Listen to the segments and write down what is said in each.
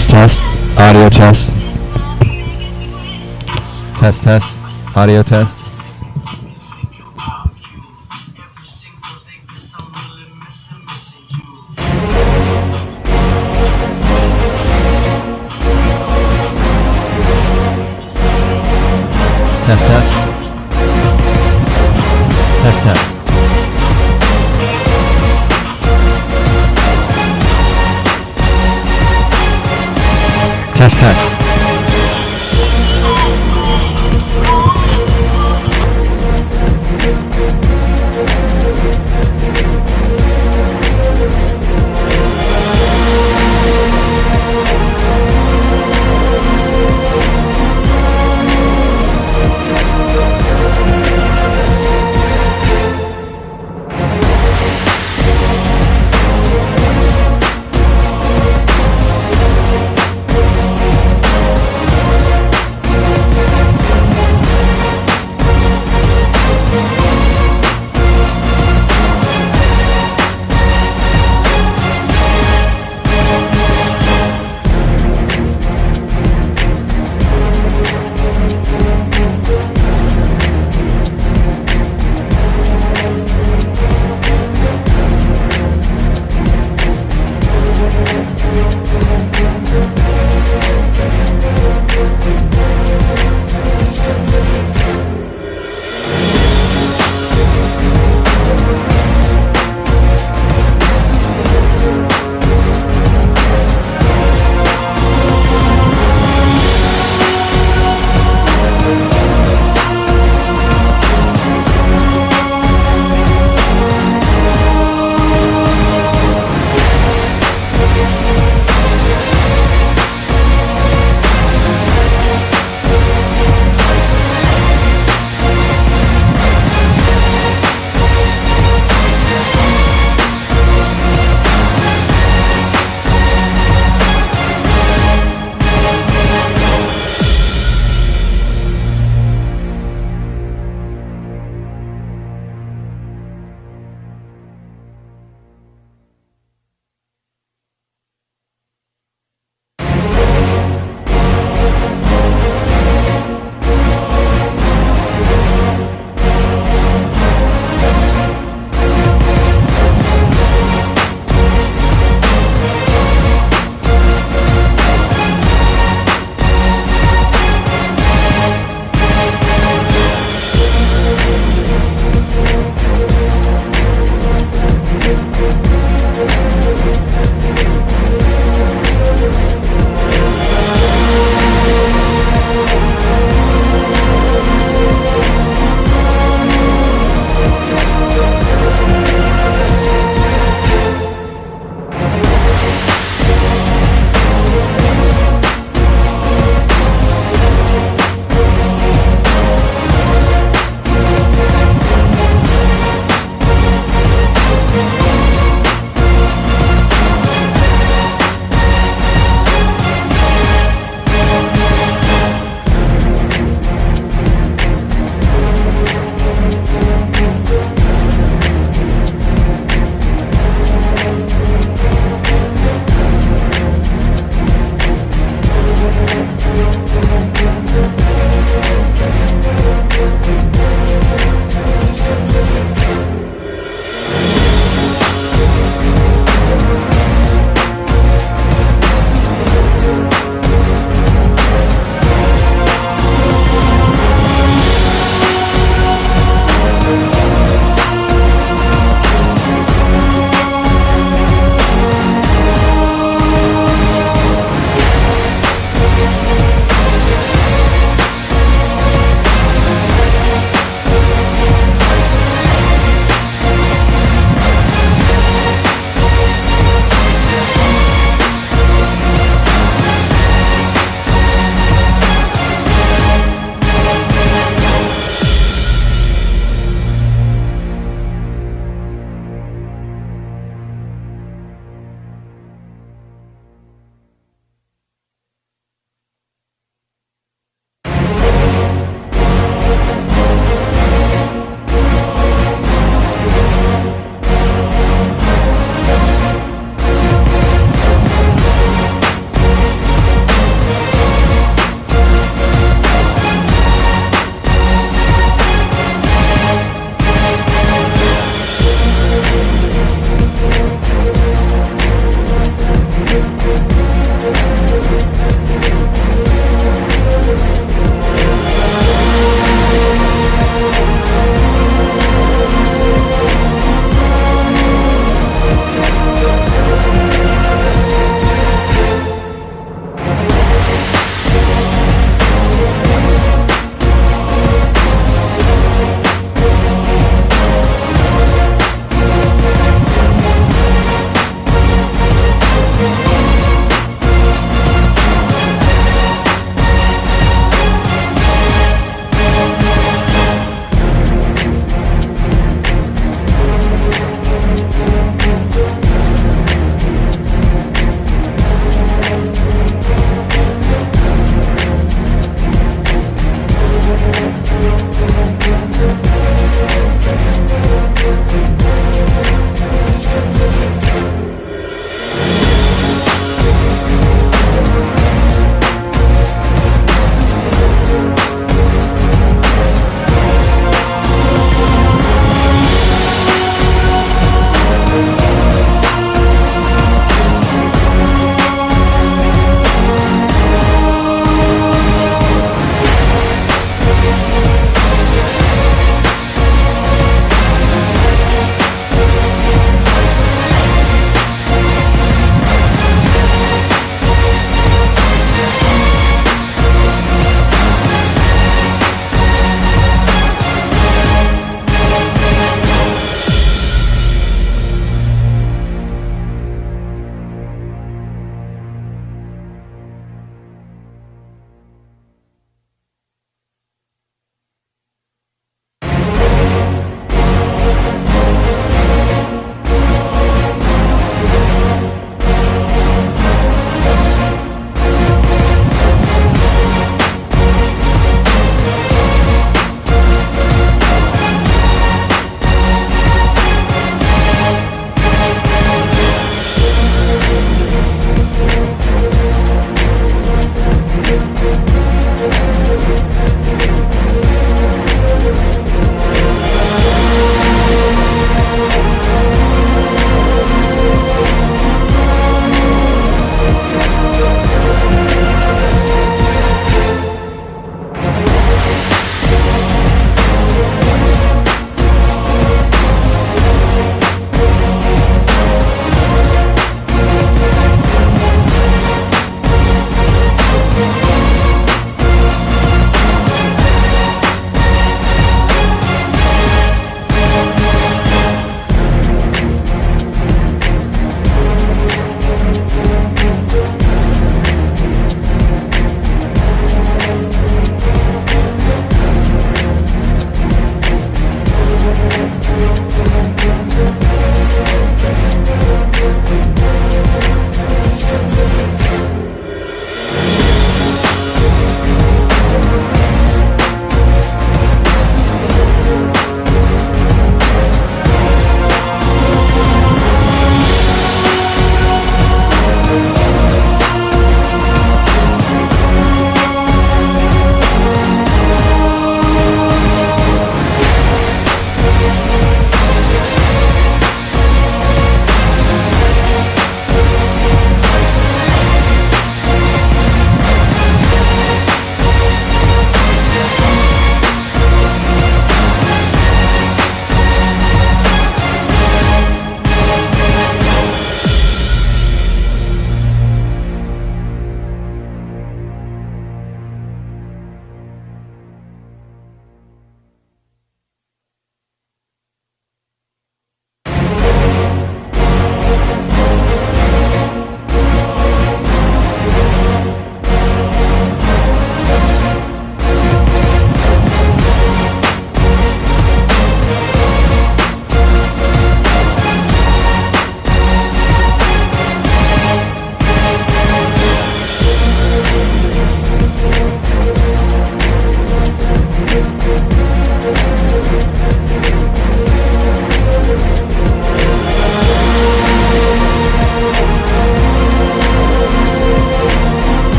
Test, test. Audio test. Test, test. Audio test. Test, test. Test, test. Test, test.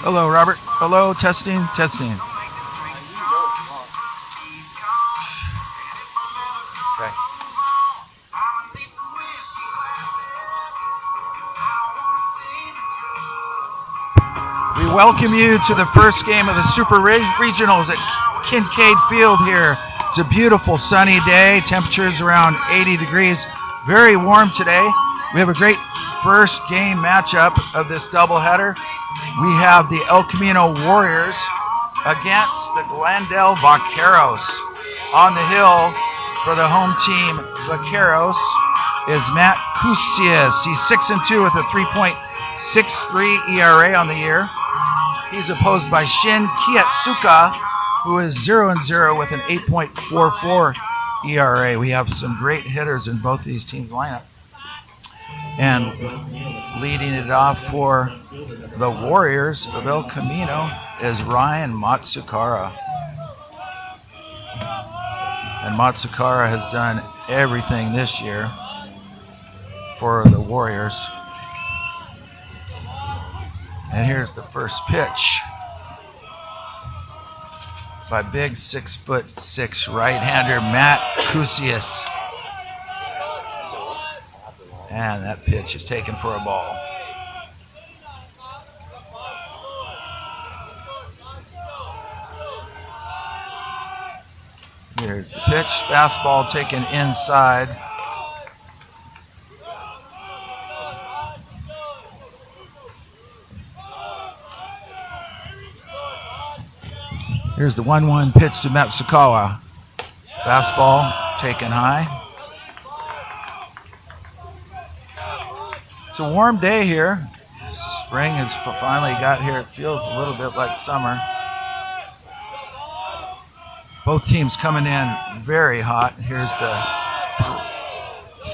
Hello, Robert. Hello, testing, testing. Okay. We welcome you to the first game of the Super Regionals at Kincaid Field here. It's a beautiful sunny day. Temperatures around 80 degrees. Very warm today. We have a great first game matchup of this doubleheader. We have the El Camino Warriors against the Glendale Vaqueros. On the hill for the home team, Vaqueros, is Matt Cusias. He's 6-2 with a 3.63 ERA on the year. He's opposed by Shin Kiatsuka, who is 0-0 with an 8.44 ERA. We have some great hitters in both these teams' lineup. And leading it off for the Warriors of El Camino is Ryan Matsukara. And Matsukara has done everything this year for the Warriors. And here's the first pitch by big 6'6" right-hander Matt Cusias. And that pitch is taken for a ball. Here's the pitch. Fastball taken inside. Here's the 1-1 pitch to Matsukawa. Fastball taken high. It's a warm day here. Spring has finally got here. It feels a little bit like summer. Both teams coming in very hot. Here's the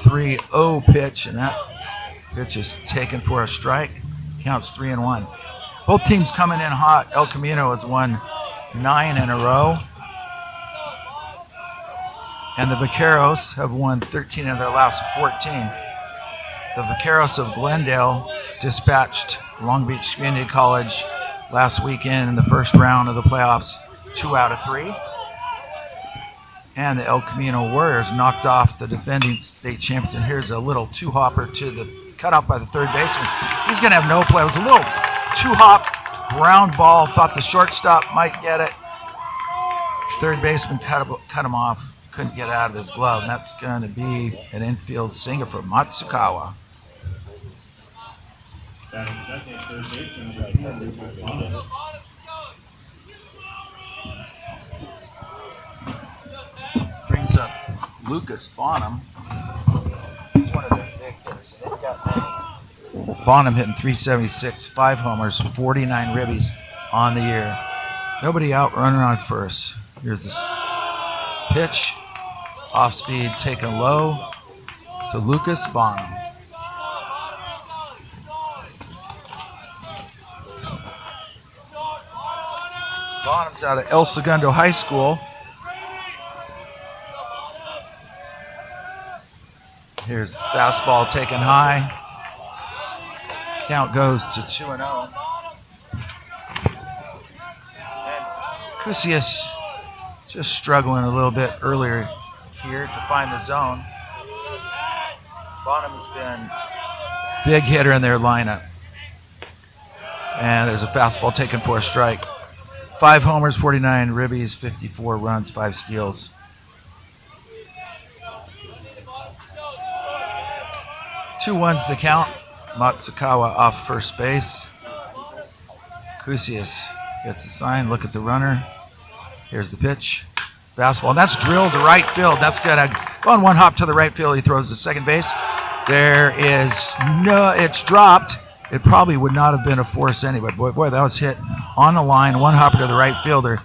3-0 pitch, and that pitch is taken for a strike. Counts 3-1. Both teams coming in hot. El Camino has won 9 in a row. And the Vaqueros have won 13 of their last 14. The Vaqueros of Glendale dispatched Long Beach Community College last weekend in the first round of the playoffs, 2 out of 3. And the El Camino Warriors knocked off the defending state champions. And here's a little two-hopper to the cutout by the third baseman. He's going to have no play. It was a little two-hop ground ball. Thought the shortstop might get it. Third baseman cut him off. Couldn't get out of his glove. And that's going to be an infield single for Matsukawa. Brings up Lucas Bonham. He's one of their big hitters. They've got many. Bonham hitting 376, 5 homers, 49 ribbies on the year. Nobody out running on first. Here's this pitch. Off speed taken low to Lucas Bonham. Bonham's out of El Segundo High School. Here's fastball taken high. Count goes to 2-0. And Cusias just struggling a little bit earlier here to find the zone. Bonham has been big hitter in their lineup. And there's a fastball taken for a strike. 5 homers, 49 ribbies, 54 runs, 5 steals. Two ones the count. Matsukawa off first base. Cusias gets the sign. Look at the runner. Here's the pitch. Fastball. And that's drilled to right field. That's going to go on one hop to the right field. He throws to second base. There is no, it's dropped. It probably would not have been a force anyway. Boy, that was hit on the line. One hopper to the right fielder.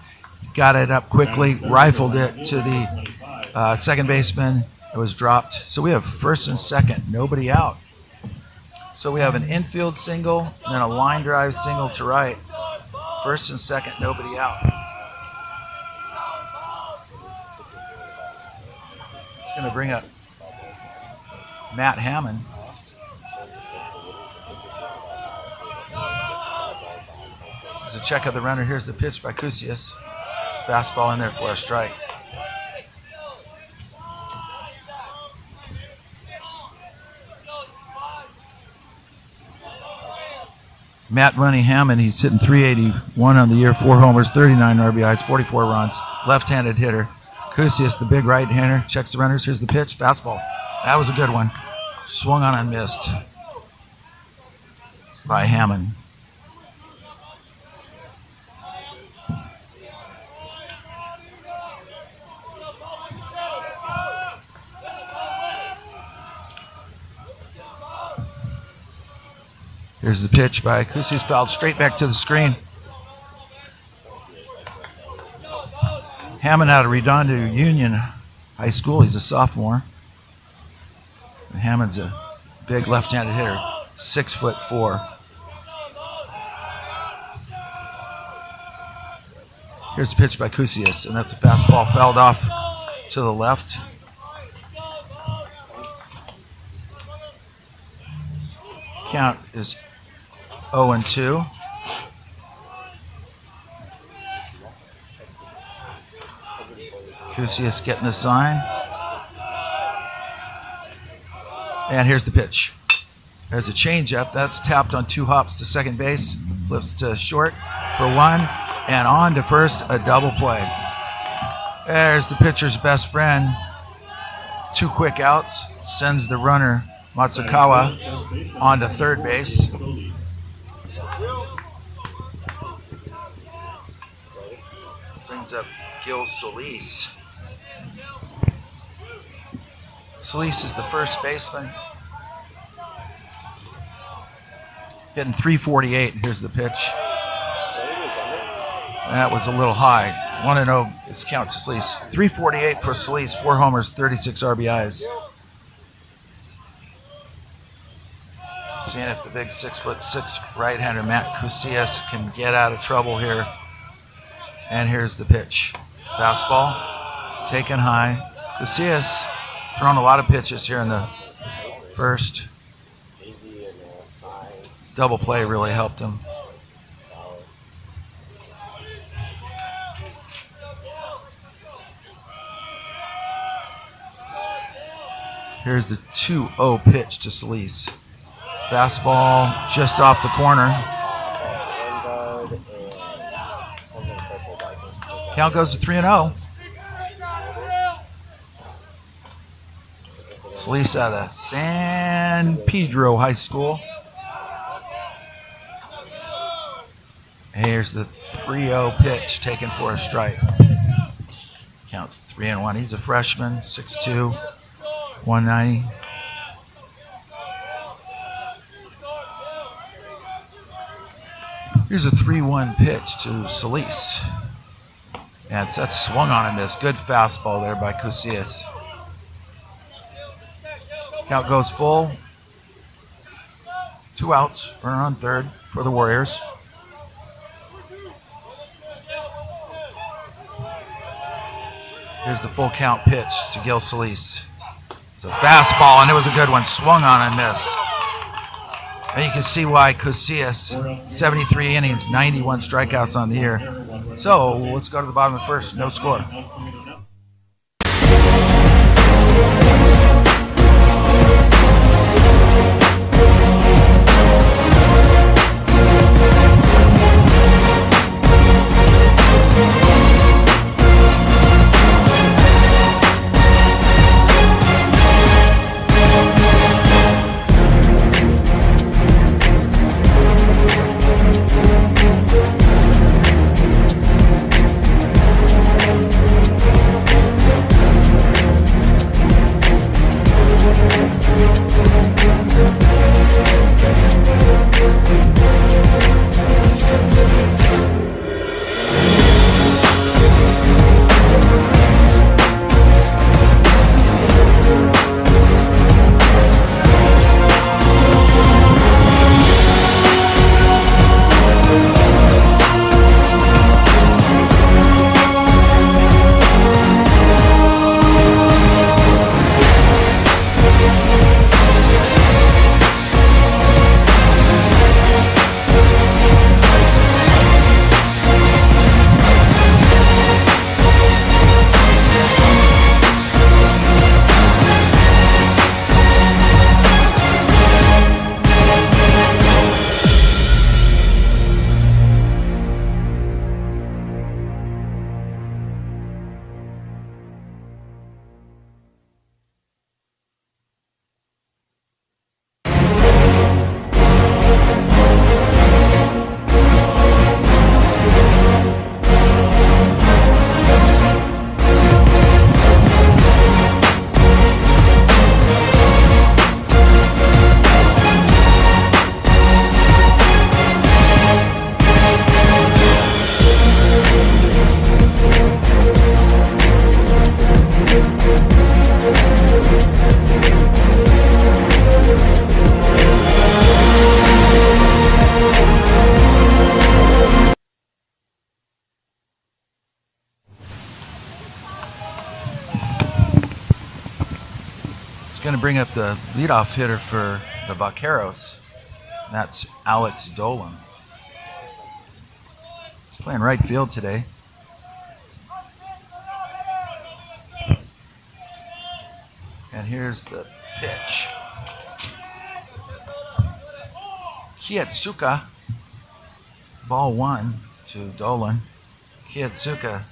Got it up quickly. Rifled it to the second baseman. It was dropped. So we have first and second. Nobody out. So we have an infield single, and then a line drive single to right. First and second, nobody out. It's going to bring up Matt Hammond. There's a check of the runner. Here's the pitch by Kusias. Fastball in there for a strike. Matt Runny Hammond, he's hitting .381 on the year, 4 homers, 39 RBIs, 44 runs. Left-handed hitter. Kusias, the big right-hander, checks the runners. Here's the pitch, fastball. That was a good one. Swung on and missed by Hammond. Here's the pitch by Kusias, fouled straight back to the screen. Hammond out of Redondo Union High School. He's a sophomore. And Hammond's a big left-handed hitter, 6'4". Here's the pitch by Kusias, and that's a fastball fouled off to the left. Count is 0-2. Kusias getting the sign. And here's the pitch. There's a changeup. That's tapped on 2 hops to second base. Flips to short for 1. And on to first, a double play. There's the pitcher's best friend. 2 quick outs. Sends the runner, Matsukawa, on to third base. Brings up Gil Solis. Solis is the first baseman. Hitting .348. Here's the pitch. That was a little high. 1-0 is count to Solis. .348 for Solis. 4 homers, 36 RBIs. Seeing if the big 6'6" right-hander Matt Kusias can get out of trouble here. And here's the pitch. Fastball, taken high. Kusias thrown a lot of pitches here in the first. Double play really helped him. Here's the 2-0 pitch to Solis. Fastball just off the corner. Count goes to 3-0. Solis out of San Pedro High School. Here's the 3-0 pitch taken for a strike. Counts 3-1. He's a freshman, 6'2", 190. Here's a 3-1 pitch to Solis. And that's swung on and missed. Good fastball there by Kusias. Count goes full. 2 outs, runner on third for the Warriors. Here's the full count pitch to Gil Solis. It's a fastball, and it was a good one. Swung on and missed. And you can see why Kusias, 73 innings, 91 strikeouts on the year. So let's go to the bottom of the first. No score. going to bring up the leadoff hitter for the Vaqueros. And that's Alex Dolan. He's playing right field today. And here's the pitch. Kietsuka, ball 1 to Dolan. Kietsuka,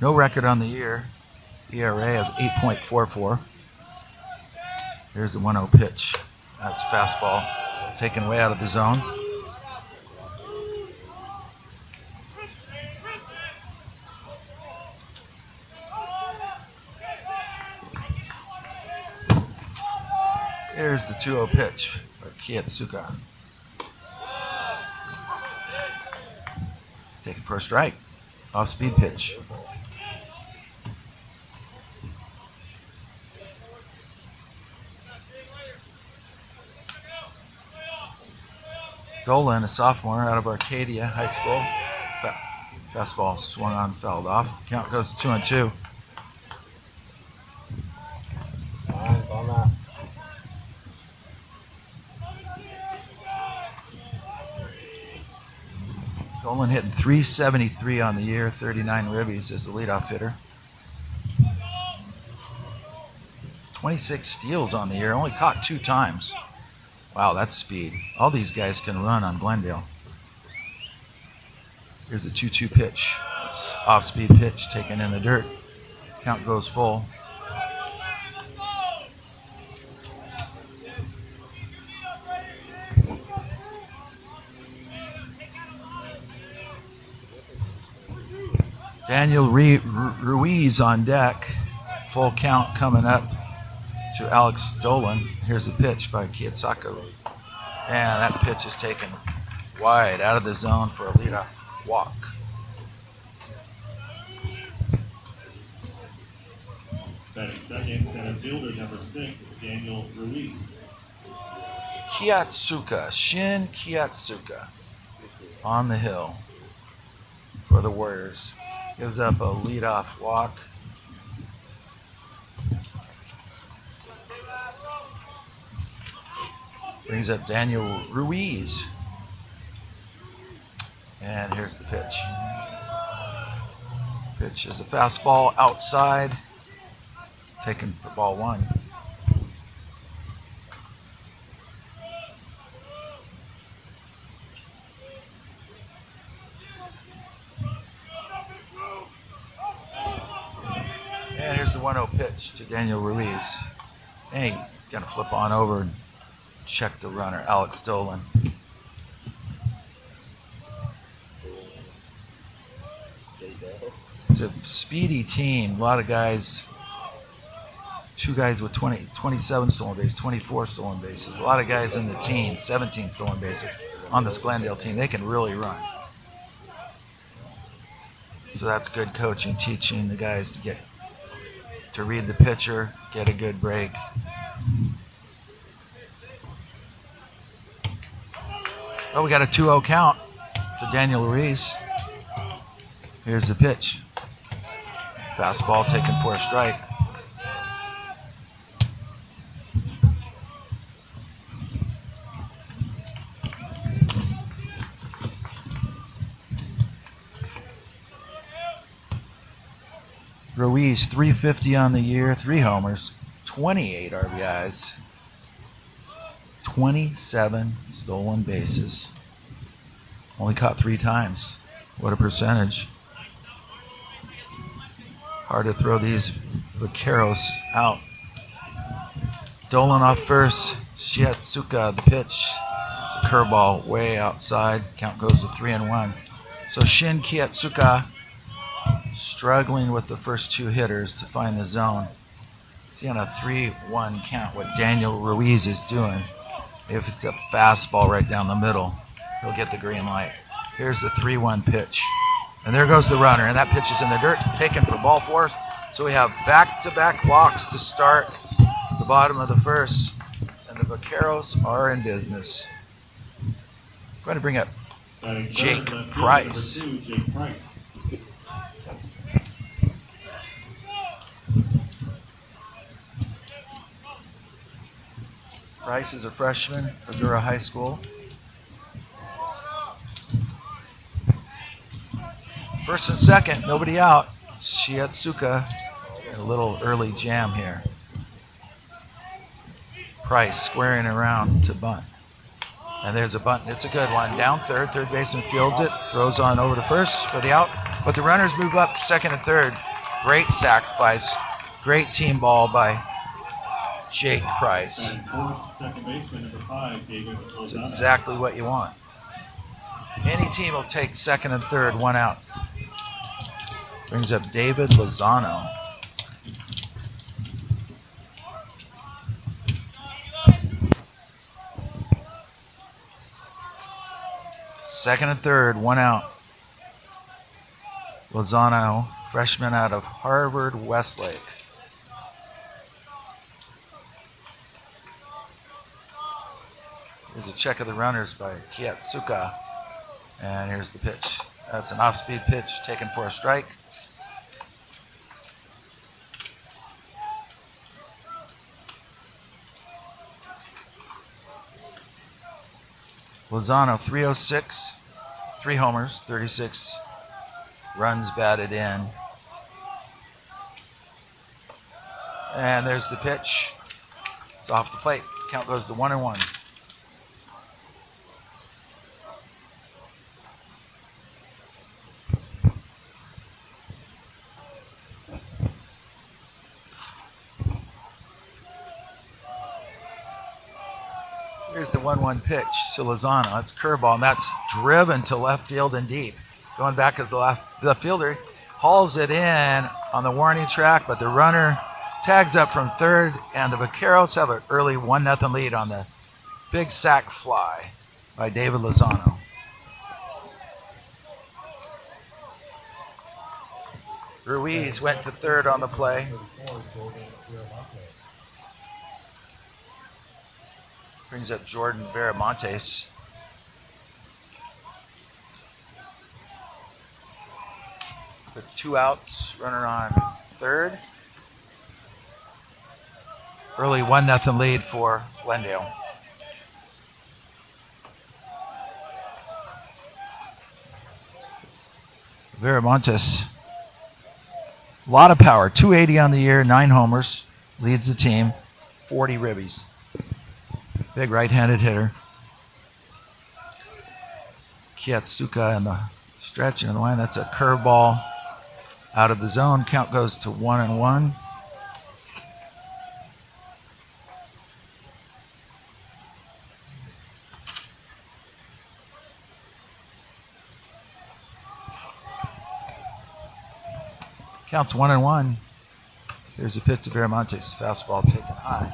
no record on the year, ERA of 8.44. Here's the 1-0 pitch. That's fastball taken way out of the zone. Here's the 2-0 pitch for Kietsuka. Taken for a strike. Off-speed pitch. Dolan, a sophomore out of Arcadia High School. Fastball swung on, fouled off. Count goes to 2-2. Dolan hitting .373 on the year, 39 ribbies as the leadoff hitter. 26 steals on the year, only caught 2 times. Wow, that's speed. All these guys can run on Glendale. Here's the 2-2 pitch. It's off-speed pitch taken in the dirt. Count goes full. Daniel Ruiz on deck. Full count coming up to Alex Dolan. Here's the pitch by Kietsuka. And that pitch is taken wide out of the zone for a leadoff walk. Batting second, center fielder number 6, Daniel Ruiz. Kietsuka, Shin Kietsuka on the hill for the Warriors. Gives up a leadoff walk. Brings up Daniel Ruiz. And here's the pitch. Pitch is a fastball outside. Taken for ball 1. And here's the 1-0 pitch to Daniel Ruiz. And he's going to flip on over and check the runner, Alex Dolan. It's a speedy team. A lot of guys, 2 guys with 27 stolen bases, 24 stolen bases. A lot of guys in the teens, 17 stolen bases on this Glendale team. They can really run. So that's good coaching, teaching the guys to read the pitcher, get a good break. Oh, we got a 2-0 count to Daniel Ruiz. Here's the pitch. Fastball taken for a strike. Ruiz, 350 on the year, 3 homers, 28 RBIs, 27 stolen bases. Only caught 3 times. What a percentage. Hard to throw these Vaqueros out. Dolan off first. Kietsuka, the pitch. It's a curveball way outside. Count goes to 3-1. So Shin Kietsuka struggling with the first 2 hitters to find the zone. See on a 3-1 count what Daniel Ruiz is doing. If it's a fastball right down the middle, he'll get the green light. Here's the 3-1 pitch. And there goes the runner, and that pitch is in the dirt, taken for ball 4. So we have back-to-back walks to start the bottom of the first, and the Vaqueros are in business. I'm going to bring up Jake Price. Jake Price. Price is a freshman at Gura High School. First and second, nobody out. Shiatsuka, a little early jam here. Price squaring around to bunt. And there's a bunt. It's a good one. Down third. Third baseman fields it. Throws on over to first for the out. But the runners move up to second and third. Great sacrifice. Great team ball by Jake Price. Second baseman, number 5, David Lozano. It's exactly what you want. Any team will take second and third, one out. Brings up David Lozano. Second and third, one out. Lozano, freshman out of Harvard Westlake. Here's a check of the runners by Kiatsuka. And here's the pitch. That's an off-speed pitch taken for a strike. Lozano, 306, 3 homers, 36 runs batted in. And there's the pitch. It's off the plate. Count goes to 1-1. Here's the 1-1 pitch to Lozano. That's curveball, and that's driven to left field and deep. Going back as the left fielder hauls it in on the warning track, but the runner tags up from third, and the Vaqueros have an early 1-0 lead on the big sac fly by David Lozano. Ruiz went to third on the play. Brings up Jordan Veramontes. With 2 outs, runner on third. Early 1-0 lead for Glendale. Veramontes, a lot of power, 280 on the year, 9 homers, leads the team, 40 ribbies. Big right-handed hitter. Kiatsuka in the stretch and the line. That's a curveball out of the zone. Count goes to 1-1. Counts 1-1. Here's a pitch to Veramontes. Fastball taken high.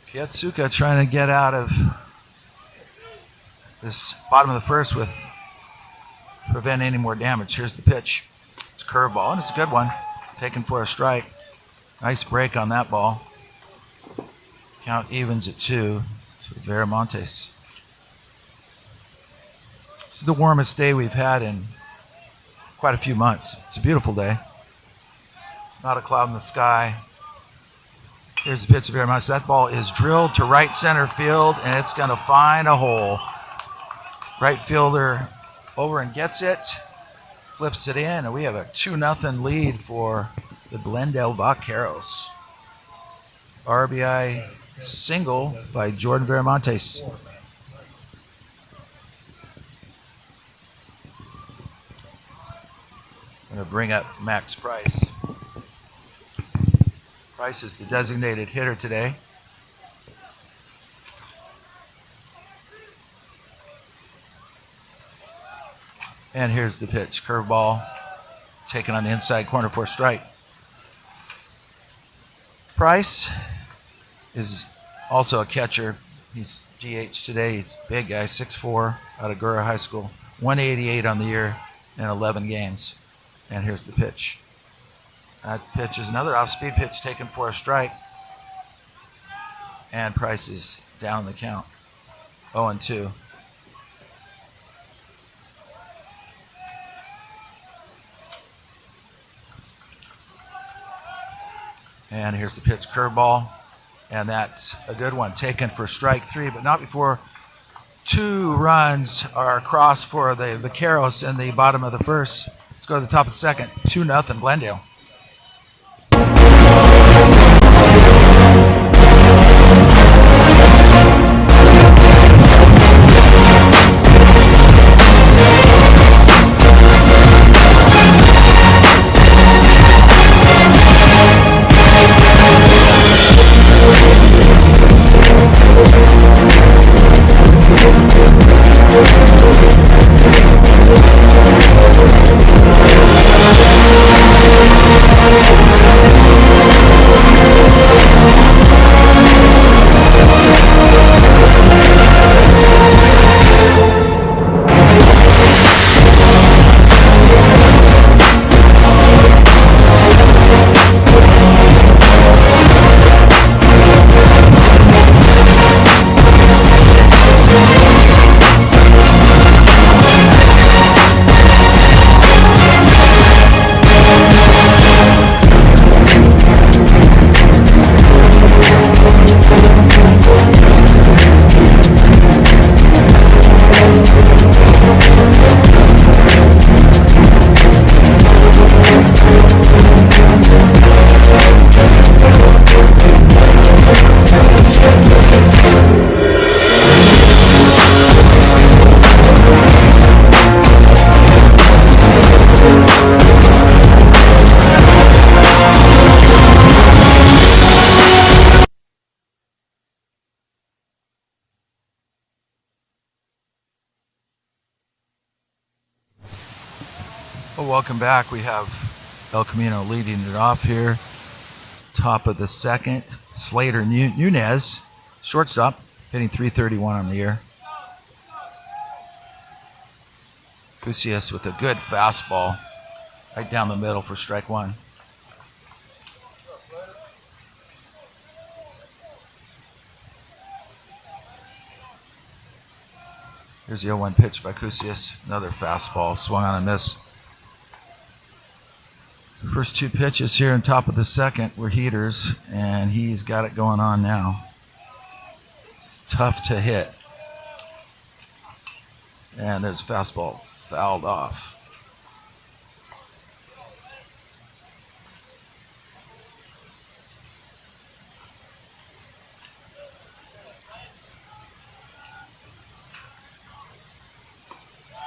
Kiatsuka trying to get out of this bottom of the first with prevent any more damage. Here's the pitch. It's a curveball, and it's a good one. Taken for a strike. Nice break on that ball. Count evens at 2 to Veramontes. This is the warmest day we've had in quite a few months. It's a beautiful day. Not a cloud in the sky. Here's the pitch to Veramontes. That ball is drilled to right center field, and it's going to find a hole. Right fielder over and gets it, flips it in, and we have a 2-0 lead for the Glendale Vaqueros. RBI single by Jordan Veramontes. I'm going to bring up Max Price. Price is the designated hitter today. And here's the pitch. Curveball taken on the inside corner for a strike. Price is also a catcher. He's DH today. He's a big guy, 6'4", out of Gura High School. 188 on the year in 11 games. And here's the pitch. That pitch is another off-speed pitch taken for a strike. And Price is down the count. 0-2. And here's the pitch, curveball. And that's a good one, taken for strike 3, but not before 2 runs are across for the Vaqueros in the bottom of the first. Let's go to the top of the second. 2-0 Glendale. Well, welcome back. We have El Camino leading it off here. Top of the second, Slater Nunez, shortstop, hitting .331 on the year. Cusius with a good fastball right down the middle for strike 1. Here's the 0-1 pitch by Cusius. Another fastball, swung on and missed. The first 2 pitches here on top of the second were heaters, and he's got it going on now. It's tough to hit. And there's a fastball fouled off.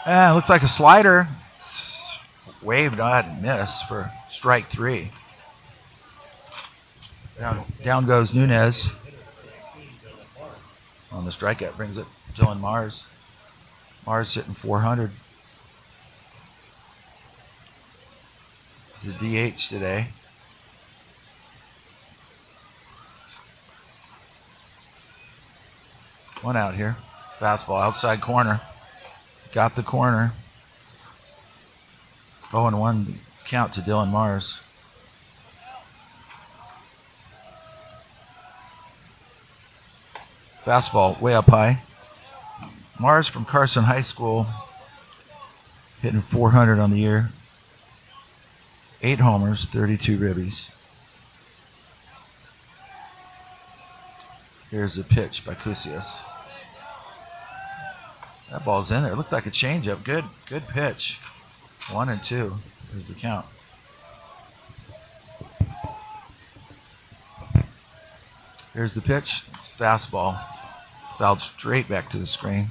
And it looks like a slider. Waved on and missed for strike 3. Down goes Nunez. On the strikeout brings it Dylan Mars. Mars hitting .400. He's the DH today. One out here. Fastball outside corner. Got the corner. 0-1 count to Dylan Mars. Fastball way up high. Mars from Carson High School, hitting .400 on the year. 8 homers, 32 ribbies. Here's a pitch by Cusius. That ball's in there. It looked like a changeup. Good pitch. 1-2 is the count. Here's the pitch. It's fastball. Fouled straight back to the screen.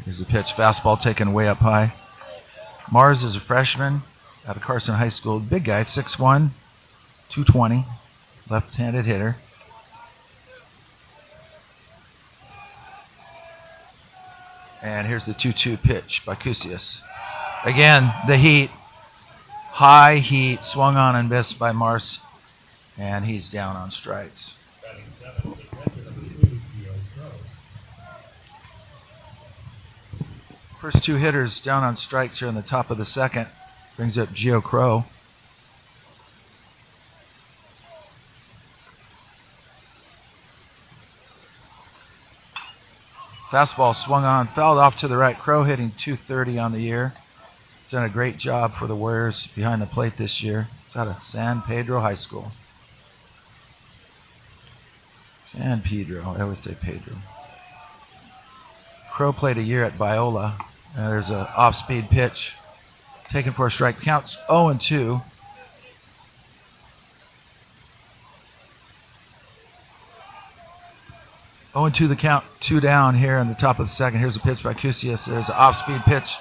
Here's the pitch. Fastball taken way up high. Mars is a freshman out of Carson High School. Big guy, 6'1", 220, left-handed hitter. And here's the 2-2 pitch by Cusius. Again, the heat, high heat, swung on and missed by Mars, and he's down on strikes. First 2 hitters down on strikes here in the top of the second. Brings up Gio Crow. Fastball swung on, fouled off to the right. Crow hitting .230 on the year. He's done a great job for the Warriors behind the plate this year. It's out of San Pedro High School. San Pedro, I always say Pedro. Crow played a year at Biola. There's an off-speed pitch taken for a strike. Counts 0-2. Oh, and 2 the count, 2 down here in the top of the second. Here's a pitch by Cusius. There's an off-speed pitch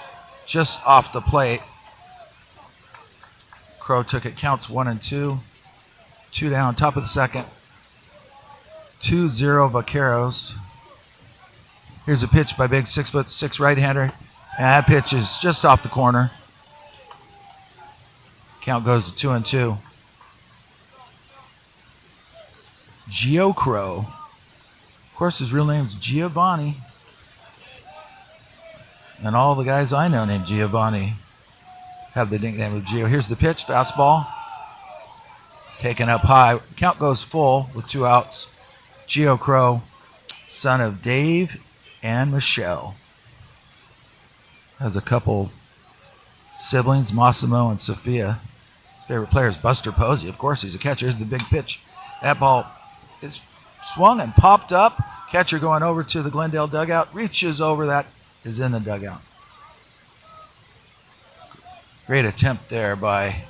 just off the plate. Crow took it. Counts 1-2. 2 down, top of the second. 2-0 Vaqueros. Here's a pitch by big 6'6" right-hander. And that pitch is just off the corner. Count goes to 2-2. Gio Crow. Of course, his real name's Giovanni. And all the guys I know named Giovanni have the nickname of Gio. Here's the pitch, fastball. Taken up high. Count goes full with 2 outs. Gio Crow, son of Dave and Michelle. Has a couple siblings, Massimo and Sophia. His favorite player is Buster Posey. Of course, he's a catcher. Here's the big pitch. That ball is swung and popped up. Catcher going over to the Glendale dugout. Reaches over. That is in the dugout. Great attempt there by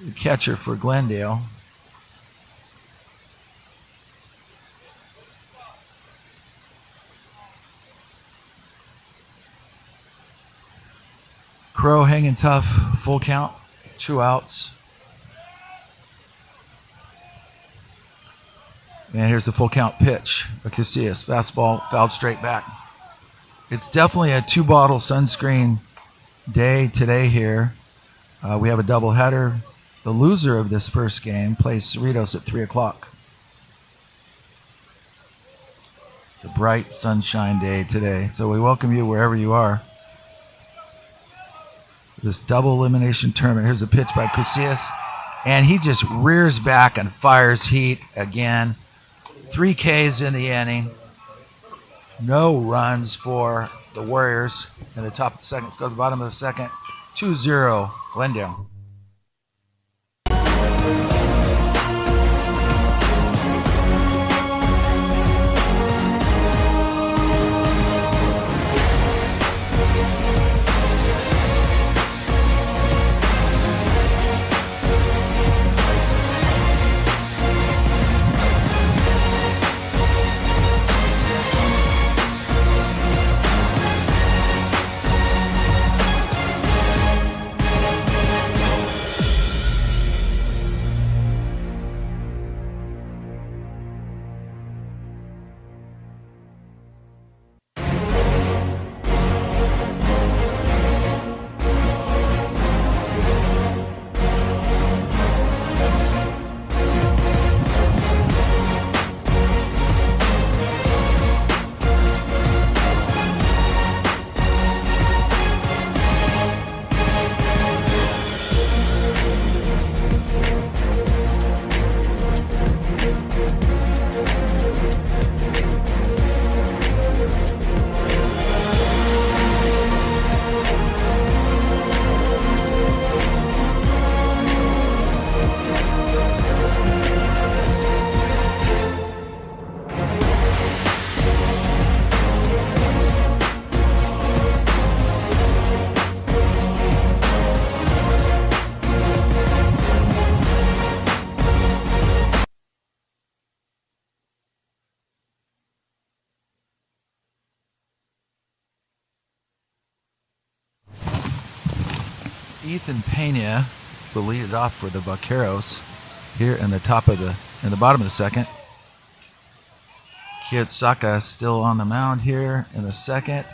the catcher for Glendale. Crow hanging tough. Full count. 2 outs. And here's the full count pitch. Casillas, fastball, fouled straight back. It's definitely a 2-bottle sunscreen day today here. We have a doubleheader. The loser of this first game plays Cerritos at 3 o'clock. It's a bright sunshine day today. So we welcome you wherever you are. This double elimination tournament. Here's a pitch by Casillas. And he just rears back and fires heat again. 3 Ks in the inning. No runs for the Warriors in the top of the second. Let's go to the bottom of the second. 2-0 Glendale. Ethan Pena will lead it off for the Vaqueros here in the bottom of the second. Kiyotaka still on the mound here in the second.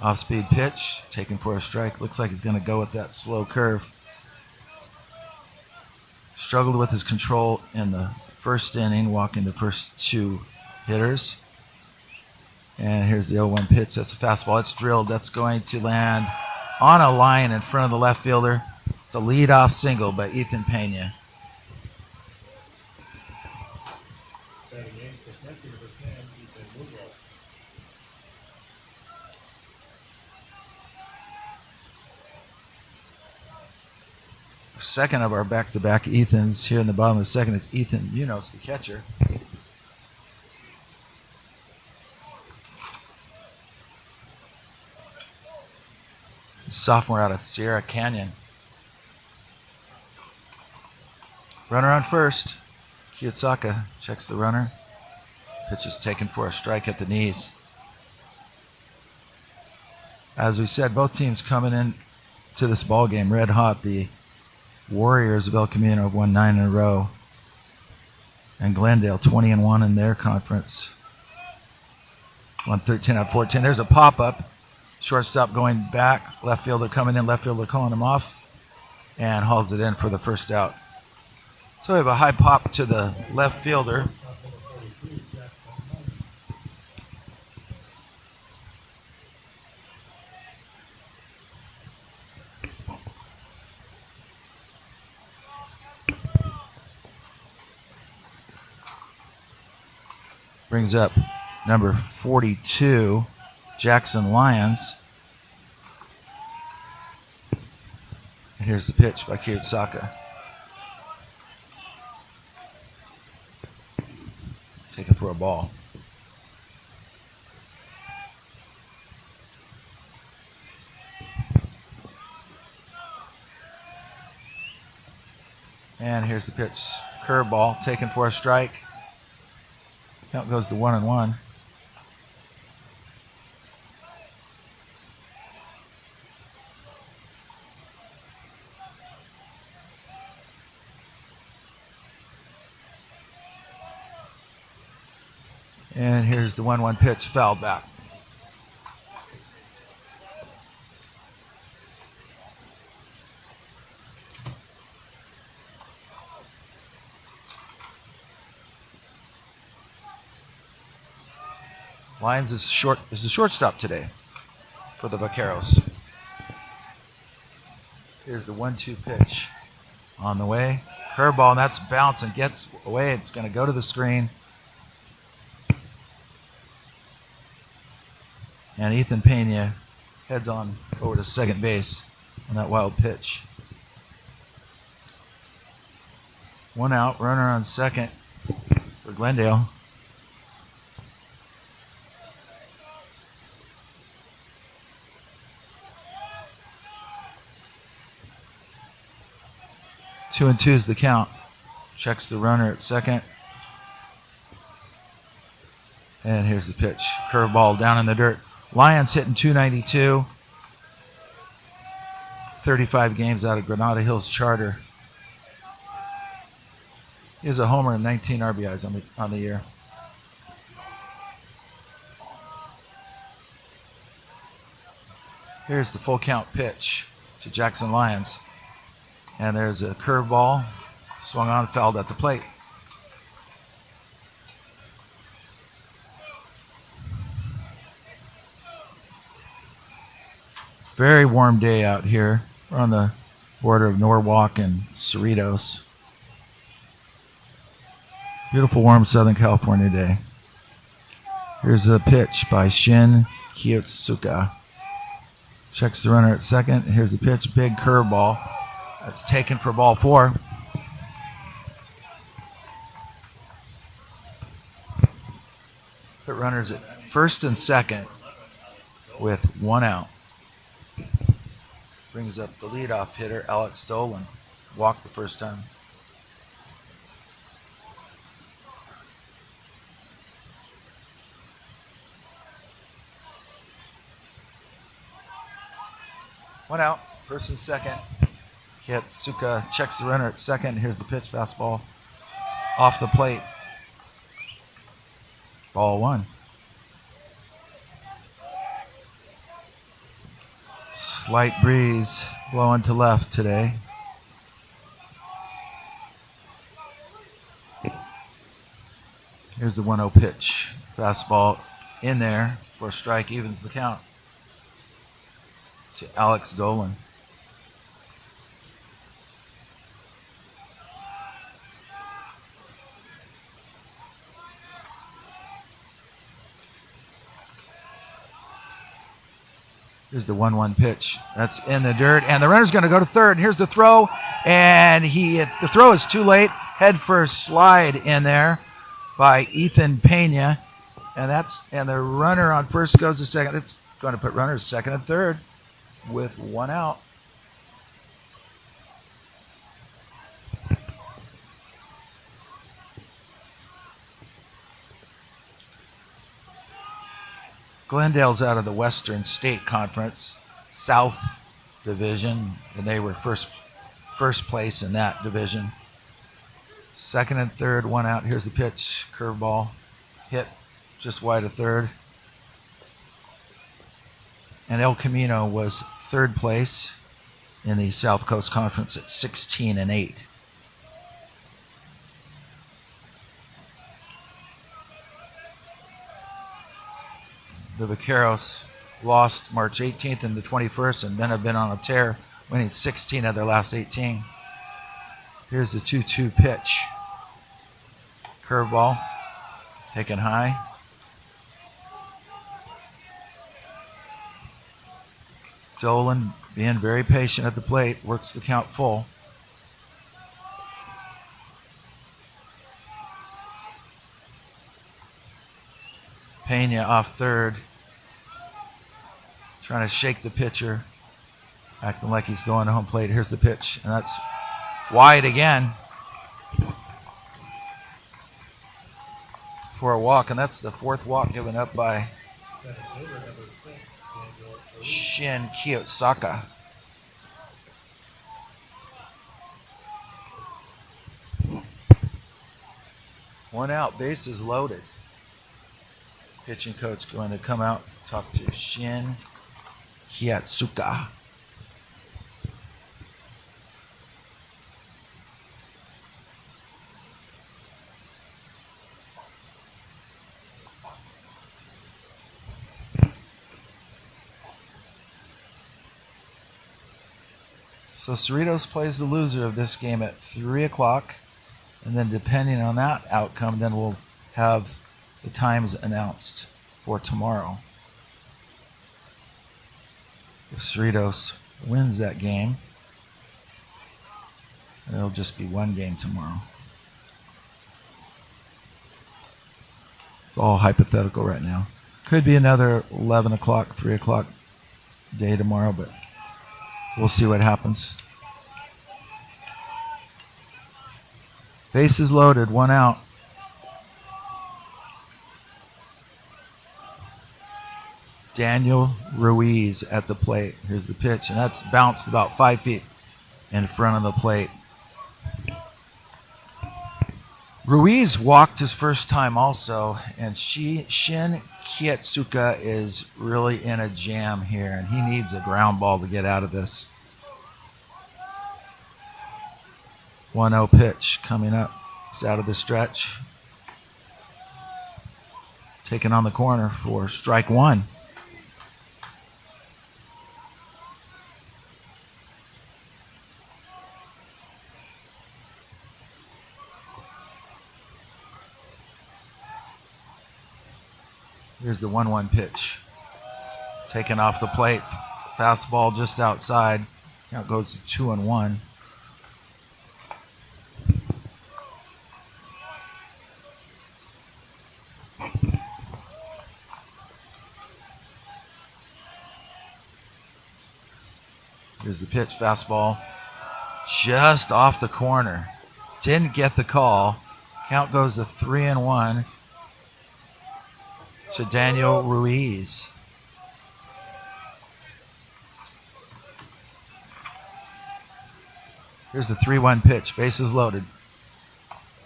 Off-speed pitch, taken for a strike. Looks like he's going to go with that slow curve. Struggled with his control in the first inning, walking the first 2 hitters. And here's the 0-1 pitch. That's a fastball. It's drilled. That's going to land on a line in front of the left fielder. It's a leadoff single by Ethan Pena. Batting in for Smith, number second of our back-to-back Ethans. Here in the bottom of the second, it's Ethan Munoz, the catcher. Sophomore out of Sierra Canyon. Runner on first. Kiyosaka checks the runner. Pitch is taken for a strike at the knees. As we said, both teams coming in to this ball game red hot. The Warriors of El Camino have won 9 in a row, and Glendale 20-1 in their conference. Won 13 out of 14. There's a pop-up. Shortstop going back. Left fielder coming in. Left fielder calling him off, and hauls it in for the first out. So we have a high pop to the left fielder. Brings up number 42, Jackson Lyons. And here's the pitch by Kiyosaka. Taken for a ball. And here's the pitch. Curveball taken for a strike. Count goes to 1-1. And here's the 1-1 pitch, fouled back. Lyons is the shortstop today for the Vaqueros. Here's the 1-2 pitch on the way. Curveball, and that's bouncing, gets away. It's going to go to the screen. And Ethan Pena heads on over to second base on that wild pitch. 1 out, runner on second for Glendale. Two and 2 is the count. Checks the runner at second. And here's the pitch. Curveball down in the dirt. Lions hitting .292. 35 games out of Granada Hills Charter. He has a homer and 19 RBIs on the year. Here's the full count pitch to Jackson Lyons. And there's a curveball, swung on, fouled at the plate. Very warm day out here. We're on the border of Norwalk and Cerritos. Beautiful, warm Southern California day. Here's a pitch by Shin Kiyotsuka. Checks the runner at second. Here's the pitch, big curveball. That's taken for ball 4. Put runners at first and second with 1 out. Brings up the leadoff hitter, Alex Dolan. Walked the first time. One out, first and second. Kiyotsuka checks the runner at second. Here's the pitch, fastball off the plate. Ball 1. Slight breeze blowing to left today. Here's the 1-0 pitch. Fastball in there for a strike, evens the count to Alex Dolan. Here's the 1-1 pitch. That's in the dirt, and the runner's going to go to third. And here's the throw, and the throw is too late. Head first slide in there by Ethan Pena, and the runner on first goes to second. It's going to put runners second and third with one out. Glendale's out of the Western State Conference, South Division, and they were first place in that division. Second and third, one out. Here's the pitch, curveball, hit just wide of third. And El Camino was third place in the South Coast Conference at 16-8. The Vaqueros lost March 18th and the 21st, and then have been on a tear, winning 16 of their last 18. Here's the 2-2 pitch. Curveball, taken high. Dolan being very patient at the plate, works the count full. Pena off third, trying to shake the pitcher, acting like he's going to home plate. Here's the pitch, and that's wide again for a walk, and that's the fourth walk given up by Shin Kiyosaka. One out, bases loaded. Pitching coach going to come out, talk to Shin Kiyotsuka. So Cerritos plays the loser of this game at 3 o'clock, and then depending on that outcome, then we'll have the times announced for tomorrow. If Cerritos wins that game, it'll just be one game tomorrow. It's all hypothetical right now. Could be another 11 o'clock, 3 o'clock day tomorrow, but we'll see what happens. Bases loaded, one out. Daniel Ruiz at the plate. Here's the pitch, and that's bounced about 5 feet in front of the plate. Ruiz walked his first time also, and Shin Kiyotsuka is really in a jam here, and he needs a ground ball to get out of this. 1-0 pitch coming up. He's out of the stretch. Taken on the corner for strike one. Here's the 1-1 pitch. Taken off the plate. Fastball just outside. Now it goes to 2-1. Here's the pitch. Fastball just off the corner. Didn't get the call. Count goes to 3-1. To Daniel Ruiz. Here's the 3-1 pitch. Bases loaded.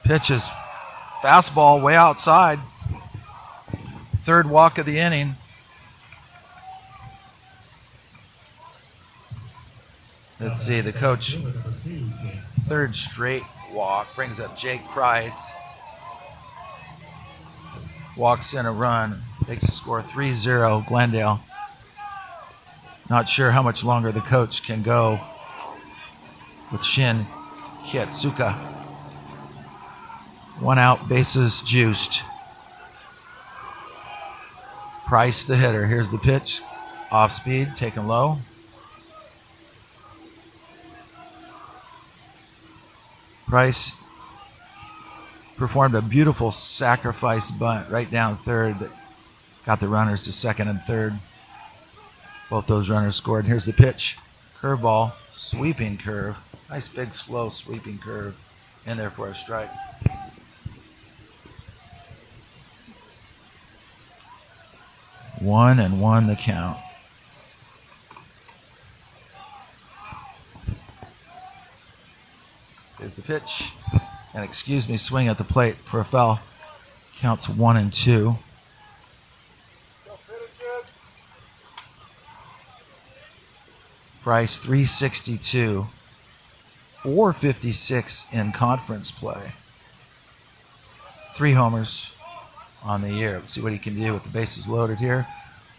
Pitches. Fastball way outside. Third walk of the inning. Let's see, the coach. Third straight walk. Brings up Jake Price. Walks in a run, makes the score 3-0 Glendale. Not sure how much longer the coach can go with Shin Kiyotsuka. One out, bases juiced. Price the hitter. Here's the pitch. Off speed, taken low. Price performed a beautiful sacrifice bunt right down third that got the runners to second and third. Both those runners scored. Here's the pitch. Curveball, sweeping curve. Nice big slow sweeping curve in there for a strike. 1-1 the count. Here's the pitch. And excuse me, swing at the plate for a foul. Counts 1-2. Price 362. 456 in conference play. 3 homers on the year. Let's see what he can do with the bases loaded here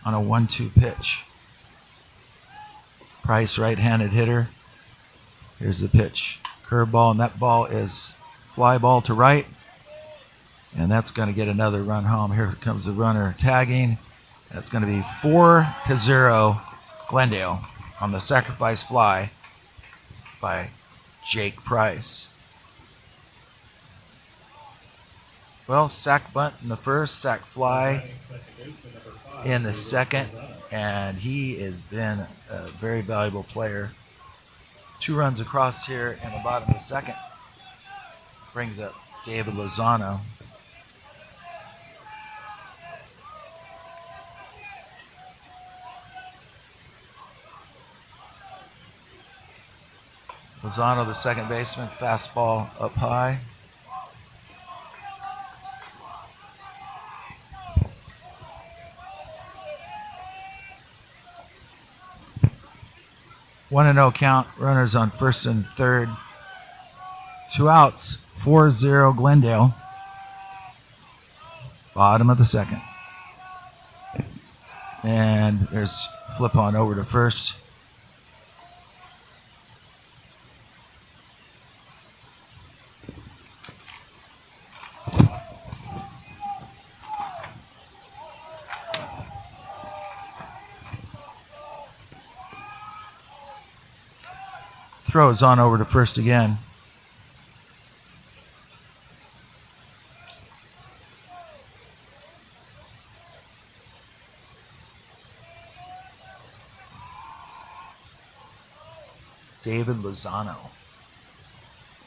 on a 1-2 pitch. Price, right-handed hitter. Here's the pitch. Curveball, and that ball is fly ball to right. And that's going to get another run home. Here comes the runner tagging. That's going to be 4-0 Glendale on the sacrifice fly by Jake Price. Well, sack bunt in the first, sack fly in the second, and he has been a very valuable player. 2 runs across here in the bottom of the second. Brings up David Lozano. Lozano, the second baseman, fastball up high. One and 0 count. Runners on first and third. 2 outs. 4-0 Glendale. Bottom of the second. And there's flip on over to first. Throws on over to first again. David Lozano,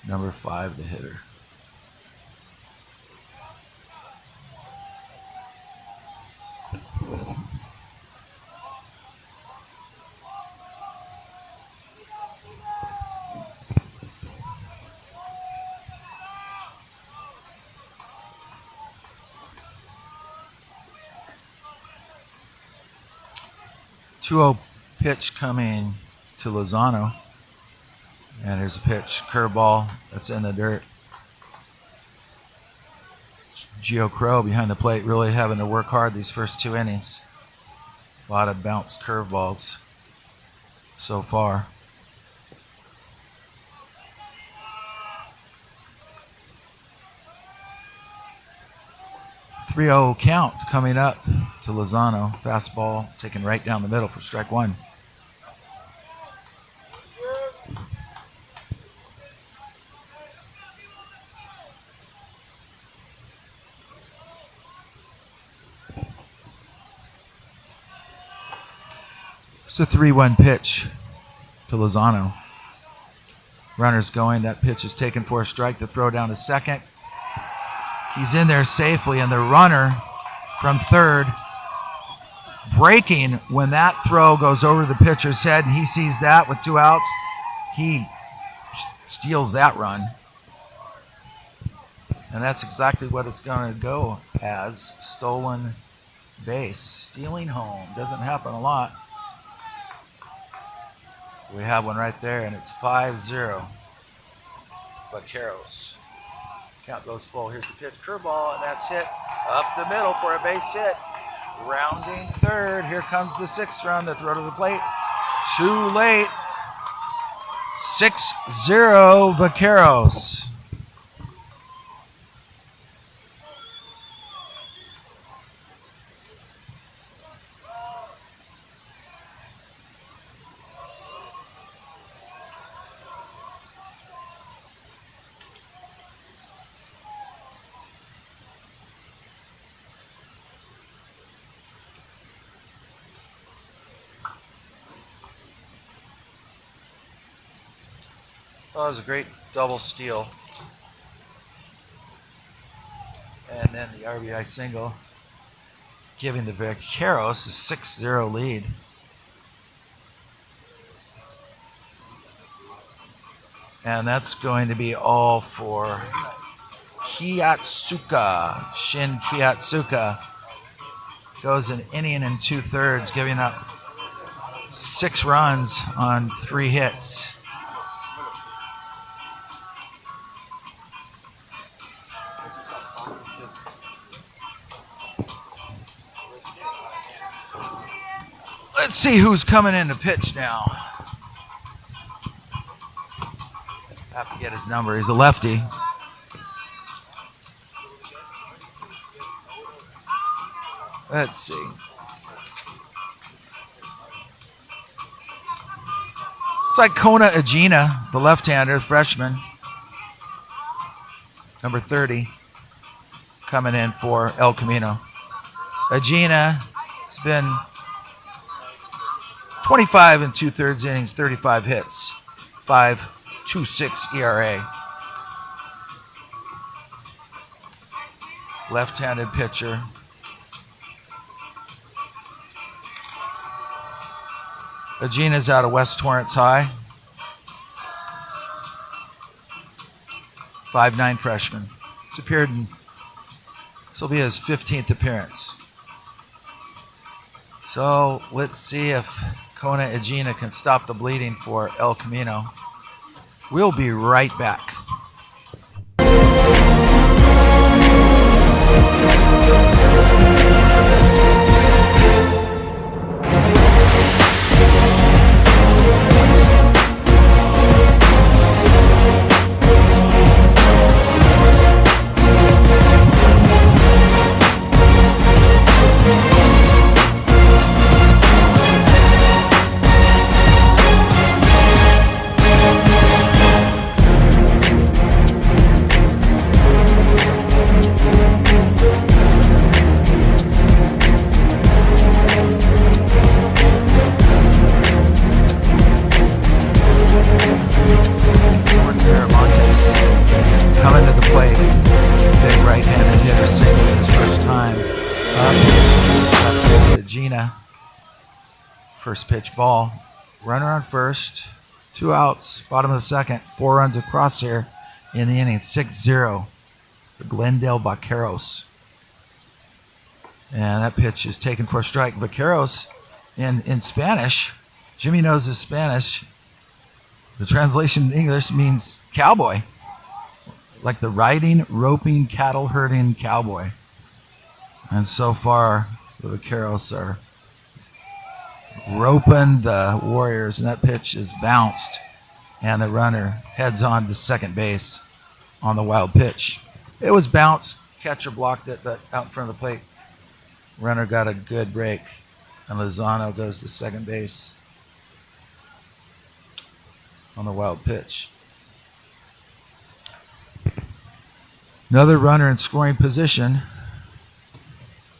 number 5, the hitter. Two-0 pitch coming to Lozano. And here's a pitch, curveball that's in the dirt. Gio Crow behind the plate really having to work hard these first 2 innings. A lot of bounced curveballs so far. .30 count coming up to Lozano. Fastball taken right down the middle for strike 1. It's a 3-1 pitch to Lozano. Runners going. That pitch is taken for a strike. The throw down to second. He's in there safely, and the runner from third breaking when that throw goes over the pitcher's head, and he sees that with 2 outs. He steals that run. And that's exactly what it's going to go as. Stolen base. Stealing home. Doesn't happen a lot. We have one right there, and it's 5-0. Vaqueros. Count goes full. Here's the pitch. Curveball, and that's hit up the middle for a base hit. Rounding third. Here comes the 6th run. The throw to the plate. Too late. 6-0 Vaqueros. So that was a great double steal. And then the RBI single, giving the Vaqueros a 6-0 lead. And that's going to be all for Kiyotsuka. Shin Kiyotsuka goes an inning and 2/3, giving up 6 runs on 3 hits. Let's see who's coming in to pitch now. I have to get his number. He's a lefty. Let's see. It's like Kona Agena, the left-hander, freshman, number 30, coming in for El Camino. Agena has been 25 and 2/3 innings, 35 hits, 5.26 ERA. Left-handed pitcher. Agena's out of West Torrance High. 5'9" freshman. He's appeared in, this will be his 15th appearance. So let's see if Kona Agena can stop the bleeding for El Camino. We'll be right back. Coming to the plate, big right-handed hitter, single his first time up. Agena, first pitch ball, runner on first, 2 outs, bottom of the second, 4 runs across here in the inning, 6-0, the Glendale Vaqueros. And that pitch is taken for a strike. Vaqueros in Spanish, Jimmy knows his Spanish. The translation in English means cowboy. Like the riding, roping, cattle herding cowboy. And so far, the Vaqueros are roping the Warriors, and that pitch is bounced, and the runner heads on to second base on the wild pitch. It was bounced, catcher blocked it, but out in front of the plate, runner got a good break, and Lozano goes to second base on the wild pitch. Another runner in scoring position.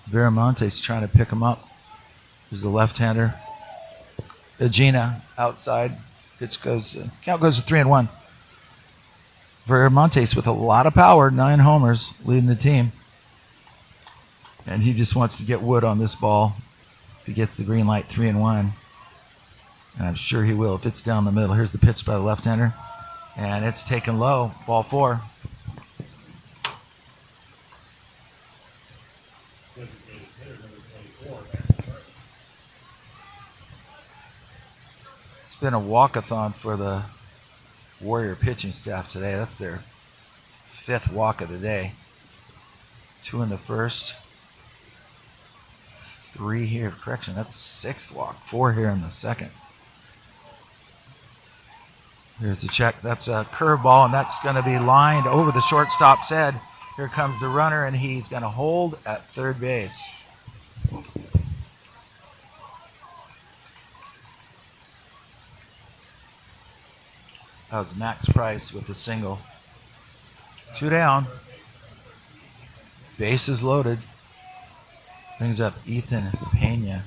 Viramonte's trying to pick him up. There's the left-hander. Agena outside. Pitch goes. Count goes to 3-1. Viramonte's with a lot of power, 9 homers, leading the team. And he just wants to get wood on this ball. If he gets the green light, 3-1. And I'm sure he will if it's down the middle. Here's the pitch by the left-hander. And it's taken low. Ball 4. It's been a walkathon for the Warrior pitching staff today. That's their 5th walk of the day. 2 in the first. 3 here. Correction, that's 6th walk. 4 here in the second. Here's the check. That's a curveball, and that's going to be lined over the shortstop's head. Here comes the runner, and he's going to hold at third base. That was Max Price with the single. 2 down. Bases loaded. Brings up Ethan Pena.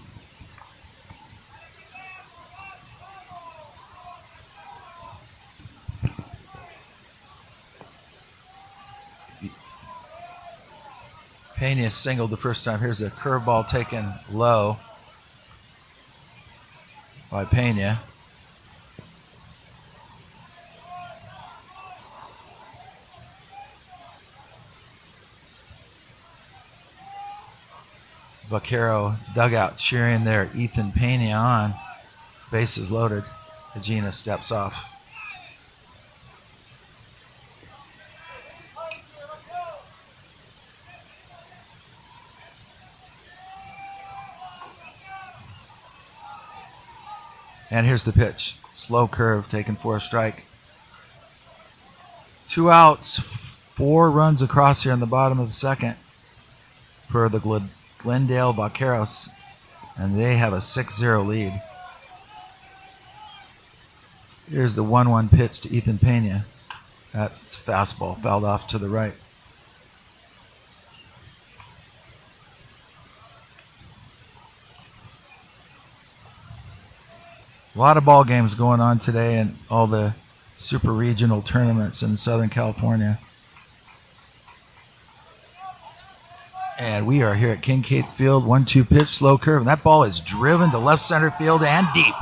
Pena singled the first time. Here's a curveball taken low by Pena. Vaquero dugout cheering there. Ethan Pena on. Bases loaded. Regina steps off. And here's the pitch. Slow curve taken for a strike. 2 outs, 4 runs across here in the bottom of the second for the Glendale Vaqueros, and they have a 6-0 lead. Here's the 1-1 pitch to Ethan Pena. That's fastball, fouled off to the right. A lot of ball games going on today in all the super regional tournaments in Southern California. And we are here at Kincaid Field. 1-2 pitch, slow curve. And that ball is driven to left center field and deep.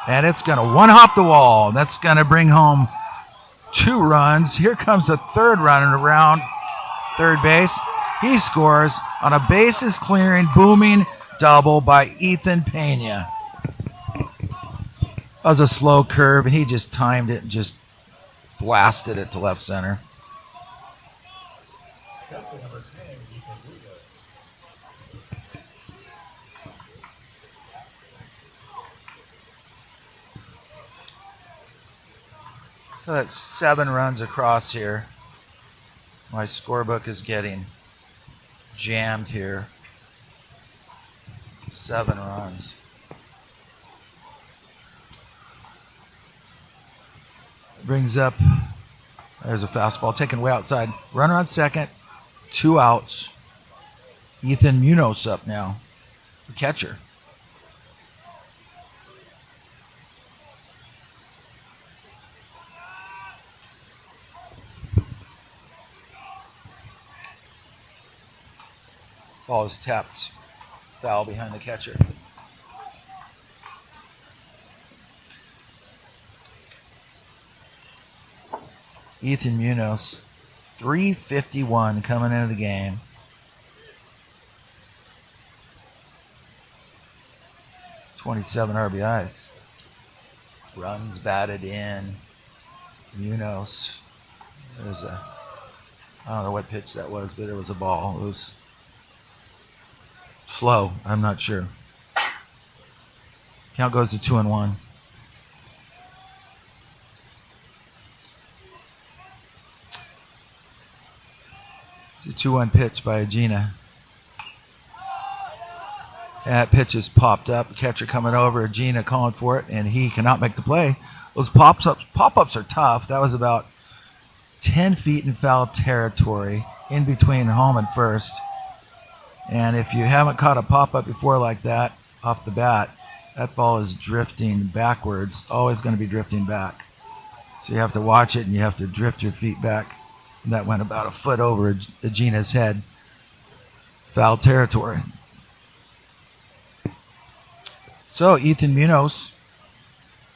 And it's going to one-hop the wall. That's going to bring home 2 runs. Here comes the third runner around third base. He scores on a bases clearing, booming double by Ethan Pena. That was a slow curve, and he just timed it and just blasted it to left center. So that's 7 runs across here. My scorebook is getting jammed here. 7 runs. Brings up, there's a fastball taken way outside. Runner on second, 2 outs. Ethan Munoz up now, the catcher. Ball is tapped foul behind the catcher. Ethan Munoz, 351 coming into the game. '27 RBIs. Runs batted in. Munoz. There's a, I don't know what pitch that was, but it was a ball. It was slow. I'm not sure. Count goes to 2-1. It's a 2-1 pitch by Agena. That pitch is popped up. Catcher coming over. Agena calling for it, and he cannot make the play. Those pop-ups are tough. That was about 10 feet in foul territory in between home and first. And if you haven't caught a pop-up before like that off the bat, that ball is drifting backwards, always going to be drifting back. So you have to watch it, and you have to drift your feet back. And that went about a foot over Agena's head. Foul territory. So Ethan Munoz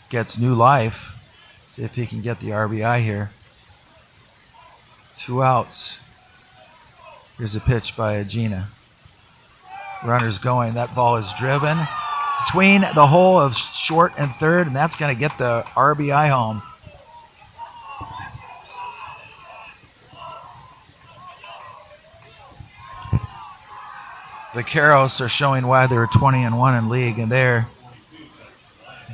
gets new life. See if he can get the RBI here. 2 outs. Here's a pitch by Agena. Runner's going. That ball is driven between the hole of short and third, and that's going to get the RBI home. Vaqueros are showing why they're 20-1 in league, and they're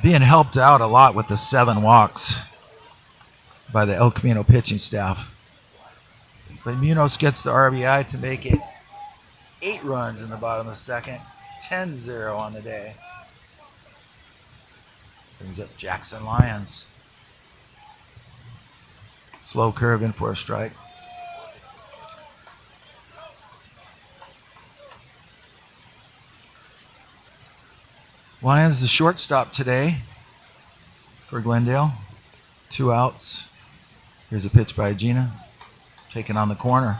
being helped out a lot with the 7 walks by the El Camino pitching staff. But Munoz gets the RBI to make it 8 runs in the bottom of the second, 10-0 on the day. Brings up Jackson Lyons. Slow curve in for a strike. Lyons the shortstop today for Glendale. 2 outs. Here's a pitch by Agena. Taken on the corner.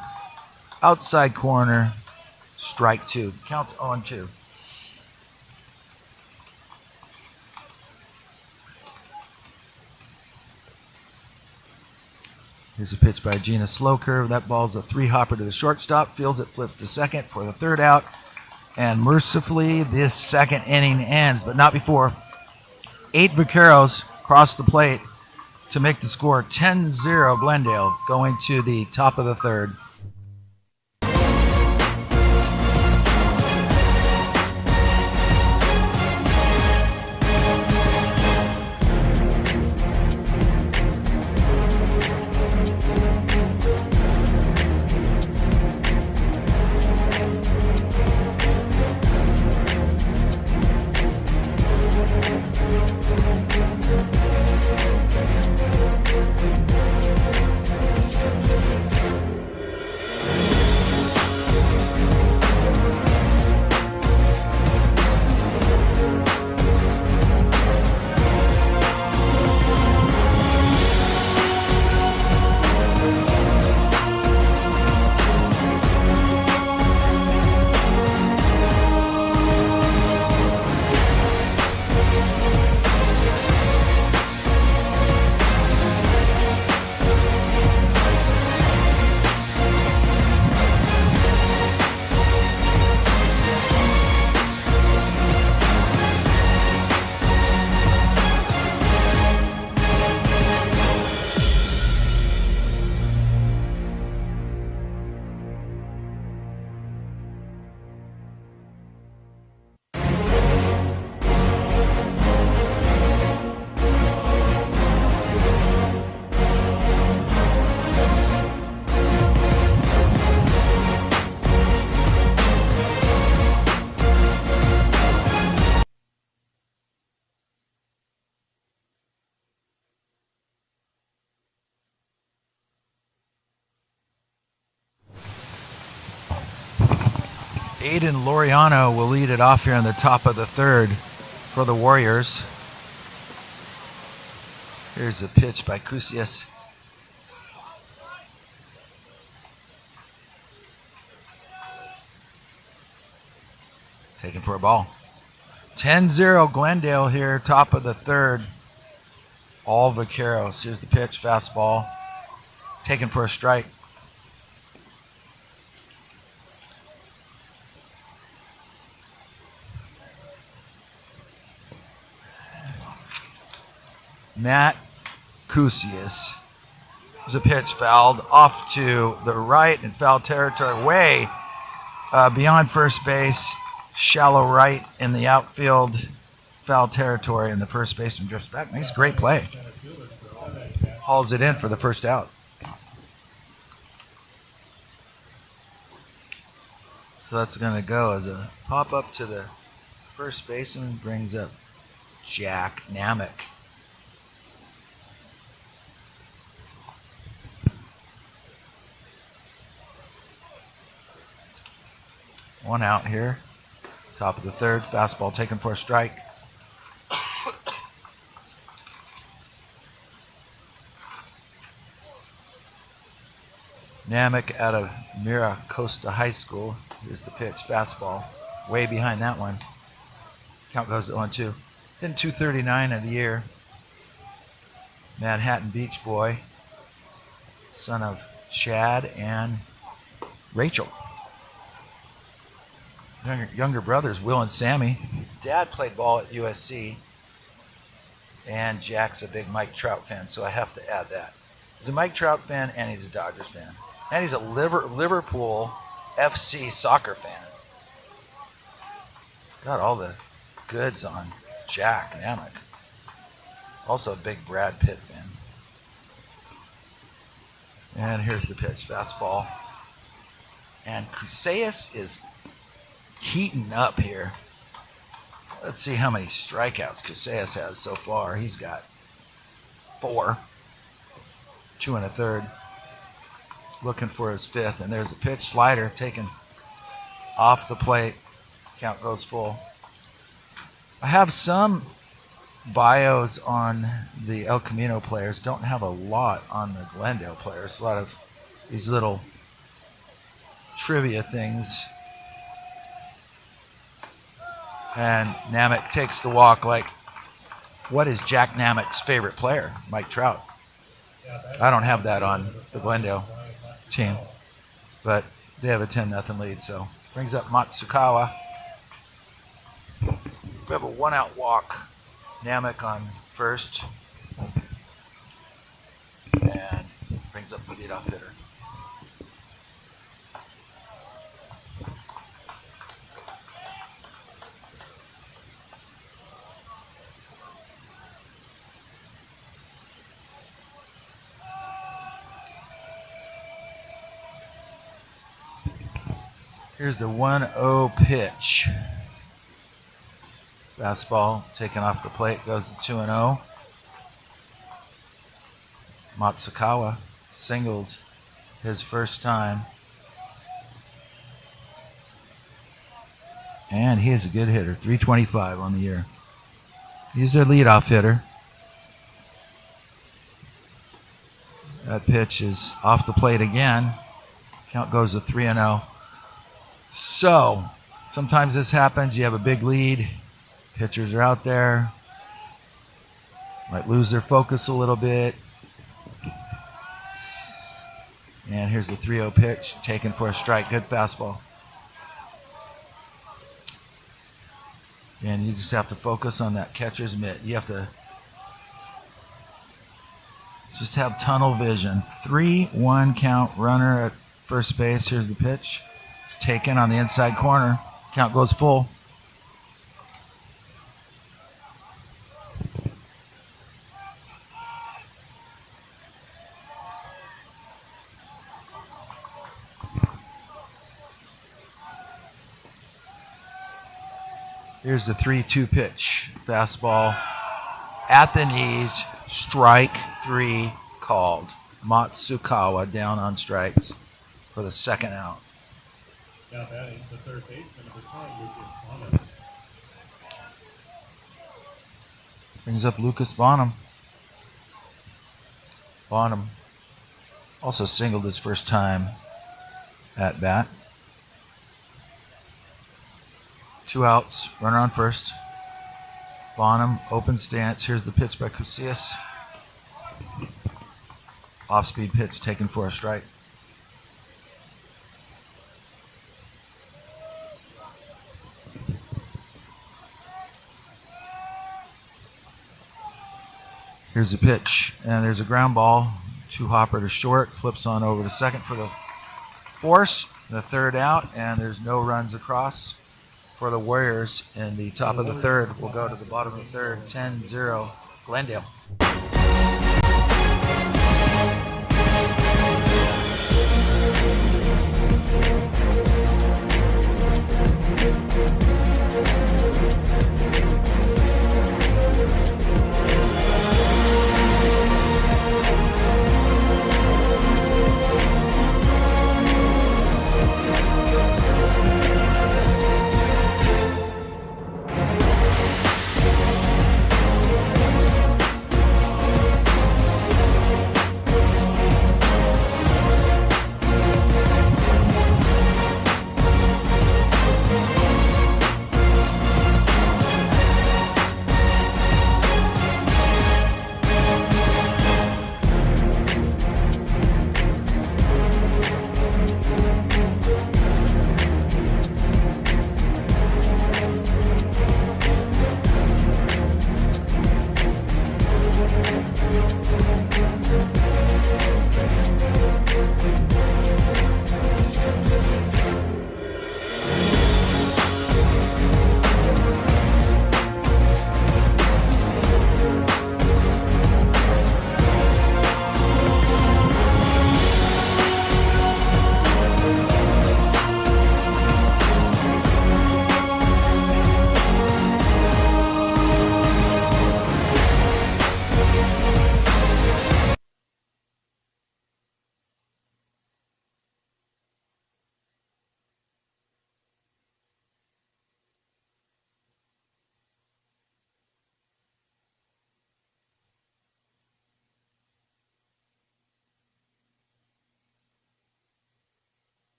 Outside corner. Strike two. Counts 0-2. Here's a pitch by Gina Slow Curve. That ball's a 3-hopper to the shortstop. Fields it, flips to second for the 3rd out. And mercifully, this 2nd inning ends, but not before 8 vaqueros cross the plate to make the score 10-0 Glendale, going to the top of the 3rd. Aiden Laureano will lead it off here in the top of the 3rd for the Warriors. Here's a pitch by Cusius. Taken for a ball. 10-0 Glendale here, top of the 3rd. All vaqueros. Here's the pitch, fastball. Taken for a strike. Matt Cusius. There's a pitch fouled off to the right in foul territory, way beyond first base, shallow right in the outfield, foul territory, and the first baseman drifts back. Makes a great play. Hauls it in for the 1st out. So that's going to go as a pop up to the first baseman, brings up Jack Namick. One out here. Top of the 3rd. Fastball taken for a strike. Namick out of Mira Costa High School. Here's the pitch. Fastball. Way behind that one. Count goes to 1-2. Hitting .239 of the year. Manhattan Beach boy. Son of Chad and Rachel. Younger brothers, Will and Sammy. Dad played ball at USC. And Jack's a big Mike Trout fan, so I have to add that. He's a Mike Trout fan and he's a Dodgers fan. And he's a Liverpool FC soccer fan. Got all the goods on Jack Namick. Also a big Brad Pitt fan. And here's the pitch, fastball. And Cusius is heating up here. Let's see how many strikeouts Cusius has so far. He's got 4. 2 1/3. Looking for his 5th. And there's a pitch, slider taken off the plate. Count goes full. I have some bios on the El Camino players. Don't have a lot on the Glendale players. A lot of these little trivia things And Namek takes the walk like, what is Jack Namek's favorite player? Mike Trout. I don't have that on the Glendale team, but they have a 10-0 lead, so brings up Matsukawa. We have a 1-out walk. Namek on first, and brings up the leadoff hitter. Here's the 1-0 pitch. Fastball taken off the plate, goes to 2-0. Matsukawa singled his first time. And he is a good hitter, 325 on the year. He's their leadoff hitter. That pitch is off the plate again. Count goes to 3-0. So, sometimes this happens. You have a big lead. Pitchers are out there. Might lose their focus a little bit. And here's the 3-0 pitch. Taken for a strike. Good fastball. And you just have to focus on that catcher's mitt. You have to just have tunnel vision. 3-1 count, runner at first base. Here's the pitch. It's taken on the inside corner. Count goes full. Here's the 3-2 pitch. Fastball at the knees. Strike 3 called. Matsukawa down on strikes for the second out. Now batting the third baseman of the time, Lucas Bonham. Brings up Lucas Bonham. Bonham also singled his first time at bat. 2 outs, runner on first. Bonham, open stance. Here's the pitch by Casillas. Off-speed pitch taken for a strike. Here's the pitch, and there's a ground ball. 2-hopper to short, flips on over to second for the force. The third out, and there's no runs across for the Warriors in the top of the third. We'll go to the bottom of the third, 10-0 Glendale.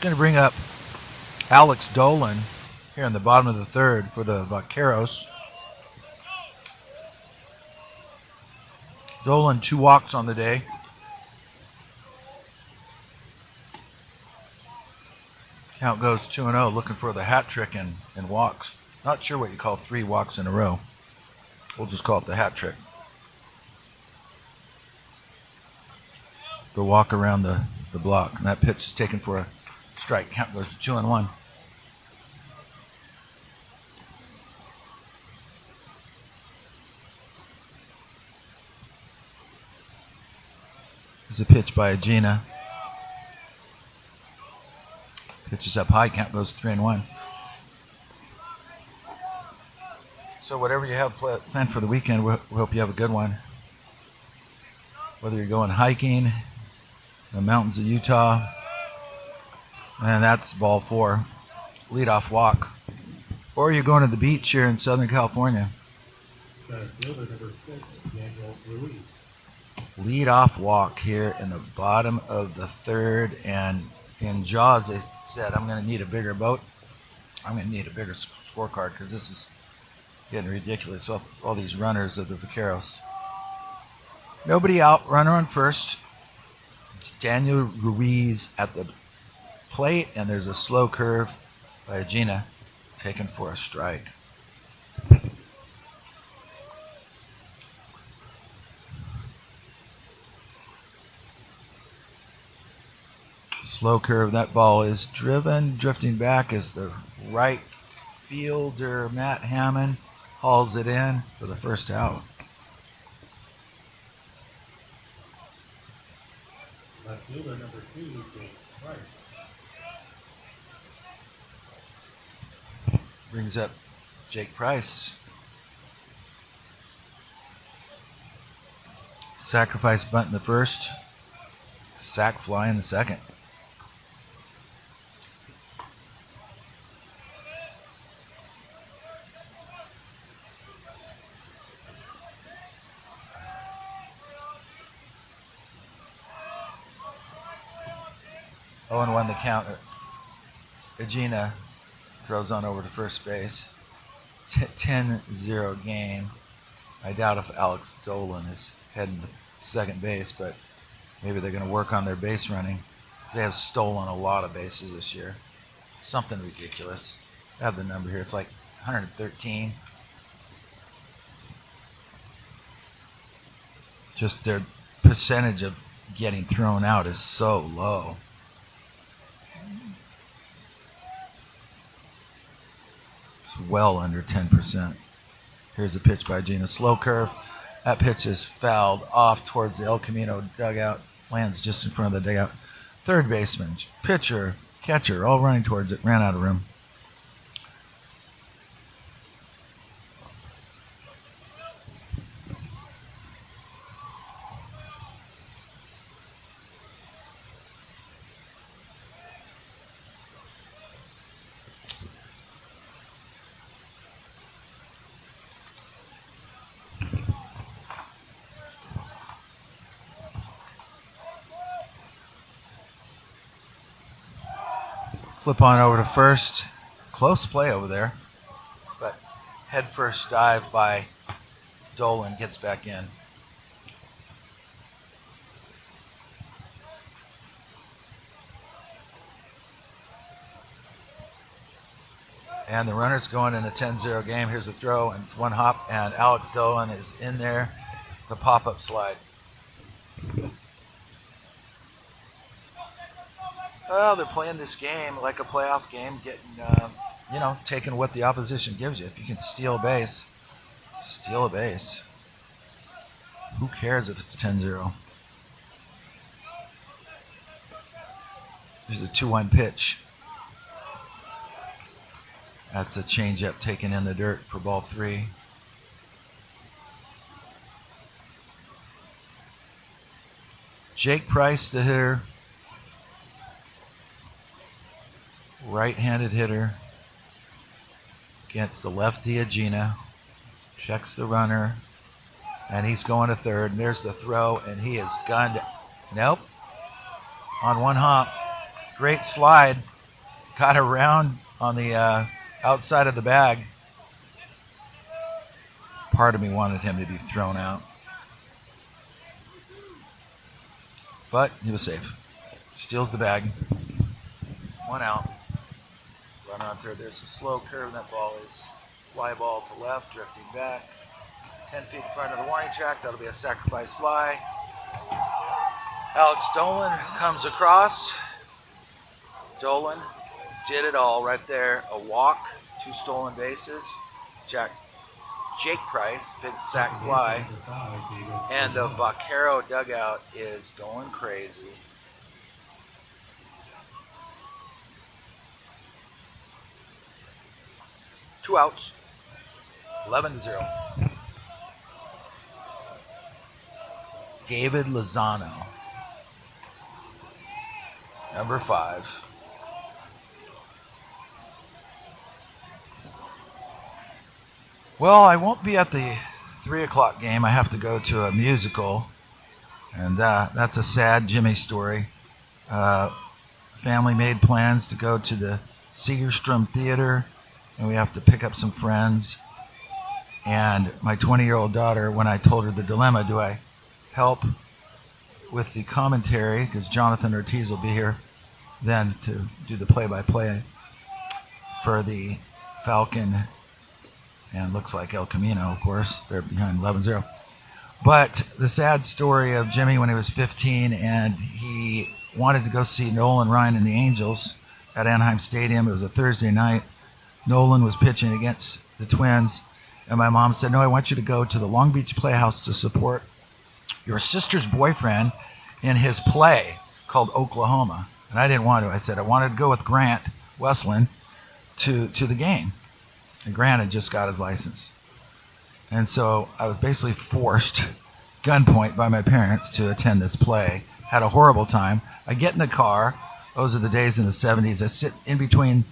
Going to bring up Alex Dolan here in the bottom of the third for the Vaqueros. Dolan 2 walks on the day. Count goes 2-0, looking for the hat trick in walks. Not sure what you call 3 walks in a row. We'll just call it the hat trick. The walk around the block. And that pitch is taken for a strike. Count goes to 2-1. There's a pitch by Agena. Pitch is up high. Count goes 3-1. So whatever you have planned for the weekend, we hope you have a good one. Whether you're going hiking in the mountains of Utah, and that's ball 4, leadoff walk, or you're going to the beach here in Southern California. Center fielder number 6, Daniel Ruiz. Leadoff walk here in the bottom of the third, and in Jaws they said, I'm going to need a bigger boat. I'm going to need a bigger scorecard because this is getting ridiculous. All these runners of the Vaqueros. Nobody out, runner on first. Daniel Ruiz at the plate, and there's a slow curve by Agena taken for a strike. Slow curve, that ball is drifting back as the right fielder, Matt Hammond, hauls it in for the first out. Left fielder number 2, Jake Price. Brings up Jake Price. Sacrifice bunt in the first. Sack fly in the second. Oh, and 1 the count. Agena throws on over to first base. 10-0 game. I doubt if Alex Dolan is heading to second base, but maybe they're going to work on their base running. They have stolen a lot of bases this year. Something ridiculous. I have the number here. It's like 113. Just their percentage of getting thrown out is so low. It's well under 10%. Here's a pitch by Agena. Slow curve. That pitch is fouled off towards the El Camino dugout. Lands just in front of the dugout. Third baseman, pitcher, catcher, all running towards it. Ran out of room. Flip on over to first. Close play over there. But head first dive by Dolan gets back in. And the runner's going in a 10-0 game. Here's the throw, and it's 1 hop, and Alex Dolan is in there. The pop-up slide. Well, they're playing this game like a playoff game, getting, taking what the opposition gives you. If you can steal a base, steal a base. Who cares if it's 10-0? There's a 2-1 pitch. That's a changeup taken in the dirt for ball 3. Jake Price, the hitter. Right-handed hitter against the lefty Agena. Checks the runner, and he's going to third. And there's the throw, and he is gunned. Nope. On 1 hop. Great slide. got around on the outside of the bag. Part of me wanted him to be thrown out, but he was safe. Steals the bag. 1 out. Runner on third. There's a slow curve, and that ball is fly ball to left, drifting back. 10 feet in front of the warning track. That'll be a sacrifice fly. Alex Dolan comes across. Dolan did it all right there. A walk, 2 stolen bases. Jake Price, big sack fly. And the Vaquero dugout is going crazy. Two outs. 11-0. David Lozano, number 5. Well, I won't be at the 3 o'clock game. I have to go to a musical, and that's a sad Jimmy story. Family made plans to go to the Segerstrom Theater, and we have to pick up some friends. And my 20-year-old daughter, when I told her the dilemma, do I help with the commentary, because Jonathan Ortiz will be here then to do the play-by-play for the Falcon, and looks like El Camino, of course. They're behind 11-0. But the sad story of Jimmy when he was 15, and he wanted to go see Nolan Ryan and the Angels at Anaheim Stadium. It was a Thursday night. Nolan was pitching against the Twins, and my mom said, no, I want you to go to the Long Beach Playhouse to support your sister's boyfriend in his play called Oklahoma. And I didn't want to. I said I wanted to go with Grant Westland to the game. And Grant had just got his license. And so I was basically forced, gunpoint by my parents, to attend this play. Had a horrible time. I get in the car. Those are the days in the 70s. I sit in between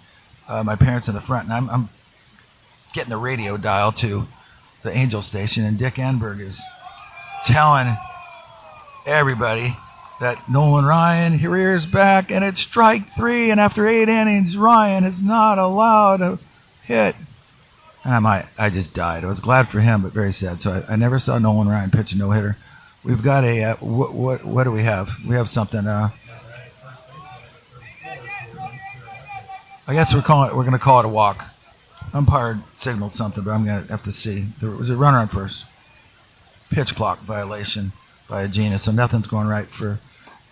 my parents in the front, and I'm getting the radio dial to the Angel station, and Dick Enberg is telling everybody that Nolan Ryan, here is back, and it's strike 3, and after 8 innings, Ryan is not allowed to hit. And I just died. I was glad for him, but very sad. So I never saw Nolan Ryan pitch a no-hitter. We've got a, what do we have? We have something, I guess we're going to call it a walk. Umpire signaled something, but I'm going to have to see. There was a runner on first. Pitch clock violation by a genius, so nothing's going right for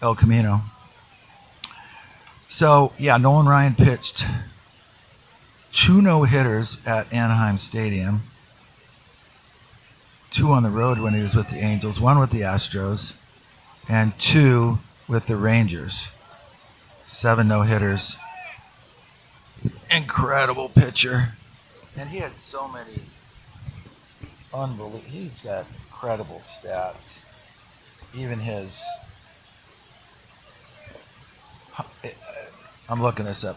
El Camino. So, yeah, Nolan Ryan pitched 2 no-hitters at Anaheim Stadium, 2 on the road when he was with the Angels, 1 with the Astros, and 2 with the Rangers. 7 no-hitters. Incredible pitcher. And he had so many unbelievable. He's got incredible stats. Even his, I'm looking this up,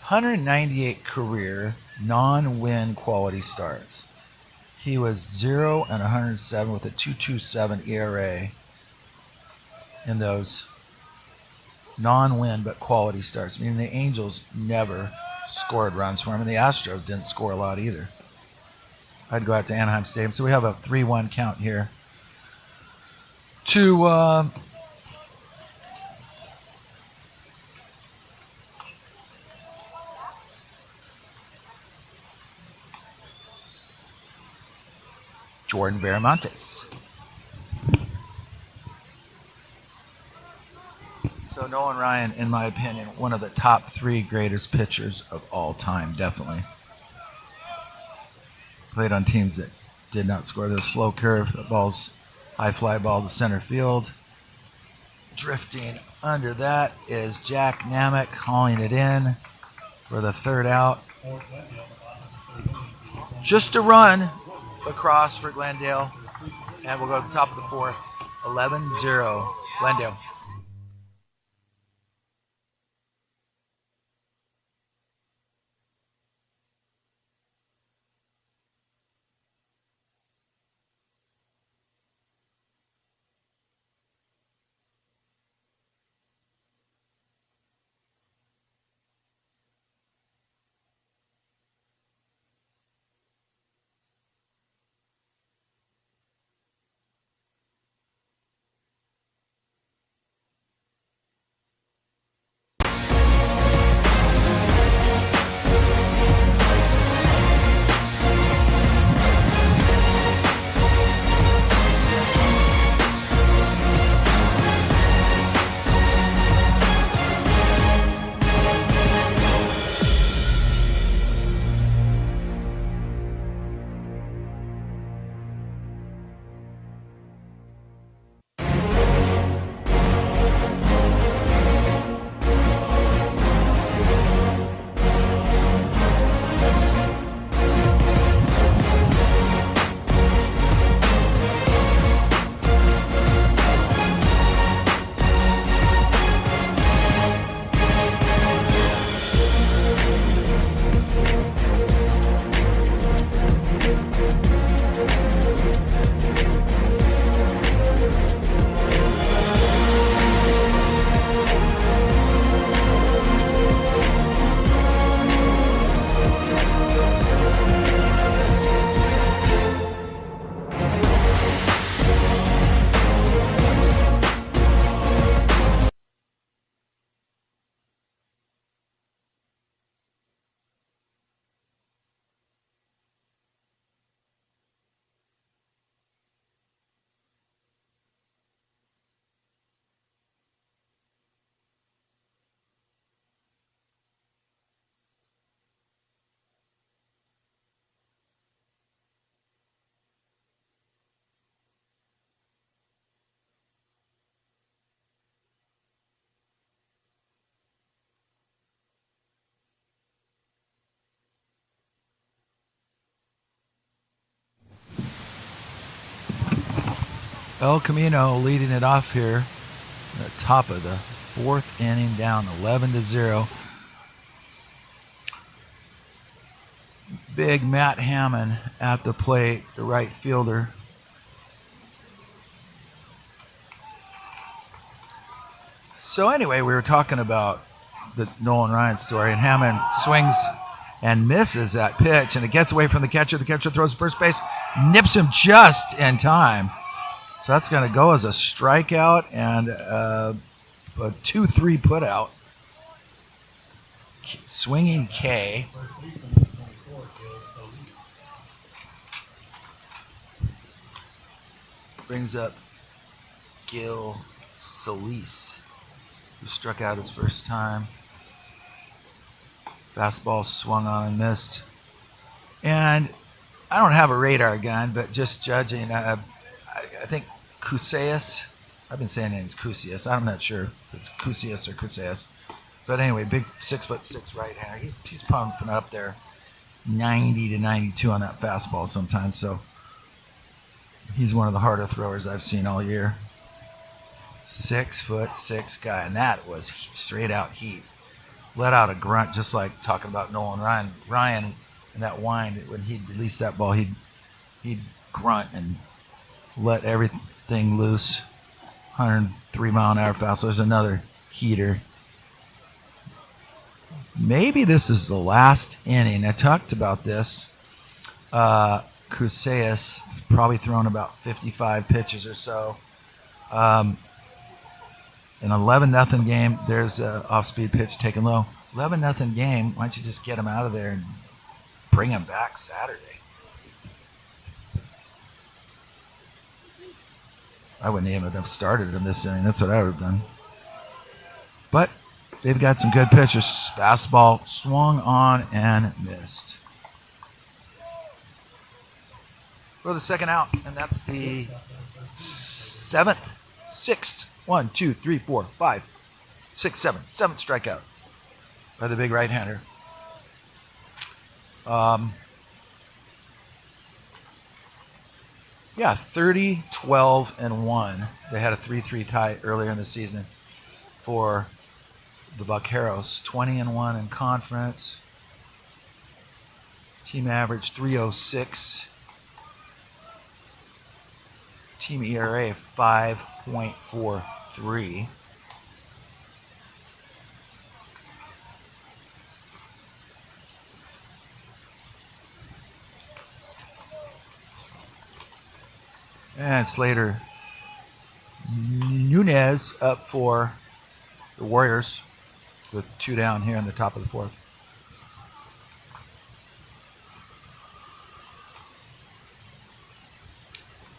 198 career non-win quality starts. He was 0 and 107 with a 2.27 ERA in those non-win but quality starts. Meaning the Angels never scored runs for him, and the Astros didn't score a lot either. I'd go out to Anaheim Stadium. So we have a 3-1 count here to Jordan Viramontes. So Nolan Ryan, in my opinion, one of the top 3 greatest pitchers of all time, definitely. Played on teams that did not score. There's a slow curve. The ball's high fly ball to center field. Drifting under that is Jack Namek hauling it in for the 3rd out. Just a run across for Glendale. And we'll go to the top of the 4th. 11-0 Glendale. El Camino leading it off here at the top of the fourth inning, down 11-0. Big Matt Hammond at the plate, the right fielder. So anyway, we were talking about the Nolan Ryan story, and Hammond swings and misses that pitch, and it gets away from the catcher. The catcher throws to first base, nips him just in time. So that's going to go as a strikeout and a 2-3 putout. Swinging K. Brings up Gil Solis, who struck out his first time. Fastball swung on and missed. And I don't have a radar gun, but just judging, I think Kuseas, I've been saying it's Kuseas. I'm not sure if it's Kuseas or Kuseas. But anyway, big 6'6" right-hander. He's pumping up there 90 to 92 on that fastball sometimes. So he's one of the harder throwers I've seen all year. 6'6" guy, and that was straight out heat. Let out a grunt, just like talking about Nolan Ryan. Ryan and that wind, when he'd release that ball, he'd grunt and let everything loose. 103-mile-an-hour fastball. There's another heater. Maybe this is the last inning. I talked about this. Kuseas probably thrown about 55 pitches or so. An 11-0 game. There's an off-speed pitch taken low. 11-0 game. Why don't you just get him out of there and bring him back Saturday? I wouldn't even have started him this inning. That's what I would have done. But they've got some good pitchers. Fastball swung on and missed. For the second out, and that's the sixth. 1, 2, 3, 4, 5, 6, 7. Seventh strikeout by the big right-hander. Yeah, 30, 12, and 1. They had a 3-3 tie earlier in the season for the Vaqueros. 20-1 in conference. Team average 306. Team ERA 5.43. And Slater Nunez up for the Warriors with 2 down here in the top of the fourth.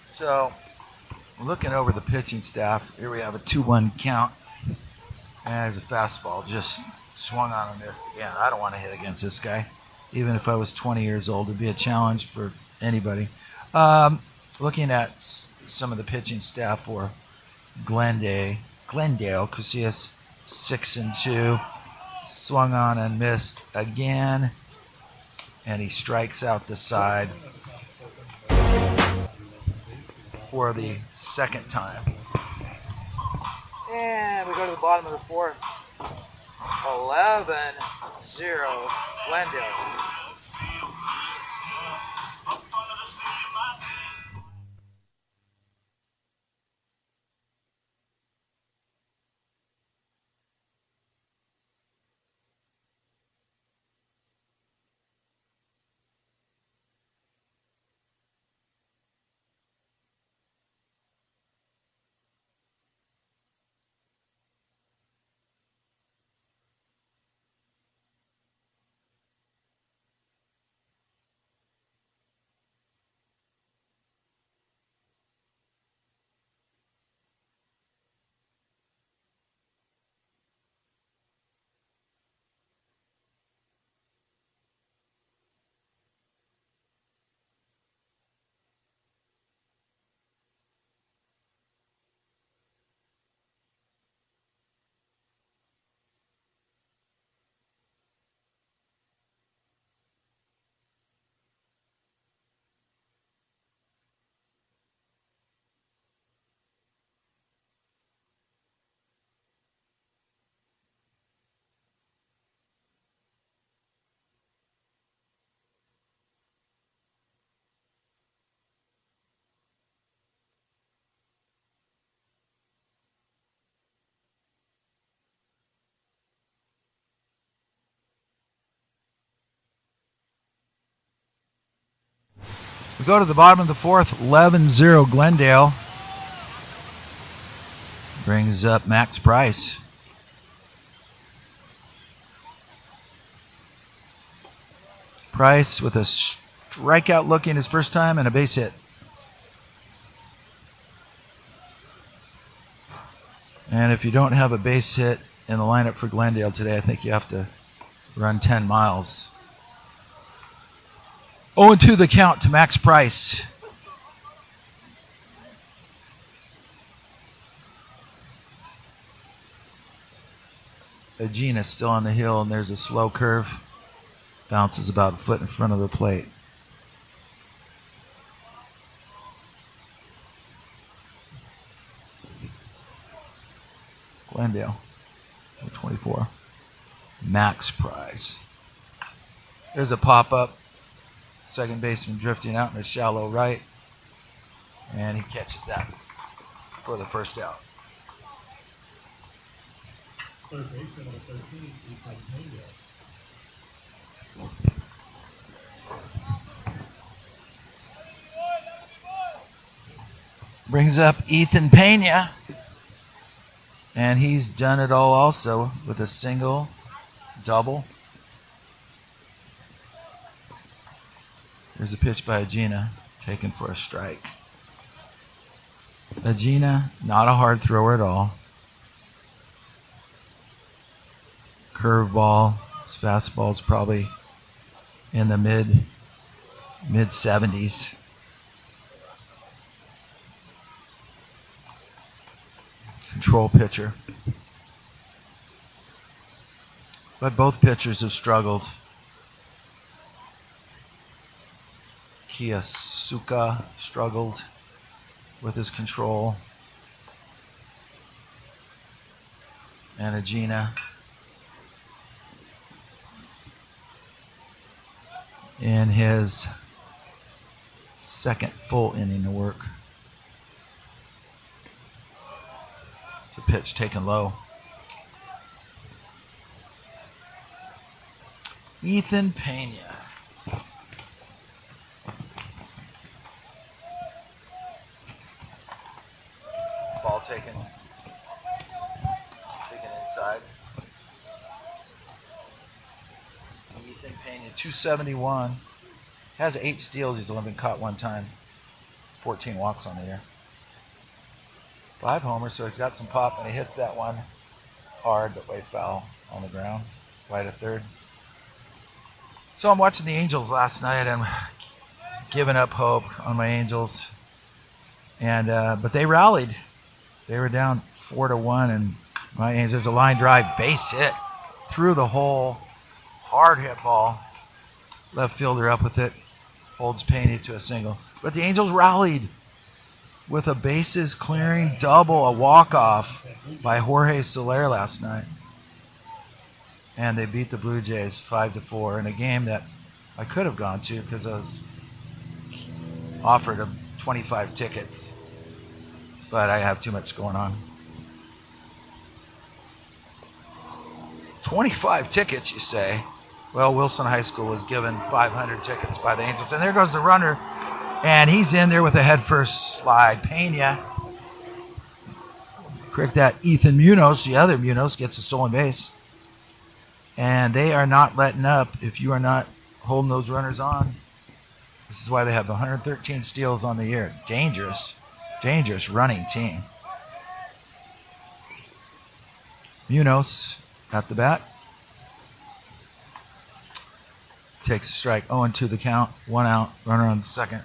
So, looking over the pitching staff, here we have a 2-1 count. And there's a fastball just swung on him there. Yeah, I don't want to hit against this guy. Even if I was 20 years old, it'd be a challenge for anybody. Looking at some of the pitching staff for Glendale, Kuseas 6-2, swung on and missed again, and he strikes out the side for the second time. And we go to the bottom of the fourth. 11-0 Glendale. We go to the bottom of the fourth, 11-0 Glendale. Brings up Max Price. Price with a strikeout looking his first time and a base hit. And if you don't have a base hit in the lineup for Glendale today, I think you have to run 10 miles. 0-2 the count to Max Price. Agena still on the hill, and there's a slow curve. Bounces about a foot in front of the plate. Glendale, 24. Max Price. There's a pop-up. Second baseman drifting out in a shallow right. And he catches that for the first out. Third baseman number 13, Ethan Camino. Brings up Ethan Pena. And he's done it all also with a single, double. There's a pitch by Agena, taken for a strike. Agena, not a hard thrower at all. Curveball, his fastball's probably in the mid 70s. Control pitcher. But both pitchers have struggled. Kiyasuka struggled with his control. And Agena in his second full inning of work. It's a pitch taken low. Ethan Pena. Ball taken inside. Ethan Pena, 271. Has 8 steals. He's only been caught one time. 14 walks on the year. 5 homers, so he's got some pop, and he hits that one hard, but way foul on the ground, right at third. So I'm watching the Angels last night. I'm giving up hope on my Angels, and but they rallied. They were down 4-1, and my Angels, there's a line drive, base hit through the hole, hard hit ball. Left fielder up with it, holds Pena to a single. But the Angels rallied with a bases clearing double, a walk-off by Jorge Soler last night. And they beat the Blue Jays 5-4 in a game that I could have gone to because I was offered 25 tickets. But I have too much going on. 25 tickets, you say? Well, Wilson High School was given 500 tickets by the Angels. And there goes the runner. And he's in there with a head-first slide. Pena. Correct that. Ethan Munoz, the other Munoz, gets a stolen base. And they are not letting up if you are not holding those runners on. This is why they have 113 steals on the year. Dangerous running team. Munoz at the bat. Takes a strike. 0-2 the count. 1 out. Runner on the second.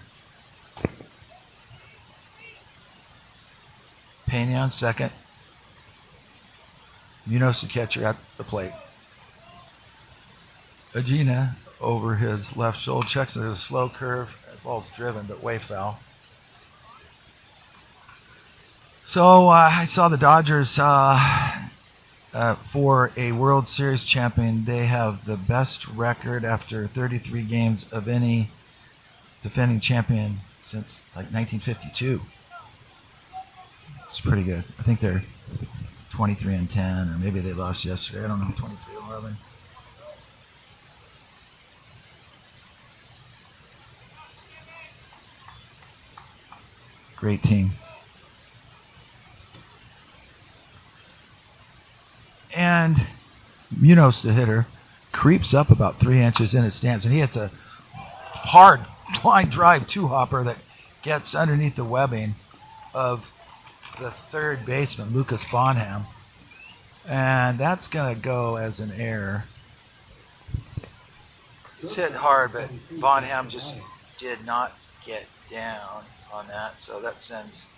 Pena on second. Munoz the catcher at the plate. Agena over his left shoulder. Checks. There's a slow curve. That ball's driven, but way foul. So I saw the Dodgers for a World Series champion. They have the best record after 33 games of any defending champion since like 1952. It's pretty good. I think they're 23-10, or maybe they lost yesterday. I don't know, 23-11. Great team. And Munoz, the hitter, creeps up about 3 inches in his stance, and he hits a hard line drive two-hopper that gets underneath the webbing of the third baseman, Lucas Bonham. And that's going to go as an error. It's hit hard, but Bonham just did not get down on that, so that sends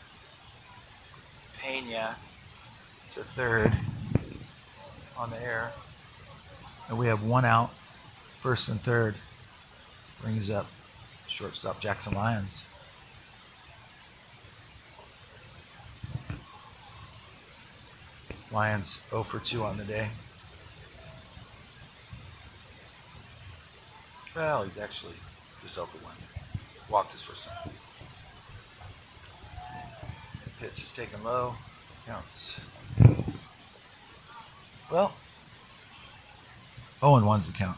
Pena to third on the air. And we have 1 out, first and third. Brings up shortstop Jackson Lyons. Lyons 0 for 2 on the day. Well, he's actually just 0 for 1. Walked his first time. Pitch is taken low. Counts. Well, 0-1's the count.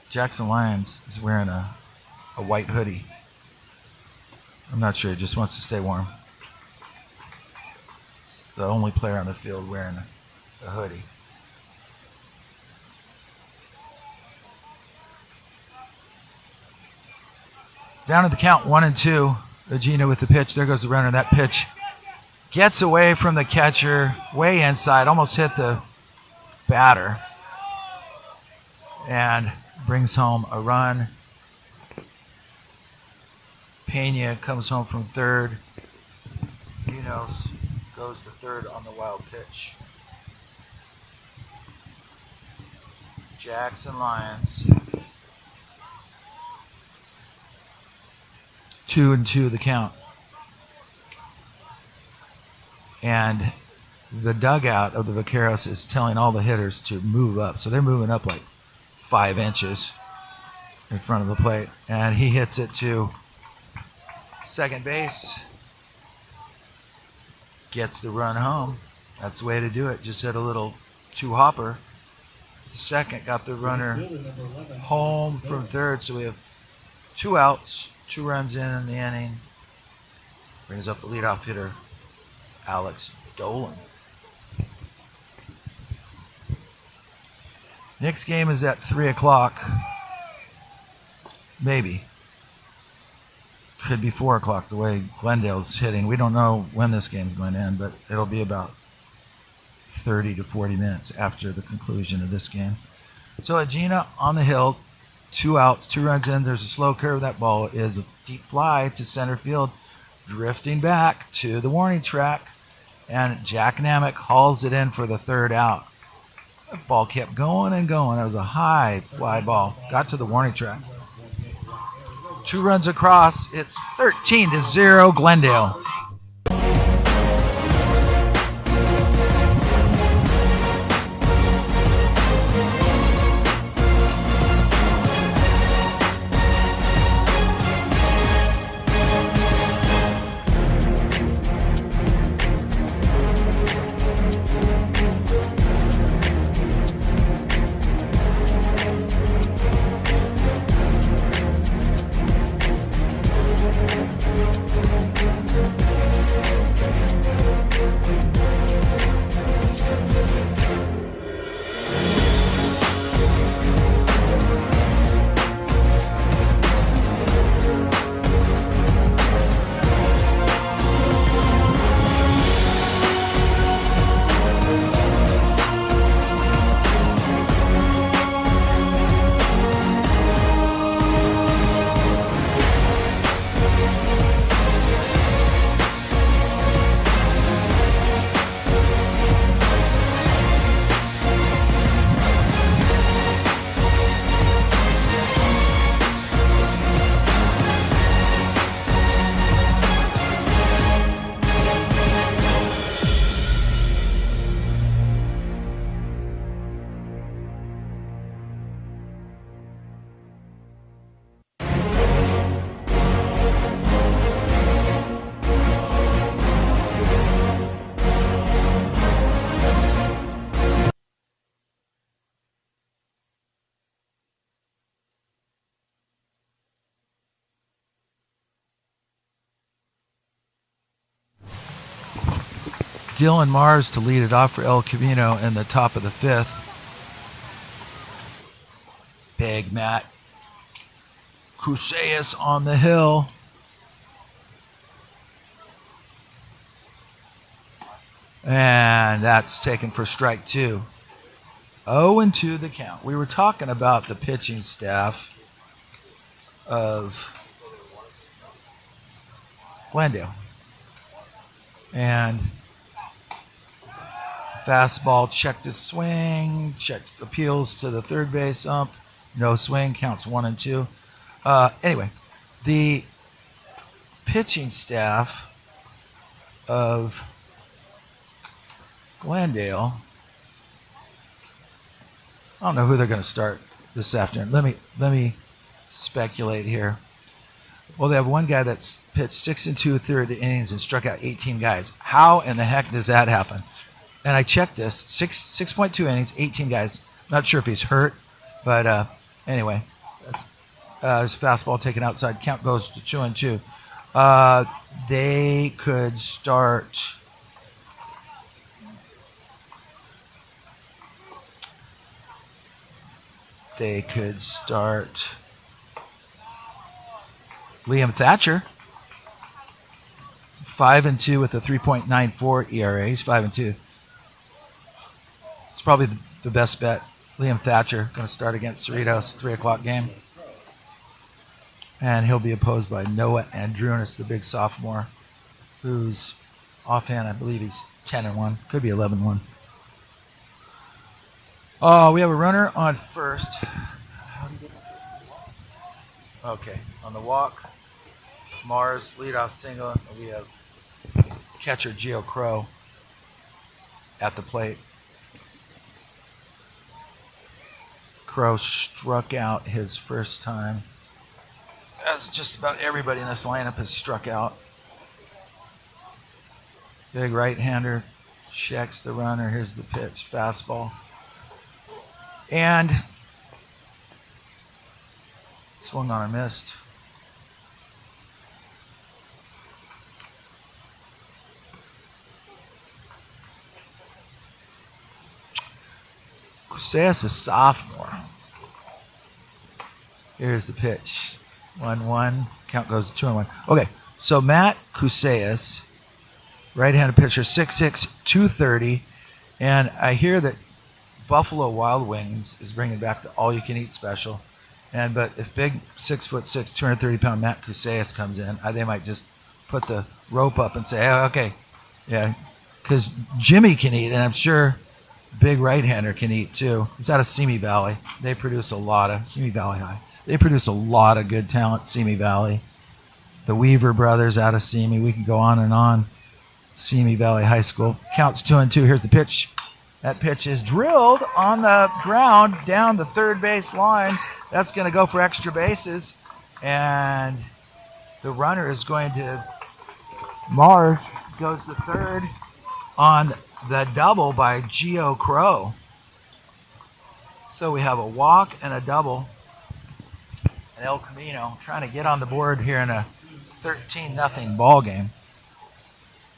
Jackson Lyons is wearing a white hoodie. I'm not sure, he just wants to stay warm. He's the only player on the field wearing a hoodie. Down at the count, 1-2. Agena with the pitch. There goes the runner. That pitch gets away from the catcher, way inside, almost hit the batter, and brings home a run. Pena comes home from third. Munoz goes to third on the wild pitch. Jackson Lyons. 2-2 the count. And the dugout of the Vaqueros is telling all the hitters to move up. So they're moving up like 5 inches in front of the plate. And he hits it to second base. Gets the run home. That's the way to do it. Just hit a little two-hopper. Second, got the runner home from third. So we have 2 outs, 2 runs in the inning. Brings up the leadoff hitter, Alex Dolan. Next game is at 3 o'clock. Maybe. Could be 4 o'clock the way Glendale's hitting. We don't know when this game's going to end, but it'll be about 30 to 40 minutes after the conclusion of this game. So Agena on the hill, 2 outs, 2 runs in. There's a slow curve. That ball is a deep fly to center field, drifting back to the warning track, and Jack Namick hauls it in for the 3rd out. The ball kept going and going. That was a high fly ball. Got to the warning track. 2 runs across. It's 13-0 Glendale. Dylan Mars to lead it off for El Camino in the top of the 5th. Big Matt Cruceus on the hill. And that's taken for strike 2. 0-2 the count. We were talking about the pitching staff of Glendale. And fastball checked his swing, checked appeals to the third base ump, no swing, counts 1-2. Anyway, the pitching staff of Glendale, I don't know who they're going to start this afternoon. Let me speculate here. Well, they have one guy that's pitched 6 2/3 innings and struck out 18 guys. How in the heck does that happen? And I checked this: 6.2 innings, 18 guys. Not sure if he's hurt, but anyway, that's his fastball taken outside. Count goes to 2-2. They could start. They could start Liam Thatcher, 5-2 with a 3.94 ERA. He's 5-2. It's probably the best bet. Liam Thatcher going to start against Cerritos, 3:00 game, and he'll be opposed by Noah Andrunas, the big sophomore, who's offhand I believe he's 10-1, could be 11-1. Oh, we have a runner on first. Okay, on the walk, Mars, leadoff single. We have catcher Gio Crow at the plate. Crow struck out his first time, as just about everybody in this lineup has struck out. Big right-hander checks the runner. Here's the pitch, fastball. And swung on and missed. Cruceus is sophomore. Here's the pitch. 1-1. Count goes to 2-1. Okay, so Matt Cruceus, right-handed pitcher, 6'6", 230. And I hear that Buffalo Wild Wings is bringing back the all-you-can-eat special. But if big 6'6", 230-pound Matt Cruceus comes in, they might just put the rope up and say, hey, okay, yeah, because Jimmy can eat, and I'm sure big right-hander can eat too. He's out of Simi Valley. They produce a lot of Simi Valley High. They produce a lot of good talent. Simi Valley, the Weaver brothers out of Simi. We can go on and on. Simi Valley High School. Counts 2-2. Here's the pitch. That pitch is drilled on the ground down the third base line. That's going to go for extra bases. And the runner is going to, Mars goes to third on the double by Gio Crow. So we have a walk and a double. And El Camino trying to get on the board here in a 13-0 ball game.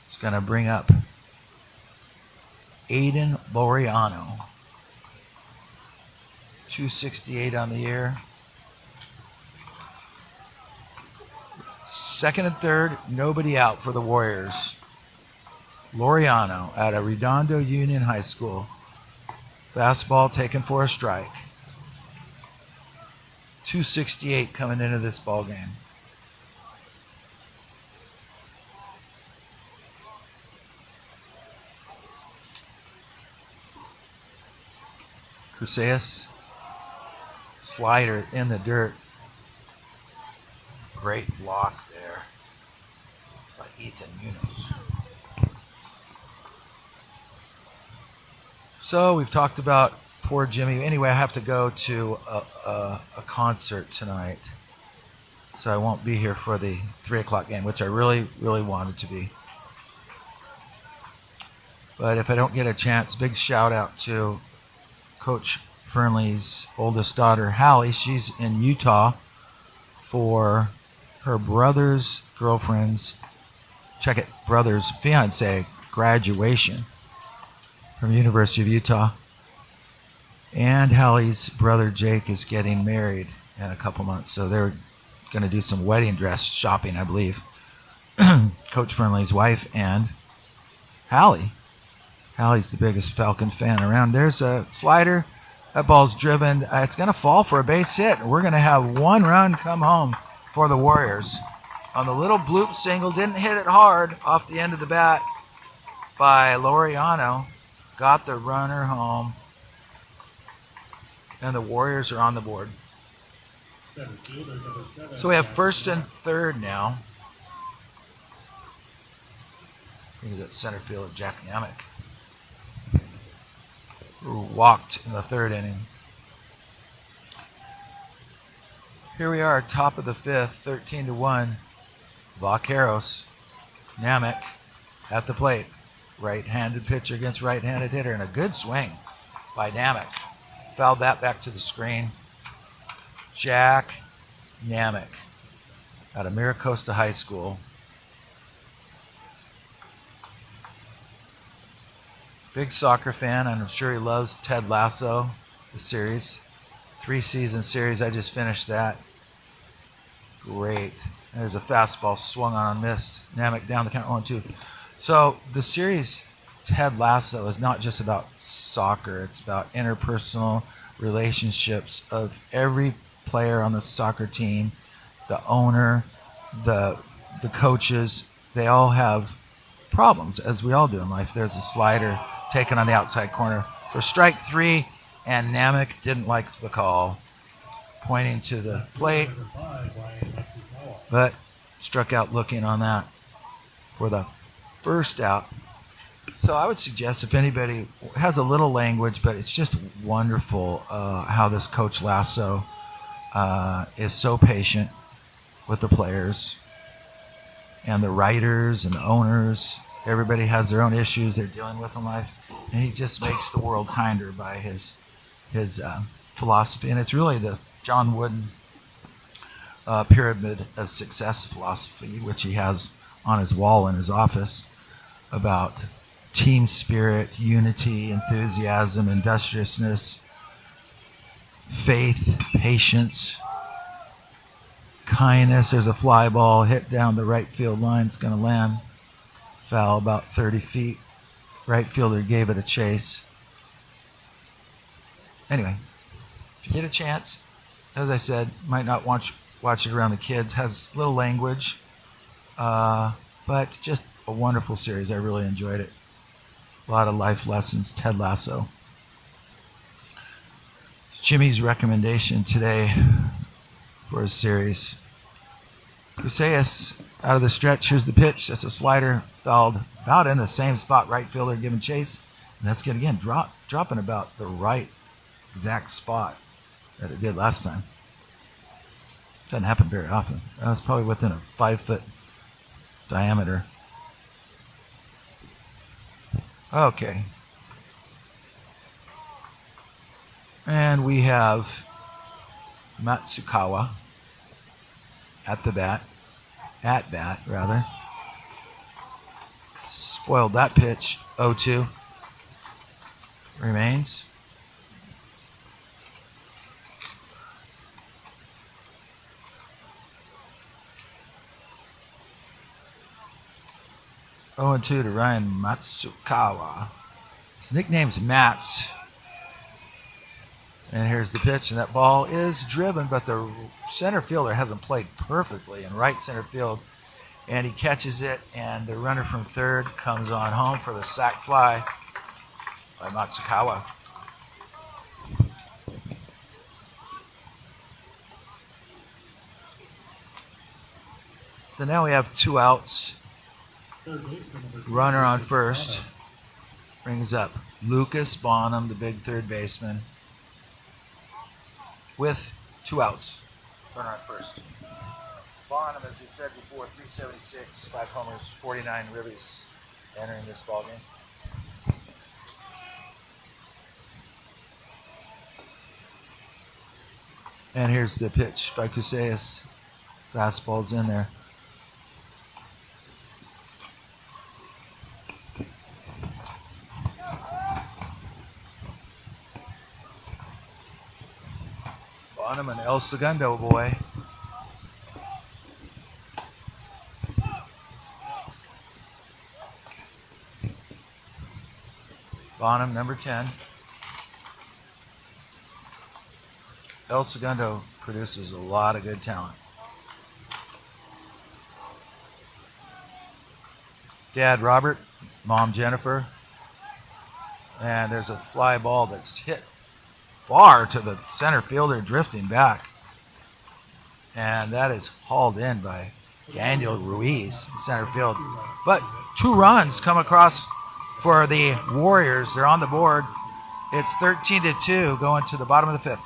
It's going to bring up Aiden Laureano. 268 on the year. Second and third, nobody out for the Warriors. Laureano out of Redondo Union High School. Fastball taken for a strike. 268 coming into this ball game. Cruceus, slider in the dirt. Great block there by Ethan Munoz. So we've talked about poor Jimmy. Anyway, I have to go to a concert tonight, so I won't be here for the 3:00 game, which I really, really wanted to be. But if I don't get a chance, big shout out to Coach Fernley's oldest daughter, Hallie. She's in Utah for her brother's girlfriend's, check it, brother's fiance graduation from University of Utah. And Hallie's brother Jake is getting married in a couple months, so they're going to do some wedding dress shopping, I believe. Coach Fernley's wife and Hallie. Hallie's the biggest Falcon fan around. There's a slider. That ball's driven. It's going to fall for a base hit. We're going to have one run come home for the Warriors. On the little bloop single, didn't hit it hard off the end of the bat by Laureano. Got the runner home. And the Warriors are on the board. So we have first and third now. I think it's at center field of Jack Namek, who walked in the third inning. Here we are, top of the fifth, 13-1. Vaqueros, Namek at the plate. Right-handed pitcher against right-handed hitter, and a good swing by Namek. Fouled that back to the screen. Jack Namek out of Miracosta High School. Big soccer fan, and I'm sure he loves Ted Lasso, the series. 3-season series, I just finished that. Great. There's a fastball swung on miss. Namek down the count 1-2. So the series Ted Lasso is not just about soccer. It's about interpersonal relationships of every player on the soccer team, the owner, the coaches. They all have problems, as we all do in life. There's a slider taken on the outside corner for strike 3, and Namek didn't like the call, pointing to the plate, but struck out looking on that for the first out. So I would suggest if anybody has a little language, but it's just wonderful how this Coach Lasso is so patient with the players and the writers and the owners. Everybody has their own issues they're dealing with in life, and he just makes the world kinder by his philosophy. And it's really the John Wooden pyramid of success philosophy, which he has on his wall in his office, about team spirit, unity, enthusiasm, industriousness, faith, patience, kindness. There's a fly ball hit down the right field line. It's going to land foul about 30 feet. Right fielder gave it a chase. Anyway, if you get a chance, as I said, might not watch it around the kids. Has little language, but just a wonderful series. I really enjoyed it. A lot of life lessons. Ted Lasso. It's Jimmy's recommendation today for his series. Casillas out of the stretch. Here's the pitch. That's a slider. Fouled about in the same spot. Right fielder giving chase. And that's good again. Dropping about the right exact spot that it did last time. Doesn't happen very often. That was probably within a 5-foot diameter. Okay. And we have Matsukawa at bat. Spoiled that pitch. 0-2. Remains. Oh, 2 to Ryan Matsukawa. His nickname's Mats. And here's the pitch, and that ball is driven, but the center fielder hasn't played perfectly in right center field, and he catches it, and the runner from third comes on home for the sac fly by Matsukawa. So now we have 2 outs. Runner on first. Brings up Lucas Bonham, the big third baseman, with 2 outs. Runner on first. Bonham, as we said before, 376, 5 homers, 49 ribbies entering this ballgame. And here's the pitch by Casillas. Fastball's in there. Bonham and El Segundo boy. Bonham, number 10. El Segundo produces a lot of good talent. Dad Robert, Mom Jennifer. And there's a fly ball that's hit far to the center fielder, drifting back. And that is hauled in by Daniel Ruiz in center field. But 2 runs come across for the Warriors. They're on the board. It's 13-2 going to the bottom of the 5th.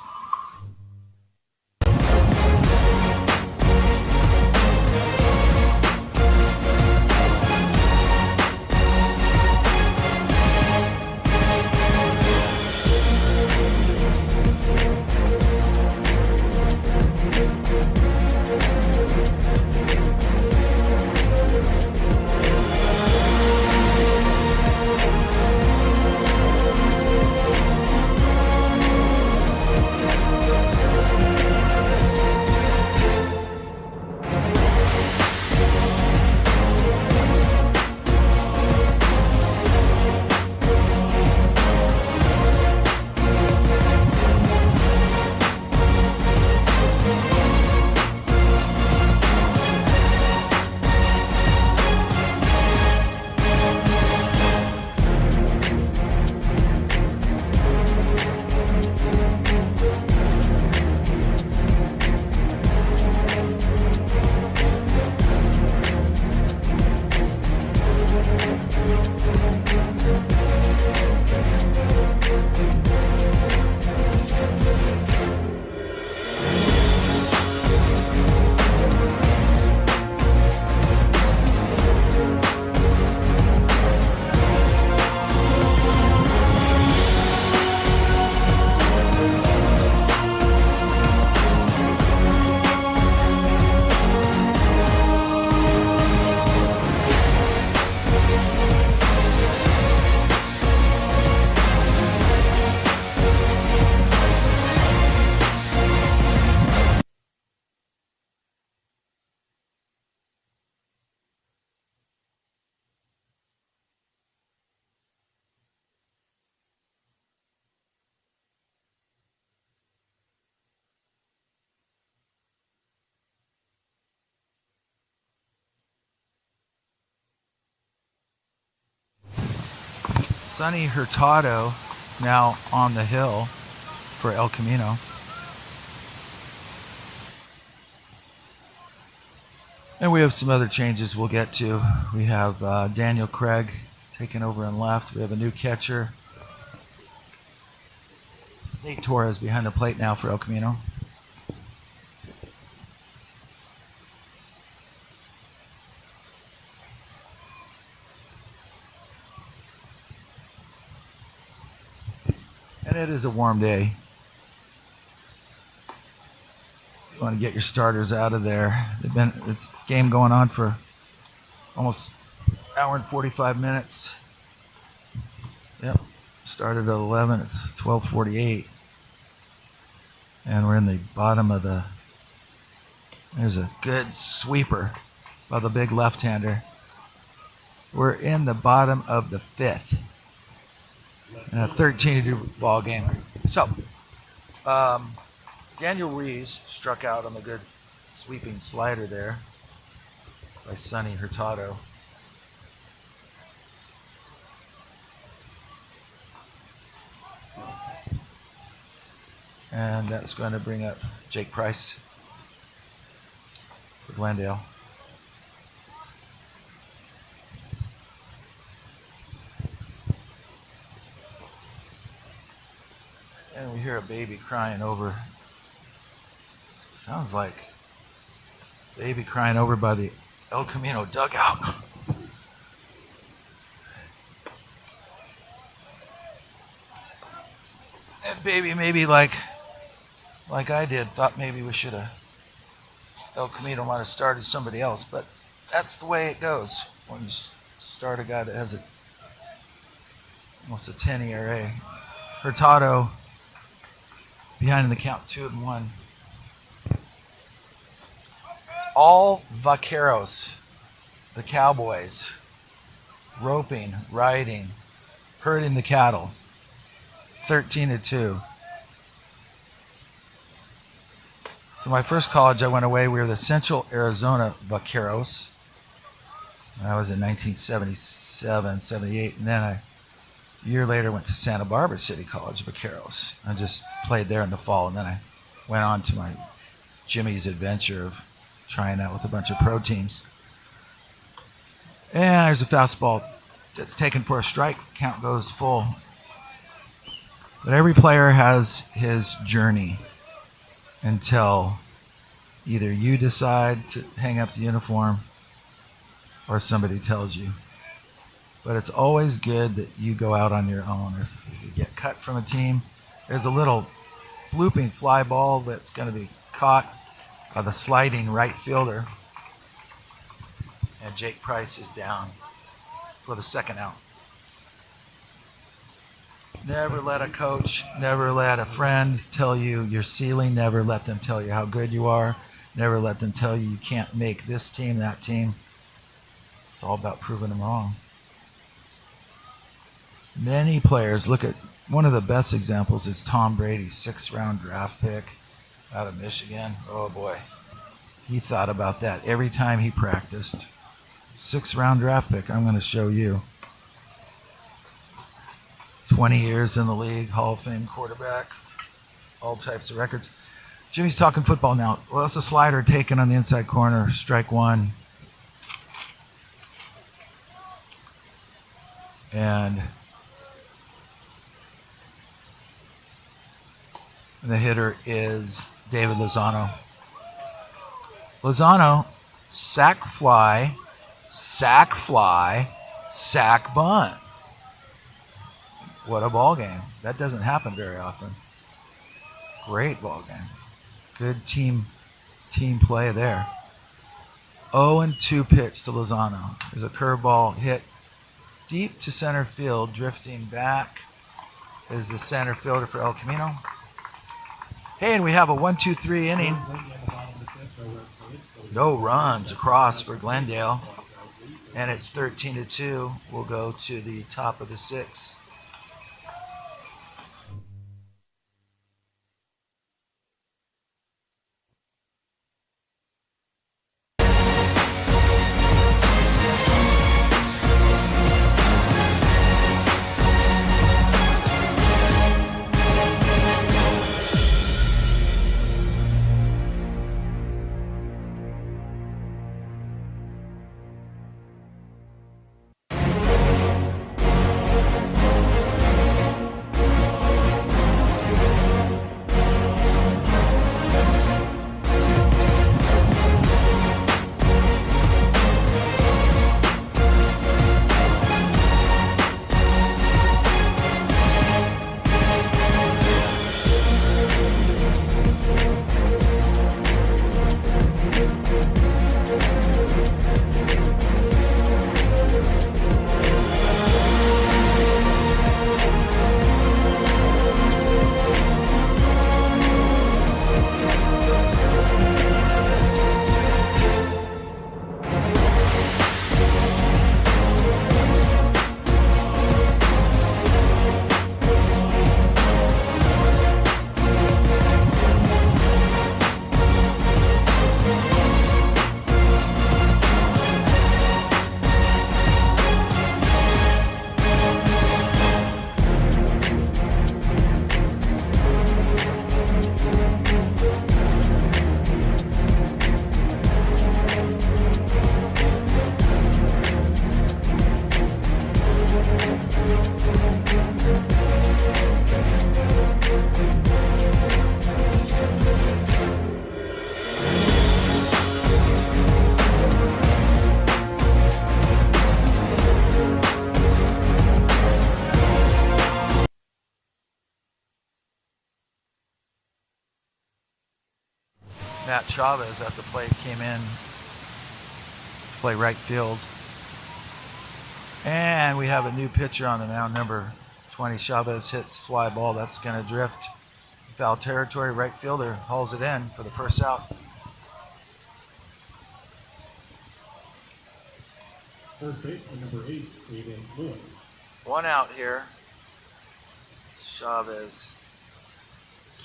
Sonny Hurtado now on the hill for El Camino. And we have some other changes we'll get to. We have Daniel Craig taking over in left. We have a new catcher. Nate Torres behind the plate now for El Camino. And it is a warm day. You want to get your starters out of there. It's game going on for almost an hour and 45 minutes. Yep. Started at 11. It's 12:48. And we're in the bottom of the... There's a good sweeper by the big left-hander. We're in the bottom of the 5th. In a 13-2 ball game. So, Daniel Ruiz struck out on the good sweeping slider there by Sonny Hurtado. And that's going to bring up Jake Price for Glendale. And we hear a baby crying over. Sounds like baby crying over by the El Camino dugout. And baby maybe like I did, thought maybe we should have, El Camino might have started somebody else, but that's the way it goes when you start a guy that has almost a 10 ERA. Hurtado behind in the count, 2-1. all vaqueros, the cowboys, roping, riding, herding the cattle. 13-2. So my first college I went away, we were the Central Arizona Vaqueros. I was in 1977, 78, and then a year later went to Santa Barbara City College Vaqueros. I just played there in the fall, and then I went on to my Jimmy's adventure of trying out with a bunch of pro teams. And there's a fastball that's taken for a strike. Count goes full. But every player has his journey until either you decide to hang up the uniform or somebody tells you. But it's always good that you go out on your own. If you get cut from a team, there's a little blooping fly ball that's going to be caught by the sliding right fielder. And Jake Price is down for the second out. Never let a coach, never let a friend tell you your ceiling. Never let them tell you how good you are. Never let them tell you you can't make this team, that team. It's all about proving them wrong. Many players, look at one of the best examples is Tom Brady, 6th-round draft pick out of Michigan. Oh boy, he thought about that every time he practiced. 6th-round draft pick, I'm going to show you. 20 years in the league, Hall of Fame quarterback, all types of records. Jimmy's talking football now. Well, that's a slider taken on the inside corner, strike one. And the hitter is David Lozano. Lozano, sack fly, sack bunt. What a ball game. That doesn't happen very often. Great ball game. Good team play there. 0-2 pitch to Lozano. There's a curveball hit deep to center field. Drifting back is the center fielder for El Camino. Hey, and we have a 1-2-3 inning. No runs across for Glendale. And it's 13-2. We'll go to the top of the 6th. Matt Chavez at the plate came in to play right field. And we have a new pitcher on the mound, number 20. Chavez hits fly ball. That's going to drift foul territory. Right fielder hauls it in for the first out. First baseman number 8, Aiden Lewis. One out here. Chavez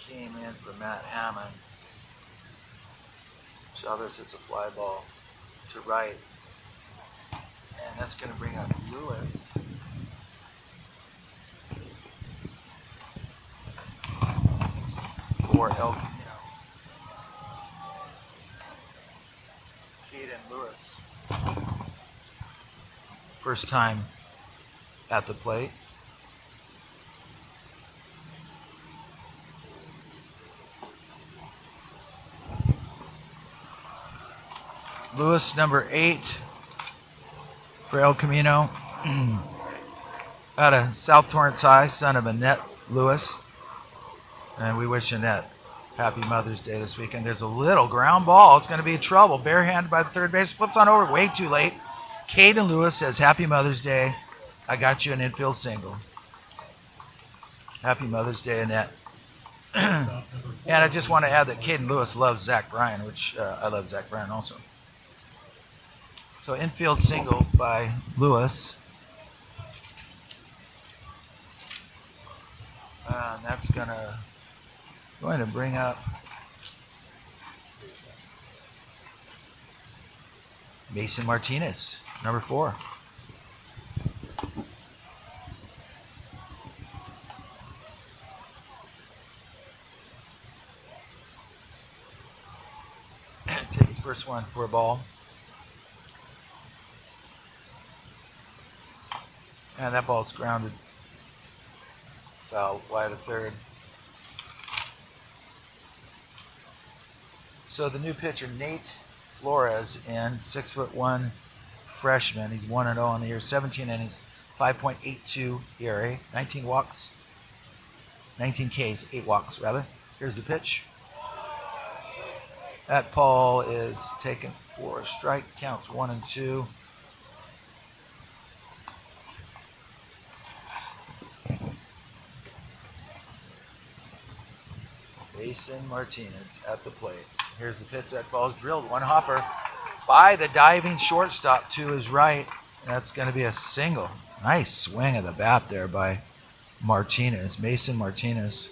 came in for Matt Hammond. Chavez hits a fly ball to right. And that's going to bring up Lewis. For El Camino. Caden Lewis. First time at the plate. Lewis, number 8 for El Camino. Out of South Torrance High, son of Annette Lewis. And we wish Annette happy Mother's Day this weekend. There's a little ground ball. It's going to be trouble. Barehanded by the third base. Flips on over. Way too late. Caden Lewis says, happy Mother's Day. I got you an infield single. Happy Mother's Day, Annette. And I just want to add that Caden Lewis loves Zach Bryan, which I love Zach Bryan also. So infield single by Lewis. And that's going to bring up Mason Martinez, number 4. Takes the first one for a ball. And that ball's grounded foul wide of third. So the new pitcher, Nate Flores, in 6'1" freshman. He's 1-0 on the year, 17 innings, 5.82 ERA, 19 walks, 19 Ks, 8 walks rather. Here's the pitch. That ball is taken for a strike. Counts 1-2. Mason Martinez at the plate. Here's the pitch. That ball's drilled. One hopper by the diving shortstop to his right. That's going to be a single. Nice swing of the bat there by Martinez, Mason Martinez.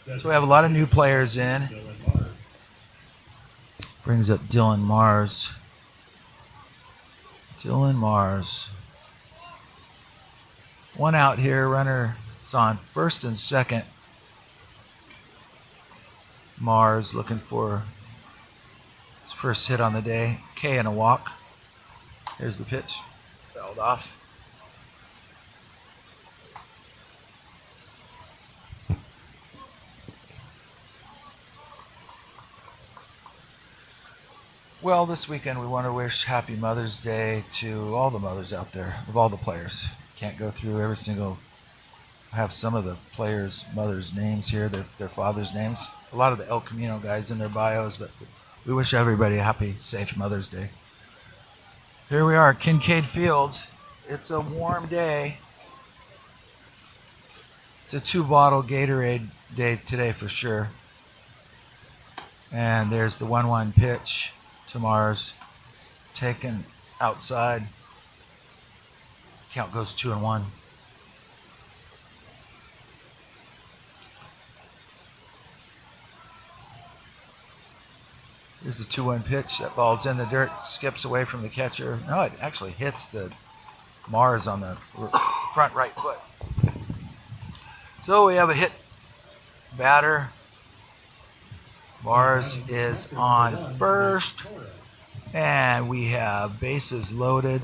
So we have a lot of new players in. Brings up Dylan Mars. Dylan Mars. One out here. Runner is on first and second. Mars looking for his first hit on the day. K and a walk. Here's the pitch. Fouled off. Well, this weekend we want to wish Happy Mother's Day to all the mothers out there, of all the players. Can't go through every single, I have some of the players' mothers' names here, their fathers' names. A lot of the El Camino guys in their bios, but we wish everybody a happy, safe Mother's Day. Here we are, Kincaid Field. It's a warm day. It's a 2-bottle Gatorade day today for sure. And there's the 1-1 pitch to Mars, taken outside. Count goes 2-1. Here's the 2-1 pitch. That ball's in the dirt, skips away from the catcher. No, it actually hits the Mars on the front right foot. So we have a hit batter. Mars is on first, and we have bases loaded.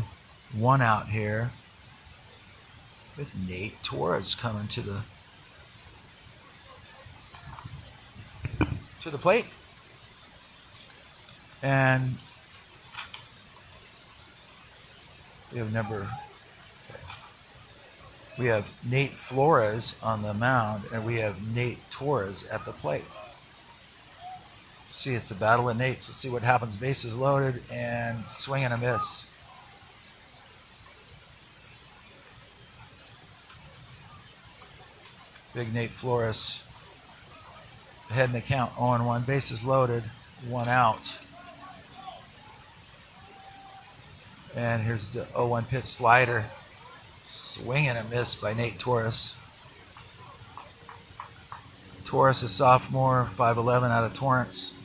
One out here with Nate Torres coming to the plate. And we have Nate Flores on the mound, and we have Nate Torres at the plate. See, it's a battle of Nates. Let's see what happens. Bases loaded and swing and a miss. Big Nate Flores ahead in the count, 0-1. Bases loaded, one out. And here's the 0-1 pitch slider. Swing and a miss by Nate Torres. Torres, a sophomore, 5'11", out of Torrance.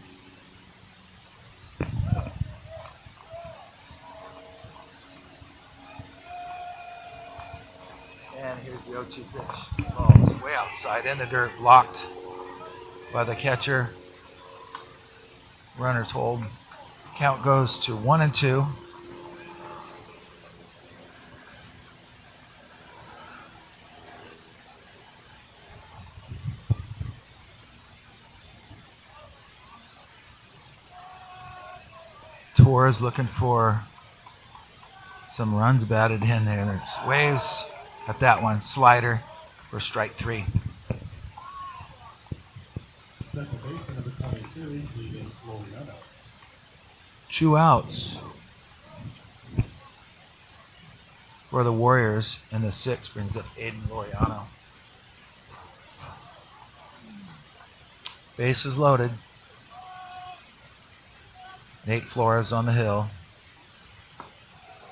And here's the 0-2 pitch. Ball's way outside in the dirt, blocked by the catcher. Runners hold. Count goes to 1-2. Torres looking for some runs batted in there. There's waves at that one. Slider for strike 3. Second baseman number 22, Egan Floriano. 2 outs for the Warriors, and the 6 brings up Aiden Loriano. Bases loaded. Nate Flores on the hill.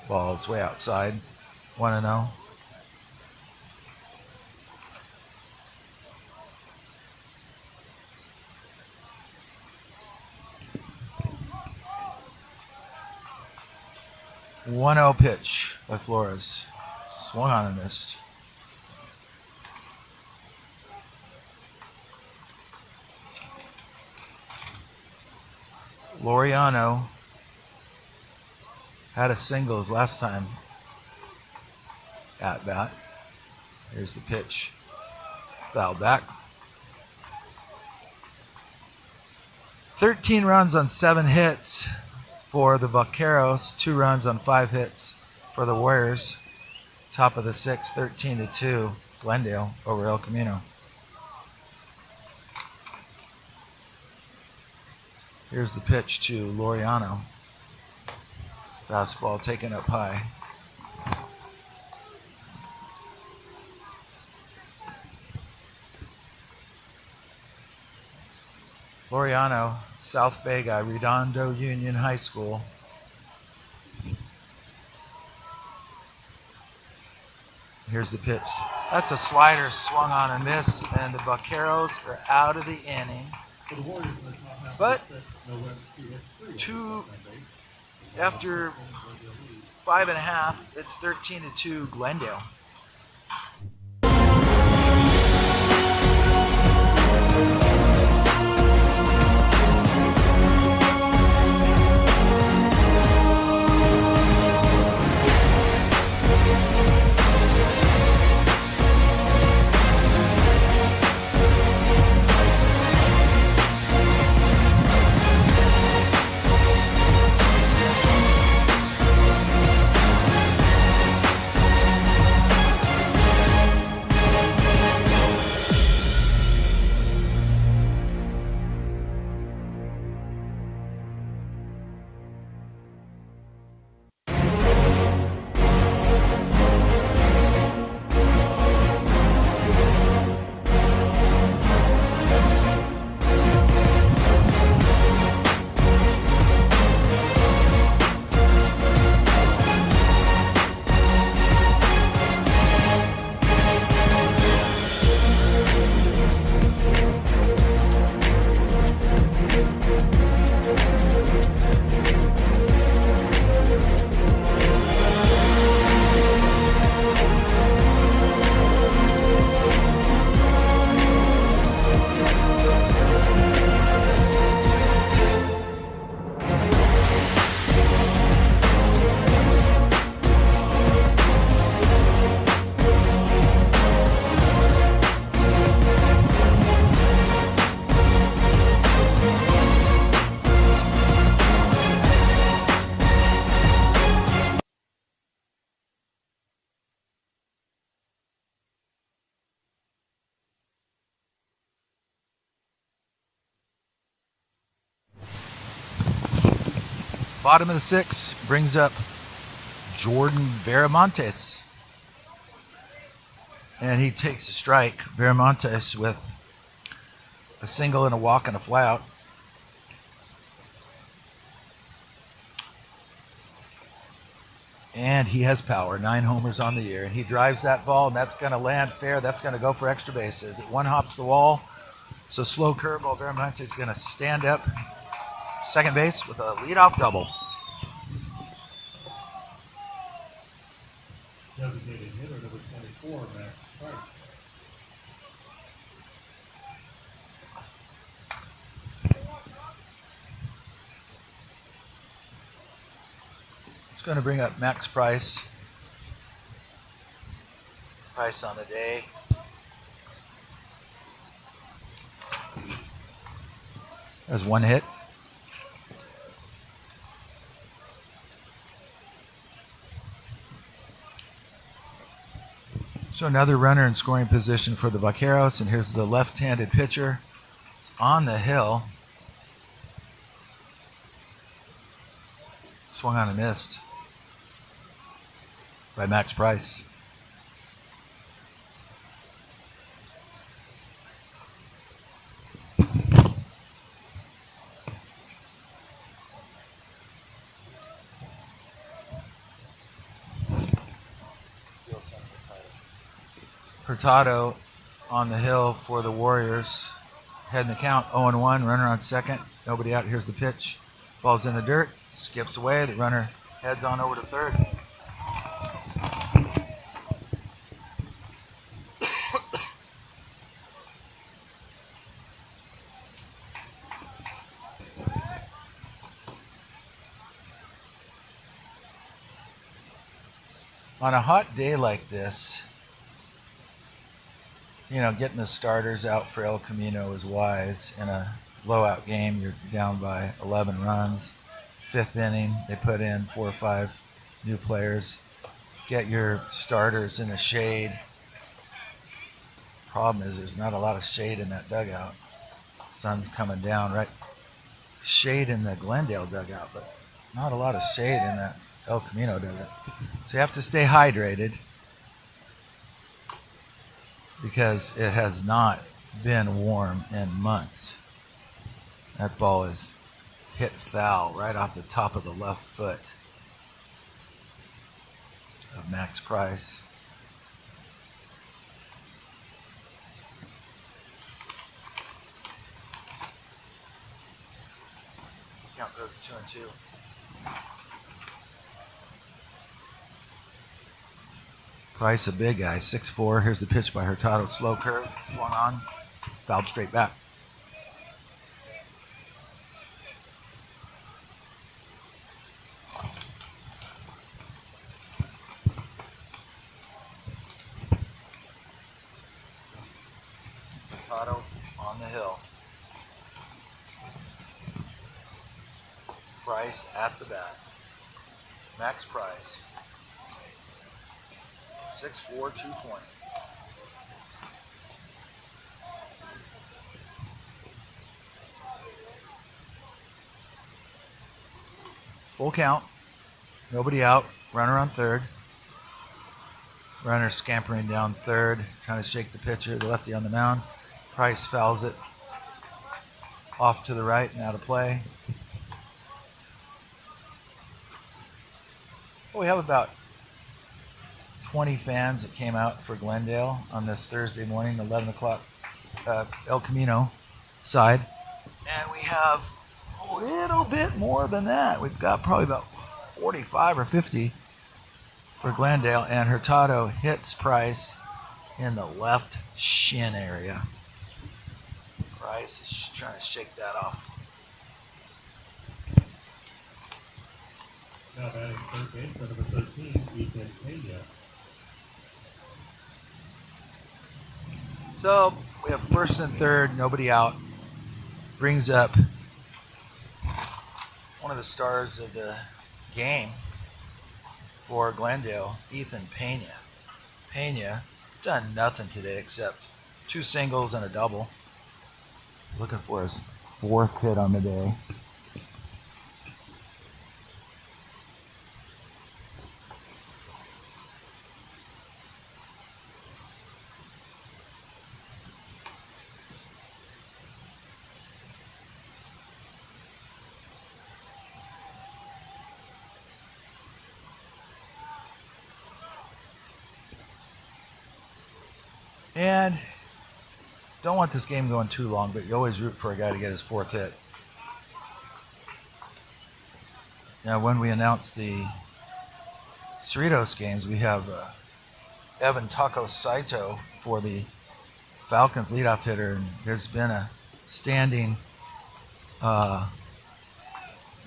Ball's way outside. 1-0. One-0 pitch by Flores. Swung on and missed. Loriano had a single his last time at bat. Here's the pitch. Foul back. 13 runs on 7 hits for the Vaqueros. 2 runs on 5 hits for the Warriors. Top of the 6th, 13-2. Glendale over El Camino. Here's the pitch to Loriano. Fastball taken up high. Loriano, South Bay guy, Redondo Union High School. Here's the pitch. That's a slider swung on and missed, and the Vaqueros are out of the inning. But after 5.5, it's 13-2 Glendale. Bottom of the 6th brings up Jordan Veramontes. And he takes a strike. Veramontes with a single and a walk and a fly out. And he has power, 9 homers on the year. And he drives that ball, and that's going to land fair. That's going to go for extra bases. It one hops the wall. So slow curveball. Veramonte is going to stand up second base with a leadoff double. Designated hitter number 24, Max Price. It's going to bring up Max Price. Price on the day. There's one hit. So another runner in scoring position for the Vaqueros, and here's the left-handed pitcher. It's on the hill. Swung on and missed by Max Price. Hurtado on the hill for the Warriors. Heading the count, 0-1, runner on second. Nobody out. Here's the pitch. Ball's in the dirt, skips away. The runner heads on over to third. On a hot day like this, you know, getting the starters out for El Camino is wise. In a blowout game, you're down by 11 runs. Fifth inning, they put in 4 or 5 new players. Get your starters in the shade. Problem is there's not a lot of shade in that dugout. Sun's coming down, right? Shade in the Glendale dugout, but not a lot of shade in that El Camino dugout. So you have to stay hydrated, because it has not been warm in months. That ball is hit foul right off the top of the left foot of Max Price. Count goes to 2-2. Price, a big guy, 6'4". Here's the pitch by Hurtado. Slow curve, swung on, fouled straight back. Hurtado on the hill. Price at the bat. Max Price. 6'4", 220. Full count. Nobody out. Runner on third. Runner scampering down third, trying to shake the pitcher. The lefty on the mound. Price fouls it off to the right and out of play. Well, we have about 20 fans that came out for Glendale on this Thursday morning, 11 o'clock, El Camino side. And we have a little bit more than that. We've got probably about 45 or 50 for Glendale. And Hurtado hits Price in the left shin area. Price is trying to shake that off. Now batting third base, number 13, Ethan Pena. So we have first and third, nobody out. Brings up one of the stars of the game for Glendale, Ethan Pena. Pena done nothing today except 2 singles and a double. Looking for his 4th hit on the day. And don't want this game going too long, but you always root for a guy to get his 4th hit. Now, when we announce the Cerritos games, we have Evan Taco Saito for the Falcons leadoff hitter, and there's been a standing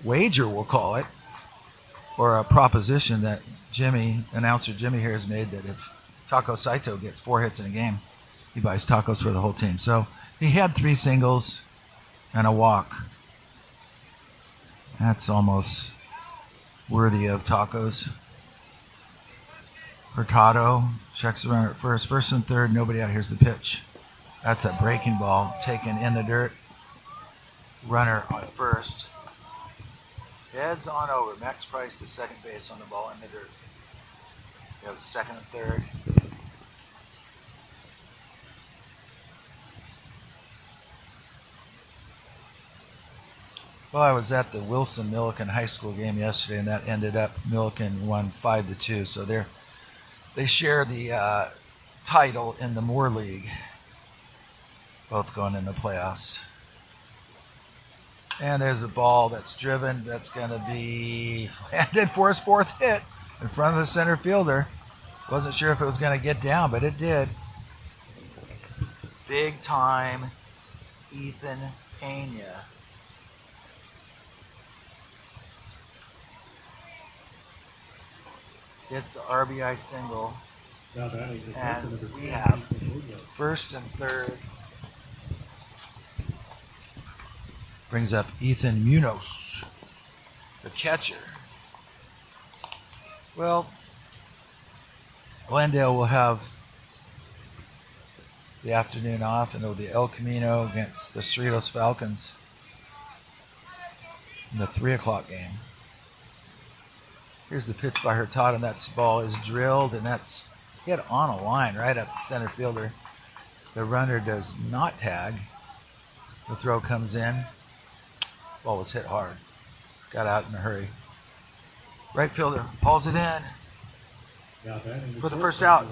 wager, we'll call it, or a proposition that announcer Jimmy here has made, that if Taco Saito gets 4 hits in a game, he buys tacos for the whole team. So he had 3 singles and a walk. That's almost worthy of tacos. Hurtado checks the runner at first and third, nobody out. Here's the pitch. That's a breaking ball taken in the dirt. Runner on first. Heads on over. Max Price to second base on the ball in the dirt. You have second and third. Well, I was at the Wilson-Milliken High School game yesterday, and that ended up Milliken won 5-2. So they share the title in the Moore League, both going in the playoffs. And there's a ball that's driven. That's going to be landed for his 4th hit in front of the center fielder. Wasn't sure if it was going to get down, but it did. Big time Ethan Pena. It's the RBI single. And we have first and third. Brings up Ethan Munoz, the catcher. Well, Glendale will have the afternoon off, and it'll be El Camino against the Cerritos Falcons in the 3 o'clock game. Here's the pitch by Hurtado, and that ball is drilled, and that's hit on a line right at the center fielder. The runner does not tag. The throw comes in. Ball was hit hard. Got out in a hurry. Right fielder hauls it in for the first out.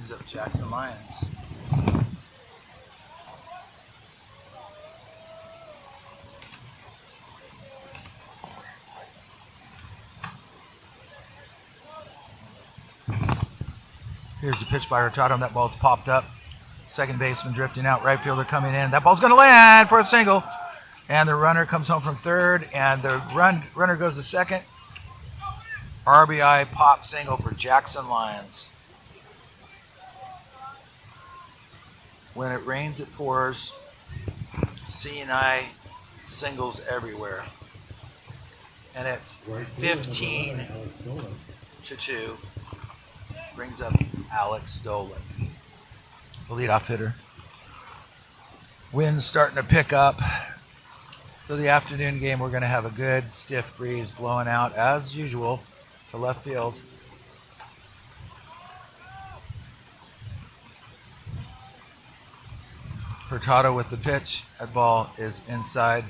He's up Jackson Lyons. Here's the pitch by Hurtado, and that ball's popped up. Second baseman drifting out, right fielder coming in. That ball's going to land for a single. And the runner comes home from third, and the runner goes to second. RBI pop single for Jackson Lyons. When it rains, it pours. C&I singles everywhere. And it's 15-2. Brings up Alex Dolan, the leadoff hitter. Wind's starting to pick up. So the afternoon game, we're going to have a good stiff breeze blowing out as usual to left field. Hurtado with the pitch. That ball is inside.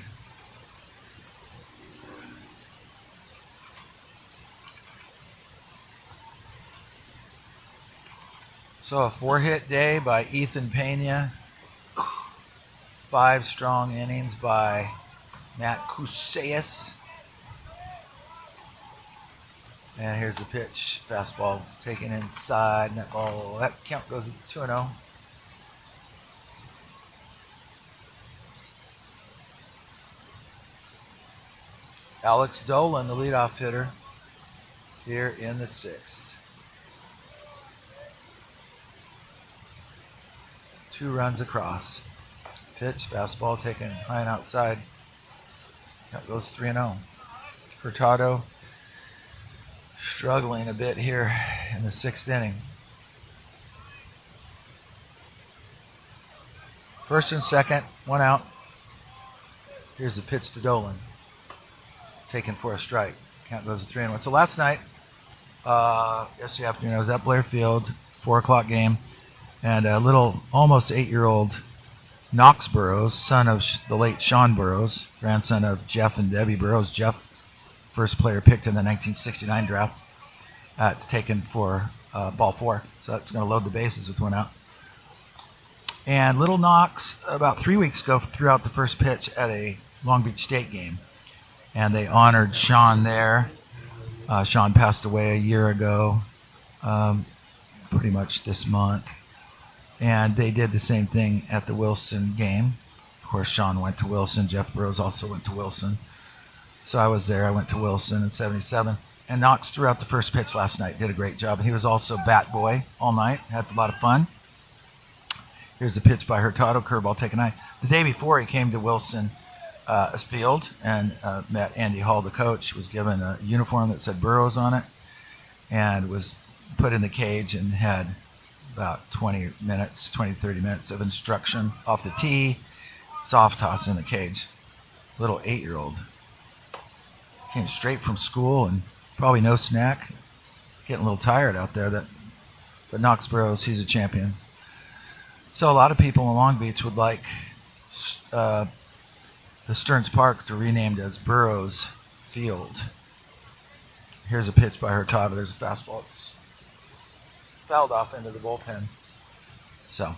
So a 4-hit day by Ethan Pena. 5 strong innings by Matt Kuseas. And here's the pitch. Fastball taken inside. And that count goes 2-0. Alex Dolan, the leadoff hitter, here in the 6th. 2 runs across. Pitch, fastball taken high and outside. That goes 3-0. Hurtado struggling a bit here in the 6th inning. First and second, 1 out. Here's the pitch to Dolan. Taken for a strike. Count goes to 3-1. So last night, yesterday afternoon, I was at Blair Field, 4 o'clock game. And a little, almost 8-year-old Knox Burrows, son of the late Sean Burrows, grandson of Jeff and Debbie Burrows. Jeff first player picked in the 1969 draft. It's taken for ball 4, so that's going to load the bases with 1 out. And Little Knox, about 3 weeks ago, threw out the first pitch at a Long Beach State game, and they honored Sean there. Sean passed away a year ago, pretty much this month. And they did the same thing at the Wilson game. Of course, Sean went to Wilson. Jeff Burrows also went to Wilson. So I was there. I went to Wilson in 77. And Knox threw out the first pitch last night. Did a great job. And he was also bat boy all night. Had a lot of fun. Here's a pitch by Hurtado. Curveball taken high. The day before he came to Wilson field and met Andy Hall, the coach. Was given a uniform that said Burrows on it. And was put in the cage and had about 20, 30 minutes of instruction off the tee. Soft toss in the cage. Little 8-year-old. Came straight from school and probably no snack. Getting a little tired out there. But Knox Burrows, he's a champion. So a lot of people in Long Beach would like the Stearns Park to be renamed as Burrows Field. Here's a pitch by Hurtado. There's a fastball. It's fouled off into the bullpen. So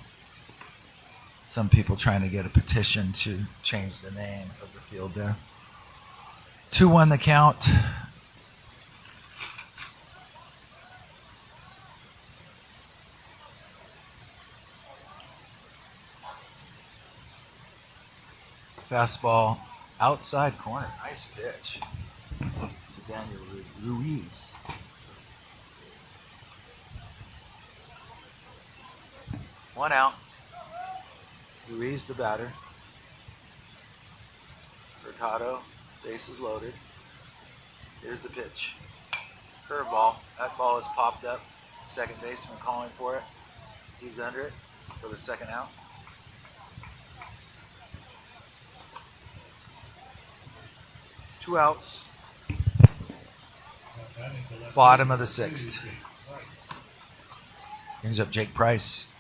some people trying to get a petition to change the name of the field there. 2-1 the count. Fastball outside corner. Nice pitch to Daniel Ruiz. One out. Ruiz the batter. Hurtado, bases loaded. Here's the pitch. Curveball. That ball is popped up. Second baseman calling for it. He's under it for the second out. Two outs. Bottom of the 6th. Brings up Jake Price.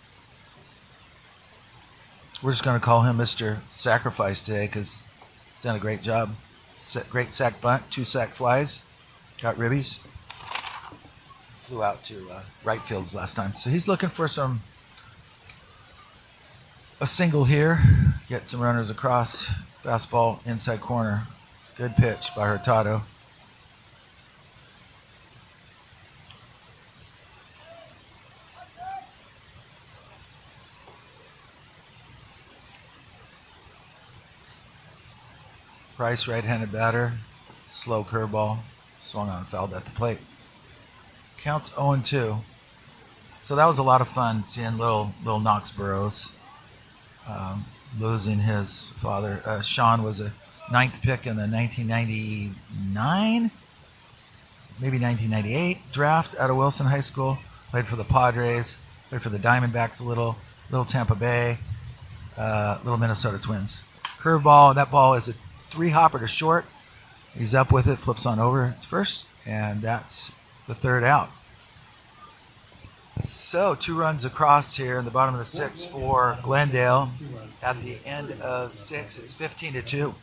We're just going to call him Mr. Sacrifice today because he's done a great job. Great sack bunt, 2 sack flies. Got ribbies. Flew out to right fields last time. So he's looking for a single here. Get some runners across. Fastball inside corner. Good pitch by Hurtado. Price, right-handed batter, slow curveball, swung on, fouled at the plate. Counts 0-2. So that was a lot of fun seeing little Knox Burrows losing his father. Sean was a 9th pick in the 1999, maybe 1998 draft out of Wilson High School. Played for the Padres, played for the Diamondbacks a little Tampa Bay, little Minnesota Twins. Curveball, that ball is a 3-hopper to short. He's up with it, flips on over to first, and that's the 3rd out. So 2 runs across here in the bottom of the 6th for Glendale. At the end of 6, it's 15-2.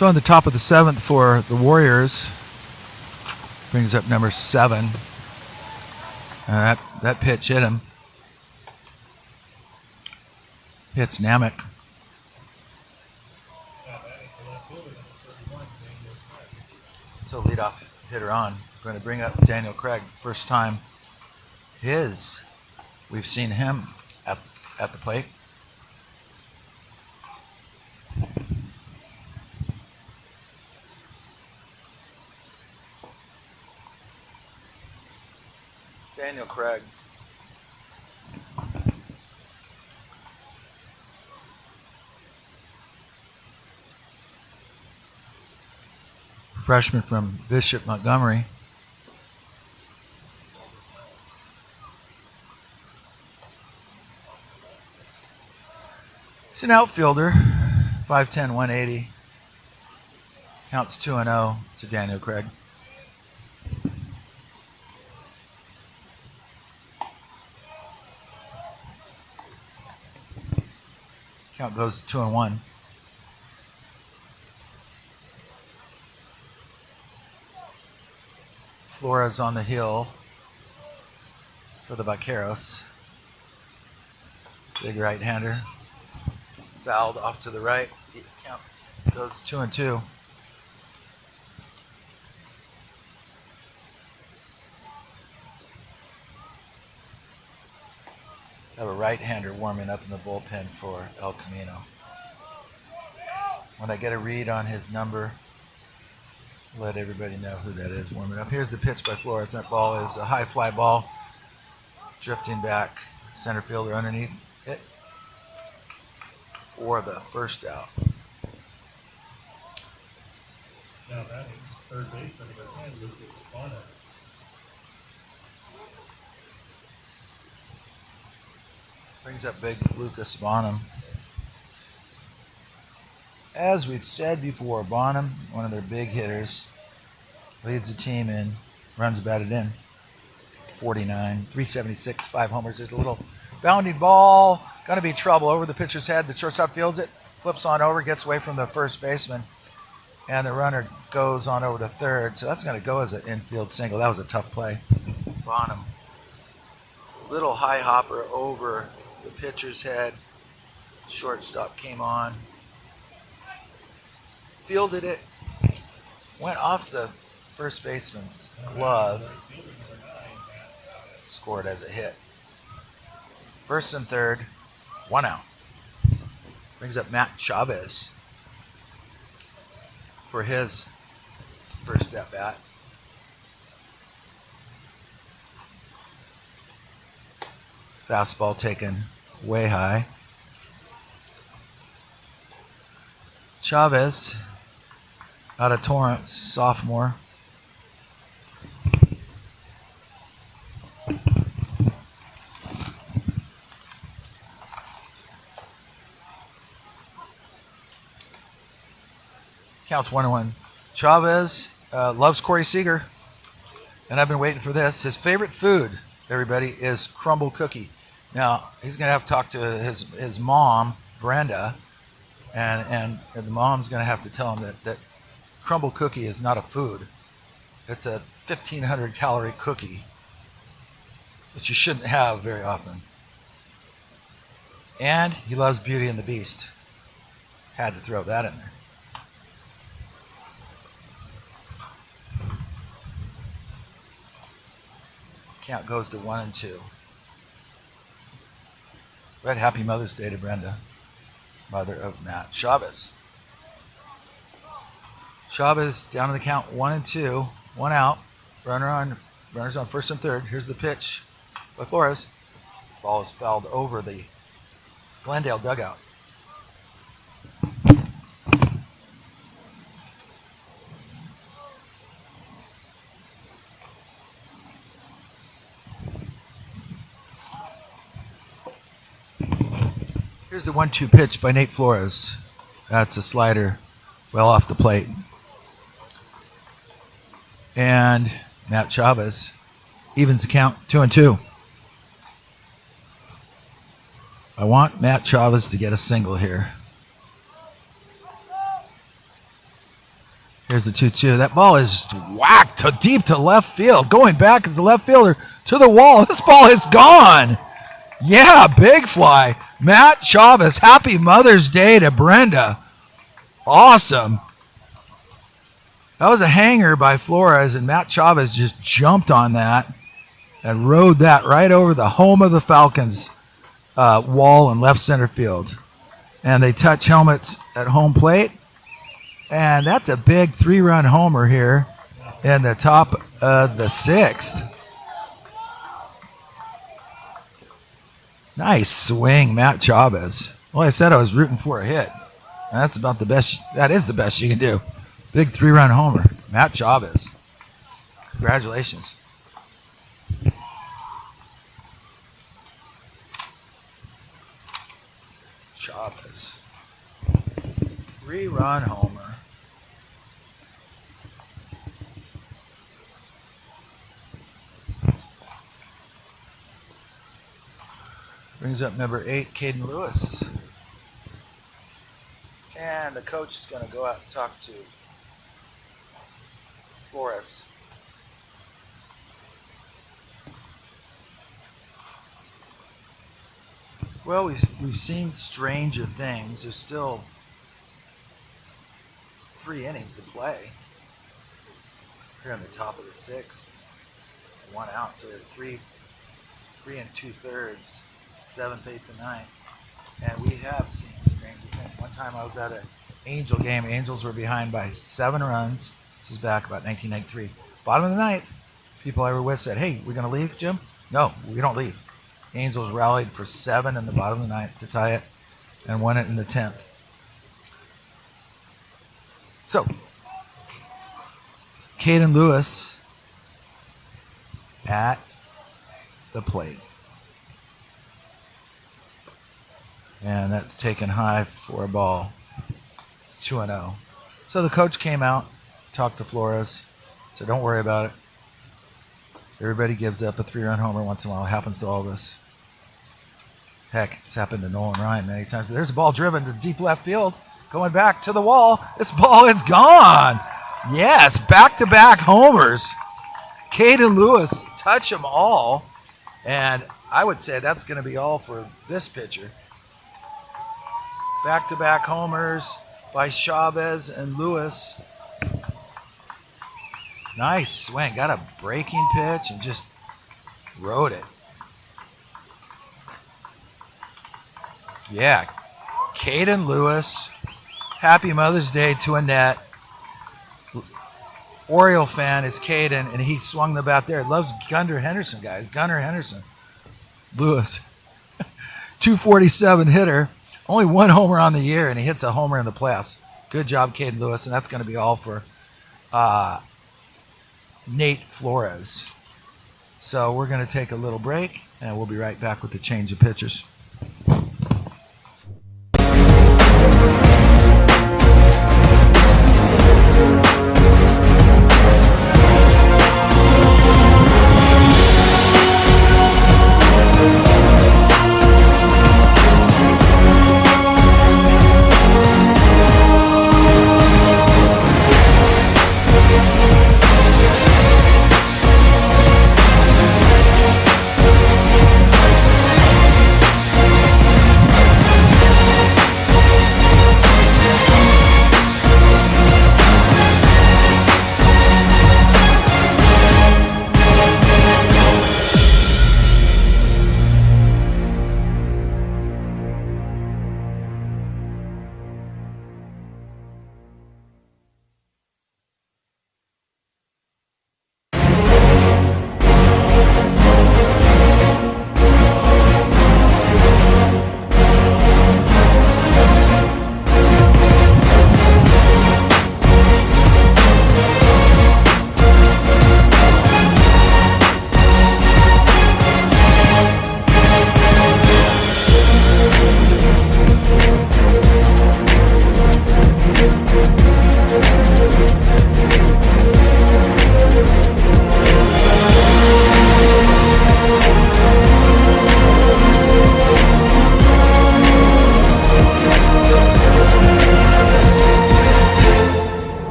So on the top of the 7th for the Warriors, brings up number 7. That pitch hit him. Hits Namek. So leadoff hitter on. Going to bring up Daniel Craig. First time we've seen him at the plate. Daniel Craig. Freshman from Bishop Montgomery. He's an outfielder, 5'10", 180. Counts 2-0 to Daniel Craig. Count goes to 2-1. Flores on the hill for the Vaqueros. Big right-hander. Fouled off to the right. Count goes 2-2. Have a right-hander warming up in the bullpen for El Camino. When I get a read on his number, let everybody know who that is warming up. Here's the pitch by Flores. That ball is a high fly ball, drifting back. Center fielder underneath it for the first out. Now batting, third baseman, number 10, Lucas Bonner. Brings up big Lucas Bonham. As we've said before, Bonham, one of their big hitters, leads the team in runs batted in. 49, 376, 5 homers. There's a little bounding ball. Going to be trouble over the pitcher's head. The shortstop fields it, flips on over, gets away from the first baseman, and the runner goes on over to third. So that's going to go as an infield single. That was a tough play. Bonham. Little high hopper over the pitcher's head. Shortstop came on. Fielded it. Went off the first baseman's glove. Scored as a hit. First and third. 1 out. Brings up Matt Chavez for his first at bat. Fastball taken way high. Chavez, out of Torrance, sophomore. Counts 1-1. Chavez loves Corey Seager, and I've been waiting for this. His favorite food, everybody, is crumble cookie. Now, he's going to have to talk to his mom, Brenda, and the mom's going to have to tell him that crumble cookie is not a food. It's a 1,500 calorie cookie that you shouldn't have very often. And he loves Beauty and the Beast. Had to throw that in there. Count goes to 1-2. Red Happy Mother's Day to Brenda, mother of Matt Chavez. Chavez down to the count 1-2, 1 out. Runners on first and third. Here's the pitch by Flores. Ball is fouled over the Glendale dugout. Here's the 1-2 pitch by Nate Flores. That's a slider well off the plate. And Matt Chavez evens the count 2-2. I want Matt Chavez to get a single here. Here's the 2-2. That ball is whacked to deep to left field. Going back as the left fielder to the wall. This ball is gone. Yeah, big fly. Matt Chavez, happy Mother's Day to Brenda. Awesome. That was a hanger by Flores, and Matt Chavez just jumped on that and rode that right over the home of the Falcons wall in left center field. And they touch helmets at home plate. And that's a big 3-run homer here in the top of the 6th. Nice swing, Matt Chavez. Well, I said I was rooting for a hit. That's about the best. That is the best you can do. Big 3-run homer, Matt Chavez. Congratulations. Chavez. 3-run homer. Brings up number 8, Caden Lewis. And the coach is going to go out and talk to Flores. Well, we've seen stranger things. There's still 3 innings to play. Here on the top of the 6th. 1 out, so 3 2/3, 7th, 8th, and 9th. And we have seen stranger things. One time I was at an Angel game. Angels were behind by 7 runs. This is back about 1993. Bottom of the 9th, people I were with said, "Hey, we're going to leave, Jim?" No, we don't leave. Angels rallied for 7 in the bottom of the 9th to tie it and won it in the 10th. So, Caden Lewis at the plate. And that's taken high for a ball. It's 2-0. So the coach came out, talked to Flores, said, "Don't worry about it. Everybody gives up a 3-run homer once in a while. It happens to all of us. Heck, it's happened to Nolan Ryan many times. There's a ball driven to deep left field, going back to the wall. This ball is gone. Yes, back-to-back homers. Caden Lewis, touch them all. And I would say that's going to be all for this pitcher. Back-to-back homers by Chavez and Lewis. Nice swing. Got a breaking pitch and just rode it. Yeah. Caden Lewis. Happy Mother's Day to Annette. Oriole fan is Caden, and he swung the bat there. Loves Gunnar Henderson, guys. Gunnar Henderson. Lewis. 247 hitter. Only 1 homer on the year, and he hits a homer in the playoffs. Good job, Caden Lewis, and that's going to be all for Nate Flores. So we're going to take a little break, and we'll be right back with the change of pitchers.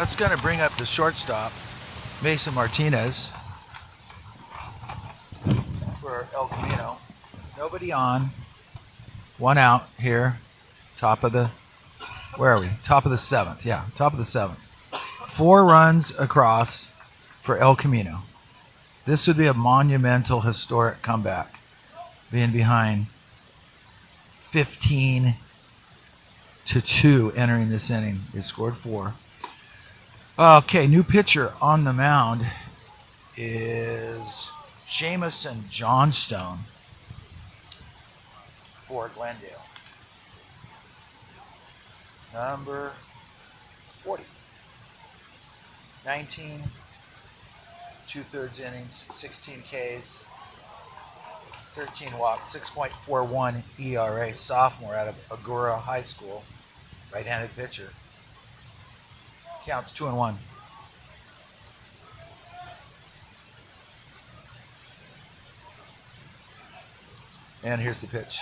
That's going to bring up the shortstop, Mason Martinez, for El Camino. Nobody on. One out here. Top of the, where are we? Top of the seventh. Yeah, top of the seventh. 4 runs across for El Camino. This would be a monumental, historic comeback, being behind 15-2 entering this inning. They scored 4. Okay, new pitcher on the mound is Jamison Johnstone for Glendale. Number 40. 19 2/3 innings, 16 Ks, 13 walks, 6.41 ERA, sophomore out of Agoura High School, right-handed pitcher. Counts 2-1. And here's the pitch.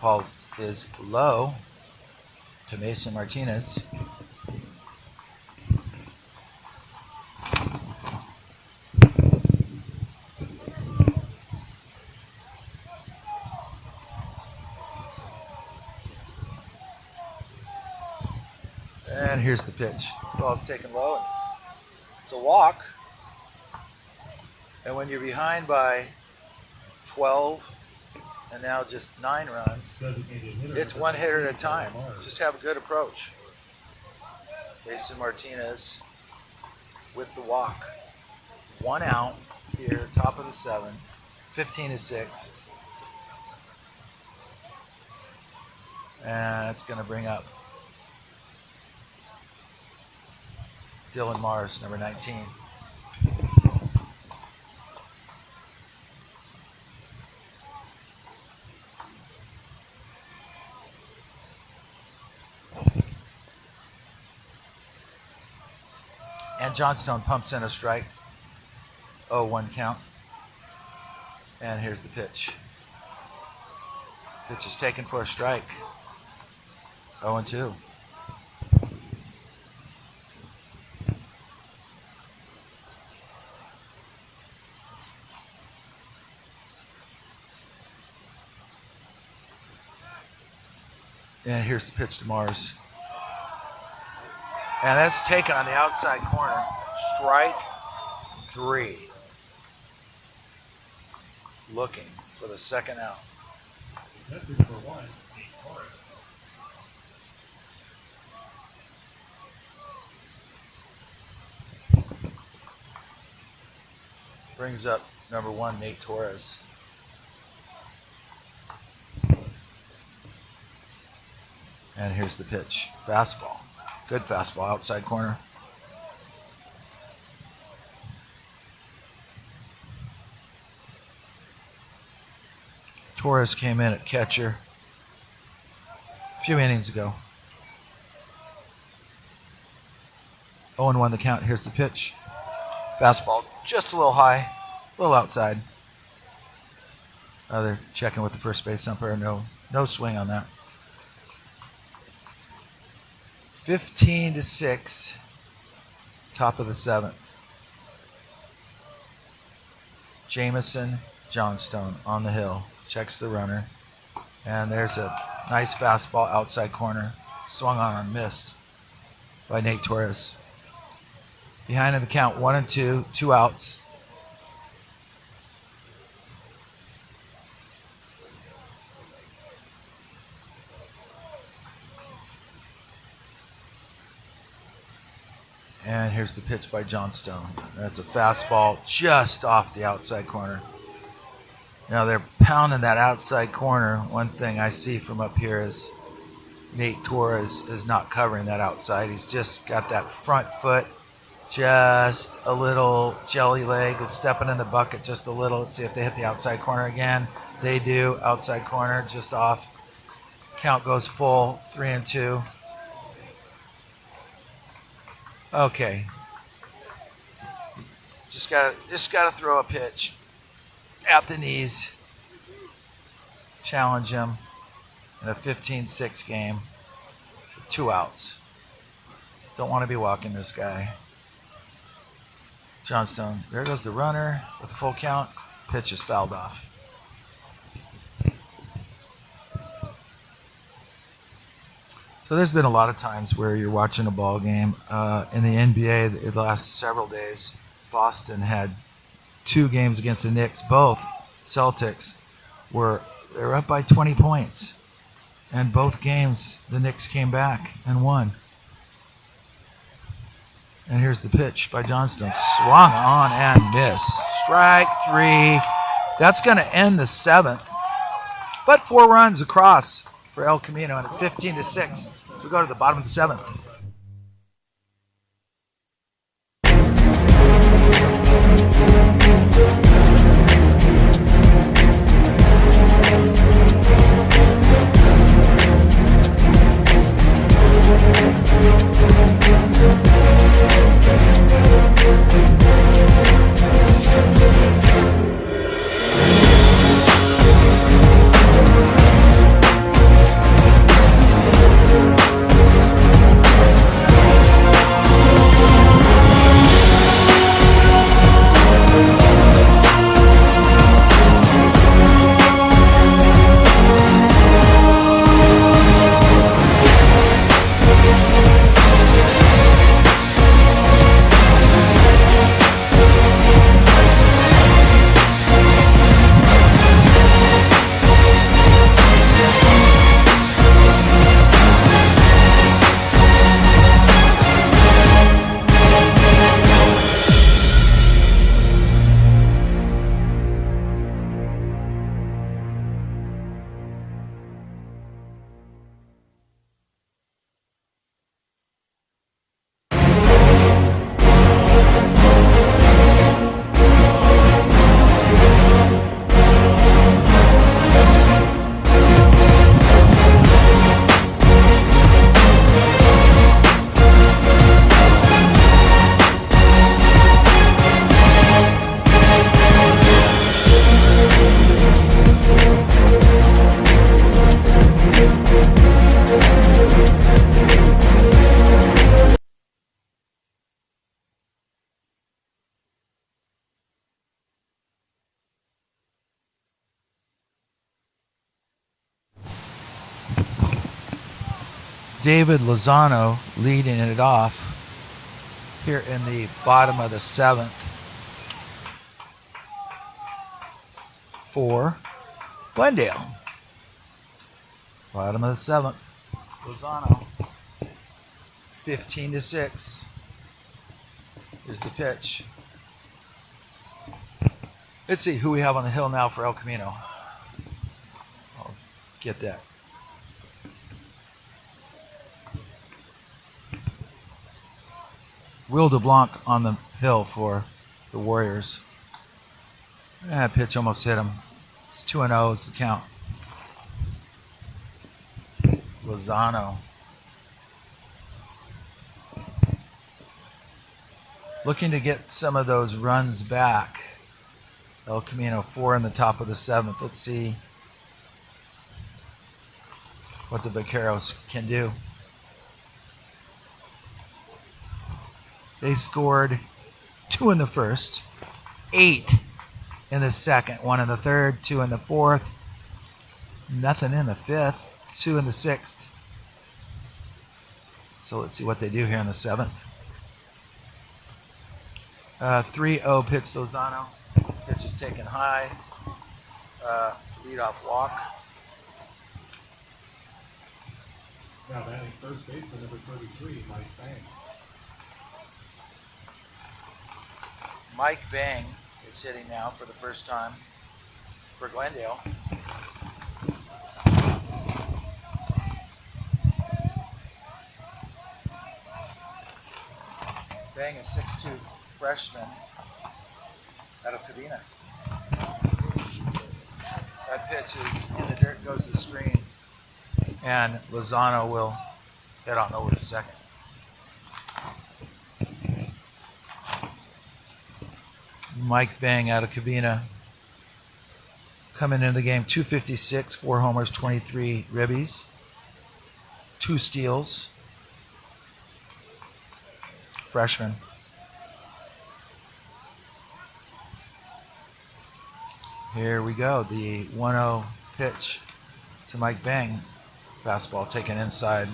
Ball is low to Mason Martinez. And here's the pitch. Ball's taken low. And it's a walk. And when you're behind by 12 and now just 9 runs, it's one hitter at a time. Just have a good approach. Mason Martinez with the walk. 1 out here, top of the 7, 15-6. And it's going to bring up Dylan Mars, number 19. And Johnstone pumps in a strike. 0-1 count. And here's the pitch. Pitch is taken for a strike. 0-2. And here's the pitch to Mars. And that's taken on the outside corner. Strike 3. Looking for the second out. Brings up number 1, Nate Torres. And here's the pitch. Fastball. Good fastball, outside corner. Torres came in at catcher a few innings ago. 0-1 the count. Here's the pitch. Fastball just a little high, a little outside. They're checking with the first base umpire. No swing on that. 15-6, top of the 7th. Jamison Johnstone on the hill, checks the runner, and there's a nice fastball outside corner, swung on and missed by Nate Torres. Behind in the count, 1-2, 2 outs. And here's the pitch by Johnstone. That's a fastball just off the outside corner. Now they're pounding that outside corner. One thing I see from up here is Nate Torres is not covering that outside. He's just got that front foot, just a little jelly leg. It's stepping in the bucket just a little. Let's see if they hit the outside corner again. They do. Outside corner just off. Count goes full, 3-2. Okay. Just gotta throw a pitch at the knees. Challenge him in a 15-6 game. 2 outs. Don't want to be walking this guy. Johnstone. There goes the runner with a full count. Pitch is fouled off. So there's been a lot of times where you're watching a ball game. In the NBA, the last several days, Boston had 2 games against the Knicks. Both Celtics they're up by 20 points. And both games, the Knicks came back and won. And here's the pitch by Johnstone. Swung on and missed. Strike 3. That's going to end the 7th. But 4 runs across for El Camino, and it's 15-6. We go to the bottom of the 7th. David Lozano leading it off here in the bottom of the 7th for Glendale. Bottom of the 7th. Lozano. 15-6. Here's the pitch. Let's see who we have on the hill now for El Camino. I'll get that. Will DeBlanc on the hill for the Warriors. That pitch almost hit him. It's 2-0 is the count. Lozano. Looking to get some of those runs back. El Camino 4 in the top of the 7th. Let's see what the Vaqueros can do. They scored 2 in the first, 8 in the second, 1 in the third, 2 in the fourth, nothing in the 5th, 2 in the 6th. So let's see what they do here in the 7th. 3-0 pitch Lozano. Pitch is taken high. Leadoff walk. Now batting first baseman number 33, Mike Bang. Mike Bang is hitting now for the first time for Glendale. Bang is 6'2", freshman out of Camino. That pitch is in the dirt, goes to the screen, and Lozano will head on over to second. Mike Bang out of Cavina coming into the game, 256, 4 homers, 23 ribbies, 2 steals. freshman. Here we go. The 1-0 pitch to Mike Bang. Fastball taken inside.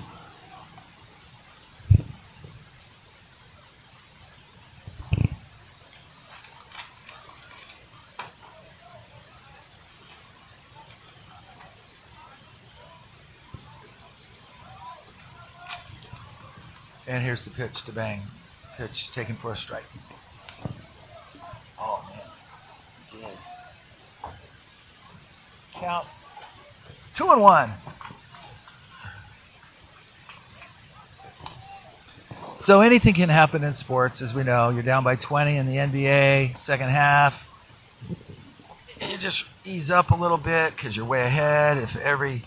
And here's the pitch to Bang. Pitch taken for a strike. Oh, man. Good. Counts 2-1. So anything can happen in sports, as we know. You're down by 20 in the NBA, second half. You just ease up a little bit because you're way ahead. If every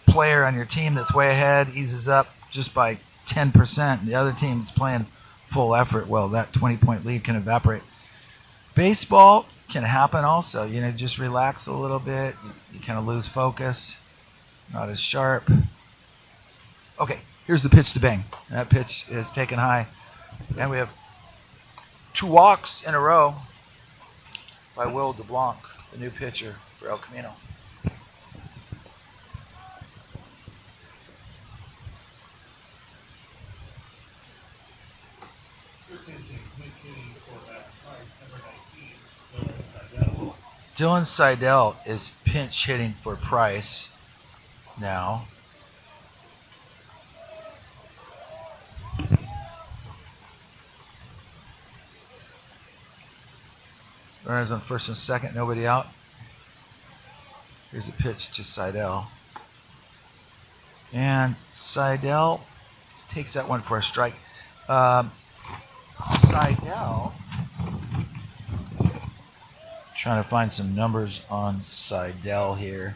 player on your team that's way ahead eases up just by 10%, and the other team's playing full effort, well, that 20-point lead can evaporate. Baseball can happen also. You know, just relax a little bit. You kind of lose focus. Not as sharp. Okay, here's the pitch to Bang. That pitch is taken high. And we have 2 walks in a row by Will DeBlanc, the new pitcher for El Camino. Dylan Seidel is pinch hitting for Price now. Runners on first and second, nobody out. Here's a pitch to Seidel. And Seidel takes that one for a strike. Seidel, trying to find some numbers on Seidel here.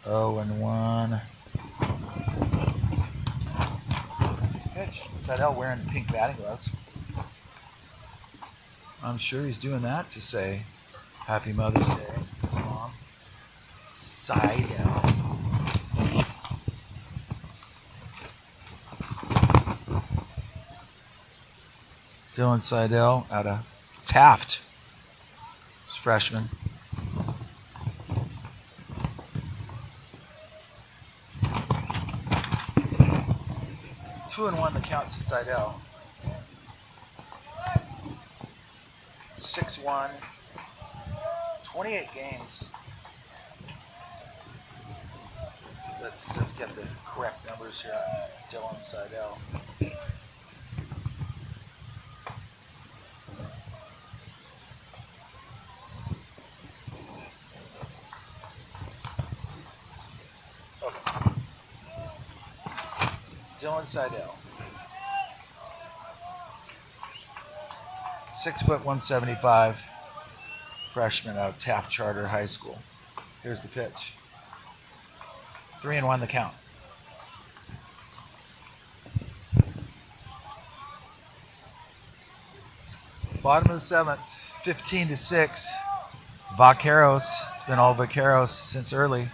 0-1. Pitch. Seidel wearing pink batting gloves. I'm sure he's doing that to say Happy Mother's Day to his mom. Seidel. Dylan Seidel out of Taft. He's a freshman. Two and one the count to Seidel. 6-1. 28 games. Let's get the correct numbers here on Dylan Seidel. Dylan Seidel. 6 foot 175, freshman out of Taft Charter High School. Here's the pitch. 3-1 the count. Bottom of the seventh, 15-6. Vaqueros. It's been all Vaqueros since early.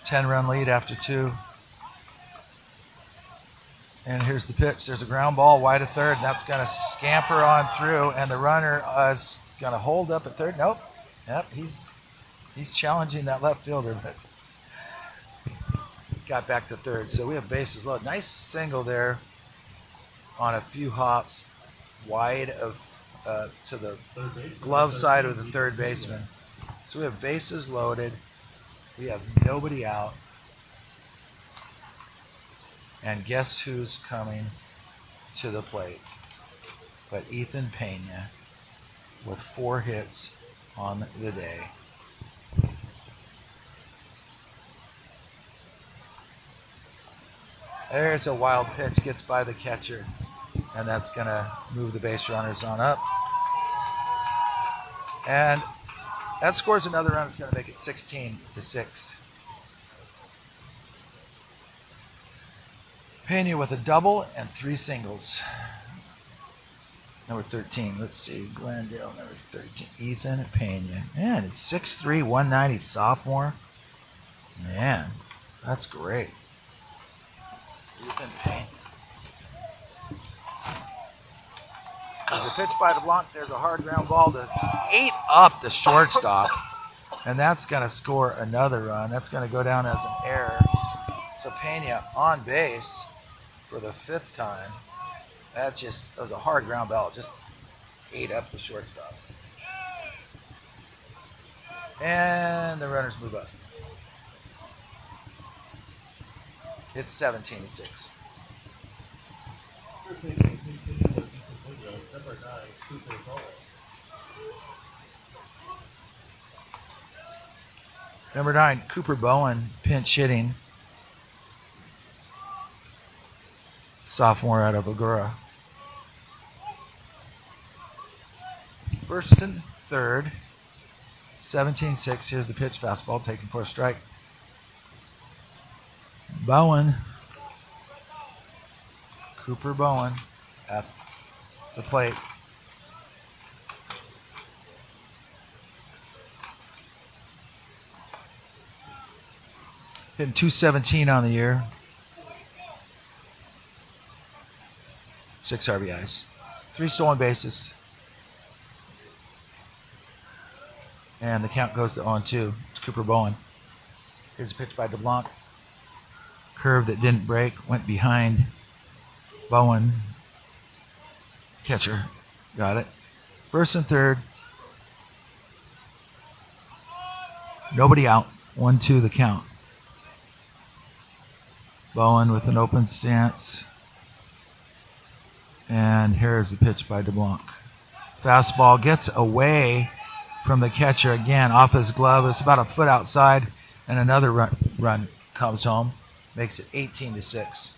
10-run lead after 2. And here's the pitch. There's a ground ball wide of third. And that's going to scamper on through. And the runner is going to hold up at third. Nope. Yep, he's challenging that left fielder, but got back to third. So we have bases loaded. Nice single there on a few hops wide of to the glove side of the third baseman. So we have bases loaded. We have nobody out. And guess who's coming to the plate? But Ethan Pena with 4 hits on the day. There's a wild pitch, gets by the catcher, and that's going to move the base runners on up. And that scores another run. It's going to make it 16-6. Pena with a double and 3 singles. Number 13, let's see, Glendale, number 13, Ethan Pena. Man, it's 6'3", 190, sophomore. Man, that's great. Ethan Pena. a pitch by DeBlanc. There's a hard ground ball to eat up the shortstop. And that's going to score another run. That's going to go down as an error. So Pena on base for the 5th time. That was a hard ground ball. Just ate up the shortstop. And the runners move up. It's 17-6. Number 9, Cooper Bowen, pinch hitting. Sophomore out of Agoura. 1st and 3rd. 17-6. Here's the pitch. Fastball taken for a strike. Bowen. Cooper Bowen at the plate. Hitting .217 on the year. 6 RBIs. 3 stolen bases. And the count goes to 0-2. It's Cooper Bowen. Here's a pitch by DeBlanc. Curve that didn't break. Went behind Bowen. Catcher. Got it. 1st and 3rd. Nobody out. 1-2 the count. Bowen with an open stance. And here's the pitch by DeBlanc. Fastball gets away from the catcher again, off his glove. It's about a foot outside, and another run comes home. Makes it 18-6.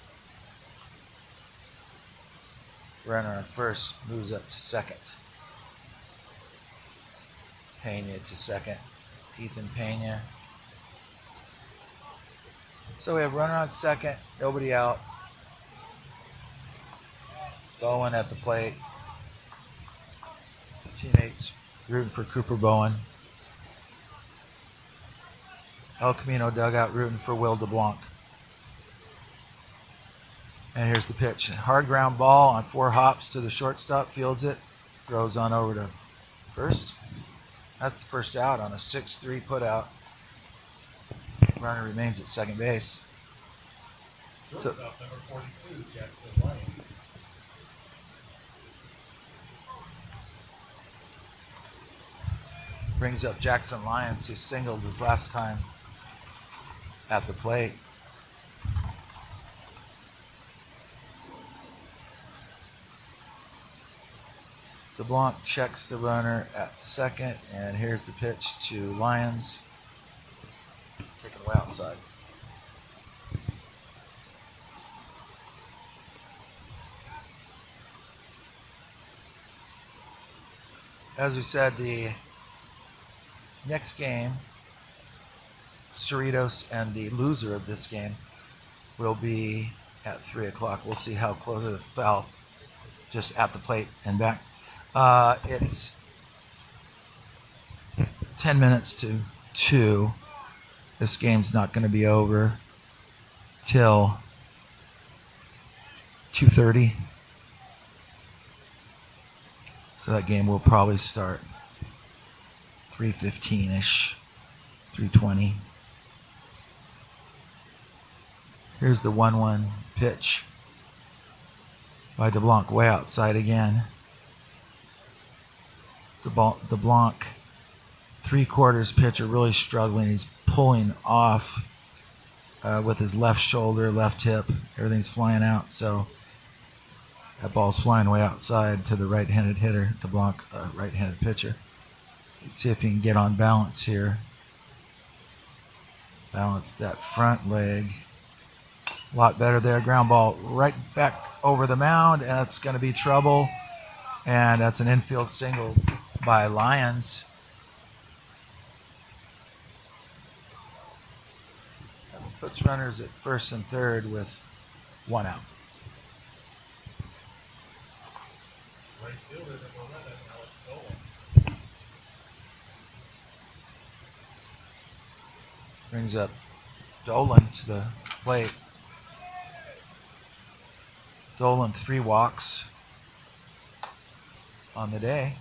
Runner on first moves up to second. Pena to second. Ethan Pena. So we have runner on second, nobody out. Bowen at the plate. Teammates rooting for Cooper Bowen. El Camino dugout rooting for Will DeBlanc. And here's the pitch. Hard ground ball on 4 hops to the shortstop. Fields it. Throws on over to first. That's the first out on a 6-3 put out. Runner remains at second base. So, number 42, Jackson Lyon. brings up Jackson Lyons, who singled his last time at the plate. DeBlanc checks the runner at second, and here's the pitch to Lyons. Taken away outside. As we said, the next game, Cerritos and the loser of this game will be at 3 o'clock. We'll see how close it fell, just at the plate and back. It's 10 minutes to 2. This game's not going to be over till 2:30. So that game will probably start 3:15-ish, 3:20. Here's the 1-1 pitch by DeBlanc, way outside again. DeBlanc, 3/4 pitcher, really struggling. He's pulling off with his left shoulder, left hip. Everything's flying out, so that ball's flying way outside to the right-handed hitter, DeBlanc, right-handed pitcher. Let's see if he can get on balance here. Balance that front leg. A lot better there. Ground ball right back over the mound, and that's going to be trouble. And that's an infield single by Lyons. Puts runners at first and third with 1 out. Right fielder, number 11, Alex Dolan. Brings up Dolan to the plate. Dolan, 3 walks. on the day.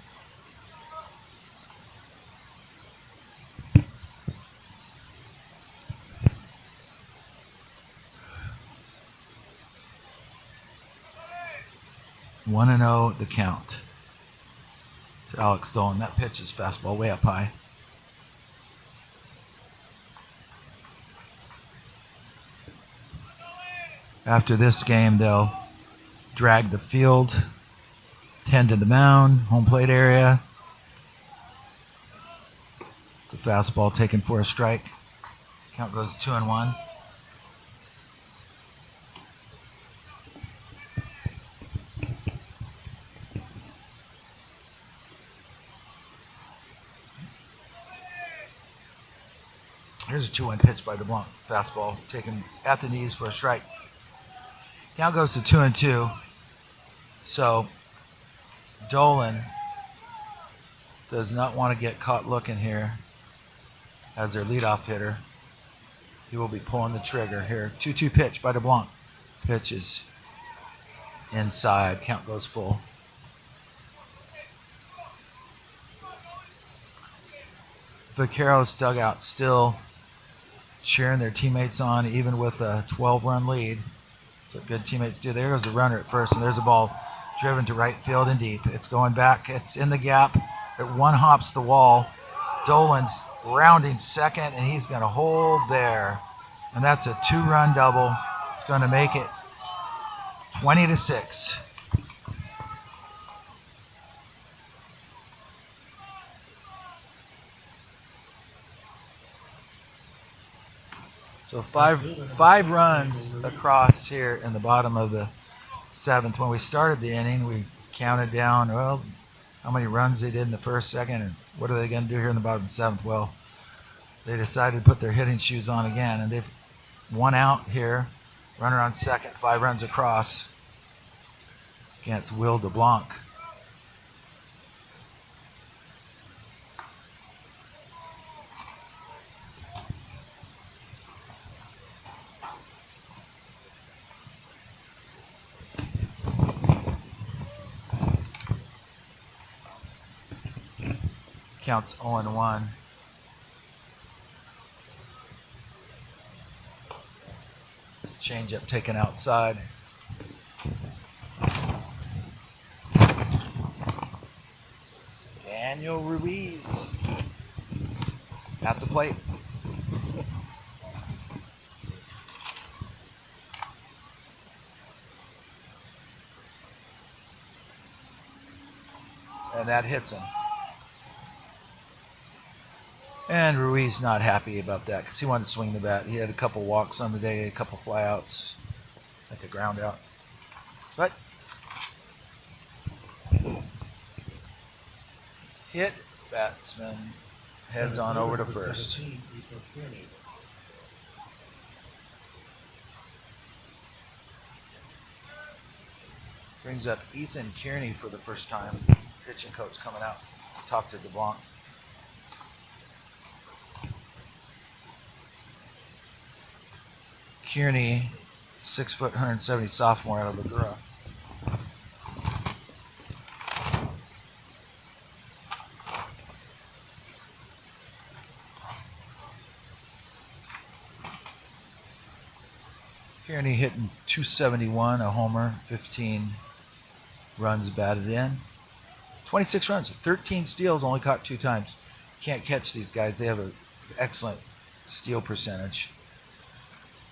One and 0 the count to Alex Dolan. That pitch is fastball way up high. After this game, they'll drag the field, tend to the mound, home plate area. It's a fastball taken for a strike. Count goes 2-1. Here's a 2-1 pitch by DeBlanc. Fastball taken at the knees for a strike. Count goes to 2-2. So Dolan does not want to get caught looking here as their leadoff hitter. He will be pulling the trigger here. 2-2 pitch by DeBlanc. Pitch is inside. Count goes full. Vaqueros dugout still cheering their teammates on, even with a 12-run lead. That's what good teammates do. There goes the runner at first, and there's a ball driven to right field and deep. It's going back. It's in the gap. It one hops the wall. Dolan's rounding second, and he's going to hold there. And that's a 2-run double. It's going to make it 20-6. So five runs across here in the bottom of the 7th. When we started the inning, we counted down, well, how many runs they did in the first, second, and what are they going to do here in the bottom of the 7th? Well, they decided to put their hitting shoes on again, and they've one out here, runner on second, 5 runs across against Will DeBlanc. Counts 0-1. Changeup taken outside. Daniel Ruiz at the plate. And that hits him. And Ruiz not happy about that because he wanted to swing the bat. He had a couple walks on the day, a couple flyouts, like a ground out. But hit batsman heads on over to first. Brings up Ethan Kearney for the first time. Pitching coach coming out to talk to DeBlanc. Kearney, 6 foot, 170 sophomore out of Ladura. Kearney hitting 271, a homer, 15 runs batted in. 26 runs, 13 steals, only caught 2 times. Can't catch these guys. They have an excellent steal percentage.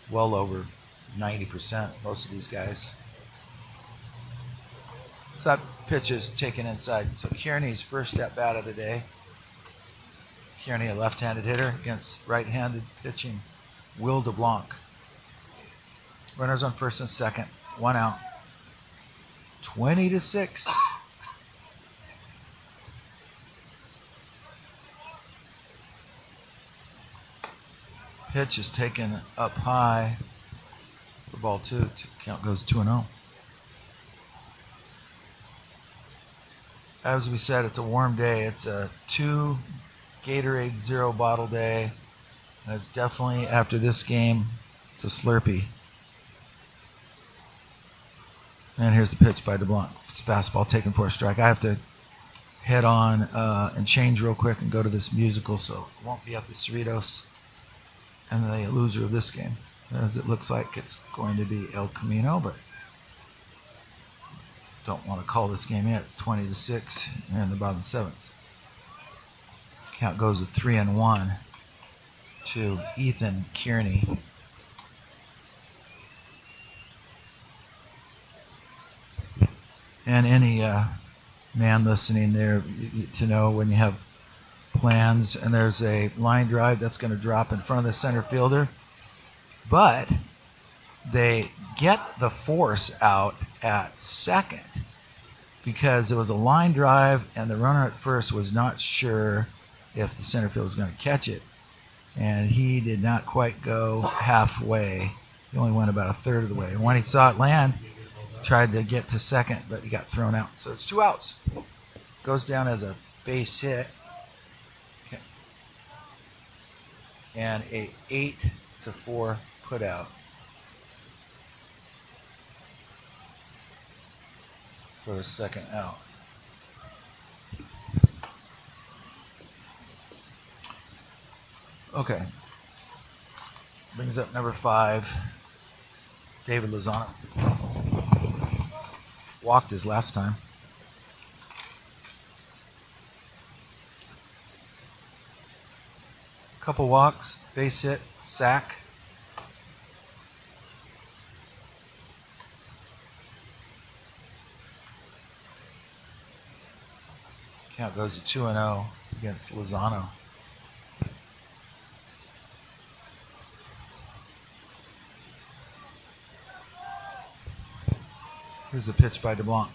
Well over 90%, most of these guys. So that pitch is taken inside. So Kearney's first at bat of the day. Kearney, a left-handed hitter against right-handed pitching Will DeBlanc. Runners on first and second. 1 out. 20-6. Pitch is taken up high for ball 2. Count goes 2-0. As we said, it's a warm day. It's a 2 Gatorade Zero bottle day. And it's definitely, after this game, it's a Slurpee. And here's the pitch by DeBlanc. It's a fastball taken for a strike. I have to head on and change real quick and go to this musical, so it won't be at the Cerritos. And the loser of this game, as it looks like it's going to be El Camino, but don't want to call this game yet. It's 20-6 in the bottom seventh. Count goes to 3-1 to Ethan Kearney. And any man listening there to know when you have plans and there's a line drive that's going to drop in front of the center fielder, but they get the force out at second because it was a line drive and the runner at first was not sure if the center field was going to catch it, and he did not quite go halfway. He only went about a third of the way, and when he saw it land, tried to get to second, but he got thrown out. So it's 2 outs. Goes down as a base hit. Okay. And a 8-4 put out for the second out. Okay. Brings up number 5, David Lozano. Walked his last time. Couple walks, base hit, sack. Count goes to 2-0 against Lozano. Here's the pitch by DeBlanc.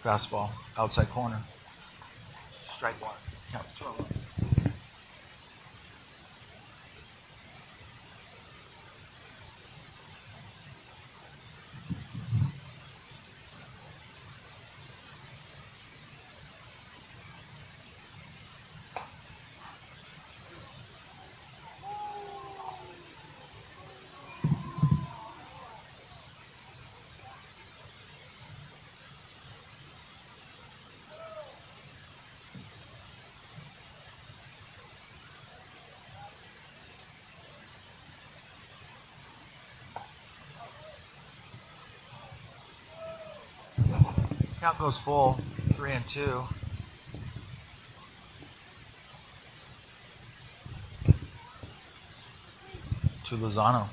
Fastball, outside corner. Strike one. Count 2-0. Count goes full, 3-2. To Lozano.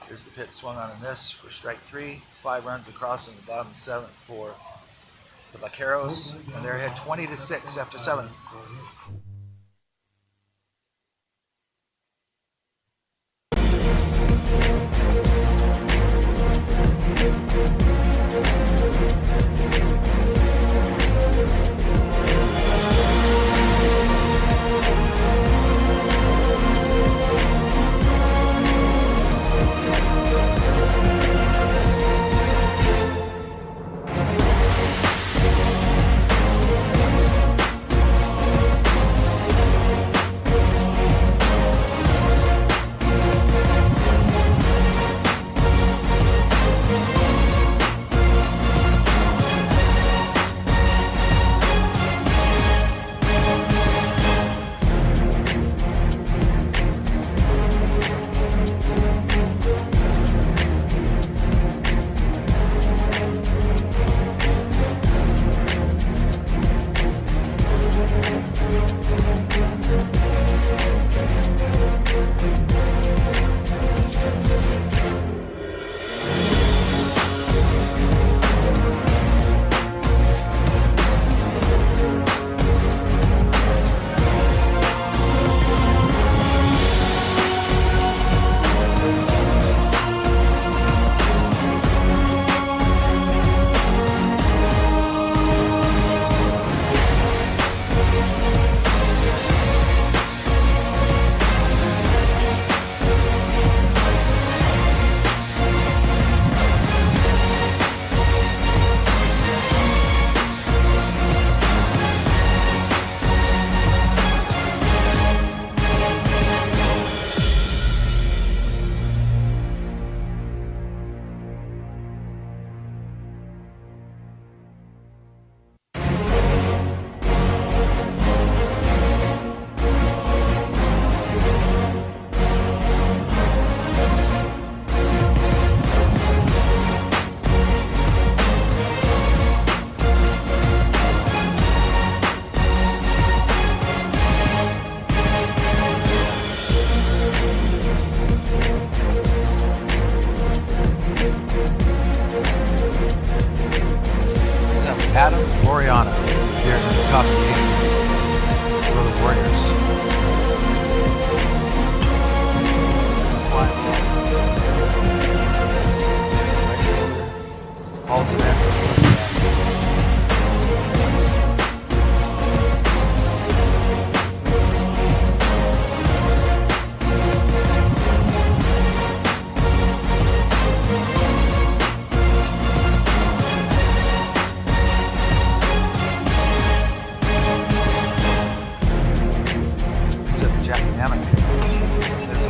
Here's the pitch swung on a miss for strike 3. 5 runs across in the bottom 7th for the Vaqueros, and they're ahead 20-6 after 7.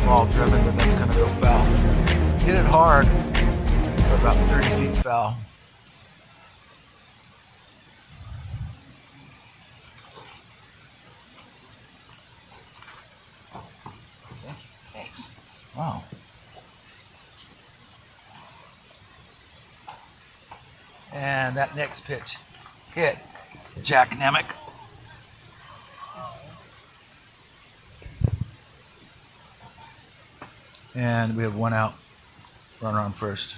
ball driven, but that's going to go foul. Hit it hard, but about 30 feet foul. Thanks. Wow. And that next pitch hit Jack Nemec. And we have one out. Runner on first.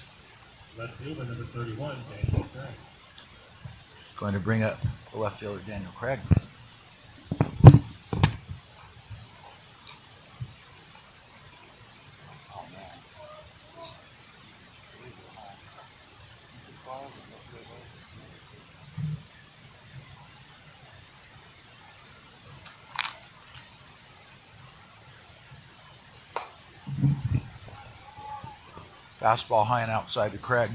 Left fielder number 31, Daniel Craig. Going to bring up the left fielder, Daniel Craig. Fastball high and outside to Craig.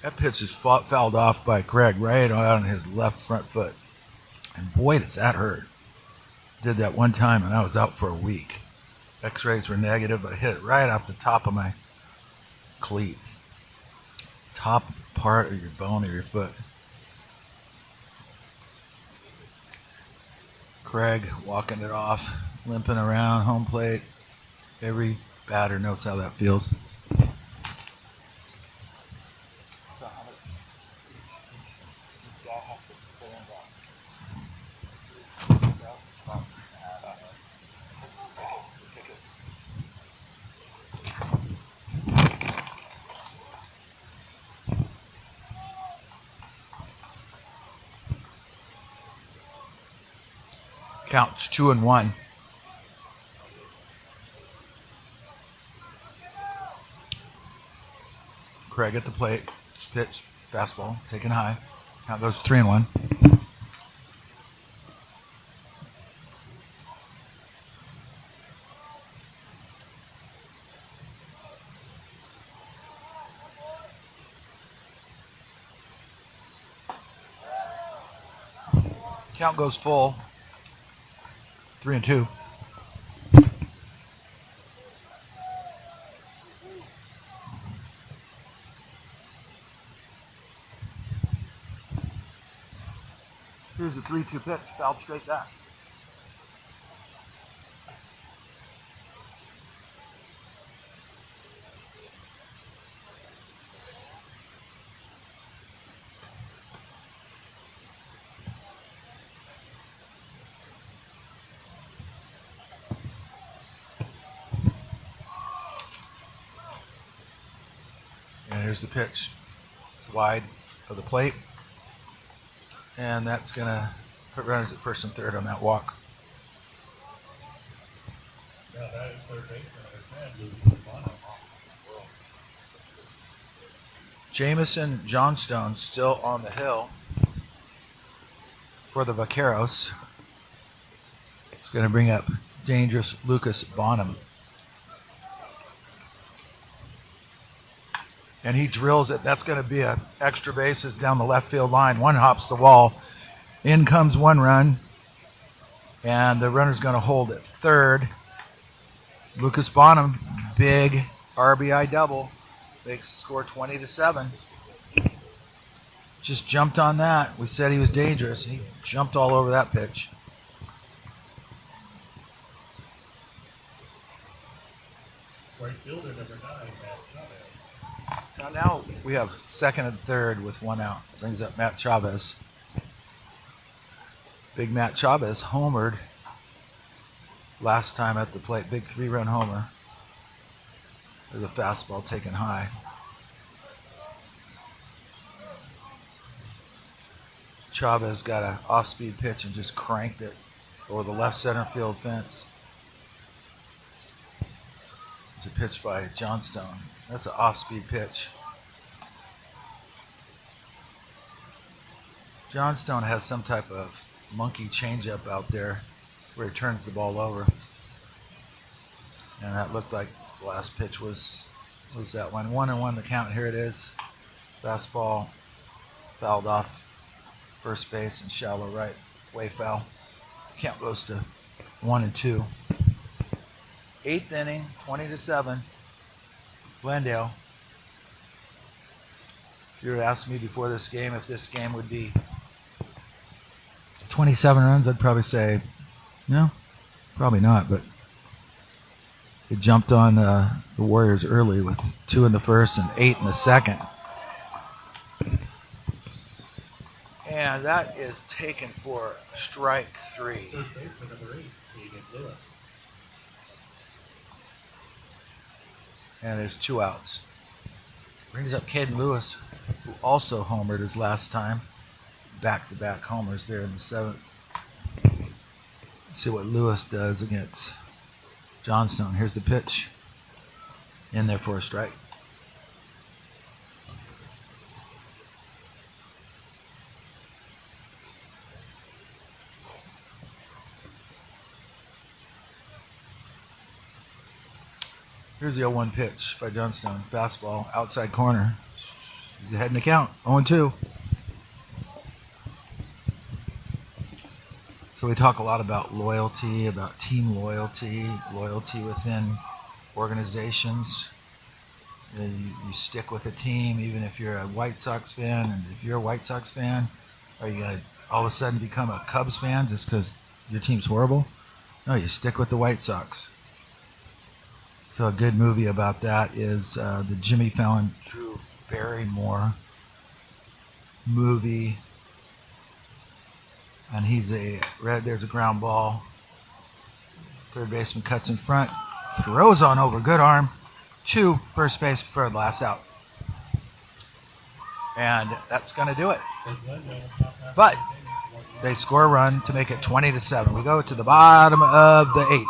That pitch is fouled off by Craig right on his left front foot. And boy, does that hurt. Did that one time and I was out for a week. X-rays were negative, but I hit it right off the top of my cleat. Top part of your bone of your foot. Craig walking it off, limping around home plate. Every batter knows how that feels. Counts 2-1. Craig at the plate. Pitch, fastball, taken high. Count goes 3-1. Count goes full. 3-2. Here's the 3-2 pitch, fouled straight back. And here's the pitch. It's wide of the plate. And that's going to put runners at first and third on that walk. Now that is third baseman, Jamison Johnstone still on the hill for the Vaqueros. It's going to bring up dangerous Lucas Bonham. And he drills it. That's going to be an extra bases down the left field line. One hops the wall. In comes one run. And the runner's going to hold at third. Lucas Bonham, big RBI double. They score 20-7. Just jumped on that. We said he was dangerous. He jumped all over that pitch. right fielder number 9, Matt Chavez. So now we have second and third with one out. Brings up Matt Chavez. Big Matt Chavez homered last time at the plate. Big 3-run homer. There's a fastball taken high. Chavez got an off-speed pitch and just cranked it over the left center field fence. It's a pitch by Johnstone. That's an off-speed pitch. Johnstone has some type of monkey changeup out there. where he turns the ball over. And that looked like the last pitch was that one. 1-1 the count. Here it is. Fastball fouled off first base and shallow right. Way foul. Count goes to 1-2. 8th inning, 20-7. Glendale. If you were to ask me before this game if this game would be 27 runs, I'd probably say no, probably not. But it jumped on the Warriors early with 2 in the first and 8 in the second. And that is taken for strike 3. Third baseman number 8, against Lewis. And there's 2 outs. Brings up Caden Lewis, who also homered his last time. Back-to-back homers there in the 7th. Let's see what Lewis does against Johnstone. Here's the pitch. In there for a strike. Here's the 0-1 pitch by Johnstone. Fastball, outside corner. He's ahead in the count. 0-2. So we talk a lot about loyalty, about team loyalty, loyalty within organizations. You stick with a team even if you're a White Sox fan. And if you're a White Sox fan, are you going to all of a sudden become a Cubs fan just because your team's horrible? No, you stick with the White Sox. So a good movie about that is the Jimmy Fallon, Drew Barrymore movie. And there's a ground ball. Third baseman cuts in front, throws on over, good arm, to first base for the last out. And that's going to do it. But they score a run to make it 20-7. We go to the bottom of the 8th.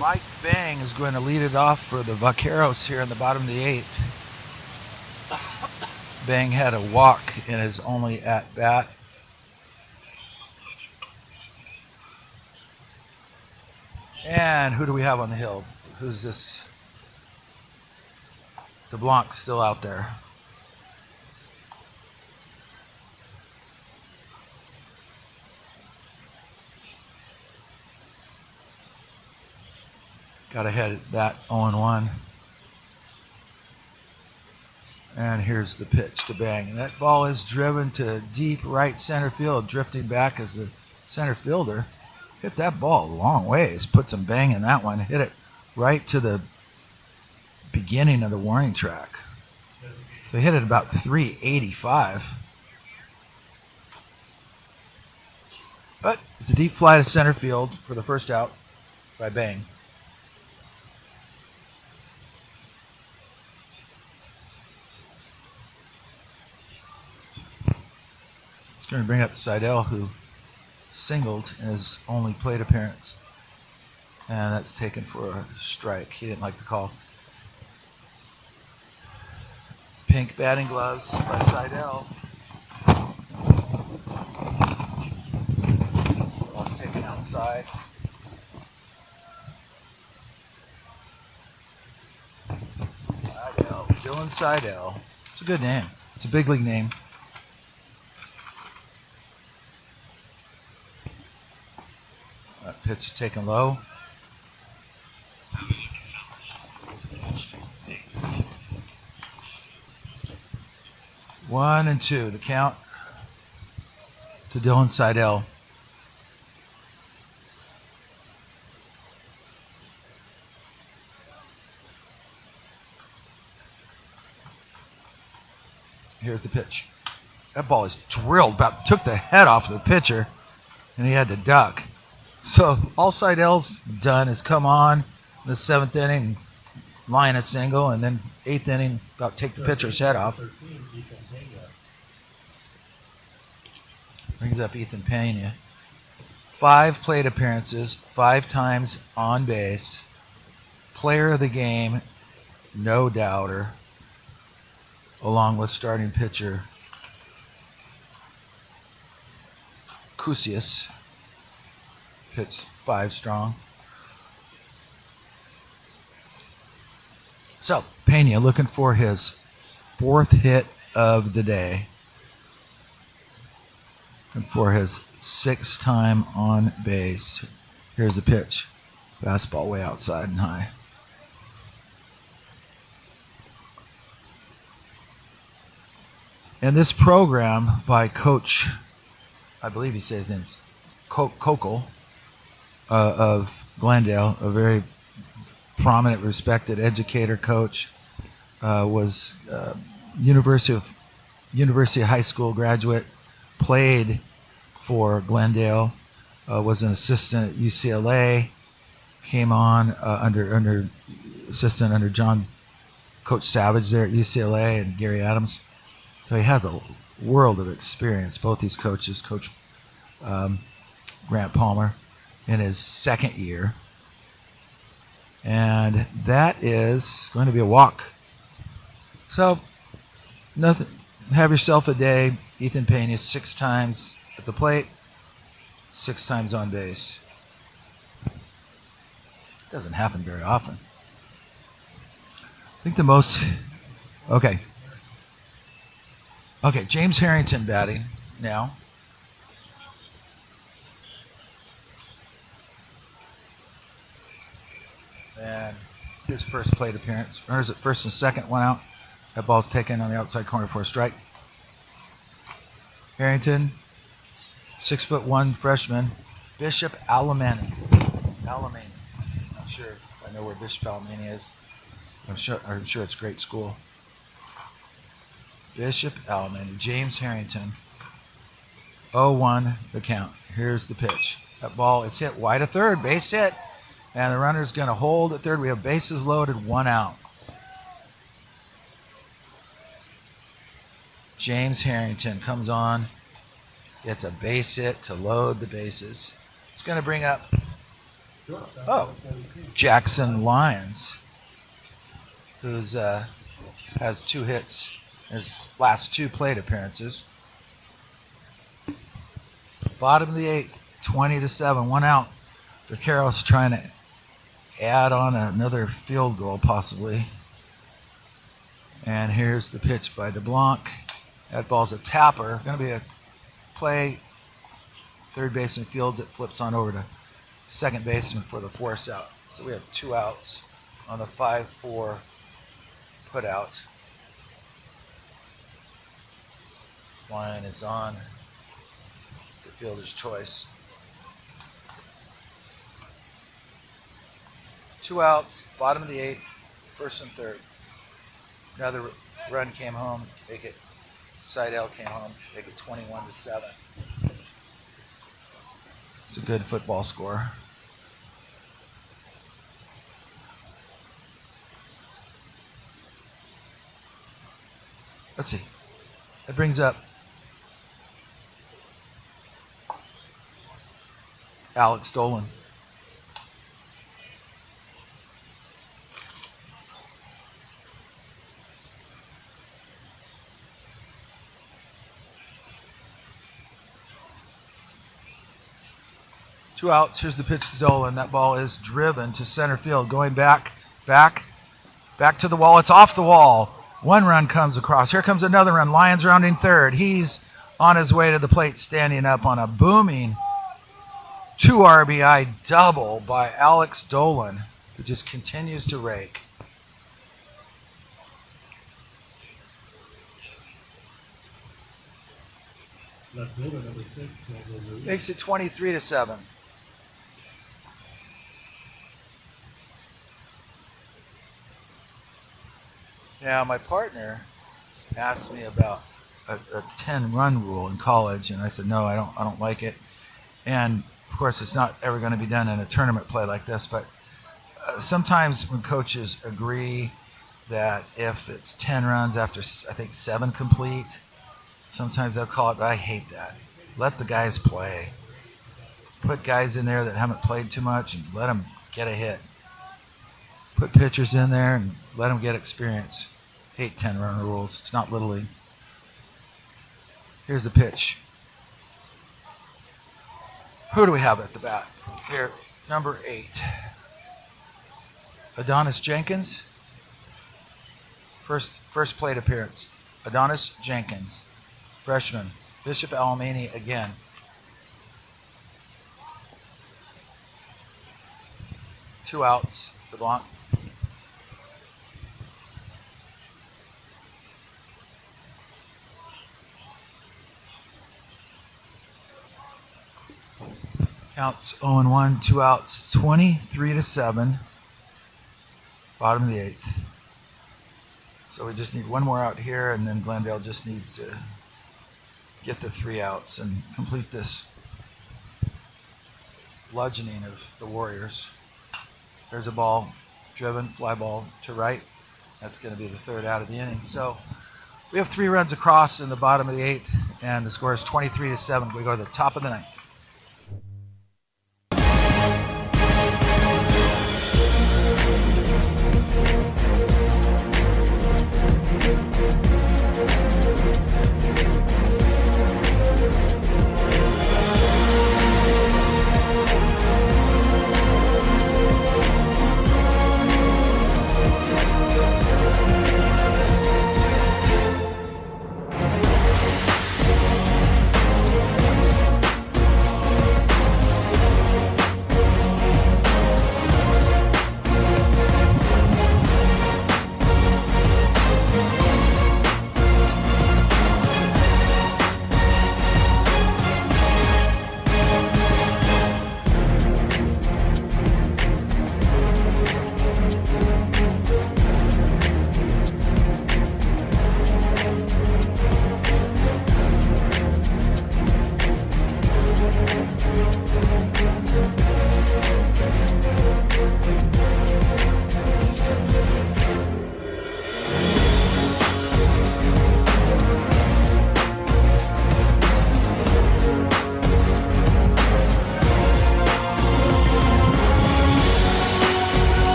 Mike Bang is going to lead it off for the Vaqueros here in the bottom of the 8th. Bang had a walk in his only at-bat. And who do we have on the hill? Who's this? DeBlanc's still out there. Got ahead at that 0-1. And here's the pitch to Bang. And that ball is driven to deep right center field, drifting back as the center fielder. Hit that ball a long ways. Put some bang in that one. Hit it right to the beginning of the warning track. They hit it about 385. But it's a deep fly to center field for the first out by Bang. going to bring up Seidel, who singled in his only plate appearance. And that's taken for a strike. He didn't like the call. Pink batting gloves by Seidel. Ball's taken outside. Seidel, Dylan Seidel. It's a good name. It's a big league name. That pitch is taken low. One and two, the count to Dylan Seidel. Here's the pitch. That ball is drilled, about took the head off the pitcher, and he had to duck. So all Seidel's done is come on in the 7th inning, line a single, and then 8th inning, about take the pitcher's head off. Brings up Ethan Pena. 5 plate appearances, 5 times on base. Player of the game, no doubter, along with starting pitcher Kusius. Pitched 5 strong. So, Pena looking for his 4th hit of the day. And for his 6th time on base. Here's the pitch. Fastball way outside and high. And this program by Coach, I believe he says his name's Kokel of Glendale, a very prominent, respected educator coach, was University of High School graduate, played for Glendale, was an assistant at UCLA, came on under assistant under Coach Savage there at UCLA and Gary Adams. So he has a world of experience. Both these coaches, Coach Grant Palmer in his 2nd year. And that is going to be a walk. So, nothing. Have yourself a day. Ethan Pena, 6 times at the plate, 6 times on base. Doesn't happen very often. I think the most. Okay, James Harrington batting now. And his first plate appearance. Or is it first and second? 1 out. That ball's taken on the outside corner for a strike. Harrington, 6'1" freshman. Bishop Alemany. Not sure. I know where Bishop Alemany is. I'm sure it's a great school. Bishop Alemany. James Harrington. 0-1 the count. Here's the pitch. That ball, it's hit wide of third. Base hit. And the runner's going to hold at third. We have bases loaded, 1 out. James Harrington comes on, gets a base hit to load the bases. It's going to bring up, Jackson Lyons, who's has 2 hits in his last 2 plate appearances. Bottom of the 8th, 20-7, 1 out. Vaqueros trying to add on another field goal, possibly. And here's the pitch by DeBlanc. That ball's a tapper. Going to be a play. Third baseman fields it, flips on over to second baseman for the force out. So we have 2 outs on the 5-4 put out. Line is on the fielder's choice. 2 outs, bottom of the 8th, first and third. Another run came home, make it. Seidel came home, make it 21-7. It's a good football score. Let's see. That brings up Alex Dolan. Two outs. Here's the pitch to Dolan. That ball is driven to center field. Going back to the wall. It's off the wall. One run comes across. Here comes another run. Lyons rounding third. He's on his way to the plate, standing up on a booming 2 RBI double by Alex Dolan, who just continues to rake. Left fielder number 6, Daniel Lewis. Makes it 23-7. Now, my partner asked me about a 10-run rule in college, and I said, no, I don't like it. And, of course, it's not ever going to be done in a tournament play like this, but sometimes when coaches agree that if it's 10 runs after, I think, 7 complete, sometimes they'll call it, but I hate that. Let the guys play. Put guys in there that haven't played too much and let them get a hit. Put pitchers in there and let them get experience. Hate 10-run rules. It's not Little League. Here's the pitch. Who do we have at the bat? Here, number 8. Adonis Jenkins. First plate appearance. Adonis Jenkins, freshman. Bishop Alamany again. Two outs. DeBlanc. Counts 0-1, 2 outs, 23-7. Bottom of the 8th. So we just need one more out here, and then Glendale just needs to get the 3 outs and complete this bludgeoning of the Warriors. There's a ball driven, fly ball to right. That's going to be the 3rd out of the inning. So we have 3 runs across in the bottom of the 8th, and the score is 23-7. We go to the top of the 9th.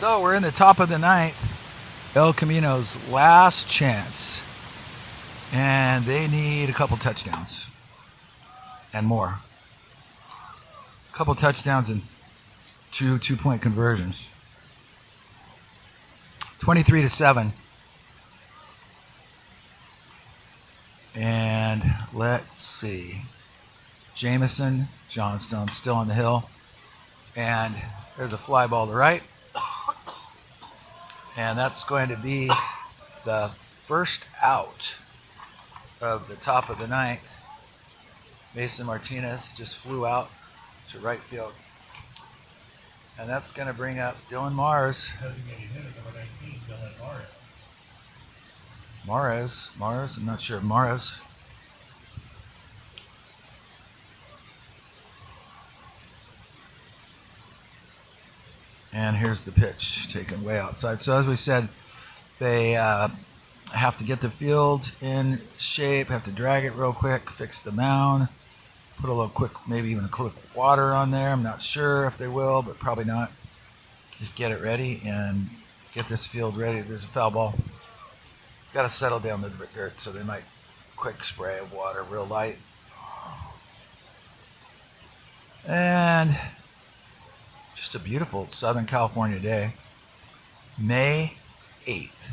So we're in the top of the ninth. El Camino's last chance. And they need a couple touchdowns. And more. A couple touchdowns and two-point conversions. 23-7. And let's see. Jamison, Johnstone still on the hill. And there's a fly ball to the right. And that's going to be the first out of the top of the ninth. Mason Martinez just flew out to right field. And that's going to bring up Dylan Mars. Designated hitter number 19, Dylan Mares, I'm not sure of Mares. And here's the pitch taken way outside. So as we said, they have to get the field in shape, have to drag it real quick, fix the mound, put a little quick, maybe even a quick water on there. I'm not sure if they will, but probably not. Just get it ready and get this field ready. There's a foul ball. Got to settle down the dirt, so they might quick spray of water, real light. And just a beautiful Southern California day. May 8th.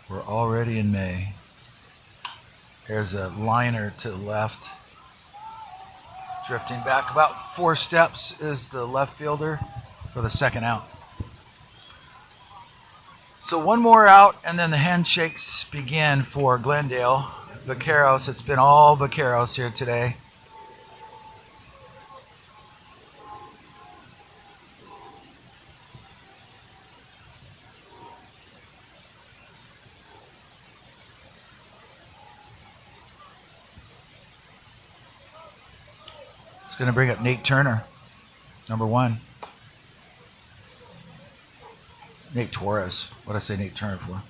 We're already in May. There's a liner to the left. Drifting back about 4 steps is the left fielder for the second out. So one more out, and then the handshakes begin for Glendale. Vaqueros, it's been all Vaqueros here today. It's going to bring up Nate Turner, number 1. Nate Torres. What did I say Nate Turner for?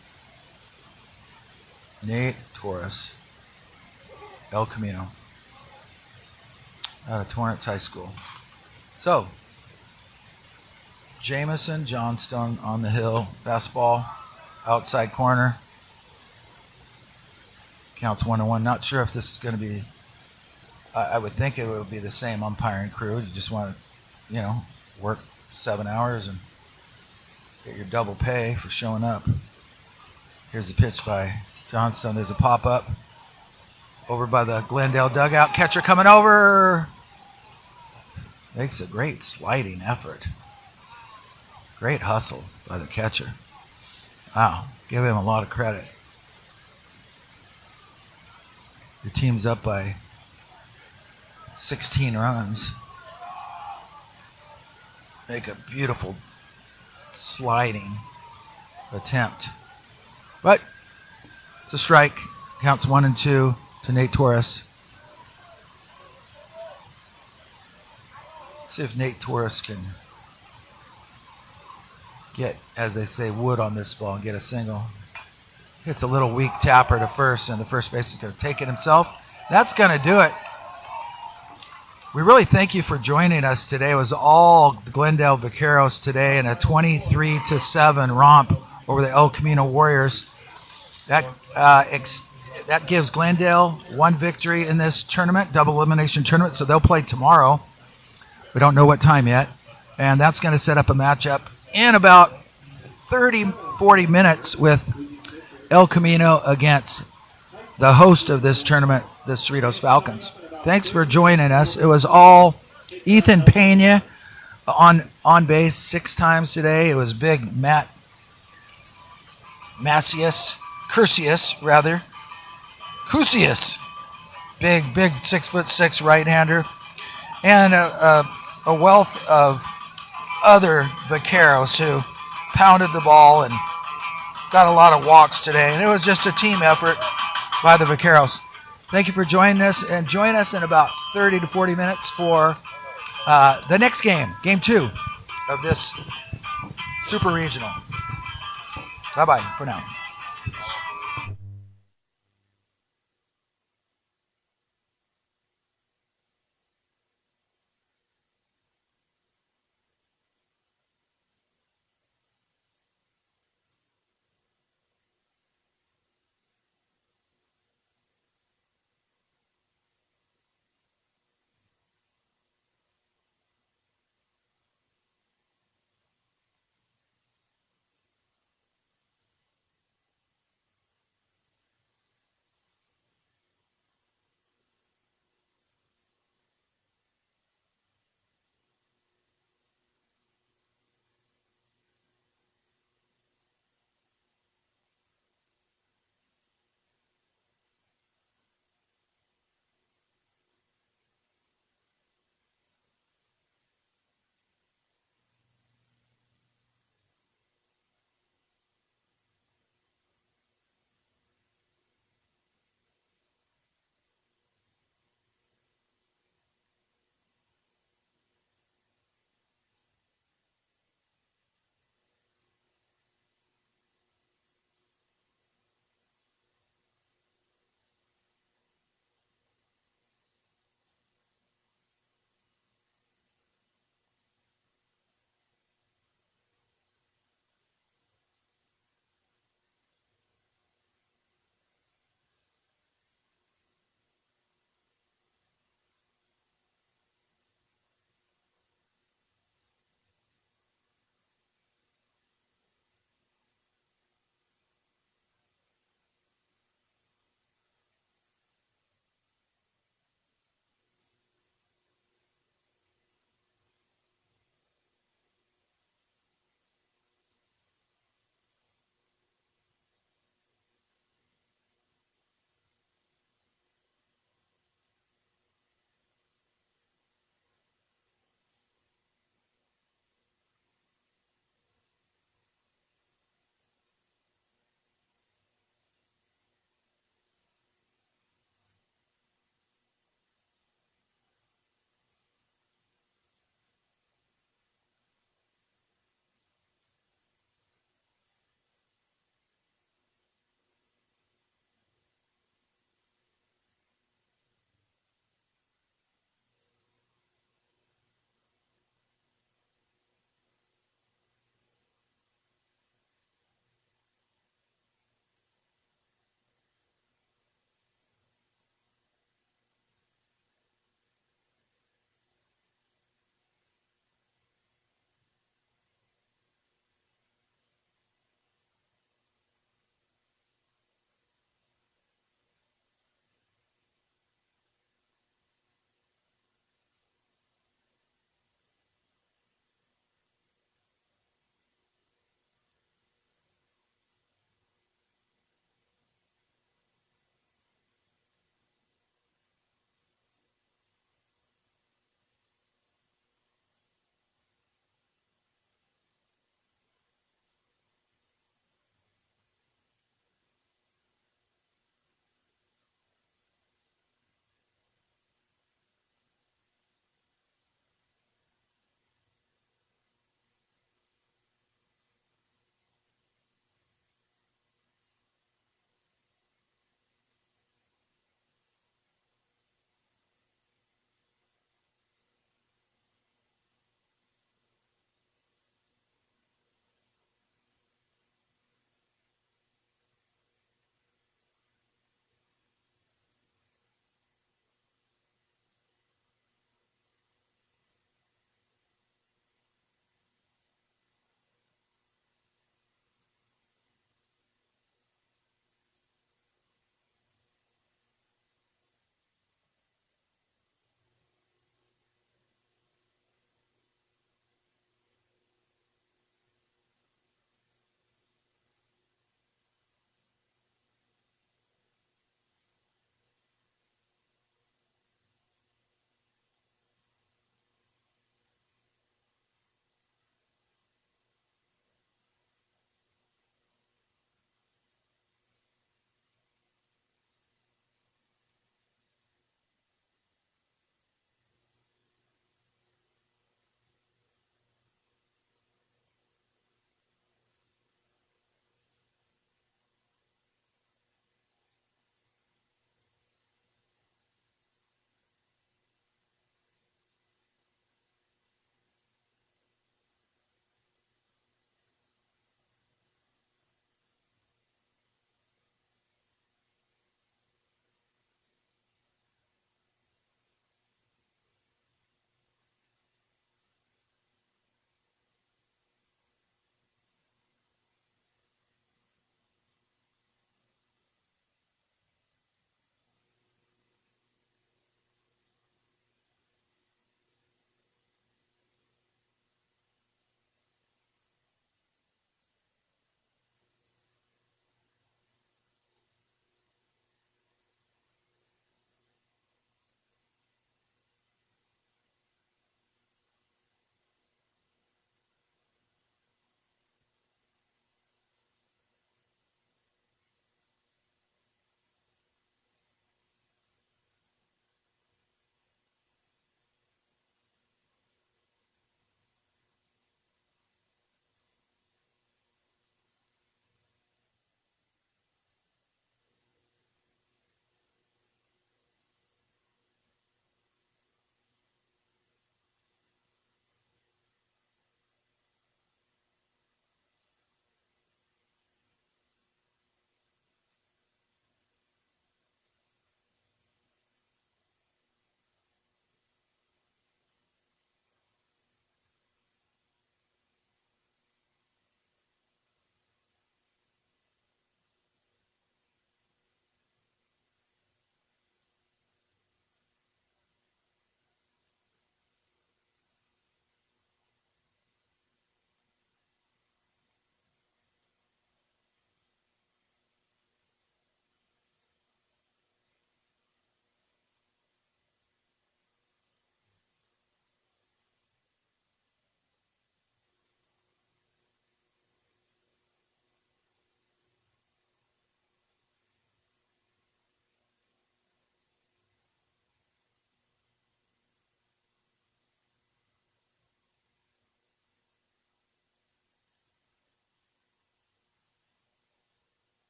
Nate Torres. El Camino. Out of Torrance High School. So, Jamison, Johnstone on the hill. Fastball. Outside corner. Counts 1-1. Not sure if this is going to be... I would think it would be the same umpiring crew. You just want to, work 7 hours and get your double pay for showing up. Here's the pitch by Johnstone. There's a pop-up over by the Glendale dugout. Catcher coming over. Makes a great sliding effort. Great hustle by the catcher. Wow, give him a lot of credit. Your team's up by 16 runs. Make a beautiful sliding attempt. But it's a strike. Counts 1-2 to Nate Torres. See if Nate Torres can get, as they say, wood on this ball and get a single. Hits a little weak tapper to first, and the first baseman is going to take it himself. That's going to do it. We really thank you for joining us today. It was all the Glendale Vaqueros today in a 23-7 romp over the El Camino Warriors. That gives Glendale 1 victory in this tournament, double elimination tournament, so they'll play tomorrow. We don't know what time yet. And that's going to set up a matchup in about 30-40 minutes with El Camino against the host of this tournament, the Cerritos Falcons. Thanks for joining us. It was all Ethan Pena on base 6 times today. It was big Matt Cursius, big 6'6" right-hander, and a wealth of other Vaqueros who pounded the ball and got a lot of walks today. And it was just a team effort by the Vaqueros. Thank you for joining us, and join us in about 30 to 40 minutes for the next game, Game 2 of this Super Regional. Bye-bye for now.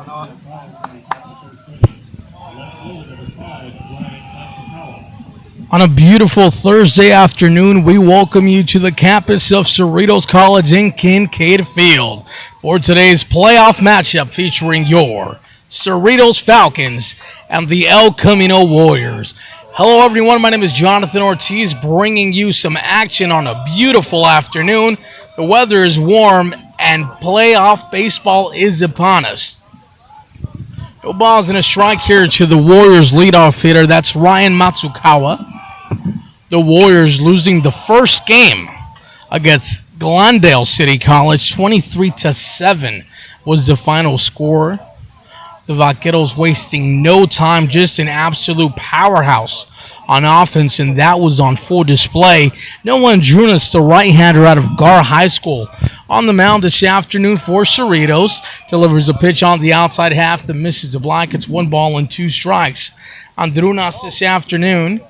On a beautiful Thursday afternoon, we welcome you to the campus of Cerritos College in Kincaid Field for today's playoff matchup featuring your Cerritos Falcons and the El Camino Warriors. Hello, everyone. My name is Jonathan Ortiz, bringing you some action on a beautiful afternoon. The weather is warm, and playoff baseball is upon us. No balls in a strike here to the Warriors leadoff hitter. That's Ryan Matsukawa. The Warriors losing the first game against Glendale City College. 23-7 was the final score. The Vaqueros wasting no time, just an absolute powerhouse on offense, and that was on full display. Noah Andrunas, the right-hander out of Gar High School, on the mound this afternoon for Cerritos. Delivers a pitch on the outside half that misses the Blankets. 1 ball and 2 strikes. Andrunas this afternoon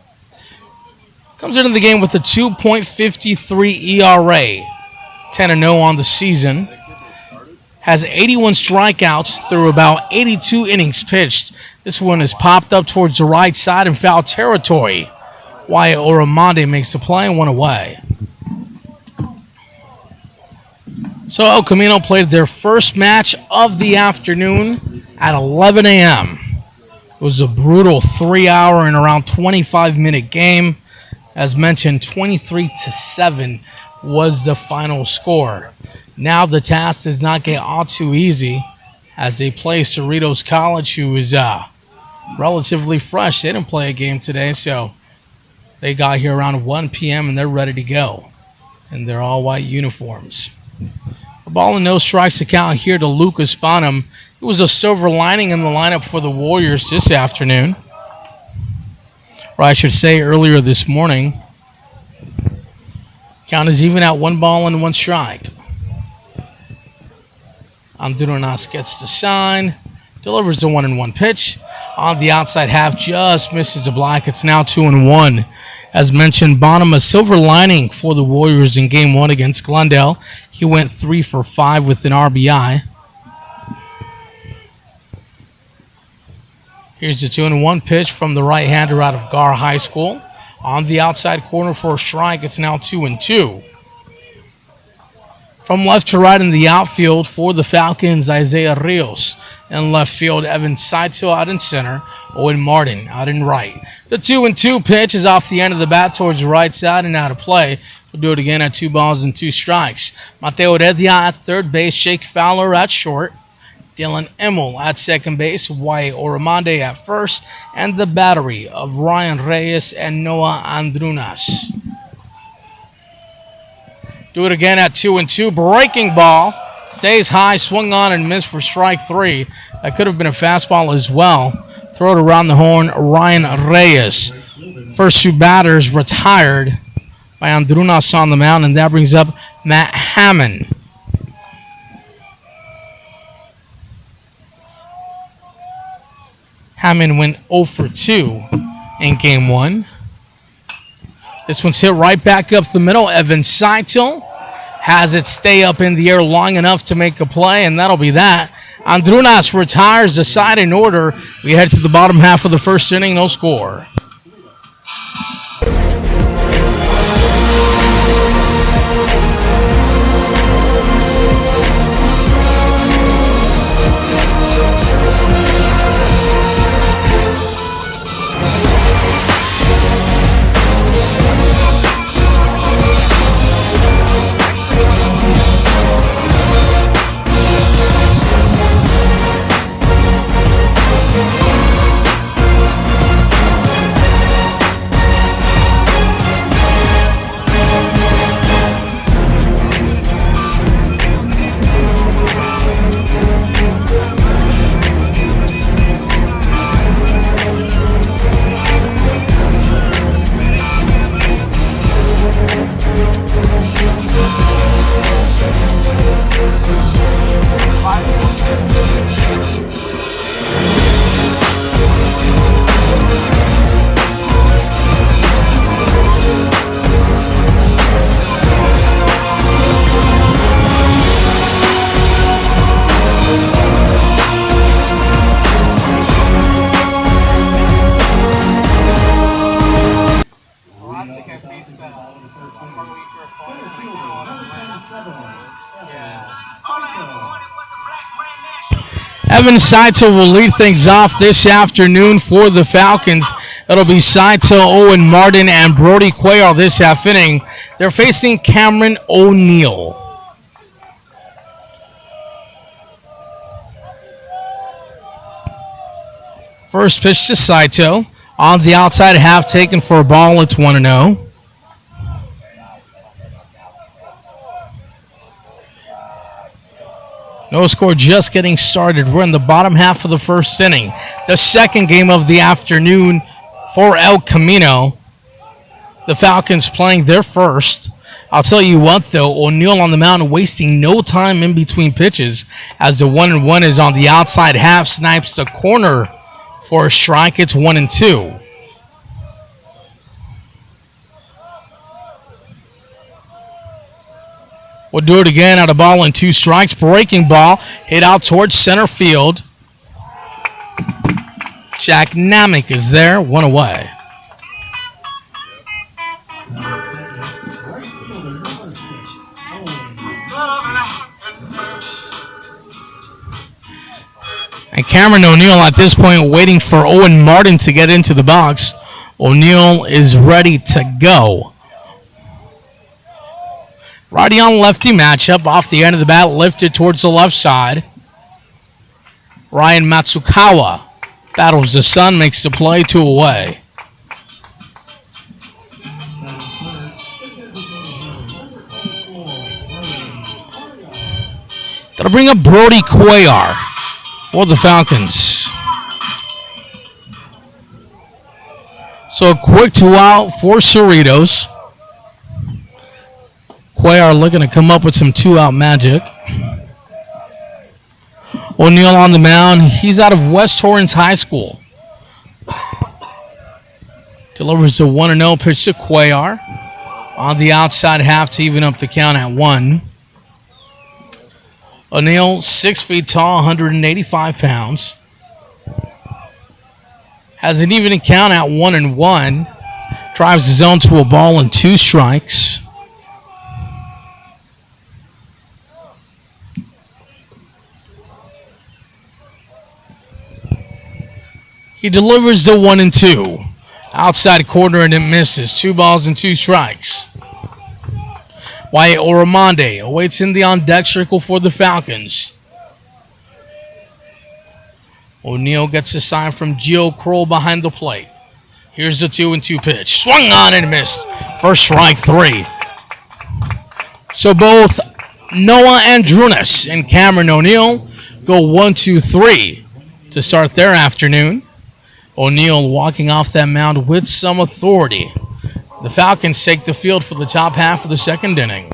comes into the game with a 2.53 ERA, 10-0 on the season. Has 81 strikeouts through about 82 innings pitched. This one is popped up towards the right side in foul territory. Wyatt Oramande makes the play and 1 away. So El Camino played their first match of the afternoon at 11 a.m. It was a brutal 3-hour and around 25-minute game. As mentioned, 23-7 was the final score. Now the task does not get all too easy as they play Cerritos College, who is relatively fresh. They didn't play a game today, so they got here around 1 p.m. and they're ready to go in their all-white uniforms. A ball and no strikes to count here to Lucas Bonham. It was a silver lining in the lineup for the Warriors this afternoon. Or I should say earlier this morning. Count is even at 1 ball and 1 strike. Andrunas gets the sign, delivers the 1-1 pitch. On the outside half, just misses the block. It's now 2-1. As mentioned, Bonham, a silver lining for the Warriors in Game 1 against Glendale. He went 3 for 5 with an RBI. Here's the 2-1 pitch from the right-hander out of Gar High School. On the outside corner for a strike, it's now 2-2. From left to right in the outfield for the Falcons, Isaiah Rios. In left field, Evan Saito out in center. Owen Martin out in right. The 2-2 pitch is off the end of the bat towards the right side and out of play. We'll do it again at 2 balls and 2 strikes. Mateo Heredia at third base, Shake Fowler at short. Dylan Emmel at second base, Wyatt Oramande at first, and the battery of Ryan Reyes and Noah Andrunas. Do it again at 2-2. Breaking ball. Stays high, swung on and missed for strike 3. That could have been a fastball as well. Throw it around the horn, Ryan Reyes. First 2 batters retired by Andrunas on the mound, and that brings up Matt Hammond. Hammond went 0 for 2 in Game 1. This one's hit right back up the middle. Evan Saito has it stay up in the air long enough to make a play, and that'll be that. Andrunas retires the side in order. We head to the bottom half of the first inning, no score. Kevin Saito will lead things off this afternoon for the Falcons. It'll be Saito, Owen Martin, and Brody Cuellar this half inning. They're facing Cameron O'Neill. First pitch to Saito. On the outside, half taken for a ball. It's 1-0. No score, just getting started. We're in the bottom half of the first inning. The second game of the afternoon for El Camino. The Falcons playing their first. I'll tell you what, though, O'Neill on the mound wasting no time in between pitches as the 1-1 is on the outside half, snipes the corner for a strike. It's 1-2. We'll do it again at a ball and 2 strikes. Breaking ball hit out towards center field. Jack Namick is there, 1 away. And Cameron O'Neill at this point waiting for Owen Martin to get into the box. O'Neill is ready to go. Righty on lefty matchup. Off the end of the bat, lifted towards the left side. Ryan Matsukawa battles the sun, makes the play, 2 away. That'll bring up Brody Cuellar for the Falcons. So a quick 2 out for Cerritos. Cuellar looking to come up with some 2-out magic. O'Neill on the mound. He's out of West Torrance High School. Delivers the 1-0 pitch to Cuellar. On the outside half to even up the count at 1. O'Neill, 6 feet tall, 185 pounds. Has an even count at 1-1. Drives his own to a ball and 2 strikes. He delivers the 1-2. Outside corner and it misses. 2 balls and 2 strikes. Wyatt Oramonde awaits in the on-deck circle for the Falcons. O'Neill gets a sign from Gio Kroll behind the plate. Here's the 2-2 pitch. Swung on and missed. First strike, 3. So both Noah Andrunas and Cameron O'Neill go 1-2-3 to start their afternoon. O'Neill walking off that mound with some authority. The Falcons take the field for the top half of the second inning.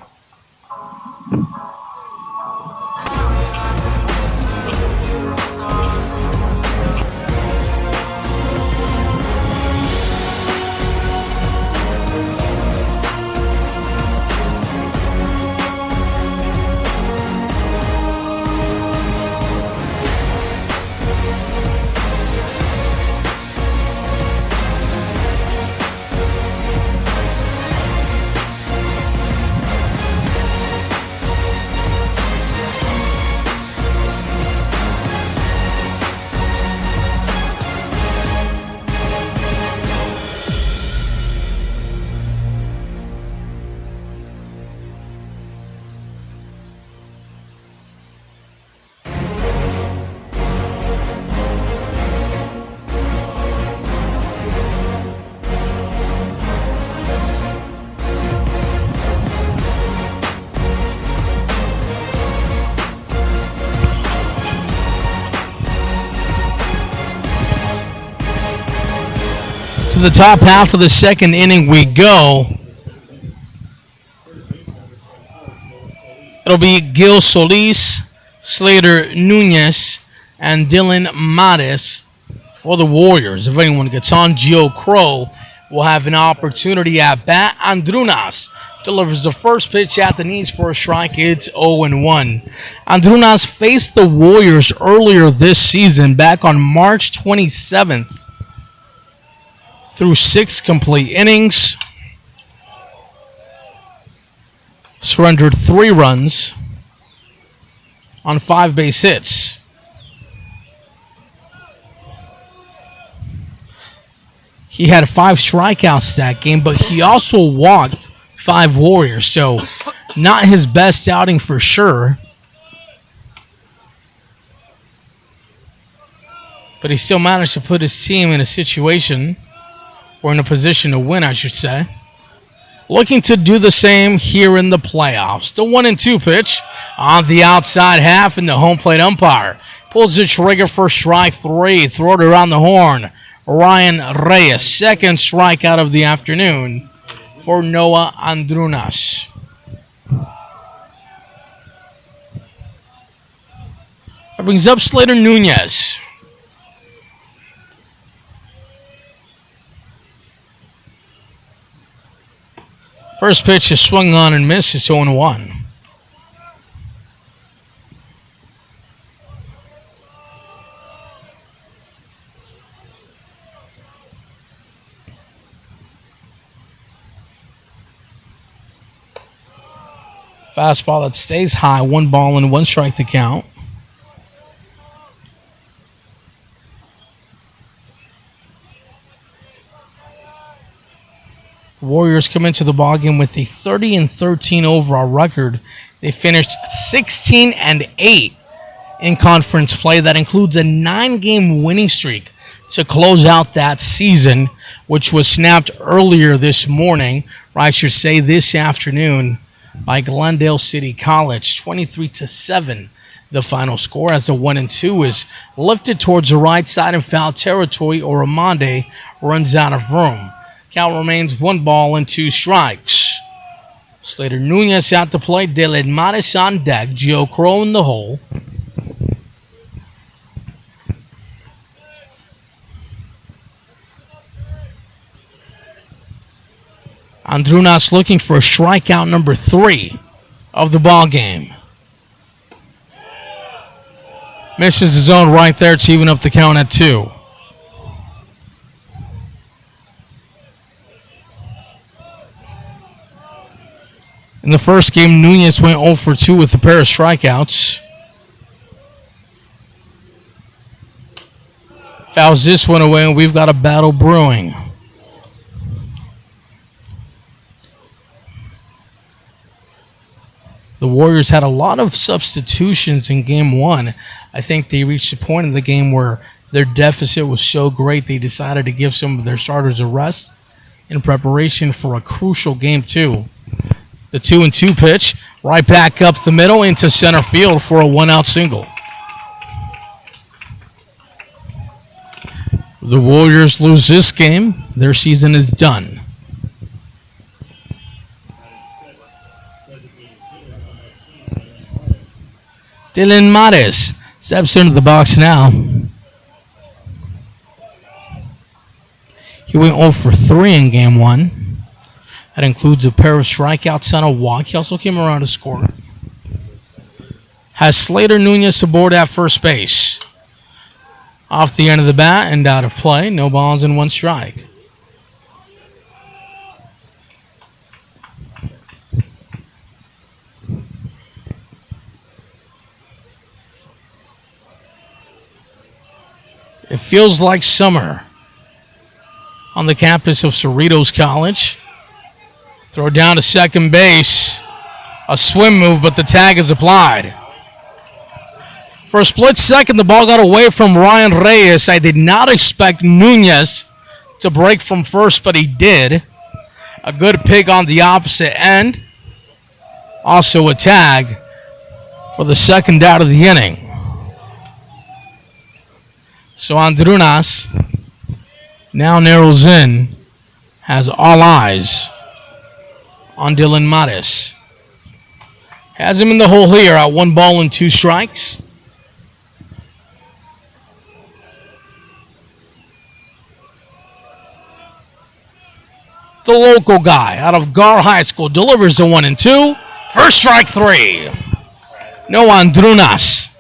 The top half of the second inning we go. It'll be Gil Solis, Slater Nunez, and Dylan Matis for the Warriors. If anyone gets on, Gio Crow will have an opportunity at bat. Andrunas delivers the first pitch at the knees for a strike. It's 0-1. Andrunas faced the Warriors earlier this season, back on March 27th. Through 6 complete innings, surrendered 3 runs on 5 base hits. He had 5 strikeouts that game, but he also walked 5 Warriors, so not his best outing for sure. But he still managed to put his team in a situation, or in a position to win, I should say. Looking to do the same here in the playoffs. The 1-2 pitch on the outside half, and the home plate umpire pulls the trigger for strike 3. Throw it around the horn. Ryan Reyes, second strikeout of the afternoon for Noah Andrunas. That brings up Slater Nunez. First pitch is swung on and missed. It's 0-1. Fastball that stays high. 1 ball and 1 strike to count. The Warriors come into the ballgame with a 30-13 overall record. They finished 16-8 in conference play. That includes a 9-game winning streak to close out that season, which was snapped earlier this morning, or I should say this afternoon, by Glendale City College. 23-7 the final score, as the 1-2 is lifted towards the right side in foul territory, or Amande runs out of room. Count remains 1 ball and 2 strikes. Slater Nunez out to play. Dylan Maris on deck. Joe Crow in the hole. Andrunas looking for strikeout number 3 of the ball game. Misses his own right there to even up the count at 2. In the first game, Nunez went 0 for 2 with a pair of strikeouts. Fouls this one away, and we've got a battle brewing. The Warriors had a lot of substitutions in game 1. I think they reached a point in the game where their deficit was so great they decided to give some of their starters a rest in preparation for a crucial game 2. The 2-2 pitch, right back up the middle into center field for a 1-out single. The Warriors lose this game. Their season is done. Dylan Mares steps into the box now. He went 0 for 3 in game 1. That includes a pair of strikeouts and a walk. He also came around to score. Has Slater Nunez aboard at first base. Off the end of the bat and out of play. No balls and 1 strike. It feels like summer on the campus of Cerritos College. Throw down to second base. A swim move, but the tag is applied. For a split second, the ball got away from Ryan Reyes. I did not expect Nunez to break from first, but he did. A good pick on the opposite end. Also a tag for the second out of the inning. So Andrunas now narrows in, has all eyes on Dylan Mares. Has him in the hole here at 1 ball and 2 strikes. The local guy out of Gar High School delivers the 1-2. First strike 3. No Andrunas.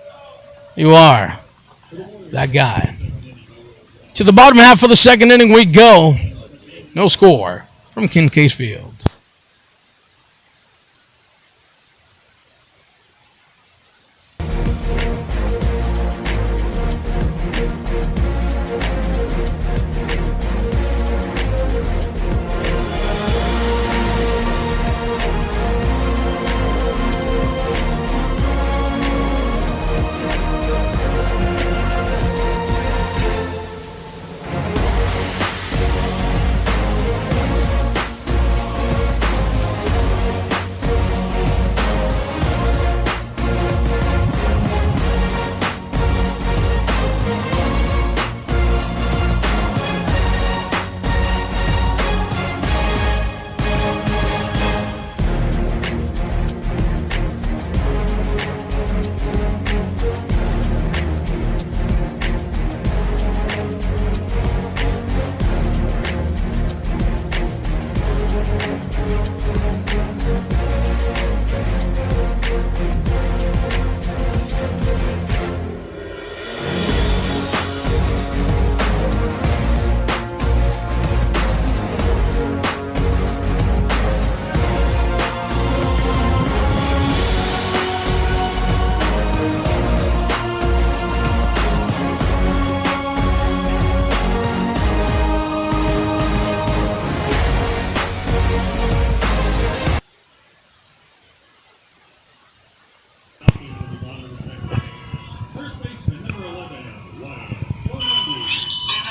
You are that guy. To the bottom half of the second inning we go. No score from Kincaid Field.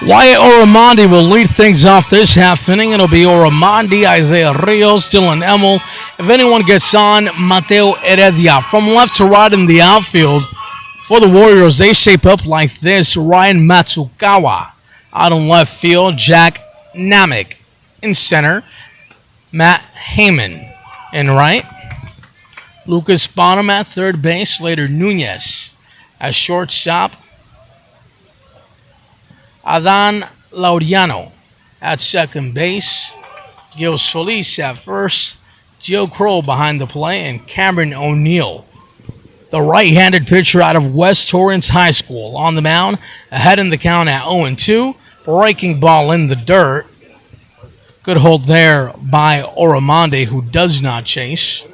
Wyatt Oramondi will lead things off this half inning. It'll be Oramondi, Isaiah Rios, Dylan Emmel. If anyone gets on, Mateo Heredia. From left to right in the outfield for the Warriors, they shape up like this. Ryan Matsukawa out in left field. Jack Namek in center. Matt Heyman in right. Lucas Bonham at third base. Slater Nunez at shortstop. Adan Laureano at second base. Gil Solis at first. Joe Crow behind the plate. And Cameron O'Neill, the right-handed pitcher out of West Torrance High School, on the mound. Ahead in the count at 0-2. Breaking ball in the dirt. Good hold there by Oramondi, who does not chase.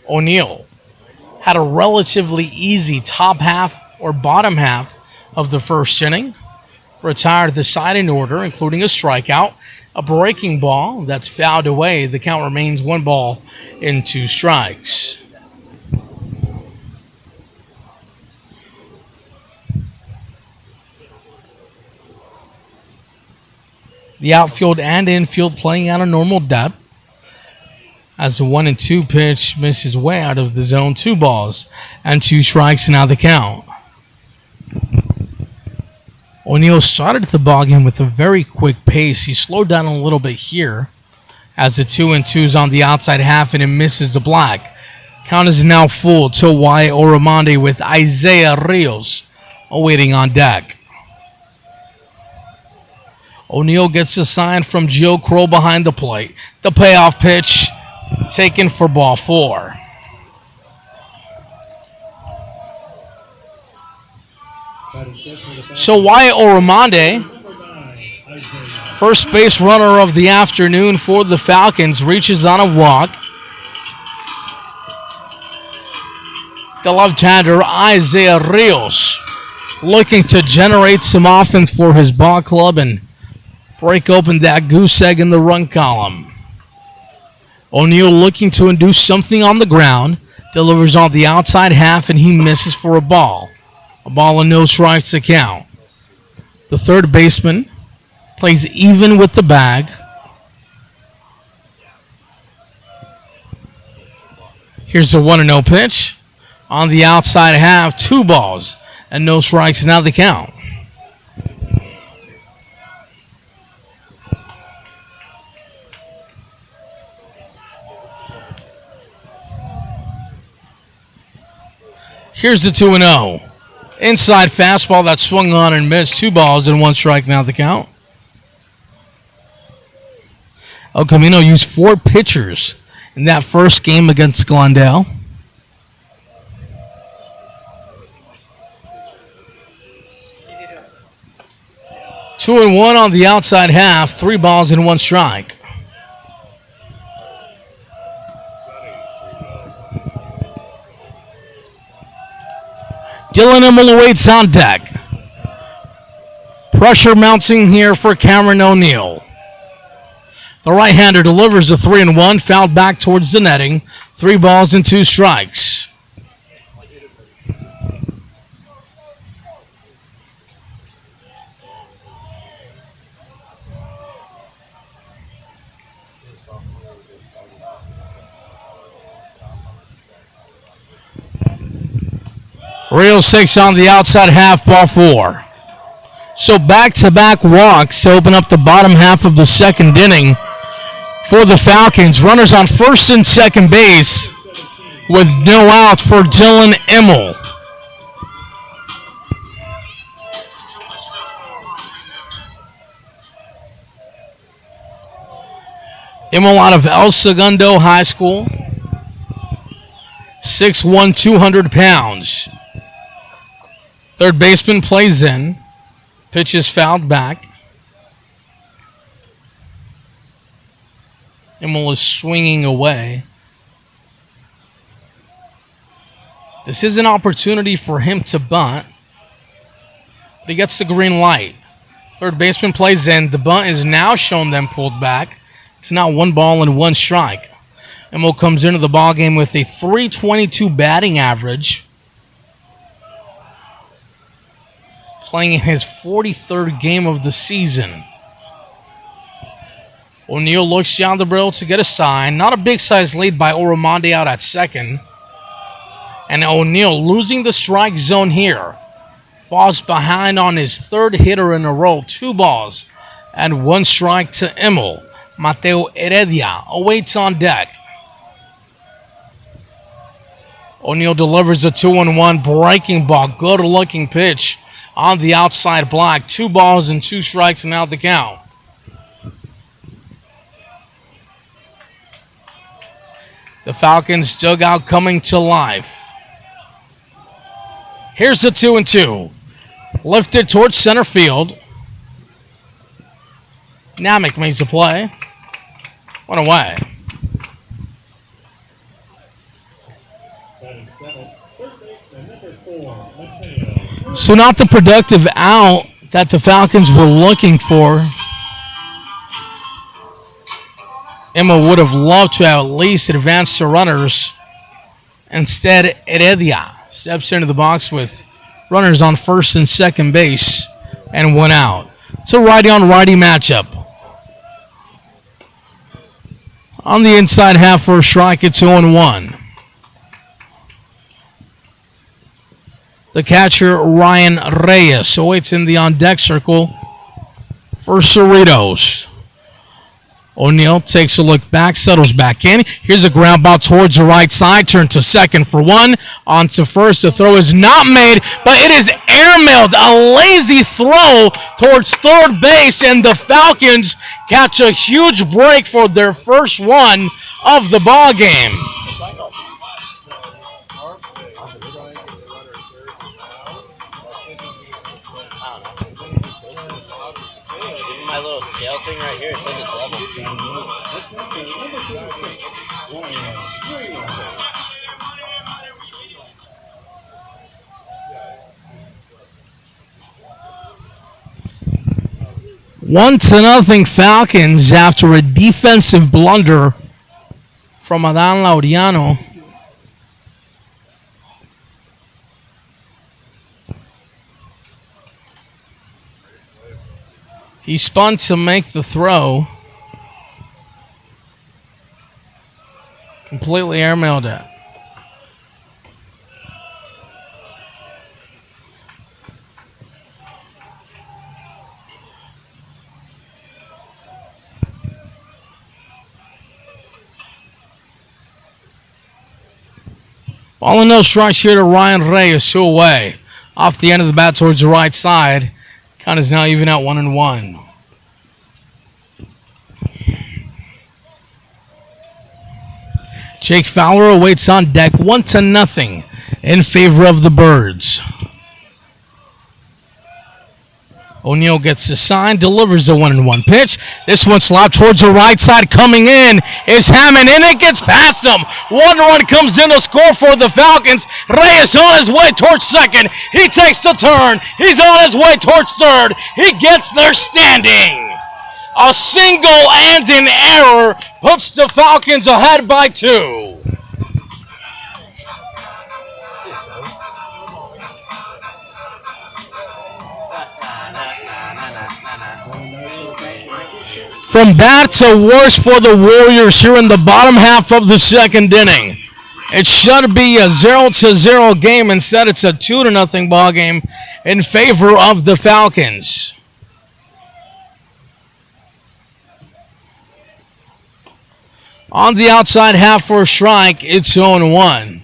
O'Neill had a relatively easy top half or bottom half of the first inning. Retired the side in order, including a strikeout, a breaking ball that's fouled away. The count remains 1-2 strikes. The outfield and infield playing out a normal depth. As the 1-2 pitch misses way out of the zone. 2 strikes now the count. O'Neill started the ball game with a very quick pace. He slowed down a little bit here as the 2-2's on the outside half and it misses the black. Count is now full to Wyatt Oramondi with Isaiah Rios awaiting on deck. O'Neill gets a sign from Joe Crow behind the plate. The payoff pitch taken for ball 4. So Wyatt Oramondi, first base runner of the afternoon for the Falcons, reaches on a walk. The left-hander Isaiah Rios looking to generate some offense for his ball club and break open that goose egg in the run column. O'Neill looking to induce something on the ground. Delivers on the outside half and he misses for a ball. A ball and no strikes to count. The third baseman plays even with the bag. Here's the 1-0 pitch. On the outside half, 2 balls and no strikes. Now the count. Here's the 2-0. Inside fastball that swung on and missed. 2 balls and 1 strike. Now the count. El Camino used 4 pitchers in that first game against Glendale. Two and 1 on the outside half. 3 balls and 1 strike. Dylan Emmel waits on deck. Pressure mounting here for Cameron O'Neill. The right-hander delivers a 3-1, fouled back towards the netting. 3 balls and 2 strikes. Rios takes on the outside half, ball 4. So back-to-back walks to open up the bottom half of the second inning for the Falcons. Runners on first and second base with no outs for Dylan Emmel. Emmel out of El Segundo High School. 6'1", 200 pounds. Third baseman plays in. Pitch is fouled back. Emmel is swinging away. This is an opportunity for him to bunt, but he gets the green light. Third baseman plays in. The bunt is now shown them pulled back. It's now 1 ball and 1 strike. Emmel comes into the ballgame with a .322 batting average. playing in his 43rd game of the season. O'Neal looks down the barrel to get a sign. Not a big size lead by Oramonde out at second. And O'Neal losing the strike zone here. Falls behind on his third hitter in a row. 2 balls and 1 strike to Emil. Mateo Heredia awaits on deck. O'Neal delivers a 2-1 breaking ball. Good looking pitch on the outside block. 2 balls and 2 strikes and out the count. The Falcons dugout coming to life. Here's the 2-2. Lifted towards center field. Namek makes the play. One away. So not the productive out that the Falcons were looking for. Emma would have loved to have at least advanced to runners. Instead, Heredia steps into the box with runners on first and second base and 1 out. It's a righty-on-righty matchup. On the inside half for a strike, it's 0-1. The catcher, Ryan Reyes, awaits in the on-deck circle for Cerritos. O'Neal takes a look back, settles back in. Here's a ground ball towards the right side. Turn to second for 1. On to first. The throw is not made, but it is airmailed. A lazy throw towards third base, and the Falcons catch a huge break for their first one of the ball game. My little scale thing right here, it says it's level. One to nothing Falcons after a defensive blunder from Adan Laureano. He spun to make the throw. Completely airmailed it. Ball and no strikes here to Ryan Reyes, 2 away. Off the end of the bat towards the right side. Count is now even at 1-1. Jake Fowler awaits on deck, 1-0 in favor of the Birds. O'Neal gets the sign, delivers a 1-1 pitch. This one slapped towards the right side. Coming in is Hammond, and it gets past him. 1 run comes in to score for the Falcons. Reyes on his way towards second. He takes the turn. He's on his way towards third. He gets there standing. A single and an error puts the Falcons ahead by 2. From bad to worse for the Warriors here in the bottom half of the second inning. It should be a 0-0 game. Instead, it's a 2-0 ball game in favor of the Falcons. On the outside half for a strike, it's 0-1.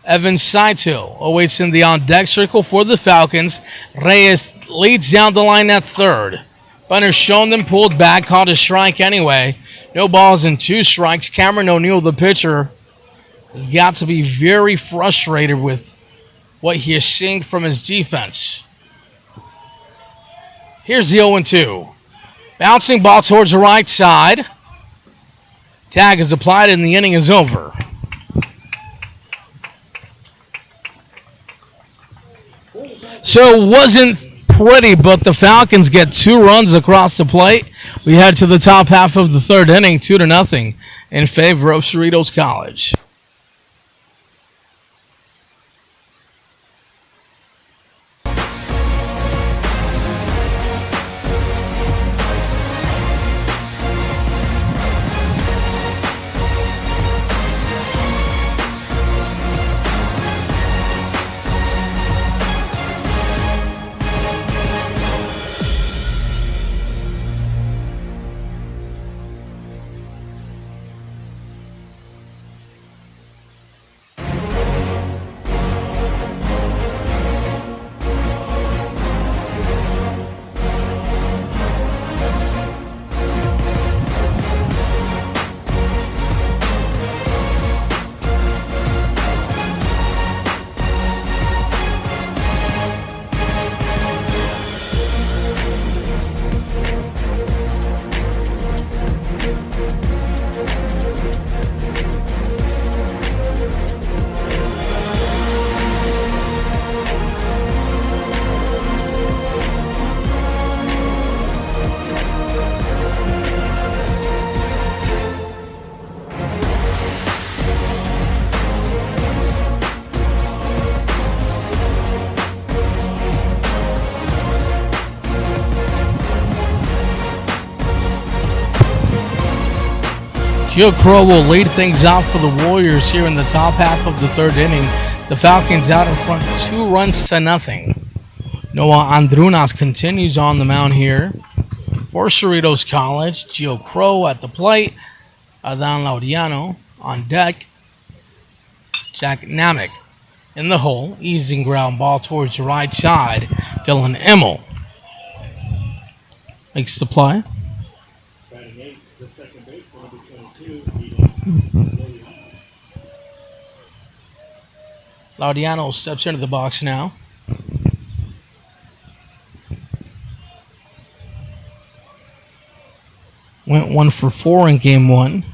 Evan Saito awaits in the on-deck circle for the Falcons. Reyes leads down the line at third. Bunner shown them pulled back, caught a strike anyway. No balls and 2 strikes. Cameron O'Neal, the pitcher, has got to be very frustrated with what he is seeing from his defense. Here's the 0-2. Bouncing ball towards the right side. Tag is applied and the inning is over. So it wasn't pretty, but the Falcons get 2 runs across the plate. We head to the top half of the third inning, 2-0 in favor of Cerritos College. Gio Crow will lead things out for the Warriors here in the top half of the third inning. The Falcons out in front 2-0. Noah Andrunas continues on the mound here for Cerritos College. Gio Crow at the plate. Adan Laudiano on deck. Jack Namick in the hole. Easing ground ball towards the right side. Dylan Emmel makes the play. Batting eighth, the second baseman, number 22, Laudiano steps into the box now. Went 1 for 4 in game 1.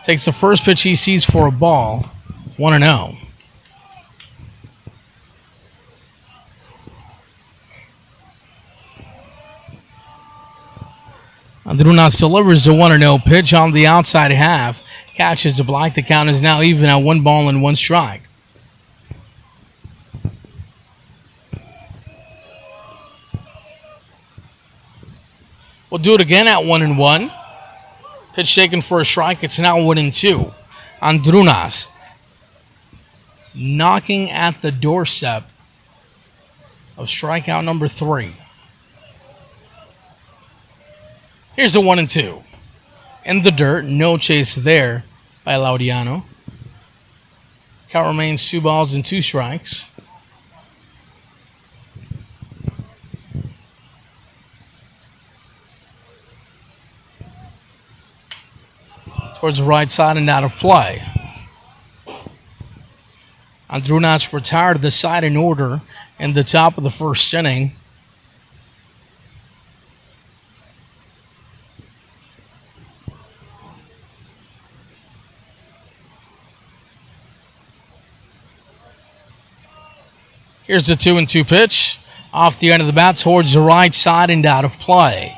Takes the first pitch he sees for a ball. 1-0. Andrunas delivers a 1-0 pitch on the outside half. Catches the block. The count is now even at 1 ball and 1 strike. We'll do it again at 1-1. Pitch taken for a strike. It's now 1-2. Andrunas knocking at the doorstep of strikeout number 3. Here's a 1-2. In the dirt, no chase there by Laudiano. Count remains 2 balls and 2 strikes. Towards the right side and out of play. Andrunas retired the side in order in the top of the first inning. Here's the 2-2 pitch. Off the end of the bat towards the right side and out of play.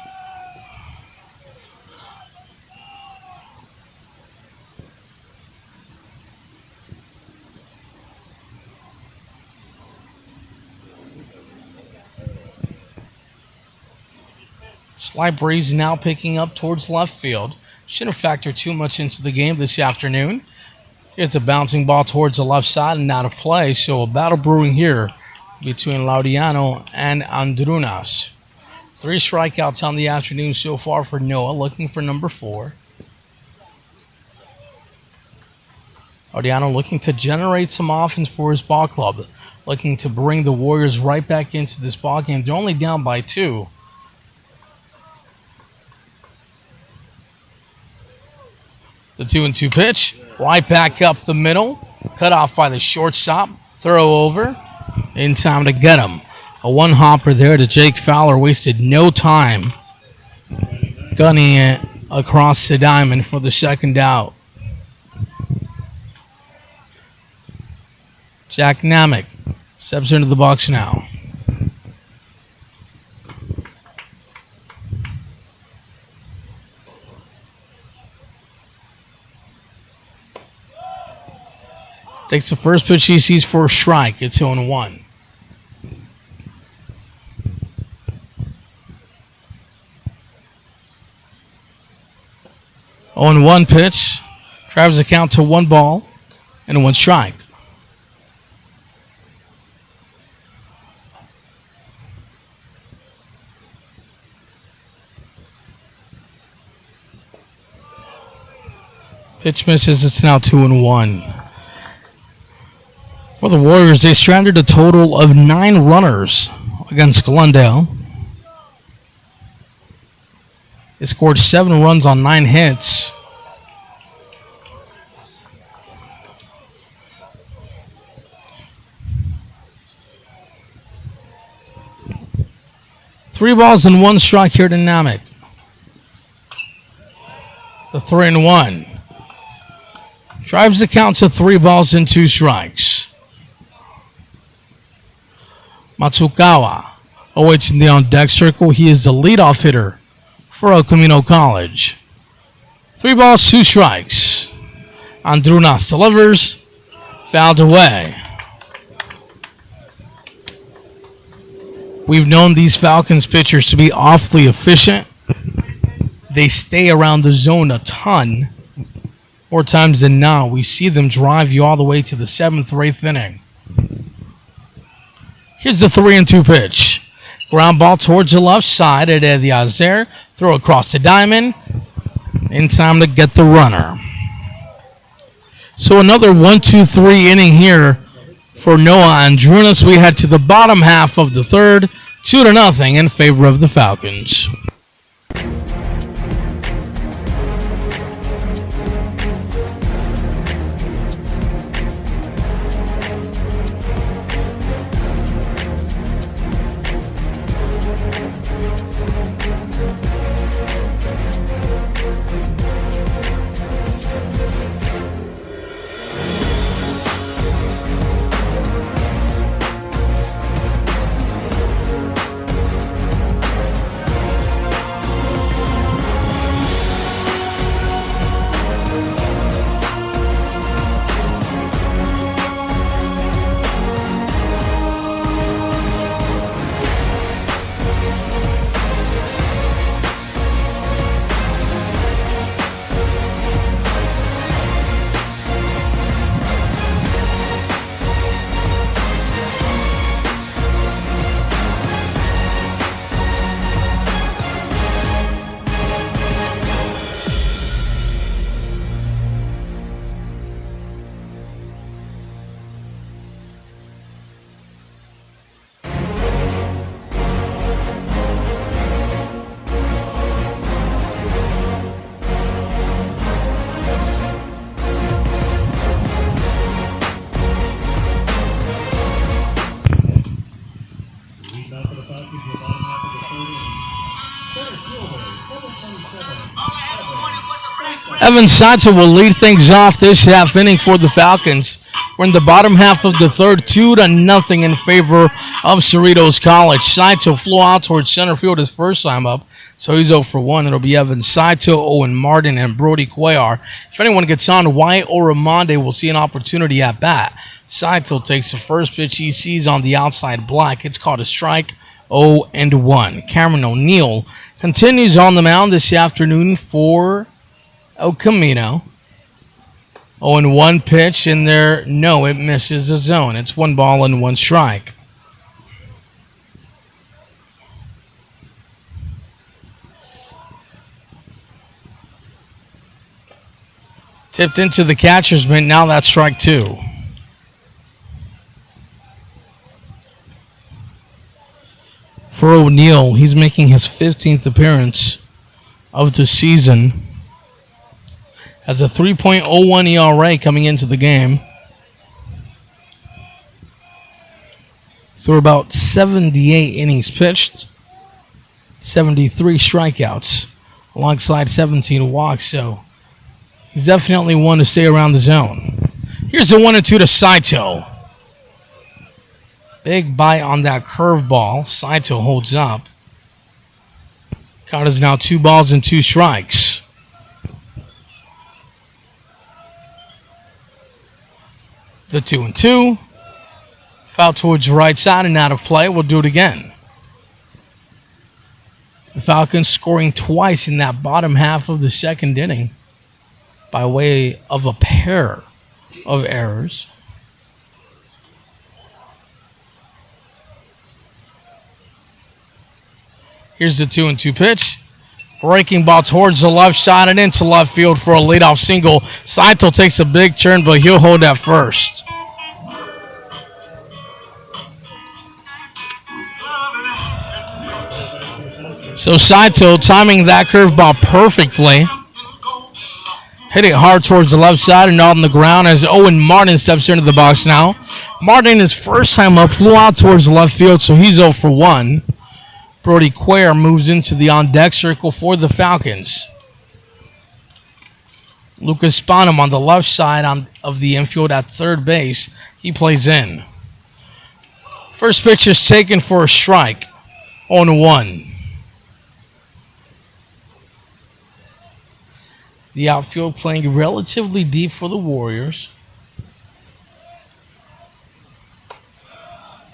Slight breeze now picking up towards left field. Shouldn't factor too much into the game this afternoon. Here's the bouncing ball towards the left side and out of play. So a battle brewing here between Laudiano and Andrunas. 3 strikeouts on the afternoon so far for Noah, looking for number 4. Laudiano looking to generate some offense for his ball club. Looking to bring the Warriors right back into this ball game. They're only down by 2. The 2-2 pitch, right back up the middle, cut off by the shortstop, throw over, in time to get him. A 1-hopper there to Jake Fowler, wasted no time gunning it across the diamond for the second out. Jack Namick steps into the box now. Takes the first pitch he sees for a strike. It's 0-1. On 1 pitch, drives the count to 1 ball and 1 strike. Pitch misses. It's now 2-1. For the Warriors, they stranded a total of 9 runners against Glendale. They scored 7 runs on 9 hits. Three balls and 1 strike here to Namick. The 3-1. Drives the count to 3 balls and 2 strikes. Matsukawa awaits in the on-deck circle. He is the leadoff hitter for El Camino College. 3 balls, 2 strikes. Andrunas delivers. Fouled away. We've known these Falcons pitchers to be awfully efficient. they stay around the zone a ton. More times than not, we see them drive you all the way to the 7th or 8th inning. Here's the 3-2 pitch. Ground ball towards the left side at Eliezer. Throw across the diamond. In time to get the runner. So another 1-2-3 inning here for Noah Andrunas. We head to the bottom half of the third. 2-0 in favor of the Falcons. Leading off for the Falcons in the bottom half of the third inning. Center fielder, number 27. Evan Saito will lead things off this half inning for the Falcons. We're in the bottom half of the third, 2-0 in favor of Cerritos College. Saito flew out towards center field his first time up, so he's 0 for 1. It'll be Evan Saito, Owen Martin, and Brody Cuellar. If anyone gets on, Wyatt or Ramonde will see an opportunity at bat. Saito takes the first pitch he sees on the outside block. It's called a strike, 0-1. Cameron O'Neill continues on the mound this afternoon for Camino. 0-1 pitch in there. No, it misses the zone. It's 1 ball and 1 strike. Tipped into the catcher's mitt. Now that's strike 2. For O'Neill, he's making his 15th appearance of the season. Has a 3.01 ERA coming into the game. Through about 78 innings pitched, 73 strikeouts, alongside 17 walks. So he's definitely one to stay around the zone. Here's the 1-2 to Saito. Big bite on that curveball. Saito holds up. Count is now 2 balls and 2 strikes. The 2-2. Foul towards the right side and out of play. We'll do it again. The Falcons scoring twice in that bottom half of the second inning by way of a pair of errors. Here's the 2-2 pitch. Breaking ball towards the left side and into left field for a leadoff single. Saito takes a big turn, but he'll hold at first. So Saito timing that curveball perfectly. Hit it hard towards the left side and on the ground as Owen Martin steps into the box now. Martin, his first time up, flew out towards the left field, so he's 0 for 1. Brody Cuellar moves into the on-deck circle for the Falcons. Lucas Spanum on the left side of the infield at third base. He plays in. First pitch is taken for a strike. 0-1. The outfield playing relatively deep for the Warriors.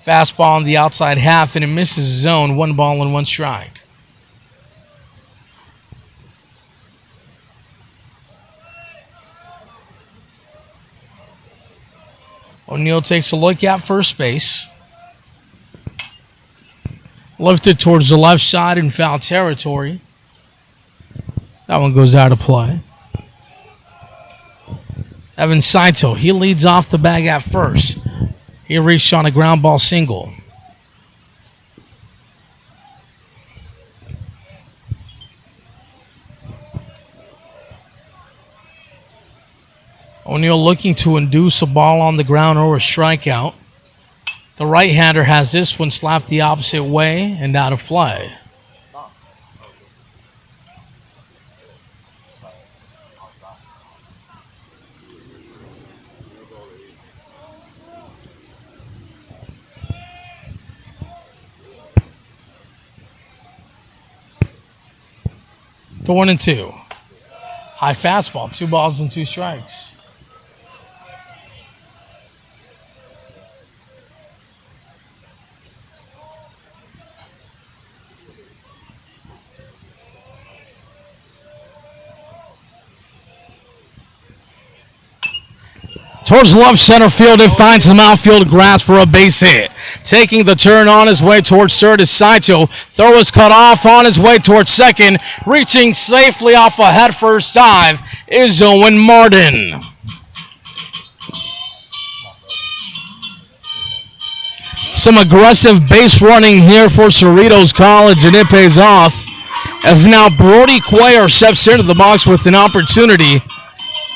Fastball on the outside half, and it misses zone. 1 ball and 1 strike. O'Neill takes a look at first base. Lifted towards the left side in foul territory. That one goes out of play. Evan Saito, he leads off the bag at first. He reached on a ground ball single. O'Neill looking to induce a ball on the ground or a strikeout. The right-hander has this one slapped the opposite way and out of play. The 1-2. High fastball, 2 balls and 2 strikes. Towards left center field, it finds some outfield grass for a base hit. Taking the turn on his way towards third is Saito. Throw is cut off on his way towards second. Reaching safely off a headfirst dive is Owen Martin. Some aggressive base running here for Cerritos College, and it pays off. As now Brody Cuellar steps into the box with an opportunity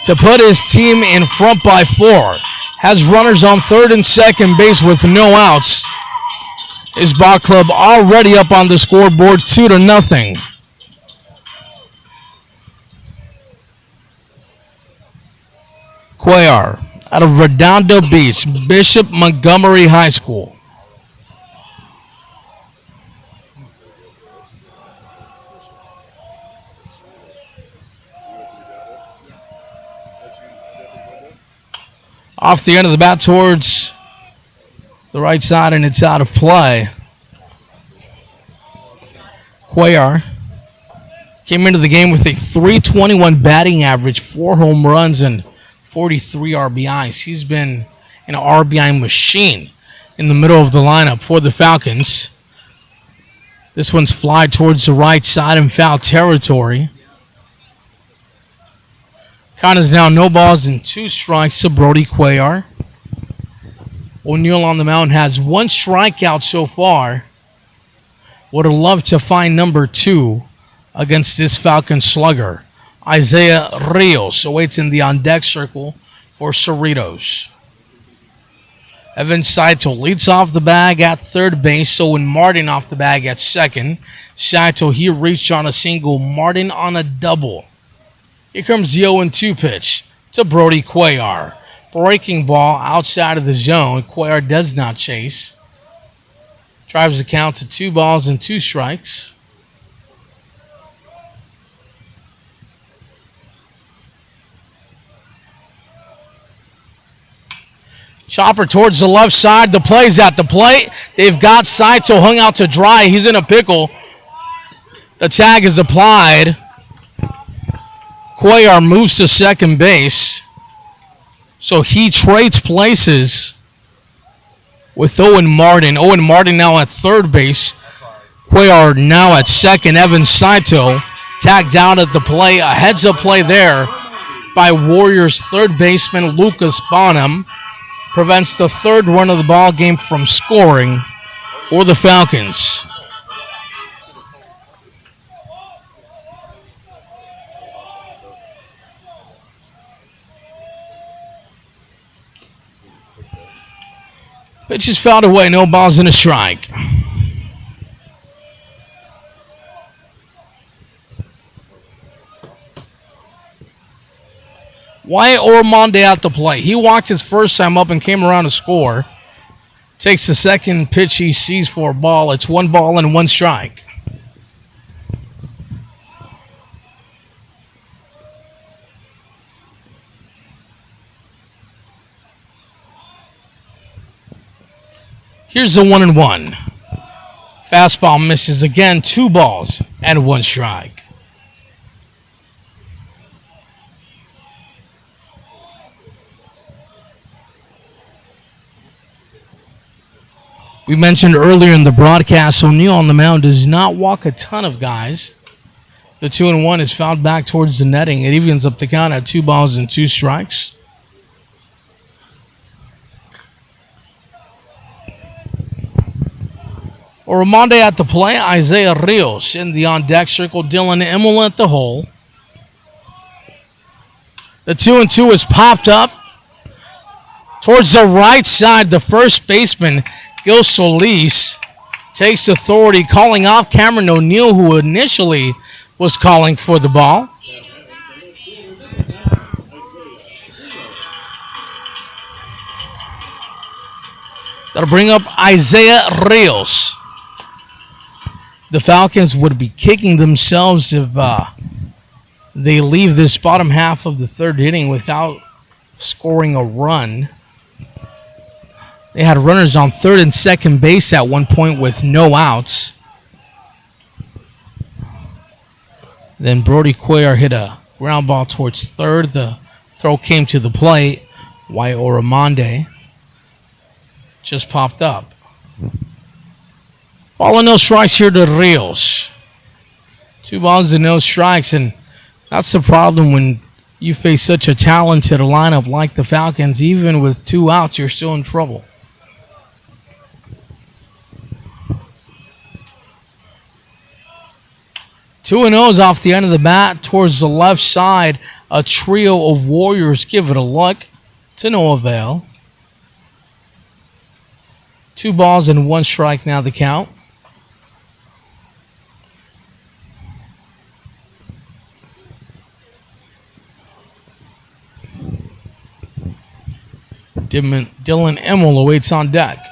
to put his team in front by 4. Has runners on third and second base with no outs. His ball club already up on the scoreboard 2-0. Cuellar out of Redondo Beach, Bishop Montgomery High School. Off the end of the bat towards the right side, and it's out of play. Cuellar came into the game with a .321 batting average, 4 home runs, and 43 RBIs. He's been an RBI machine in the middle of the lineup for the Falcons. This one's fly towards the right side in foul territory. Count is now no balls and 2 strikes to Brody Cuellar. O'Neill on the mound has 1 strikeout so far. Would have loved to find number 2 against this Falcon slugger. Isaiah Rios awaits in the on-deck circle for Cerritos. Evan Saito leads off the bag at third base. Owen Martin off the bag at second. Saito, he reached on a single. Martin on a double. Here comes the 0-2 pitch to Brody Cuellar. Breaking ball outside of the zone. Cuellar does not chase. Drives the count to 2 balls and 2 strikes. Chopper towards the left side. The play's at the plate. They've got Saito hung out to dry. He's in a pickle. The tag is applied. Cuellar moves to second base. So he trades places with Owen Martin. Owen Martin now at third base. Cuellar now at second. Evan Saito tagged out at the play. A heads-up play there by Warriors third baseman Lucas Bonham. Prevents the third run of the ball game from scoring for the Falcons. Pitch is fouled away, no balls and a strike. Wyatt Ormonde at the plate. He walked his first time up and came around to score. Takes the second pitch he sees for a ball. It's 1 ball and 1 strike. Here's the 1-1. Fastball misses again. 2 balls and 1 strike. We mentioned earlier in the broadcast, O'Neal on the mound does not walk a ton of guys. The 2-1 is fouled back towards the netting. It evens up the count at 2 balls and 2 strikes. Oramonde at the play. Isaiah Rios in the on-deck circle. Dylan Emmel at the hole. The 2-2 is popped up towards the right side. The first baseman, Gil Solis, takes authority, calling off Cameron O'Neal, who initially was calling for the ball. That'll bring up Isaiah Rios. The Falcons would be kicking themselves if they leave this bottom half of the third inning without scoring a run. They had runners on third and second base at one point with no outs. Then Brody Cuellar hit a ground ball towards third. The throw came to the plate. Wyatt Oramonde just popped up. Ball and no strikes here to Rios. 2 balls and no strikes, and that's the problem when you face such a talented lineup like the Falcons. Even with 2 outs, you're still in trouble. Two and O's off the end of the bat towards the left side. A trio of Warriors give it a look to no avail. 2 balls and 1 strike now the count. Dylan Emmel awaits on deck.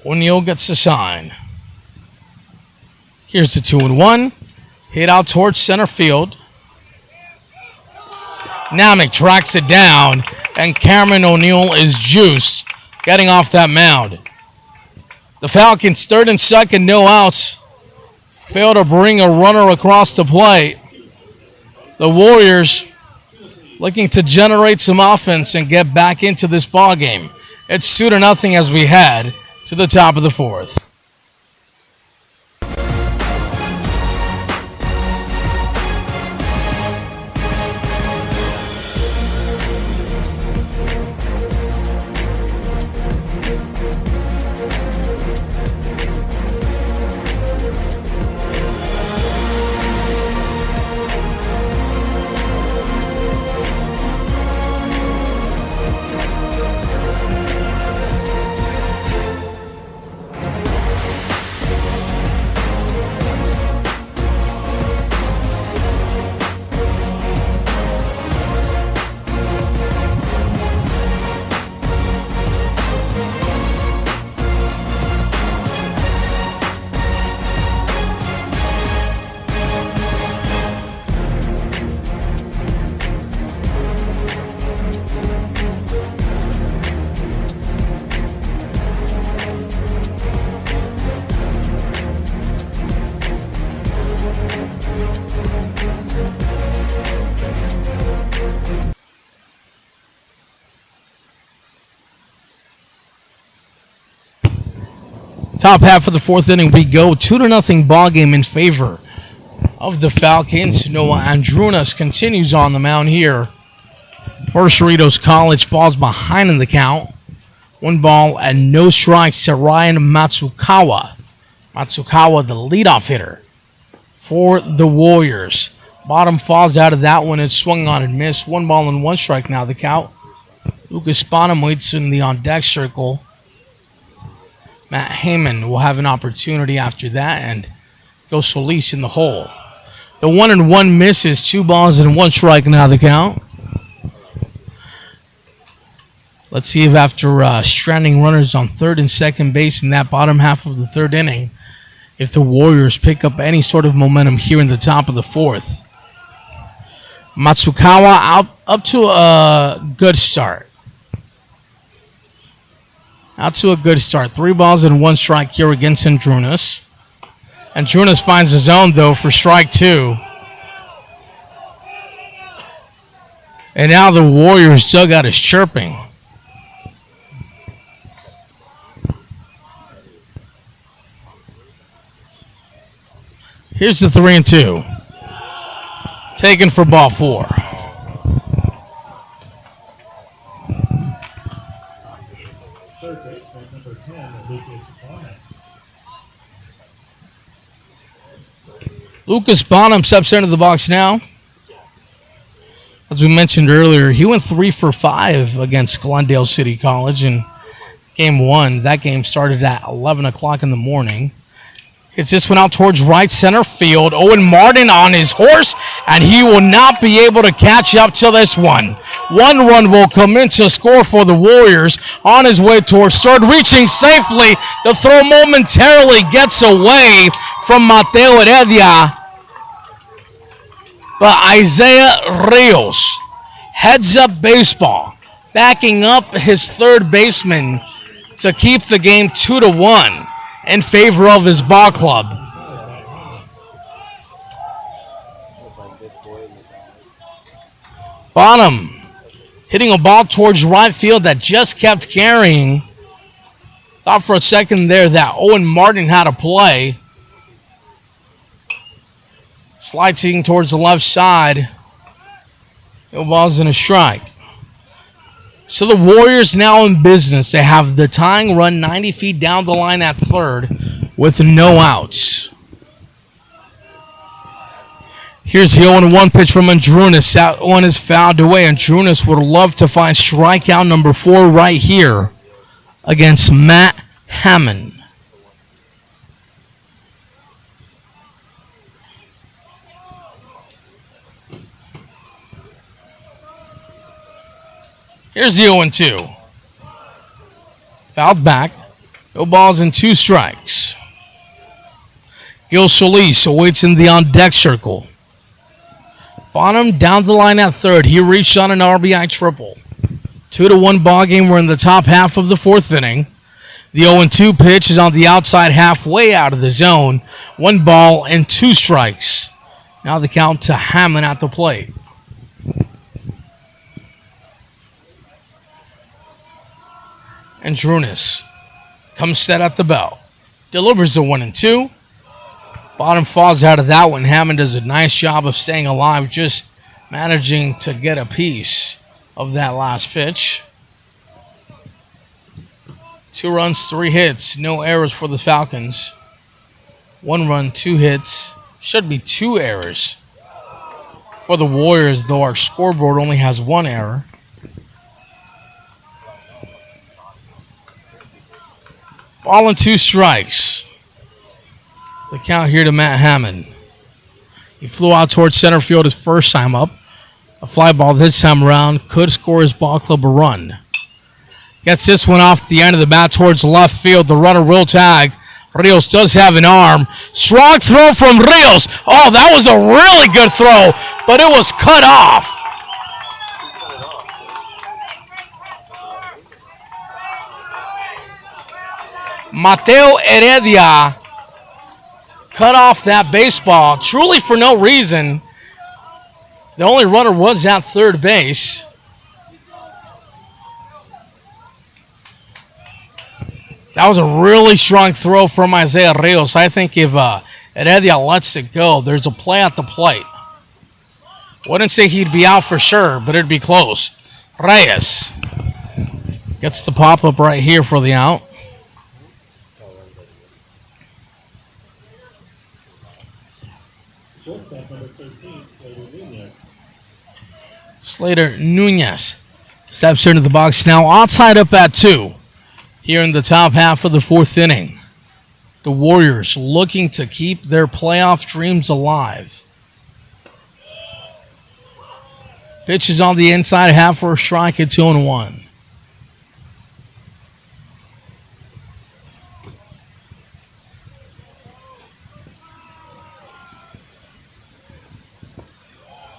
O'Neal gets the sign. Here's the 2-1. Hit out towards center field. Namick tracks it down, and Cameron O'Neal is juiced, getting off that mound. The Falcons, third and second, no outs, fail to bring a runner across the plate. The Warriors looking to generate some offense and get back into this ball game. It's 2-0 as we head to the top of the fourth. Top half of the fourth inning we go. 2-0 ball game in favor of the Falcons. Noah Andrunas continues on the mound here. First Cerritos College falls behind in the count. 1 ball and no strikes to Ryan Matsukawa. Matsukawa, the leadoff hitter for the Warriors. Bottom falls out of that one. It's swung on and missed. 1 ball and 1 strike now the count. Lucas Bonham waits in the on-deck circle. Matt Heyman will have an opportunity after that, and go Solis in the hole. The 1-1 misses. 2 balls and 1 strike now the count. Let's see if after stranding runners on third and second base in that bottom half of the third inning, if the Warriors pick up any sort of momentum here in the top of the fourth. Matsukawa up to a good start. Out to a good start. 3 balls and 1 strike here against Andrunas. Andrunas finds his own, though, for strike 2. And now the Warriors dugout is chirping. Here's the 3-2. Taken for ball 4. Third baseman, number 10, Lucas Bonham. Lucas Bonham steps into the box now. As we mentioned earlier, he went 3 for 5 against Glendale City College in game 1. That game started at 11 o'clock in the morning. Hits this one out towards right center field. Owen Martin on his horse, and he will not be able to catch up to this one. 1 run will come in to score for the Warriors on his way towards third, reaching safely. The throw momentarily gets away from Mateo Heredia. But Isaiah Rios, heads up baseball, backing up his third baseman to keep the game 2-1 in favor of his ball club. Bonham hitting a ball towards right field that just kept carrying. Thought for a second there that Owen Martin had a play. Sliding towards the left side. No balls and a strike. So the Warriors now in business. They have the tying run 90 feet down the line at third with no outs. Here's the 0-1 pitch from Andrunas. That one is fouled away. Andrunas would love to find strikeout number 4 right here against Matt Hammond. Here's the 0-2. Fouled back. No balls and 2 strikes. Gil Solis awaits in the on-deck circle. Bonham down the line at third. He reached on an RBI triple. 2-1 ball game. We're in the top half of the 4th inning. The 0-2 pitch is on the outside halfway out of the zone. 1 ball and 2 strikes. Now the count to Hammond at the plate. Andrunas comes set at the bell. Delivers the 1-2. Bottom falls out of that one. Hammond does a nice job of staying alive, just managing to get a piece of that last pitch. 2 runs, 3 hits, no errors for the Falcons. 1 run, 2 hits. Should be 2 errors for the Warriors, though our scoreboard only has 1 error. Ball and 2 strikes. The count here to Matt Hammond. He flew out towards center field his first time up. A fly ball this time around could score his ball club a run. Gets this one off the end of the bat towards left field. The runner will tag. Rios does have an arm. Strong throw from Rios. Oh, that was a really good throw, but it was cut off. Mateo Heredia cut off that baseball truly for no reason. The only runner was at third base. That was a really strong throw from Isaiah Rios. I think if Heredia lets it go, there's a play at the plate. Wouldn't say he'd be out for sure, but it'd be close. Reyes gets the pop-up right here for the out. Shortstop, number 13, Slater Nunez. Slater Nunez steps into the box now, all tied up at 2 here in the top half of the 4th inning. The Warriors looking to keep their playoff dreams alive. Pitch is on the inside half for a strike at 2-1.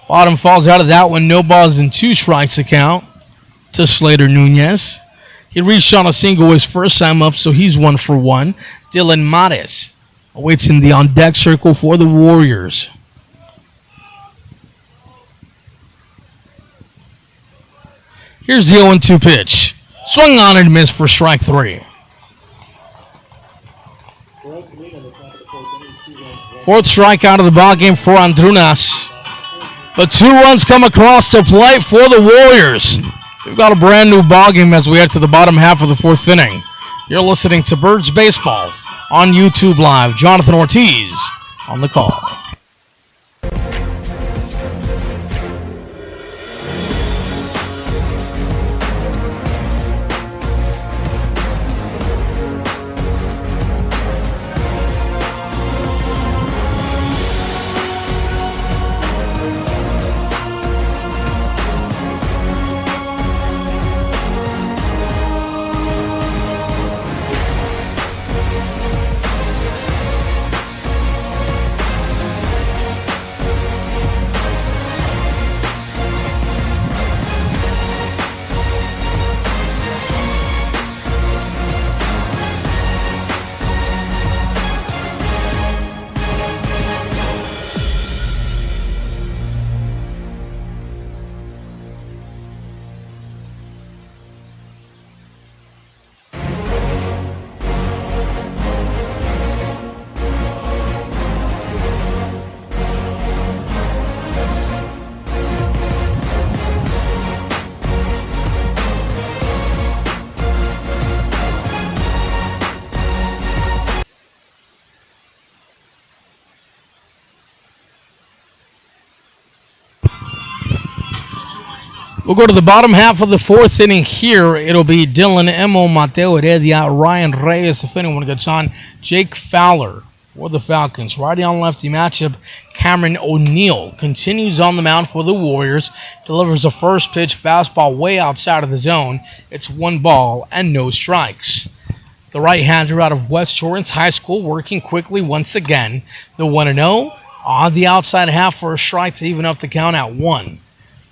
Bottom falls out of that one. No balls and 2 strikes account to Slater Nunez. He reached on a single his first time up, so he's 1 for 1. Dylan Mares awaits in the on-deck circle for the Warriors. Here's the 0-2 pitch. Swung on and missed for strike 3. For Camino, the top of the fourth inning, 2 runs, 1 Fourth strikeout of the ballgame for Andrunas. But 2 runs come across the plate for the Warriors. We've got a brand new ballgame as we head to the bottom half of the 4th inning. You're listening to Birds Baseball on YouTube Live. Jonathan Ortiz on the call. We'll go to the bottom half of the 4th inning here. It'll be Dylan Emo, Mateo Heredia, Ryan Reyes, if anyone gets on, Jake Fowler for the Falcons. Righty on lefty matchup, Cameron O'Neill continues on the mound for the Warriors. Delivers a first pitch fastball way outside of the zone. It's 1 ball and no strikes. The right-hander out of West Torrance High School working quickly once again. The 1-0 on the outside half for a strike to even up the count at 1.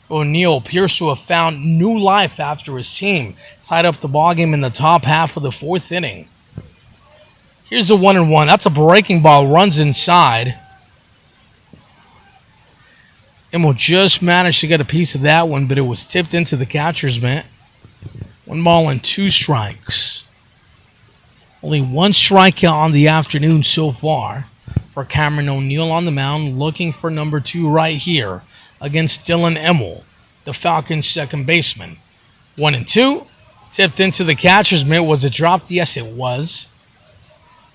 O'Neill appears to have found new life after his team tied up the ballgame in the top half of the 4th inning. Here's the 1-1. That's a breaking ball. Runs inside. And will just manage to get a piece of that one, but it was tipped into the catcher's mitt. 1 ball and 2 strikes. Only 1 strikeout on the afternoon so far for Cameron O'Neill on the mound, looking for number 2 right here against Dylan Emmel, the Falcons' second baseman. 1-2. Tipped into the catcher's mitt. Was it dropped? Yes, it was.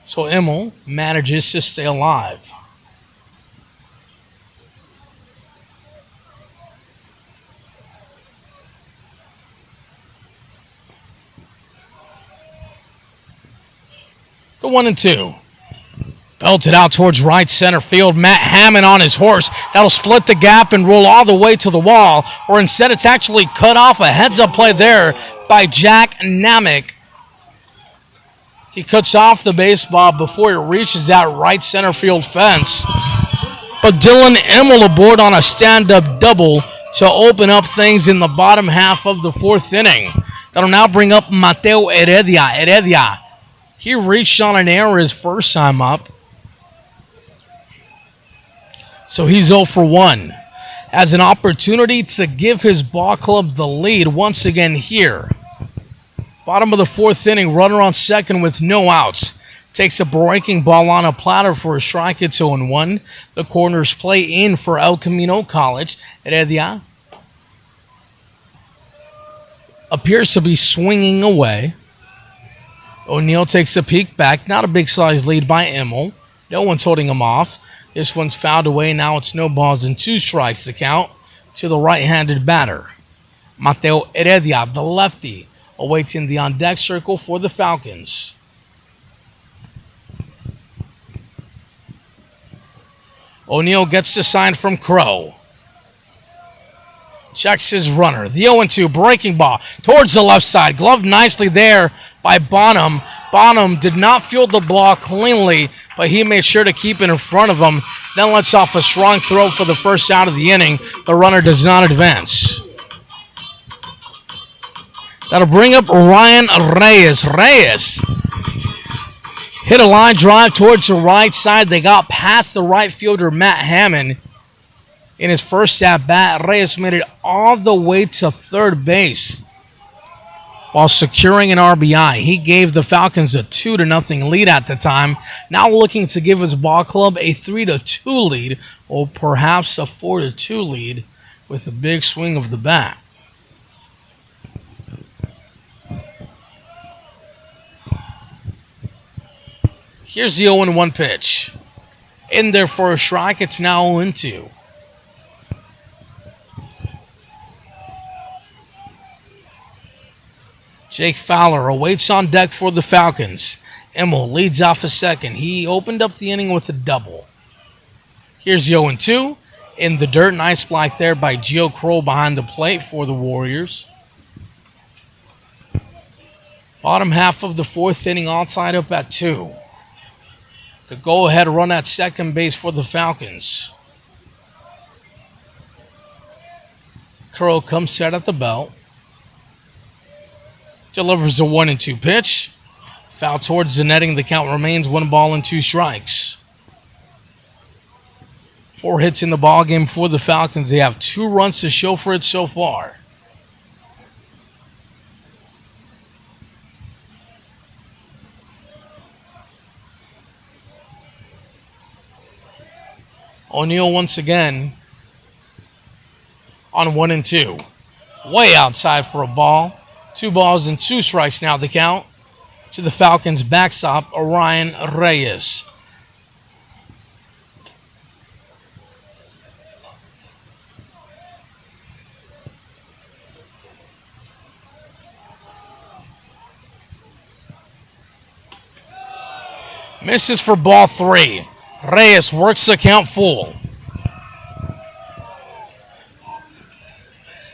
So Emmel manages to stay alive. The 1-2. Belted out towards right center field. Matt Hammond on his horse. That'll split the gap and roll all the way to the wall. Or instead, it's actually cut off. A heads-up play there by Jack Namick. He cuts off the baseball before it reaches that right center field fence. But Dylan Emmel aboard on a stand-up double to open up things in the bottom half of the 4th inning. That'll now bring up Mateo Heredia. He reached on an error his first time up. So he's 0 for 1. Has an opportunity to give his ball club the lead once again here. Bottom of the 4th inning, runner on second with no outs. Takes a breaking ball on a platter for a strike. It's 0-1. The corners play in for El Camino College. Heredia appears to be swinging away. O'Neill takes a peek back. Not a big size lead by Emmel. No one's holding him off. This one's fouled away. Now it's no balls and 2 strikes to count to the right-handed batter. Mateo Heredia, the lefty, awaits in the on-deck circle for the Falcons. O'Neill gets the sign from Crow. Checks his runner. The 0-2 breaking ball towards the left side. Gloved nicely there by Bonham. Bonham did not field the ball cleanly, but he made sure to keep it in front of him. Then lets off a strong throw for the first out of the inning. The runner does not advance. That'll bring up Ryan Reyes. Reyes hit a line drive towards the right side. They got past the right fielder, Matt Hammond. In his first at-bat, Reyes made it all the way to third base. while securing an RBI. He gave the Falcons a 2-0 lead at the time. Now looking to give his ball club a 3-2 lead, or perhaps a 4-2 lead with a big swing of the bat. Here's the 0-1 pitch. In there for a strike. It's now 0-2. Jake Fowler awaits on deck for the Falcons. Emmel leads off a second. He opened up the inning with a double. Here's the 0-2. In the dirt, nice block there by Gio Kroll behind the plate for the Warriors. Bottom half of the fourth inning, all tied up at 2. The go-ahead run at second base for the Falcons. Kroll comes set at the belt. Delivers a 1-2 pitch. Foul towards the netting. The count remains 1-2 strikes. 4 hits in the ball game for the Falcons. They have 2 runs to show for it so far. O'Neal once again on 1-2. Way outside for a ball. 2 balls and 2 strikes now the count to the Falcons' backstop, Orion Reyes. Misses for ball 3. Reyes works the count full.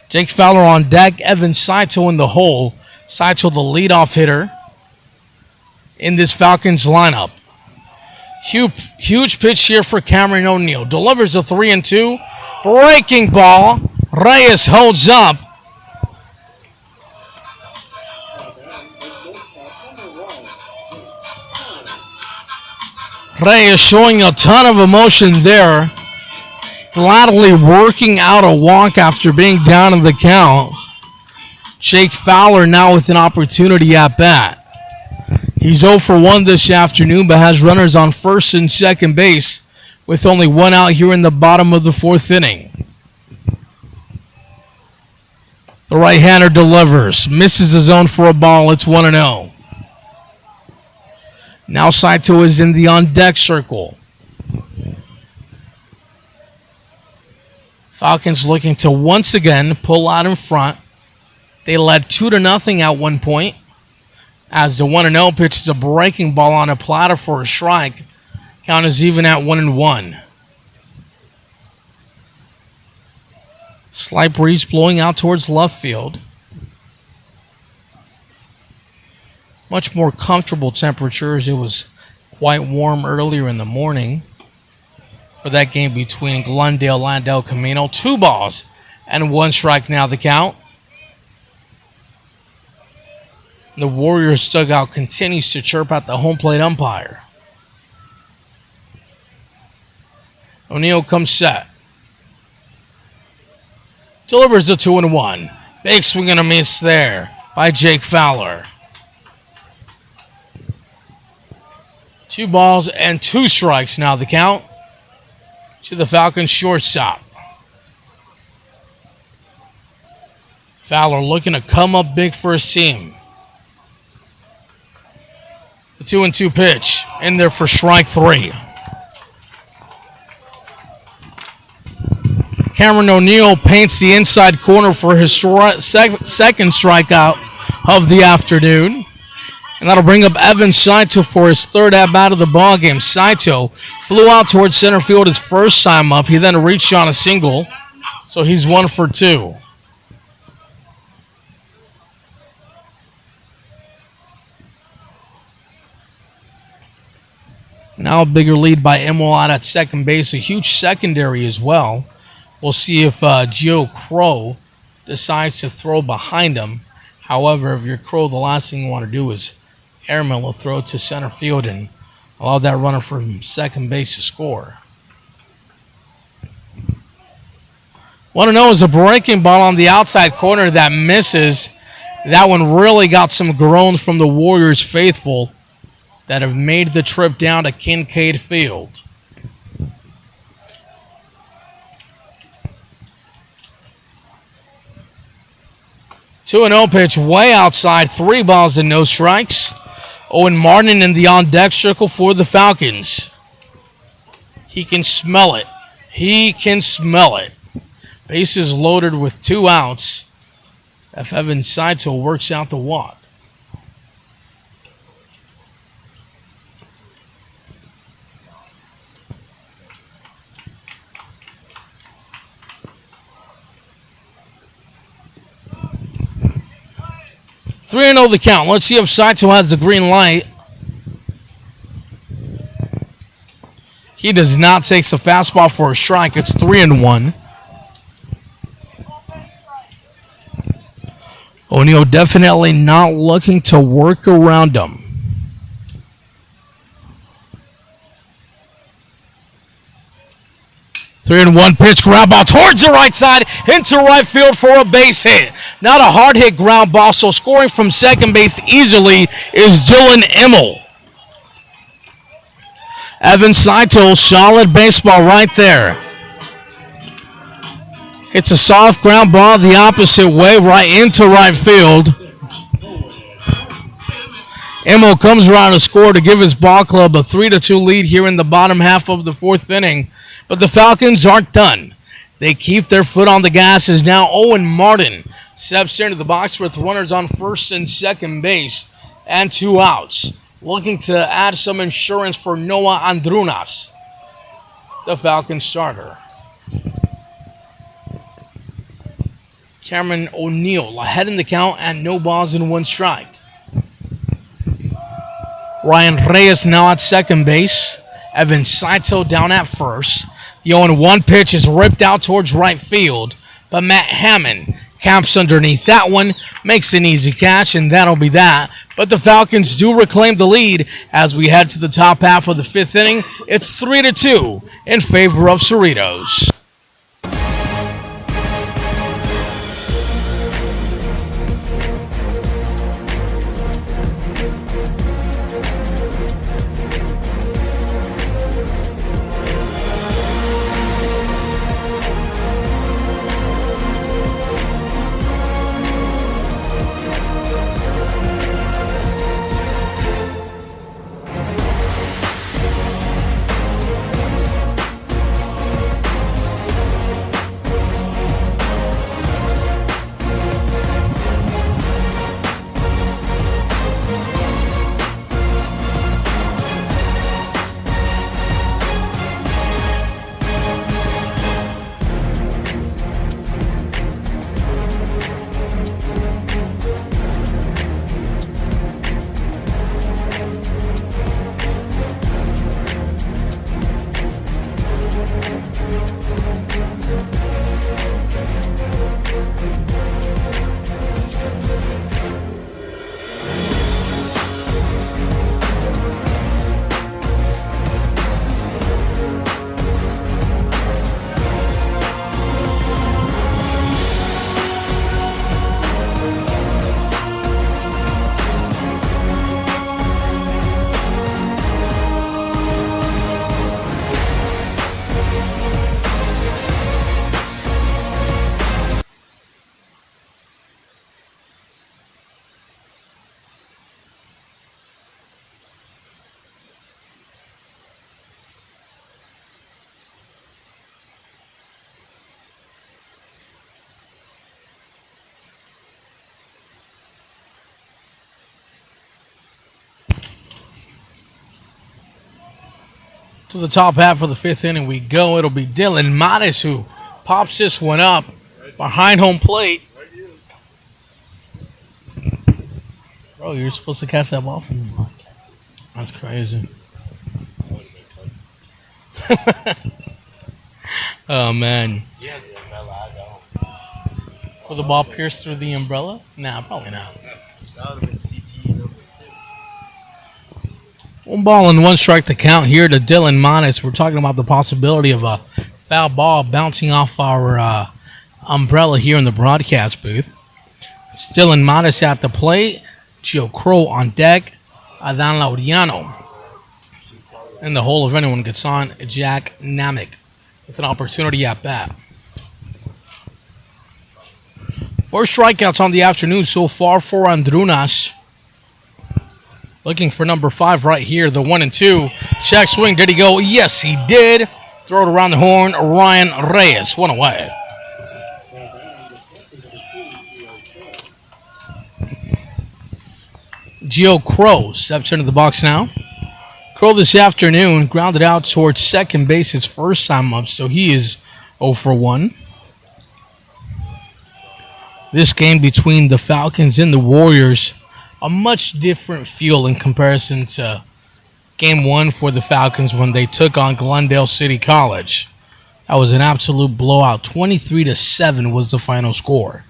Jake Fowler on deck. Evan Saito in the hole. Saito the leadoff hitter in this Falcons lineup. Huge pitch here for Cameron O'Neal. Delivers a 3-2. Breaking ball. Reyes holds up. Reyes showing a ton of emotion there. Gladly working out a walk after being down in the count. Jake Fowler now with an opportunity at bat. He's 0 for 1 this afternoon, but has runners on first and second base with only 1 out here in the bottom of the 4th inning. The right-hander delivers. Misses the zone for a ball. It's 1-0. Now Saito is in the on-deck circle. Falcons looking to once again pull out in front. They led 2-0 at one point. As the 1-0 pitch is a breaking ball on a platter for a strike. Count is even at 1-1. Slight breeze blowing out towards left field. Much more comfortable temperatures. It was quite warm earlier in the morning for that game between Glendale and El Camino. 2 balls and 1 strike now the count. The Warriors dugout continues to chirp at the home plate umpire. O'Neal comes set. Delivers a 2-1. Big swing and a miss there by Jake Fowler. 2 balls and 2 strikes now the count to the Falcons shortstop. Fowler looking to come up big for his team. The 2-2 pitch in there for strike 3. Cameron O'Neal paints the inside corner for his second strikeout of the afternoon. And that'll bring up Evan Saito for his 3rd at-bat of the ballgame. Saito flew out towards center field his first time up. He then reached on a single, so he's 1 for 2. Now a bigger lead by Emmel out at second base. A huge secondary as well. We'll see if Gio Kroll decides to throw behind him. However, if you're Kroll, the last thing you want to do is airmail a throw to center field and allow that runner from second base to score. 1-0 is a breaking ball on the outside corner that misses. That one really got some groans from the Warriors faithful that have made the trip down to Kincaid Field. Two and 0 pitch way outside, 3 balls and no strikes. Owen Martin in the on-deck circle for the Falcons. He can smell it. He can smell it. Bases loaded with 2 outs. If Evan Saito works out the walk. Three and 0 the count. Let's see if Saito has the green light. He does not take the fastball for a strike. It's 3-1. O'Neal definitely not looking to work around him. Three and 1 pitch, ground ball towards the right side, into right field for a base hit. Not a hard hit ground ball, so scoring from second base easily is Dylan Immel. Evan Saito, solid baseball right there. It's a soft ground ball the opposite way, right into right field. Immel comes around to score to give his ball club a 3-2 lead here in the bottom half of the 4th inning. But the Falcons aren't done. They keep their foot on the gas as now Owen Martin steps into the box with runners on first and second base and 2 outs. Looking to add some insurance for Noah Andrunas, the Falcons starter. Cameron O'Neal ahead in the count and no balls and 1 strike. Ryan Reyes now at second base. Evan Saito down at first. The 0-1 pitch is ripped out towards right field, but Matt Hammond camps underneath that one, makes an easy catch, and that'll be that. But the Falcons do reclaim the lead as we head to the top half of the 5th inning. It's 3-2 in favor of Cerritos. To the top half of the 5th inning we go. It'll be Dylan Mattis who pops this one up behind home plate. Bro, you're supposed to catch that ball from me. That's crazy. Oh, man. Yeah, the umbrella, I don't. Will the ball pierce through the umbrella? Nah, probably not. That would have been CT number 2. 1 ball and 1 strike to count here to Dylan Mattis. We're talking about the possibility of a foul ball bouncing off our umbrella here in the broadcast booth. Still in Modest at the plate. Gio Crow on deck. Adan Laureano. In the hole, if anyone gets on, Jack Namek with an opportunity at bat. 4 strikeouts on the afternoon so far for Andrunas. Looking for number 5 right here, the 1-2. Check swing, did he go? Yes, he did. Throw it around the horn, Ryan Reyes, 1 away. Gio Crow steps into the box now. Crow this afternoon grounded out towards second base his first time up, so he is 0 for 1. This game between the Falcons and the Warriors, a much different feel in comparison to Game 1 for the Falcons when they took on Glendale City College. That was an absolute blowout. 23-7 was the final score.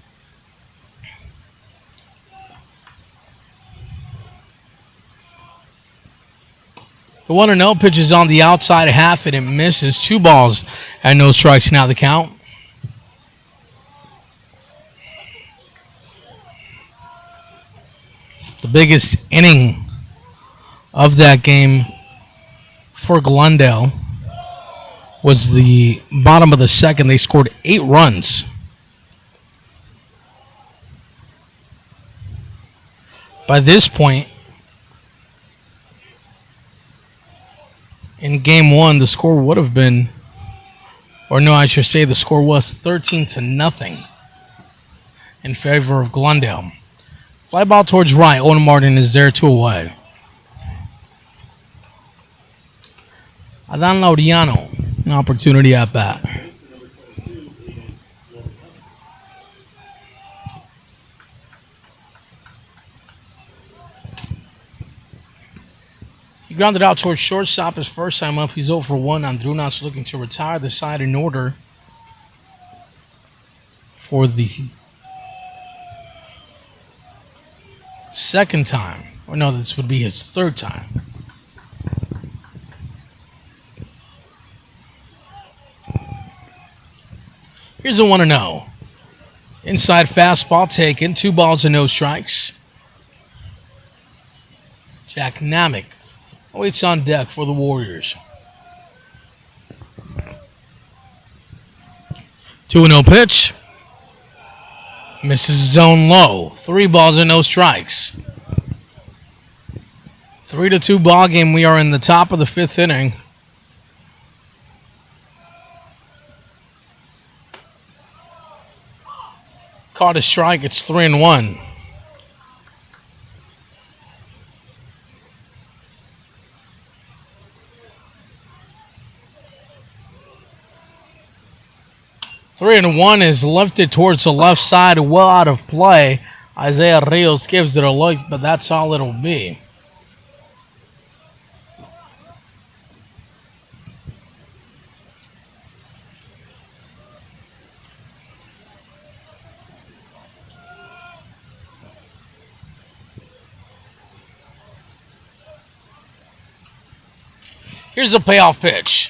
The 1-0 pitch is on the outside half and it misses. 2 balls and no strikes now the count. The biggest inning of that game for Glendale was the bottom of the second. They scored 8 runs. By this point, in game 1, the score would have been, or no, I should say the score was 13-0 in favor of Glendale. Fly ball towards right. Owen Martin is there, 2 away. Adan Laureano, an opportunity at bat. He grounded out towards shortstop his first time up. He's 0 for 1. Andrunas looking to retire the side in order for the second time. Or no, this would be his third time. Here's a 1-0. Inside fastball taken. 2 balls and no strikes. Jack Namek waits on deck for the Warriors. 2-0 pitch. Misses zone low. 3 balls and no strikes. 3-2 ball game. We are in the top of the 5th inning. Caught a strike. It's 3-1. Three and 1 is lifted towards the left side, well out of play. Isaiah Rios gives it a look, but that's all it'll be. Here's a payoff pitch.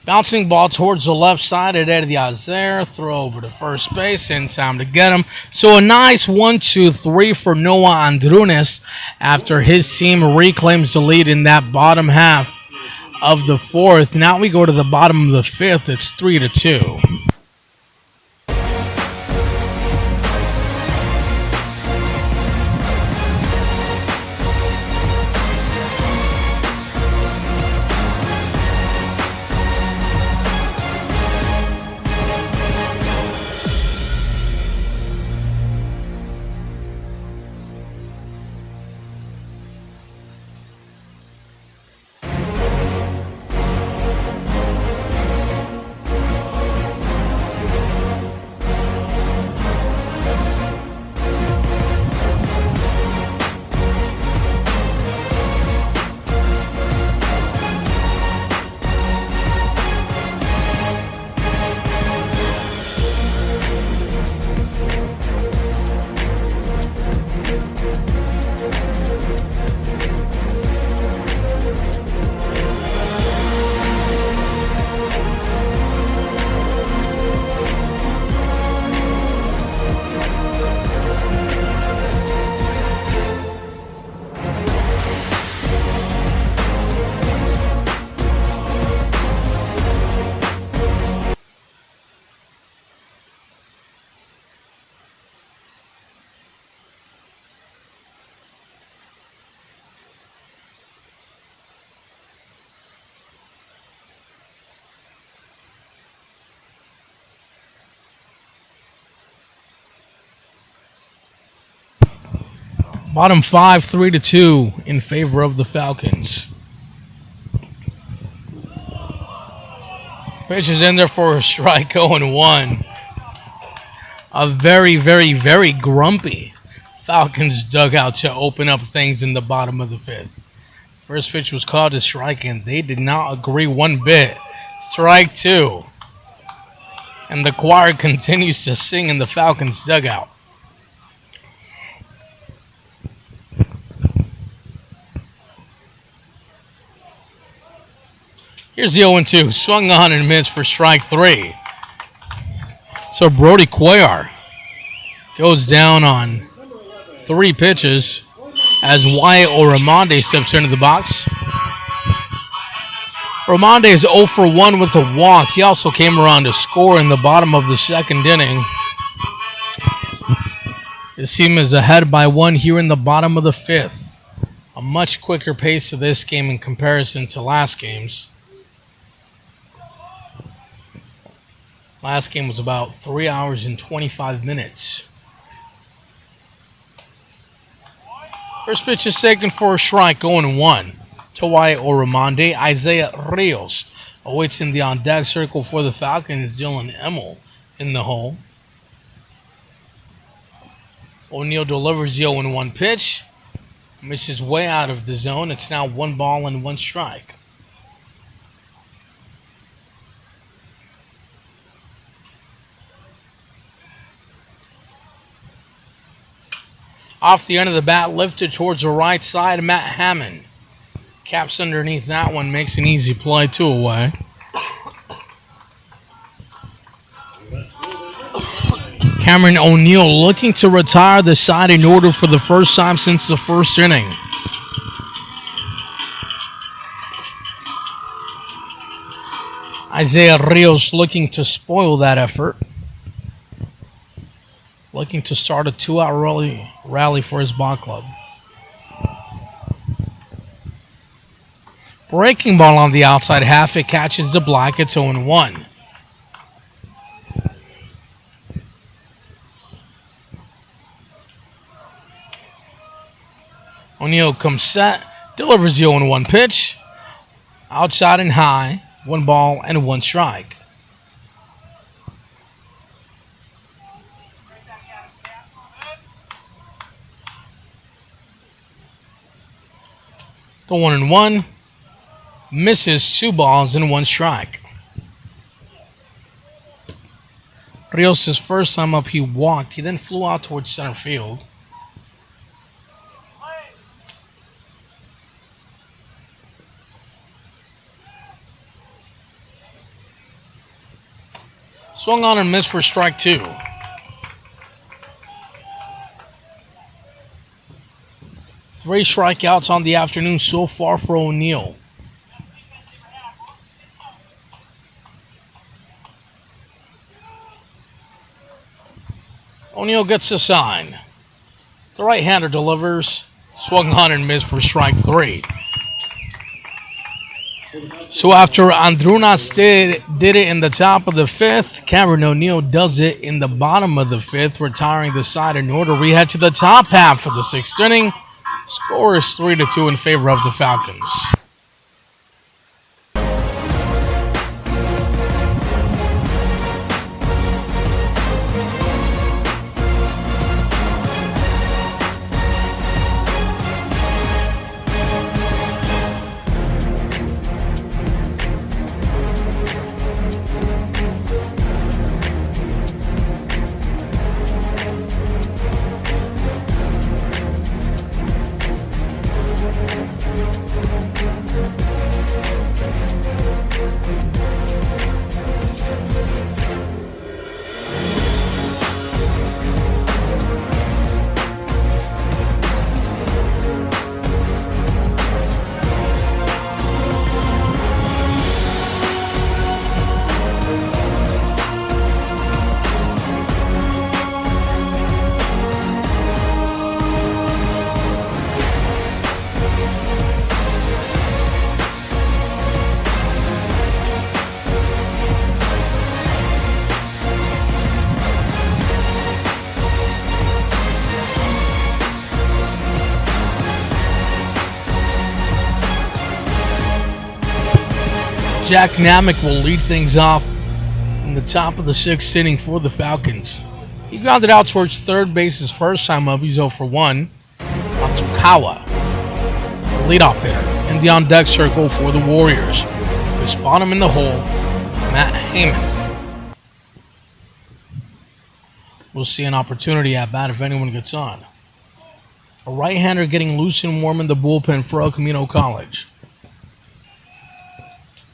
Bouncing ball towards the left side at Eddie Azer. Throw over to first base. In time to get him. So a nice 1-2-3 for Noah Andrunas after his team reclaims the lead in that bottom half of the 4th. Now we go to the bottom of the 5th. It's 3-2. Bottom 5, 3-2 in favor of the Falcons. Pitch is in there for a strike, 0-1. A very, very, very grumpy Falcons dugout to open up things in the bottom of the 5th. First pitch was called a strike, and they did not agree one bit. Strike 2. And the choir continues to sing in the Falcons dugout. Here's the 0-2. Swung on and missed for strike 3. So Brody Cuellar goes down on 3 pitches as Wyatt Oramonde steps into the box. Oramonde is 0 for 1 with a walk. He also came around to score in the bottom of the 2nd inning. This team is ahead by 1 here in the bottom of the 5th. A much quicker pace to this game in comparison to last game's. Last game was about 3 hours and 25 minutes. First pitch is taken for a strike, 0-1 to Wyatt Oramonde. Isaiah Rios awaits in the on-deck circle for the Falcons. Dylan Emmel in the hole. O'Neill delivers the 0-1 pitch. Misses way out of the zone. It's now 1 ball and 1 strike. Off the end of the bat, lifted towards the right side, Matt Hammond. Caps underneath that one, makes an easy play, 2 away. Cameron O'Neill looking to retire the side in order for the first time since the 1st inning. Isaiah Rios looking to spoil that effort. Looking to start a 2-out rally for his ball club. Breaking ball on the outside half. It catches the black. It's 0-1. O'Neill comes set. Delivers the 0-1 pitch. Outside and high. 1 ball and 1 strike. The 1-1 misses, 2 balls and 1 strike. Rios' first time up, he walked. He then flew out towards center field. Swung on and missed for strike 2. Three strikeouts on the afternoon so far for O'Neill. O'Neill gets the sign. The right-hander delivers. Swung on and missed for strike 3. So after Andrunas did it in the top of the 5th, Cameron O'Neill does it in the bottom of the 5th, retiring the side in order. We head to the top half of the 6th inning. Score is 3-2 in favor of the Falcons. Jack Namick will lead things off in the top of the 6th inning for the Falcons. He grounded out towards third base his first time up. He's 0 for 1. Matsukawa, the leadoff hitter, in the on-deck circle for the Warriors. They spot him in the hole, Matt Heyman. We'll see an opportunity at bat if anyone gets on. A right-hander getting loose and warm in the bullpen for El Camino College.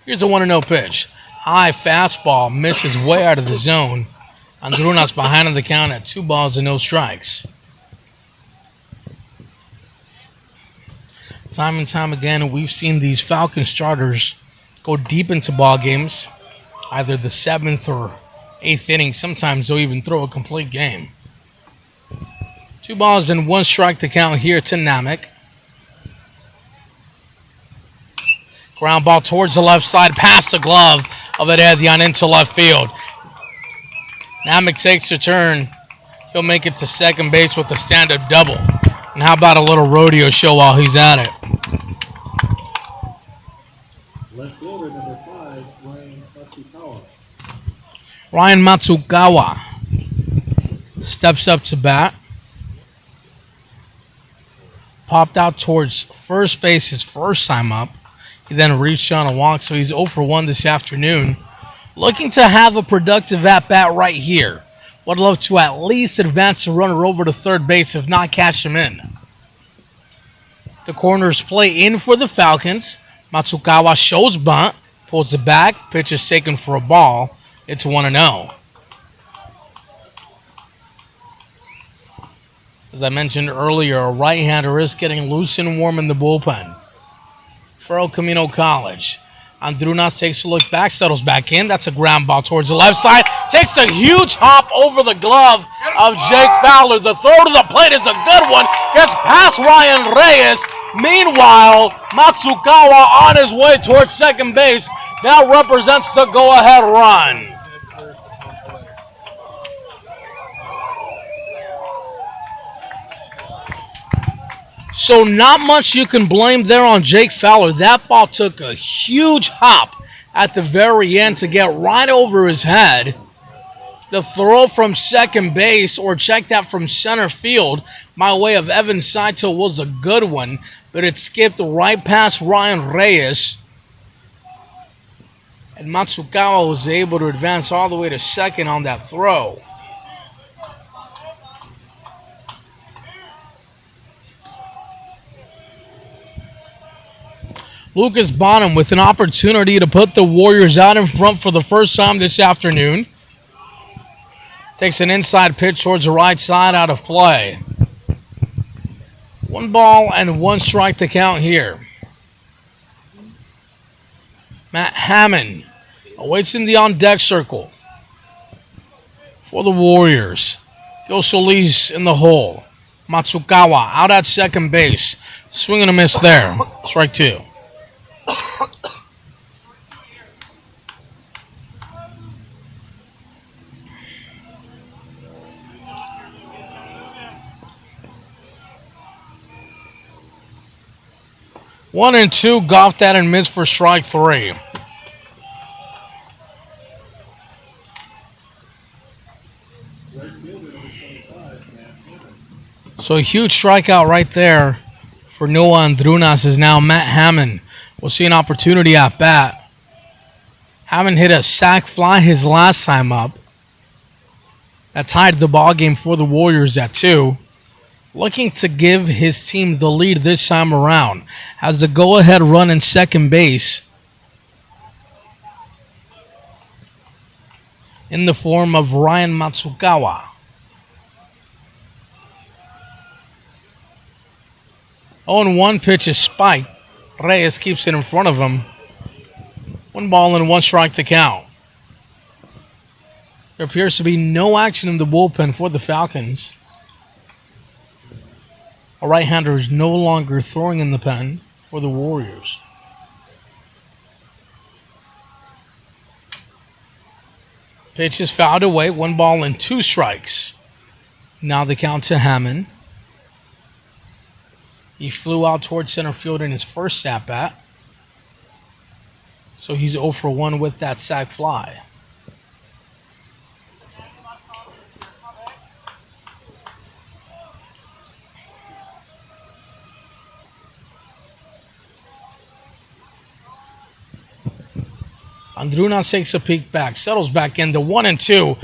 Here's a 1-0 pitch. High fastball misses way out of the zone. Andrunas behind on the count at 2 balls and no strikes. Time and time again, we've seen these Falcon starters go deep into ball games, either the 7th or 8th inning. Sometimes they'll even throw a complete game. 2 balls and 1 strike to count here to Namick. Ground ball towards the left side, past the glove of Heredian into left field. Namick takes a turn. He'll make it to second base with a stand-up double. And how about a little rodeo show while he's at it? Left fielder number 5, Ryan Matsukawa. Ryan Matsukawa steps up to bat. Popped out towards first base his first time up. He then reached on a walk, so he's 0 for 1 this afternoon. Looking to have a productive at-bat right here. Would love to at least advance the runner over to third base, if not catch him in. The corners play in for the Falcons. Matsukawa shows bunt, pulls it back, pitch is taken for a ball. It's 1-0. As I mentioned earlier, a right-hander is getting loose and warm in the bullpen for El Camino College. Andrunas takes a look back, settles back in. That's a ground ball towards the left side. Takes a huge hop over the glove of Jake Fowler. The throw to the plate is a good one. Gets past Ryan Reyes. Meanwhile, Matsukawa on his way towards second base now represents the go-ahead run. So not much you can blame there on Jake Fowler. That ball took a huge hop at the very end to get right over his head. The throw from second base, or check that, from center field, by way of Evan Saito, was a good one, but it skipped right past Ryan Reyes. And Matsukawa was able to advance all the way to second on that throw. Lucas Bonham with an opportunity to put the Warriors out in front for the first time this afternoon. Takes an inside pitch towards the right side, out of play. 1 ball and 1 strike to count here. Matt Hammond awaits in the on-deck circle for the Warriors. Gil Solis in the hole. Matsukawa out at second base. Swing and a miss there. Strike 2. One and two, golfed that and missed for strike 3. So a huge strikeout right there for Noah Andrunas is now Matt Hammond. We'll see an opportunity at bat. Hammond hit a sac fly his last time up. That tied the ball game for the Warriors at 2. Looking to give his team the lead this time around. Has the go-ahead run in second base in the form of Ryan Matsukawa. Oh, and 1 pitch is spiked. Reyes keeps it in front of him. 1 ball and 1 strike to count. There appears to be no action in the bullpen for the Falcons. A right-hander is no longer throwing in the pen for the Warriors. Pitch is fouled away. 1 ball and 2 strikes. Now the count to Hammond. He flew out towards center field in his first at-bat. So he's 0 for 1 with that sac fly. Andrunas takes a peek back, settles back into 1-2.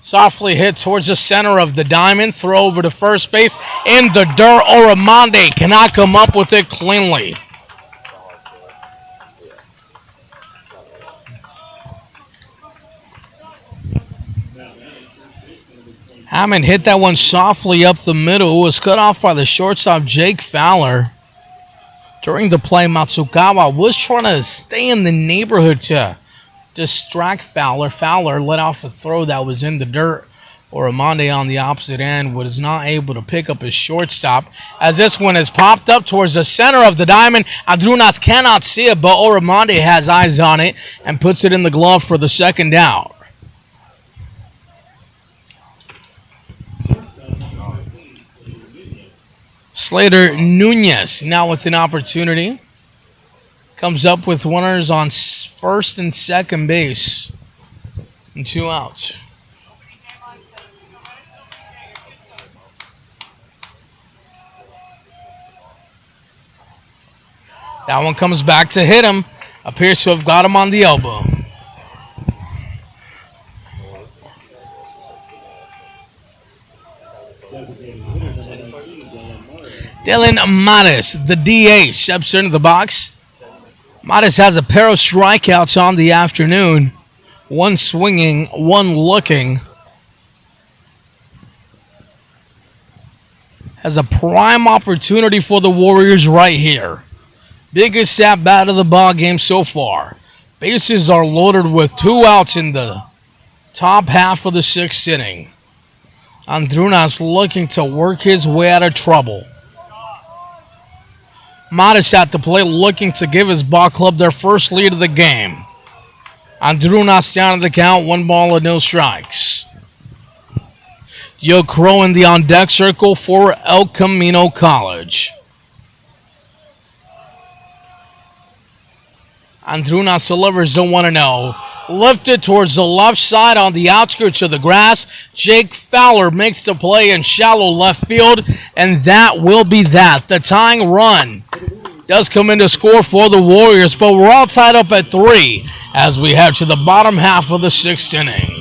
Softly hit towards the center of the diamond. Throw over to first base. In the dirt, Oramonde cannot come up with it cleanly. Hammond hit that one softly up the middle. It was cut off by the shortstop, Jake Fowler. During the play, Matsukawa was trying to stay in the neighborhood to distract Fowler. Fowler let off a throw that was in the dirt. Oramonde on the opposite end was not able to pick up his shortstop, as this one has popped up towards the center of the diamond. Andrunas cannot see it, but Oramonde has eyes on it and puts it in the glove for the second out. Slater Nunez now with an opportunity. Comes up with runners on first and second base. And 2 outs. That one comes back to hit him. Appears to have got him on the elbow. Dylan Mattis, the DH, steps into the box. Mattis has a pair of strikeouts on the afternoon. One swinging, one looking. Has a prime opportunity for the Warriors right here. Biggest at bat of the ball game so far. Bases are loaded with 2 outs in the top half of the 6th inning. Andrunas looking to work his way out of trouble. Mattis at the plate looking to give his ball club their first lead of the game. Andrunas down at the count, 1 ball and no strikes. Yo Crow in the on-deck circle for El Camino College. Andrunas delivers the 1-0. Lifted towards the left side on the outskirts of the grass. Jake Fowler makes the play in shallow left field, and that will be that. The tying run does come in to score for the Warriors, but we're all tied up at 3 as we head to the bottom half of the 6th inning.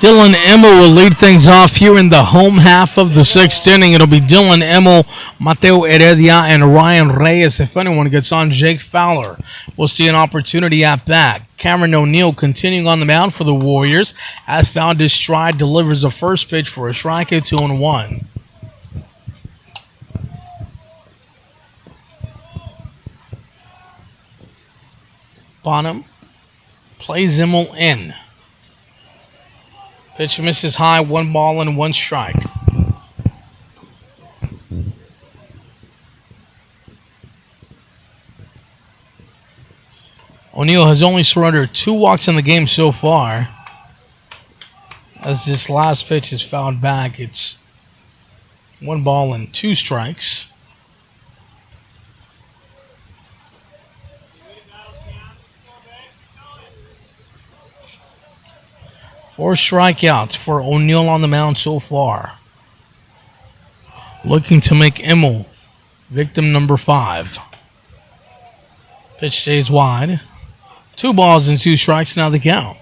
Dylan Emmel will lead things off here in the home half of the 6th inning. It'll be Dylan Emmel, Mateo Heredia, and Ryan Reyes. If anyone gets on, Jake Fowler. We'll see an opportunity at bat. Cameron O'Neill continuing on the mound for the Warriors. Has found his stride, delivers the first pitch for a strikeout, 2-1. Bonham plays Emmel in. Pitch misses high, 1 ball and 1 strike. O'Neal has only surrendered 2 walks in the game so far. As this last pitch is fouled back, it's 1 ball and 2 strikes. Four strikeouts for O'Neal on the mound so far. Looking to make Immel victim number 5. Pitch stays wide. 2 balls and 2 strikes, now the count.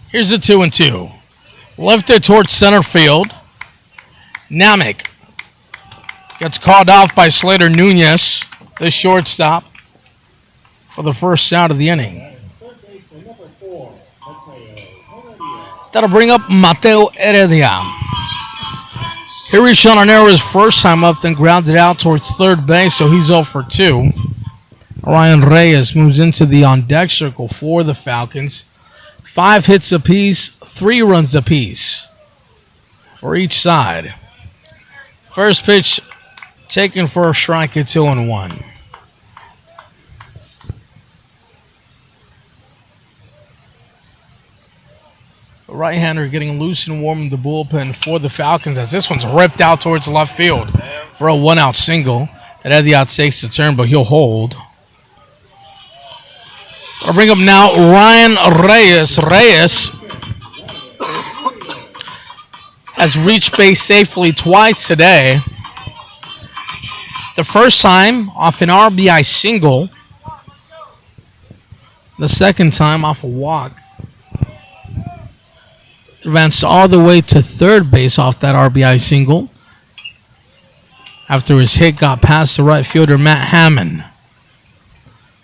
Here's the 2-2. Lifted towards center field. Namek gets called off by Slater Nunez, the shortstop, for the first out of the inning. That'll bring up Mateo Heredia. Here is Sean Arnero's first time up, then grounded out towards third base, so he's 0 for 2. Ryan Reyes moves into the on-deck circle for the Falcons. 5 hits apiece, 3 runs apiece for each side. First pitch taken for a strike at 2-1. The right-hander getting loose and warm in the bullpen for the Falcons as this one's ripped out towards left field for a 1-out single. Heredia takes the turn, but he'll hold. I'll bring up now Ryan Reyes. Reyes has reached base safely twice today. The first time off an RBI single. The second time off a walk. Advanced all the way to third base off that RBI single after his hit got past the right fielder Matt Hammond.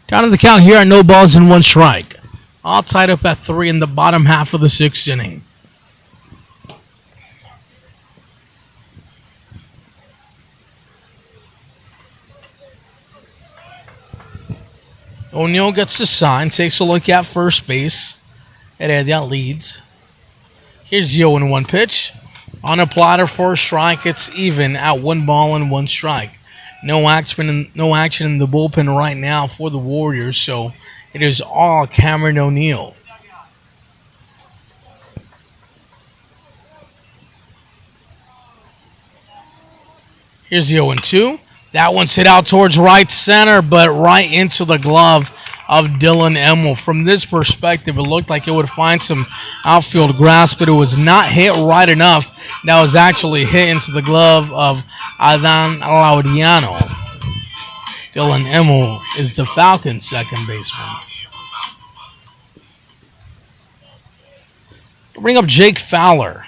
Down to the count here at no balls and 1 strike. All tied up at 3 in the bottom half of the 6th inning. O'Neal gets the sign, takes a look at first base. Heredia leads. Here's the 0-1 pitch. On a platter for a strike, it's even at 1 ball and 1 strike. No action in the bullpen right now for the Warriors, so it is all Cameron O'Neal. Here's the 0-2. That one's hit out towards right center, but right into the glove of Dylan Immel. From this perspective, it looked like it would find some outfield grasp, but it was not hit right enough. That was actually hit into the glove of Adan Laudiano. Dylan Immel is the Falcons' second baseman. We'll bring up Jake Fowler.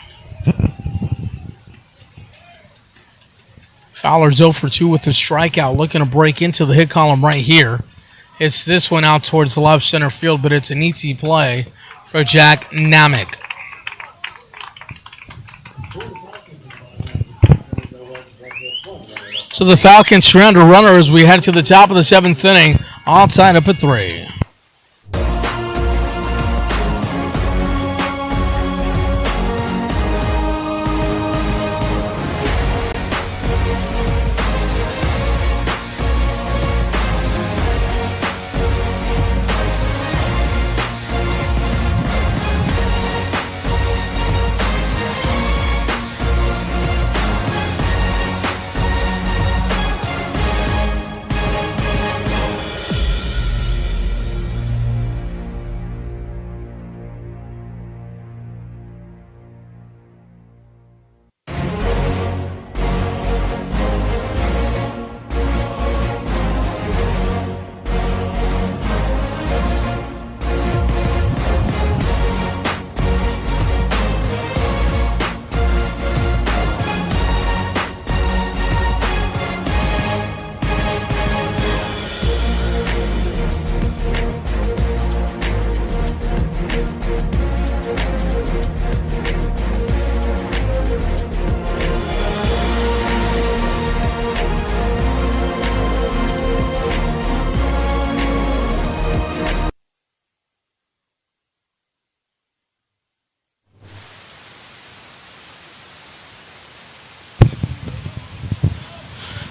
Fowler's 0 for 2 with the strikeout, looking to break into the hit column right here. It's this one out towards the left center field, but it's an easy play for Jack Namek. So the Falcons surrender runner as we head to the top of the 7th inning, all tied up at 3.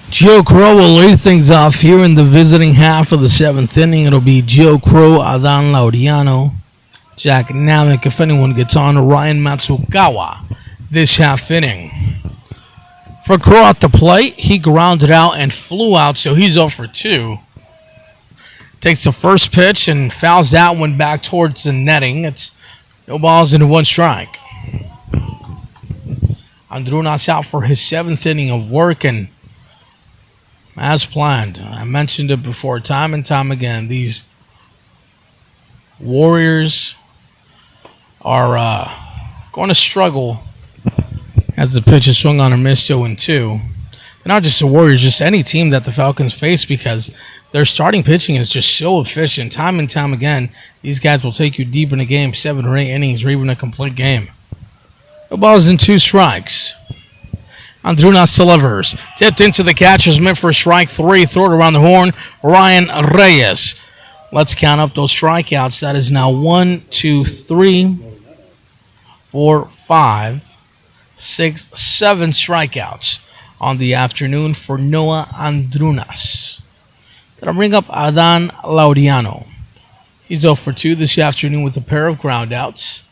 Joe Crow will lead things off here in the visiting half of the 7th inning. It'll be Joe Crow, Adan Laudiano, Jack Namek, if anyone gets on, Ryan Matsukawa this half inning. For Crow at the plate, he grounded out and flew out, so he's 0 for 2. Takes the first pitch and fouls that one back towards the netting. It's no balls and 1 strike. Andrunas out for his 7th inning of work, and as planned, I mentioned it before time and time again, these Warriors are going to struggle as the pitch is swung on or missed 0-2. And not just the Warriors, just any team that the Falcons face, because their starting pitching is just so efficient. Time and time again, these guys will take you deep in a game, 7 or 8 innings, or even a complete game. No balls and 2 strikes. Andrunas delivers. Tipped into the catcher's mitt for strike 3. Throw it around the horn. Ryan Reyes. Let's count up those strikeouts. That is now 1, 2, 3, 4, 5, 6, 7 strikeouts on the afternoon for Noah Andrunas. That'll bring up Adan Laudiano. He's 0 for 2 this afternoon with a pair of groundouts.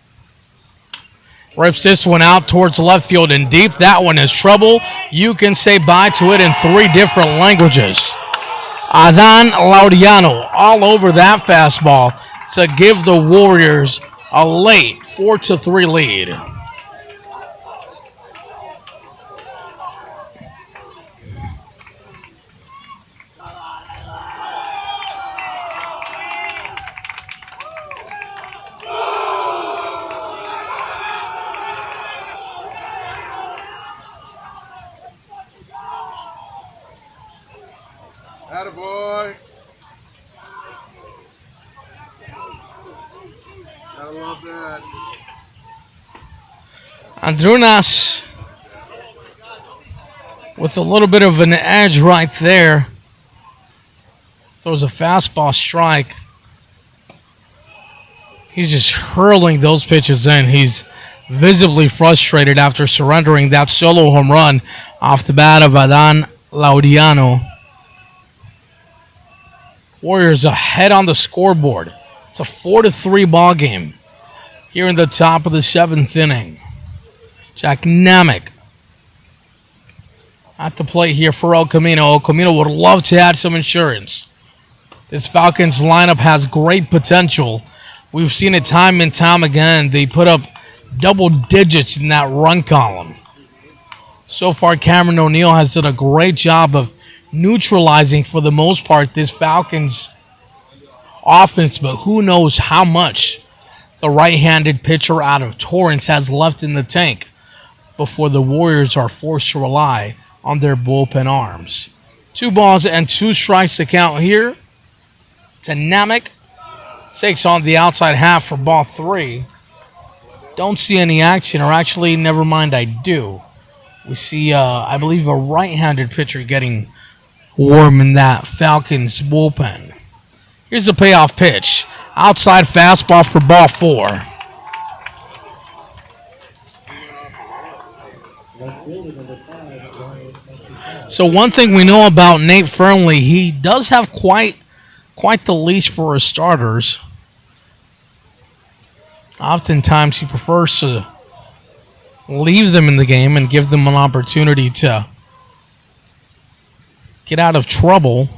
Rips this one out towards left field and deep. That one is trouble. You can say bye to it in 3 different languages. Adan Laudiano all over that fastball to give the Warriors a late 4-3 lead. Attaboy. Gotta love that. Andrunas with a little bit of an edge right there. Throws a fastball strike. He's just hurling those pitches in. He's visibly frustrated after surrendering that solo home run off the bat of Adan Laudiano. Warriors ahead on the scoreboard. It's a 4-3 ball game here in the top of the 7th inning. Jack Namek at the plate here for El Camino. El Camino would love to add some insurance. This Falcons lineup has great potential. We've seen it time and time again. They put up double digits in that run column. So far, Cameron O'Neill has done a great job of neutralizing, for the most part, this Falcons offense, but who knows how much the right-handed pitcher out of Torrance has left in the tank before the Warriors are forced to rely on their bullpen arms. 2 balls and 2 strikes to count here. Namek takes on the outside half for ball 3. Don't see any action, or actually, never mind, I do. We see, I believe, a right-handed pitcher getting warm in that Falcons bullpen. Here's the payoff pitch. Outside fastball for ball 4. So one thing we know about Nate Fernley, he does have quite the leash for his starters. Oftentimes he prefers to leave them in the game and give them an opportunity to get out of trouble.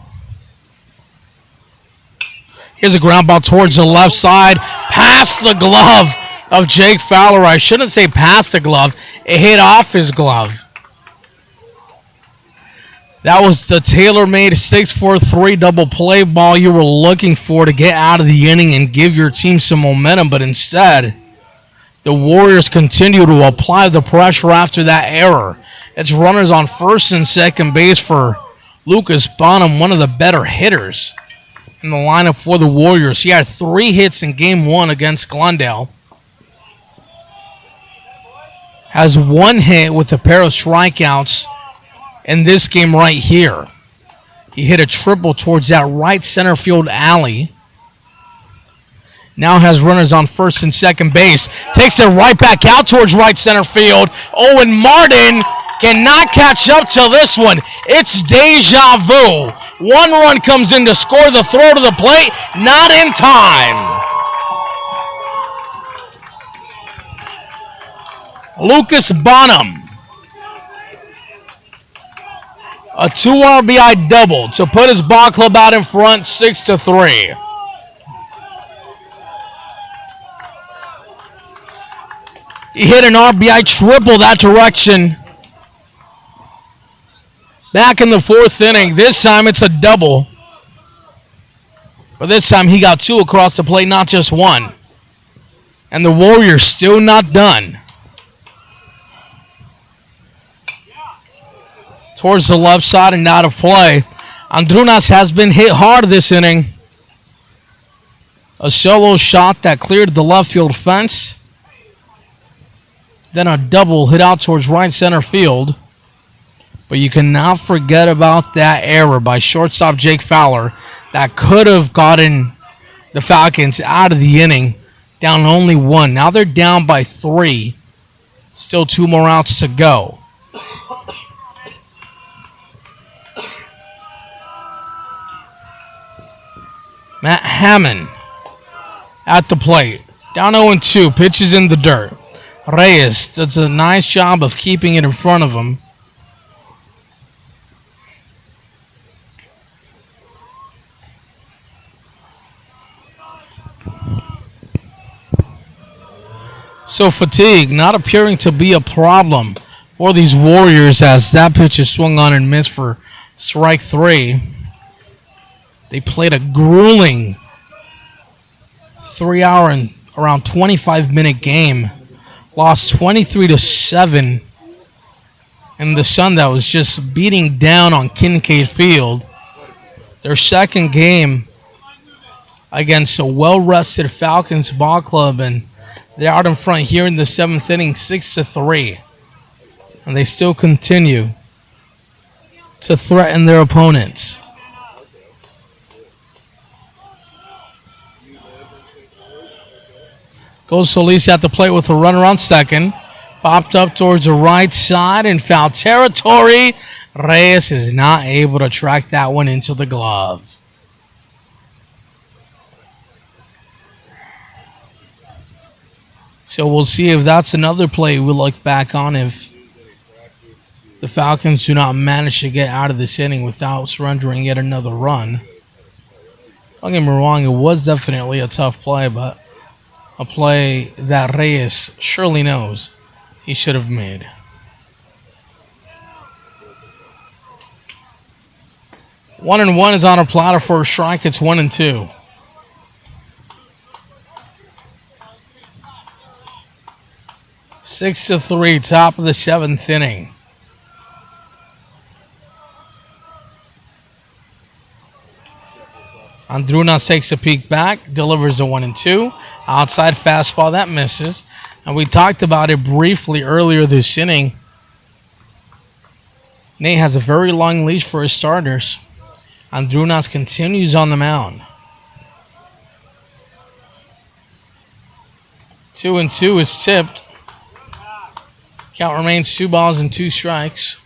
Here's a ground ball towards the left side, past the glove of Jake Fowler. I shouldn't say past the glove. It hit off his glove. That was the tailor-made 6-4-3 double play ball you were looking for to get out of the inning and give your team some momentum, but instead, the Warriors continue to apply the pressure after that error. It's runners on first and second base for Lucas Bonham, one of the better hitters in the lineup for the Warriors. He had 3 hits in Game 1 against Glendale. Has 1 hit with a pair of strikeouts in this game right here. He hit a triple towards that right center field alley. Now has runners on first and second base. Takes it right back out towards right center field. Owen Martin cannot catch up to this one. It's deja vu. One run comes in to score the throw to the plate, not in time. Lucas Bonham. A 2 RBI double to put his ball club out in front, 6-3. He hit an RBI triple that direction. Back in the 4th inning. This time it's a double. But this time he got 2 across the plate, not just 1. And the Warriors still not done. Towards the left side and out of play. Andrunas has been hit hard this inning. A solo shot that cleared the left field fence. Then a double hit out towards right center field. But you cannot forget about that error by shortstop Jake Fowler that could have gotten the Falcons out of the inning, down only 1. Now they're down by 3. Still 2 more outs to go. Matt Hammond at the plate. Down 0-2. Pitches in the dirt. Reyes does a nice job of keeping it in front of him. So fatigue not appearing to be a problem for these Warriors as that pitch is swung on and missed for strike 3. They played a grueling 3-hour and around 25-minute game. Lost 23-7 in the sun that was just beating down on Kincaid Field. Their second game against a well-rested Falcons ball club, and they're out in front here in the 7th inning, 6-3. And they still continue to threaten their opponents. Goes Solis at the plate with a runner on second. Popped up towards the right side in foul territory. Reyes is not able to track that one into the glove. So we'll see if that's another play we look back on if the Falcons do not manage to get out of this inning without surrendering yet another run. Don't get me wrong, it was definitely a tough play, but a play that Reyes surely knows he should have made. One and one is on a platter for a strike. It's 1-2. Six to 3, top of the 7th inning. Andrunas takes a peek back, delivers a 1-2. Outside fastball that misses. And we talked about it briefly earlier this inning. Nate has a very long leash for his starters. Andrunas continues on the mound. 2-2 is tipped. Count remains 2 balls and 2 strikes.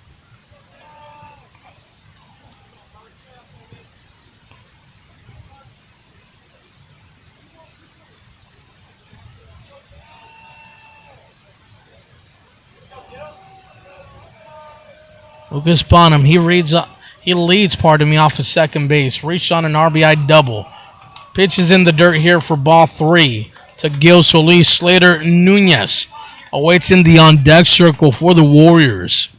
Lucas Bonham, he leads off of second base. Reached on an RBI double. Pitches in the dirt here for ball 3 to Gil Solis. Slater Nunez awaits in the on-deck circle for the Warriors.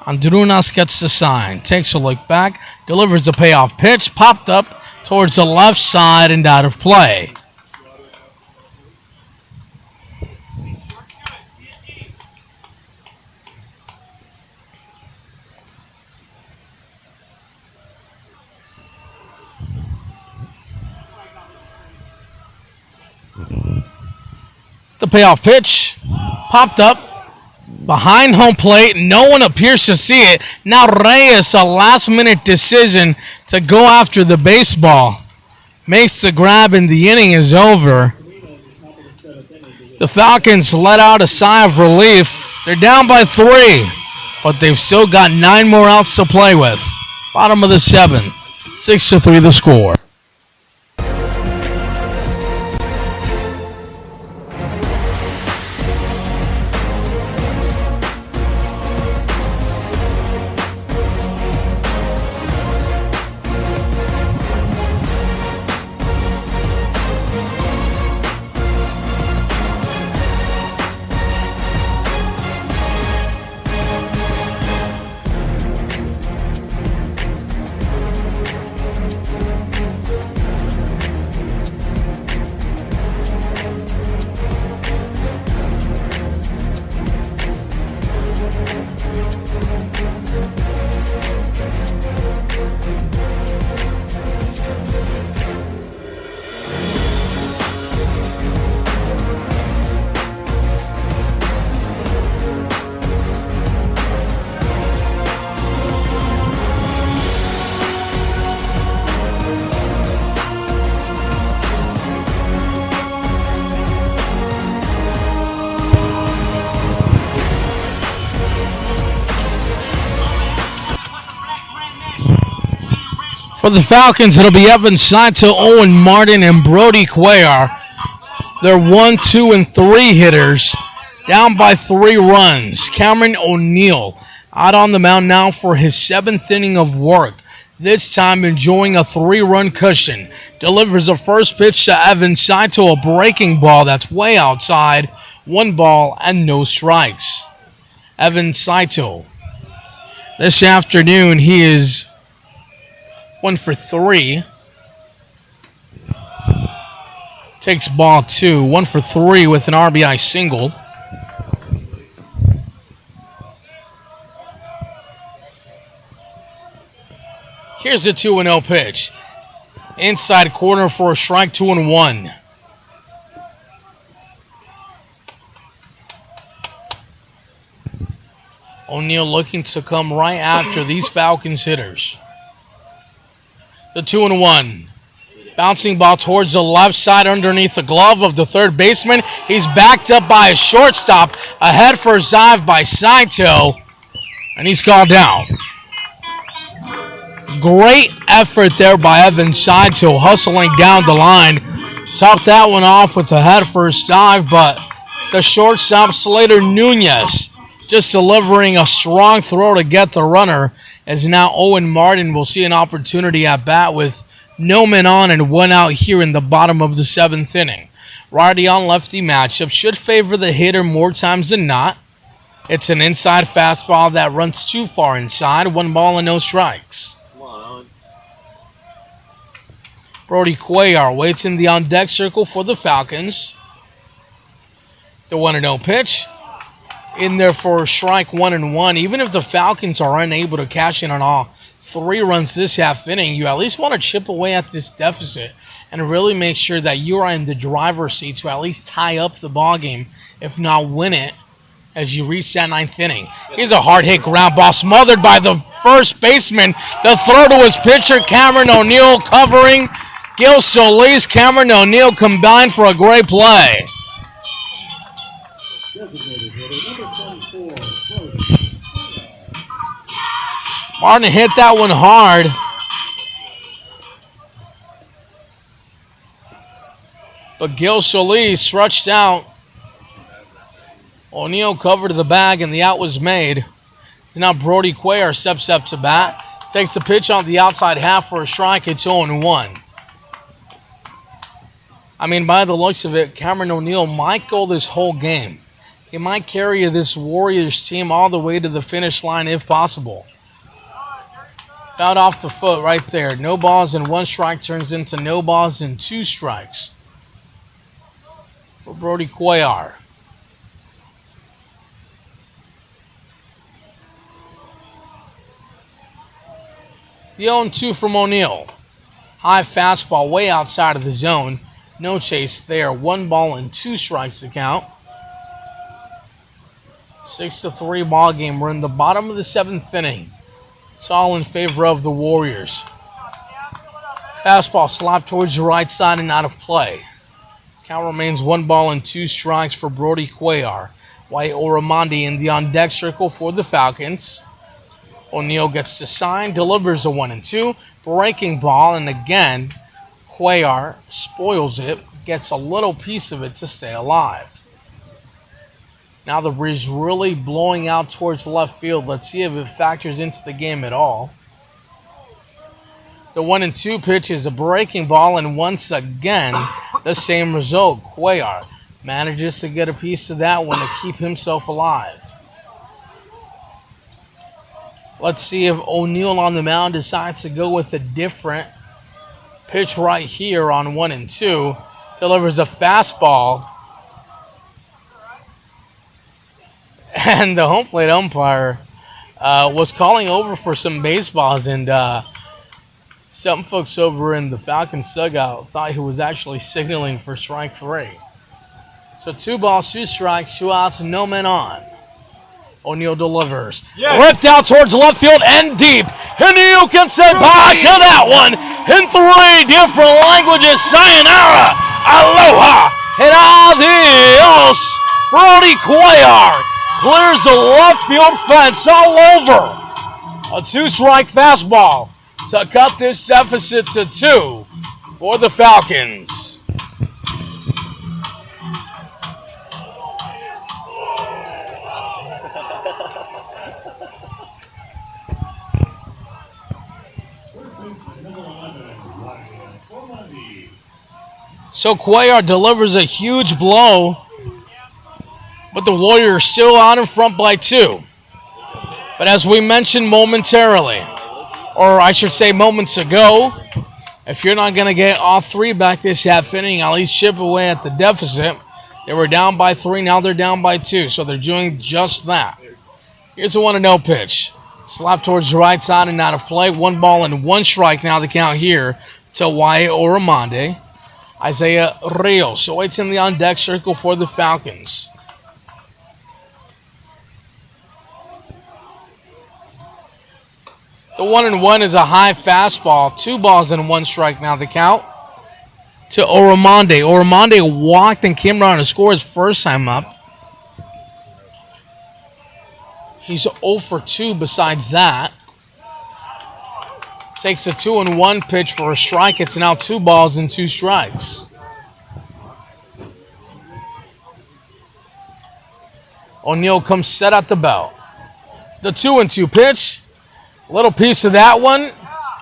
Andrunas gets the sign. Takes a look back. Delivers a payoff pitch. Popped up towards the left side and out of play. The payoff pitch popped up behind home plate. No one appears to see it. Now Reyes, a last-minute decision to go after the baseball. makes the grab and the inning is over. The Falcons let out a sigh of relief. They're down by 3, but they've still got 9 more outs to play with. Bottom of the 7th, 6-3 the score. For the Falcons, it'll be Evan Saito, Owen Martin, and Brody Cuellar. They're 1, 2, and 3 hitters, down by 3 runs. Cameron O'Neill out on the mound now for his 7th inning of work. This time enjoying a 3-run cushion. Delivers the first pitch to Evan Saito, a breaking ball that's way outside. 1 ball and no strikes. Evan Saito. This afternoon, he is 1 for 3. Takes ball 2. 1 for 3 with an RBI single. Here's the 2-0 pitch. Inside corner for a strike, 2-1. O'Neill looking to come right after these Falcons hitters. The 2-1. Bouncing ball towards the left side underneath the glove of the third baseman. He's backed up by a shortstop. Ahead for a dive by Saito. And he's called down. Great effort there by Evan Saito, hustling down the line. Topped that one off with the head first dive, but the shortstop Slater Nunez just delivering a strong throw to get the runner, as now Owen Martin will see an opportunity at bat with no men on and 1 out here in the bottom of the 7th inning. Righty on lefty matchup should favor the hitter more times than not. It's an inside fastball that runs too far inside. 1 ball and no strikes. Come on, Owen. Brody Cuellar waits in the on-deck circle for the Falcons. The 1-0 pitch. In there for a strike, 1-1. Even if the Falcons are unable to cash in on all 3 runs this half inning, you at least want to chip away at this deficit and really make sure that you are in the driver's seat to at least tie up the ball game, if not win it, as you reach that 9th inning. Here's a hard hit ground ball smothered by the first baseman. The throw to his pitcher, Cameron O'Neill, covering Gil Solis. Cameron O'Neill combined for a great play. Martin hit that one hard. But Gil Solis stretched out. O'Neill covered the bag and the out was made. Now Brody Cuellar steps up to bat. Takes the pitch on the outside half for a strike. It's 0-1. I mean, by the looks of it, Cameron O'Neill might go this whole game. He might carry this Warriors team all the way to the finish line if possible. Out off the foot right there. No balls and 1 strike turns into no balls and 2 strikes for Brody Cuellar. The 0-2 from O'Neill. High fastball way outside of the zone. No chase there. 1 ball and 2 strikes to count. 6-3 ball game. We're in the bottom of the 7th inning. It's all in favor of the Warriors. Fastball slapped towards the right side and out of play. Count remains 1 ball and 2 strikes for Brody Cuellar. White Oramondi in the on-deck circle for the Falcons. O'Neill gets the sign, delivers a 1-2. Breaking ball, and again, Cuellar spoils it, gets a little piece of it to stay alive. Now the breeze really blowing out towards left field. Let's see if it factors into the game at all. The 1-2 pitch is a breaking ball, and once again, the same result. Cuellar manages to get a piece of that one to keep himself alive. Let's see if O'Neill on the mound decides to go with a different pitch right here on 1-2. Delivers a fastball. And the home plate umpire was calling over for some baseballs, and some folks over in the Falcons dugout thought he was actually signaling for strike 3. So 2 balls, 2 strikes, 2 outs, and no men on. O'Neill delivers. Yes. Ripped out towards left field and deep. And you can say bye to that one in 3 different languages. Sayonara, aloha, and adios. Brody Cuellar clears the left field fence all over. A 2-strike fastball to cut this deficit to 2 for the Falcons. So Cuellar delivers a huge blow, but the Warriors are still out in front by 2. But as we mentioned momentarily, or I should say moments ago, if you're not going to get all 3 back this half inning, at least chip away at the deficit. They were down by 3, now they're down by 2, so they're doing just that. Here's a 1-0 pitch. Slap towards the right side and out of play. 1 ball and 1 strike now the count here to Wyatt Oramonde. Isaiah Rios waits in the on-deck circle for the Falcons. The 1-1 is a high fastball. 2 balls and 1 strike now the count to Oramonde. Oramonde walked and came around to score his first time up. He's 0 for 2 besides that. Takes a 2-1 pitch for a strike. It's now 2 balls and 2 strikes. O'Neill comes set at the belt. The 2-2 pitch. Little piece of that one.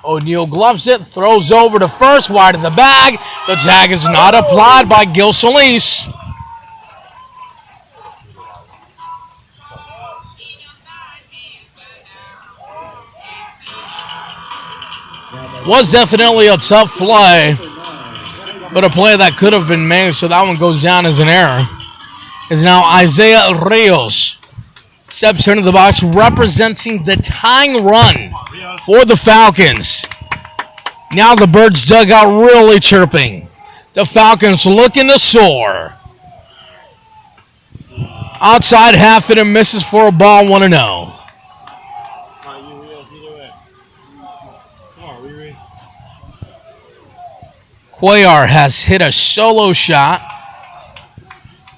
O'Neill gloves it, throws over to first, wide of the bag. The tag is not applied by Gil Solis. Was definitely a tough play, but a play that could have been made, so that one goes down as an error. Is now Isaiah Rios. Steps into the box, representing the tying run for the Falcons. Now the Birds dugout really chirping. The Falcons looking to soar. Outside half it and misses for a ball, 1-0. Cuellar has hit a solo shot.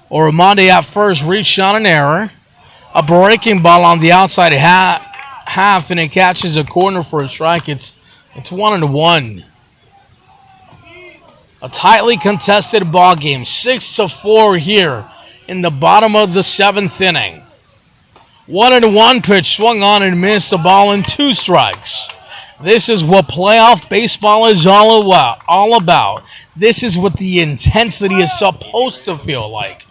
Oramonde at first reached on an error. A breaking ball on the outside half, and it catches a corner for a strike. It's 1-1. A tightly contested ball game. 6-4 here in the bottom of the 7th inning. 1-1 pitch swung on and missed, a ball and 2 strikes. This is what playoff baseball is all about. This is what the intensity is supposed to feel like.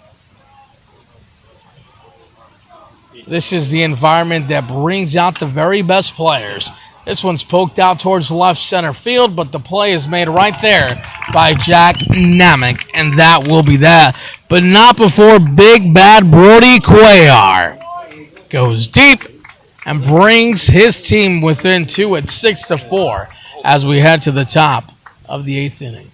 This is the environment that brings out the very best players. This one's poked out towards left center field, but the play is made right there by Jack Namick, and that will be that. But not before big bad Brody Cuellar goes deep and brings his team within 2 at 6-4 as we head to the top of the 8th inning.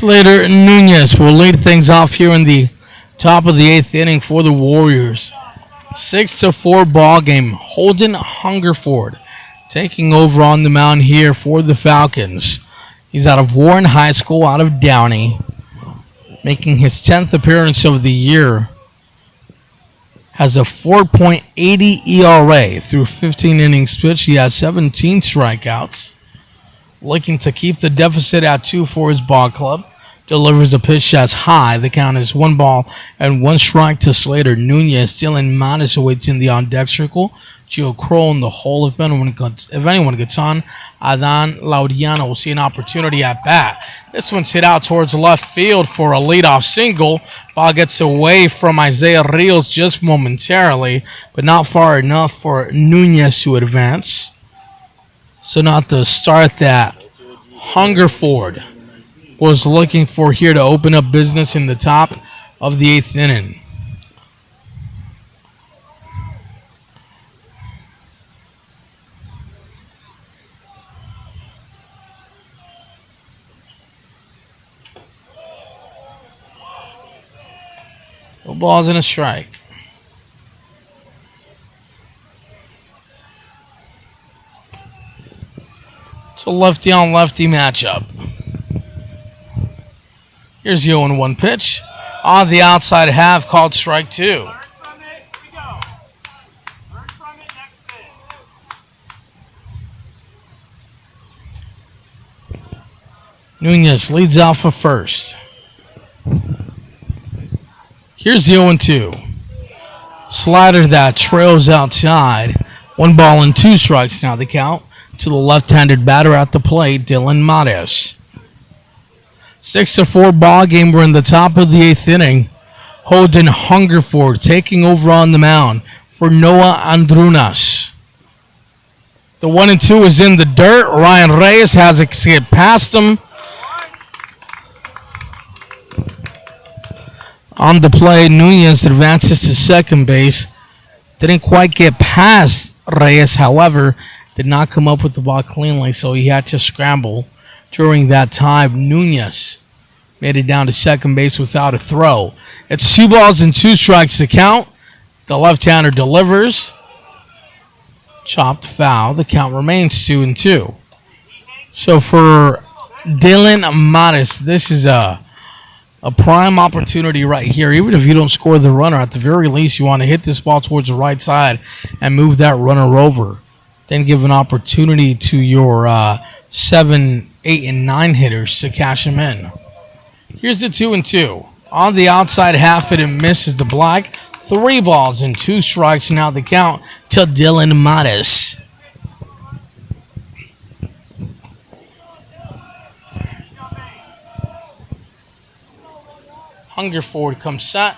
Slater Nunez will lead things off here in the top of the 8th inning for the Warriors. 6-4 ball game. Holden Hungerford taking over on the mound here for the Falcons. He's out of Warren High School, out of Downey, making his 10th appearance of the year. Has a 4.80 ERA through 15 innings pitched. He has 17 strikeouts. Looking to keep the deficit at 2 for his ball club. Delivers a pitch that's high. The count is 1 ball and 1 strike to Slater. Nunez still in minus awaits in the on-deck circle. Gio Kroll in the hole. If anyone gets on, Adan Laudiano will see an opportunity at bat. This one's hit out towards left field for a leadoff single. Ball gets away from Isaiah Rios just momentarily, but not far enough for Nunez to advance. So not the start that Hungerford was looking for here to open up business in the top of the 8th inning. No balls and a strike. It's a lefty on lefty matchup. Here's the 0-1 pitch. On the outside half, called strike 2. Nunez leads off for first. Here's the 0-2. Slider that trails outside. 1 ball and 2 strikes now the count to the left-handed batter at the plate, Dylan Mares. 6-4 ball game. We're in the top of the 8th inning. Holden Hungerford taking over on the mound for Noah Andrunas. The 1-2 is in the dirt. Ryan Reyes has it skip past him. On the play, Nunez advances to second base. Didn't quite get past Reyes, however, did not come up with the ball cleanly, so he had to scramble. During that time, Nunez made it down to second base without a throw. It's 2 balls and 2 strikes to count. The left-hander delivers. Chopped foul. The count remains 2-2. So for Dylan Mares, this is a prime opportunity right here. Even if you don't score the runner, at the very least, you want to hit this ball towards the right side and move that runner over. Then give an opportunity to your 7, 8, and 9 hitters to cash them in. Here's the 2-2. On the outside half, it misses the black. 3 balls and 2 strikes. Now the count to Dylan Mares. Hungerford comes set.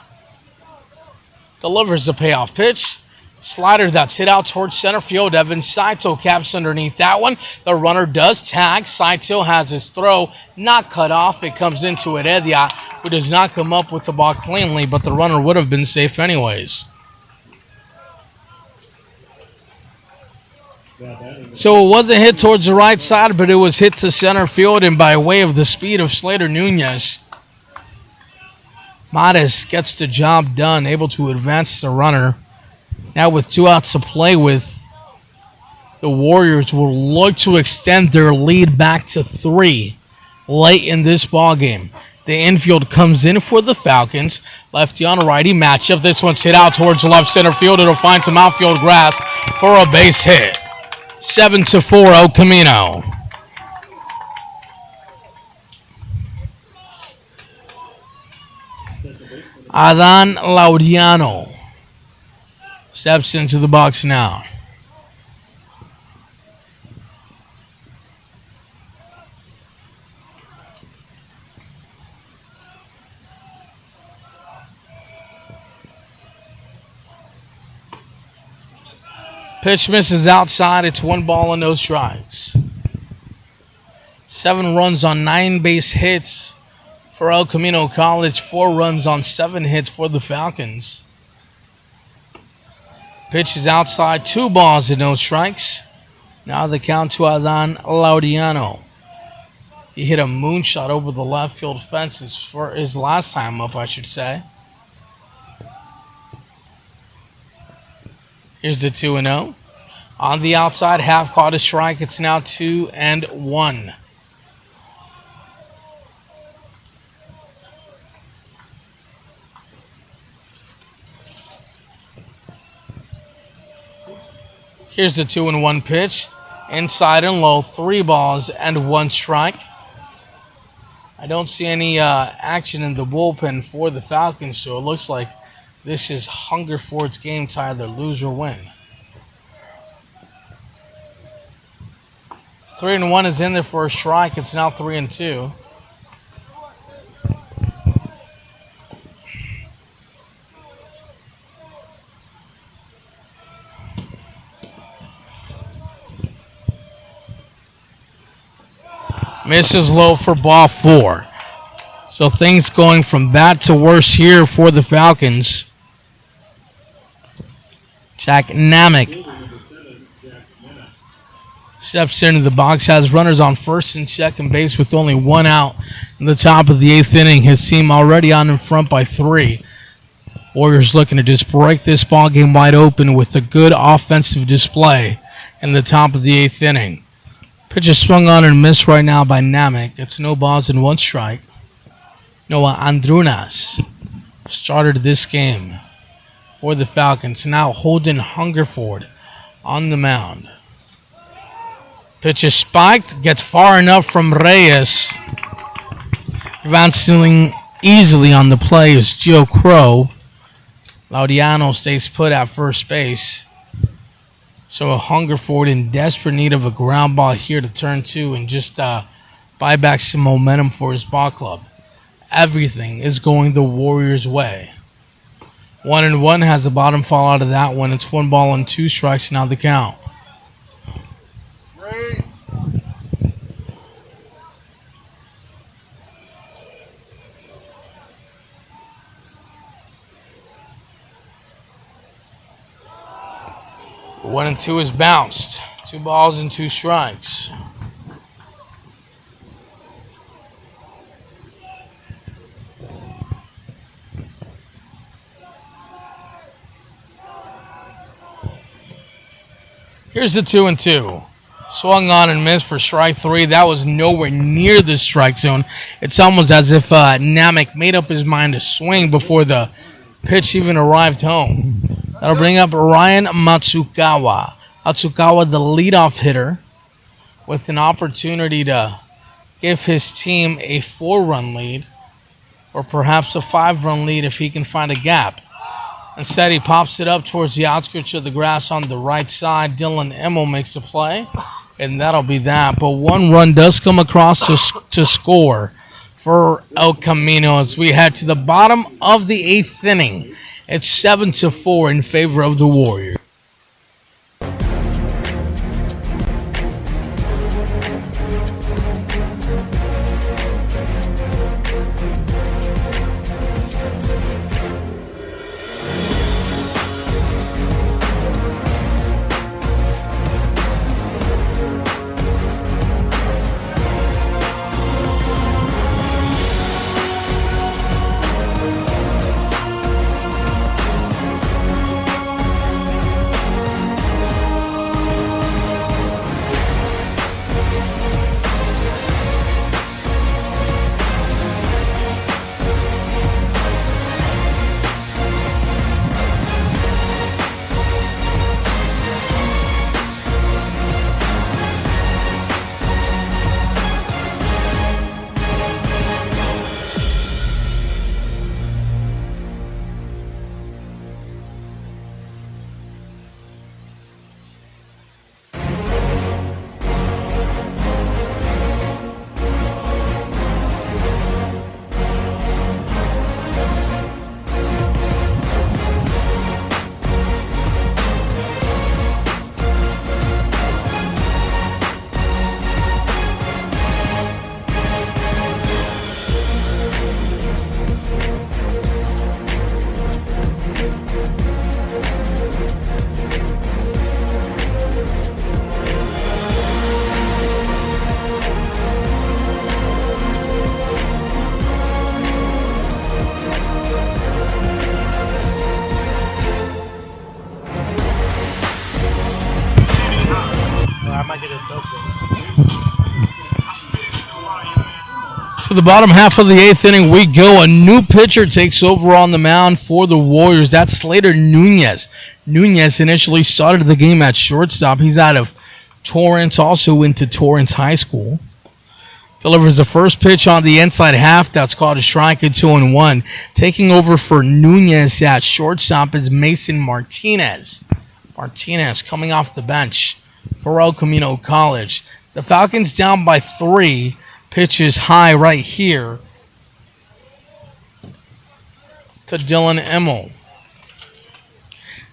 Delivers the payoff pitch. Slider that's hit out towards center field. Evan Saito caps underneath that one. The runner does tag. Saito has his throw not cut off. It comes into Heredia, who does not come up with the ball cleanly, but the runner would have been safe anyways. So it wasn't hit towards the right side, but it was hit to center field, and by way of the speed of Slater Nunez, Mares gets the job done, able to advance the runner. Now with 2 outs to play with, the Warriors will look to extend their lead back to 3 late in this ball game. The infield comes in for the Falcons. Lefty on righty matchup. This one's hit out towards left center field. It'll find some outfield grass for a base hit. 7-4 El Camino. Adan Laudiano steps into the box now. Pitch misses outside. It's 1 ball and no strikes. 7 runs on 9 base hits for El Camino College. 4 runs on 7 hits for the Falcons. Pitch is outside. 2 balls and no strikes. Now the count to Adan Laudiano. He hit a moonshot over the left field fence for his last time up, I should say. Here's the 2-0. On the outside, half caught a strike. It's now 2-1. Here's the 2-1 pitch. Inside and low, 3 balls and 1 strike. I don't see any action in the bullpen for the Falcons, so it looks like this is Hungerford's game to either lose or win. 3-1 is in there for a strike. It's now 3-2. Misses low for ball 4. So things going from bad to worse here for the Falcons. Jack Namick steps into the box, has runners on first and second base with only 1 out in the top of the 8th inning. His team already on in front by 3. Warriors looking to just break this ball game wide open with a good offensive display in the top of the 8th inning. Pitch is swung on and missed right now by Namick. It's no balls and 1 strike. Noah Andrunas started this game for the Falcons. Now Holden Hungerford on the mound. Pitch is spiked, gets far enough from Reyes. Advancing easily on the play is Gio Crow. Laudiano stays put at first base. So Hungerford in desperate need of a ground ball here to turn 2 and just buy back some momentum for his ball club. Everything is going the Warriors' way. 1-1 has the bottom fall out of that one. It's 1 ball and 2 strikes now the count. Great. One and 2 is bounced. 2 balls and 2 strikes. Here's the 2-2. Swung on and missed for strike 3. That was nowhere near the strike zone. It's almost as if Namick made up his mind to swing before the pitch even arrived home. That'll bring up Ryan Matsukawa. Matsukawa, the leadoff hitter, with an opportunity to give his team a 4-run lead or perhaps a 5-run lead if he can find a gap. Instead, he pops it up towards the outskirts of the grass on the right side. Dylan Emmel makes a play, and that'll be that. But 1 run does come across to score for El Camino as we head to the bottom of the 8th inning. It's 7-4 in favor of the Warriors. the bottom half of the 8th inning we go. A new pitcher takes over on the mound for the Warriors. That's Slater Nunez. Nunez initially started the game at shortstop. He's out of Torrance, also went to Torrance High School. Delivers the first pitch on the inside half. That's called a strike at 2-1. Taking over for Nunez at shortstop is Mason Martinez. Martinez coming off the bench for El Camino College. The Falcons down by 3. Pitches high right here to Dylan Emmel.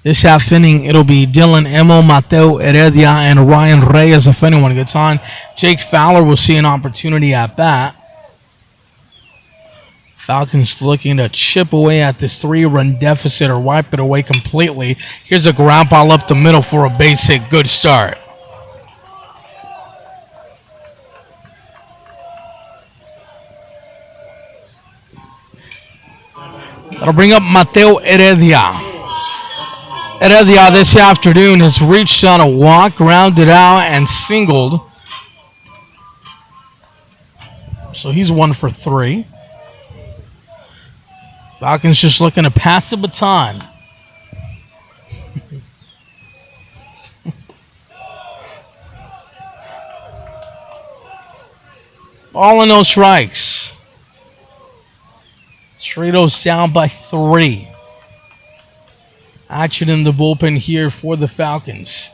This half inning, it'll be Dylan Emmel, Mateo Heredia, and Ryan Reyes if anyone gets on. Jake Fowler will see an opportunity at bat. Falcons looking to chip away at this 3-run deficit or wipe it away completely. Here's a ground ball up the middle for a base hit. Good start. That'll bring up Mateo Heredia. Heredia this afternoon has reached on a walk, grounded out, and singled. So he's 1 for 3. Falcons just looking to pass the baton. All in those strikes. Cerritos down by 3. Action in the bullpen here for the Falcons.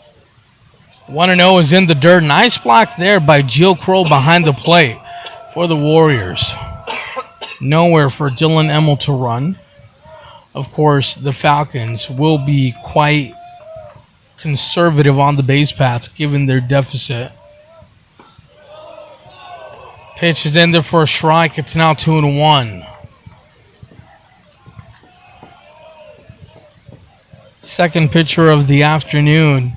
1-0 is in the dirt. Nice block there by Jill Crow behind the plate for the Warriors. Nowhere for Dylan Emmel to run. Of course, the Falcons will be quite conservative on the base paths given their deficit. Pitch is in there for a strike. It's now 2-1. Second pitcher of the afternoon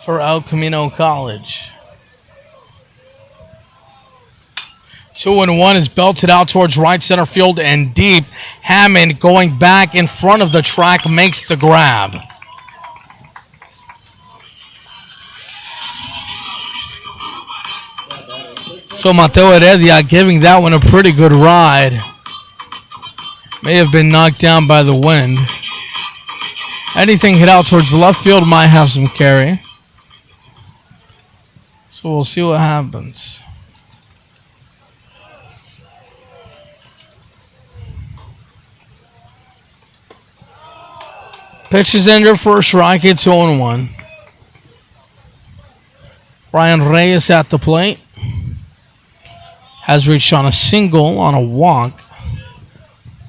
for El Camino College. 2-1 is belted out towards right center field and deep. Hammond going back in front of the track makes the grab. So Mateo Heredia giving that one a pretty good ride. May have been knocked down by the wind. Anything hit out towards left field might have some carry. So we'll see what happens. Pitch is in there for a strike. It's 0-1. Ryan Reyes at the plate. Has reached on a single on a walk.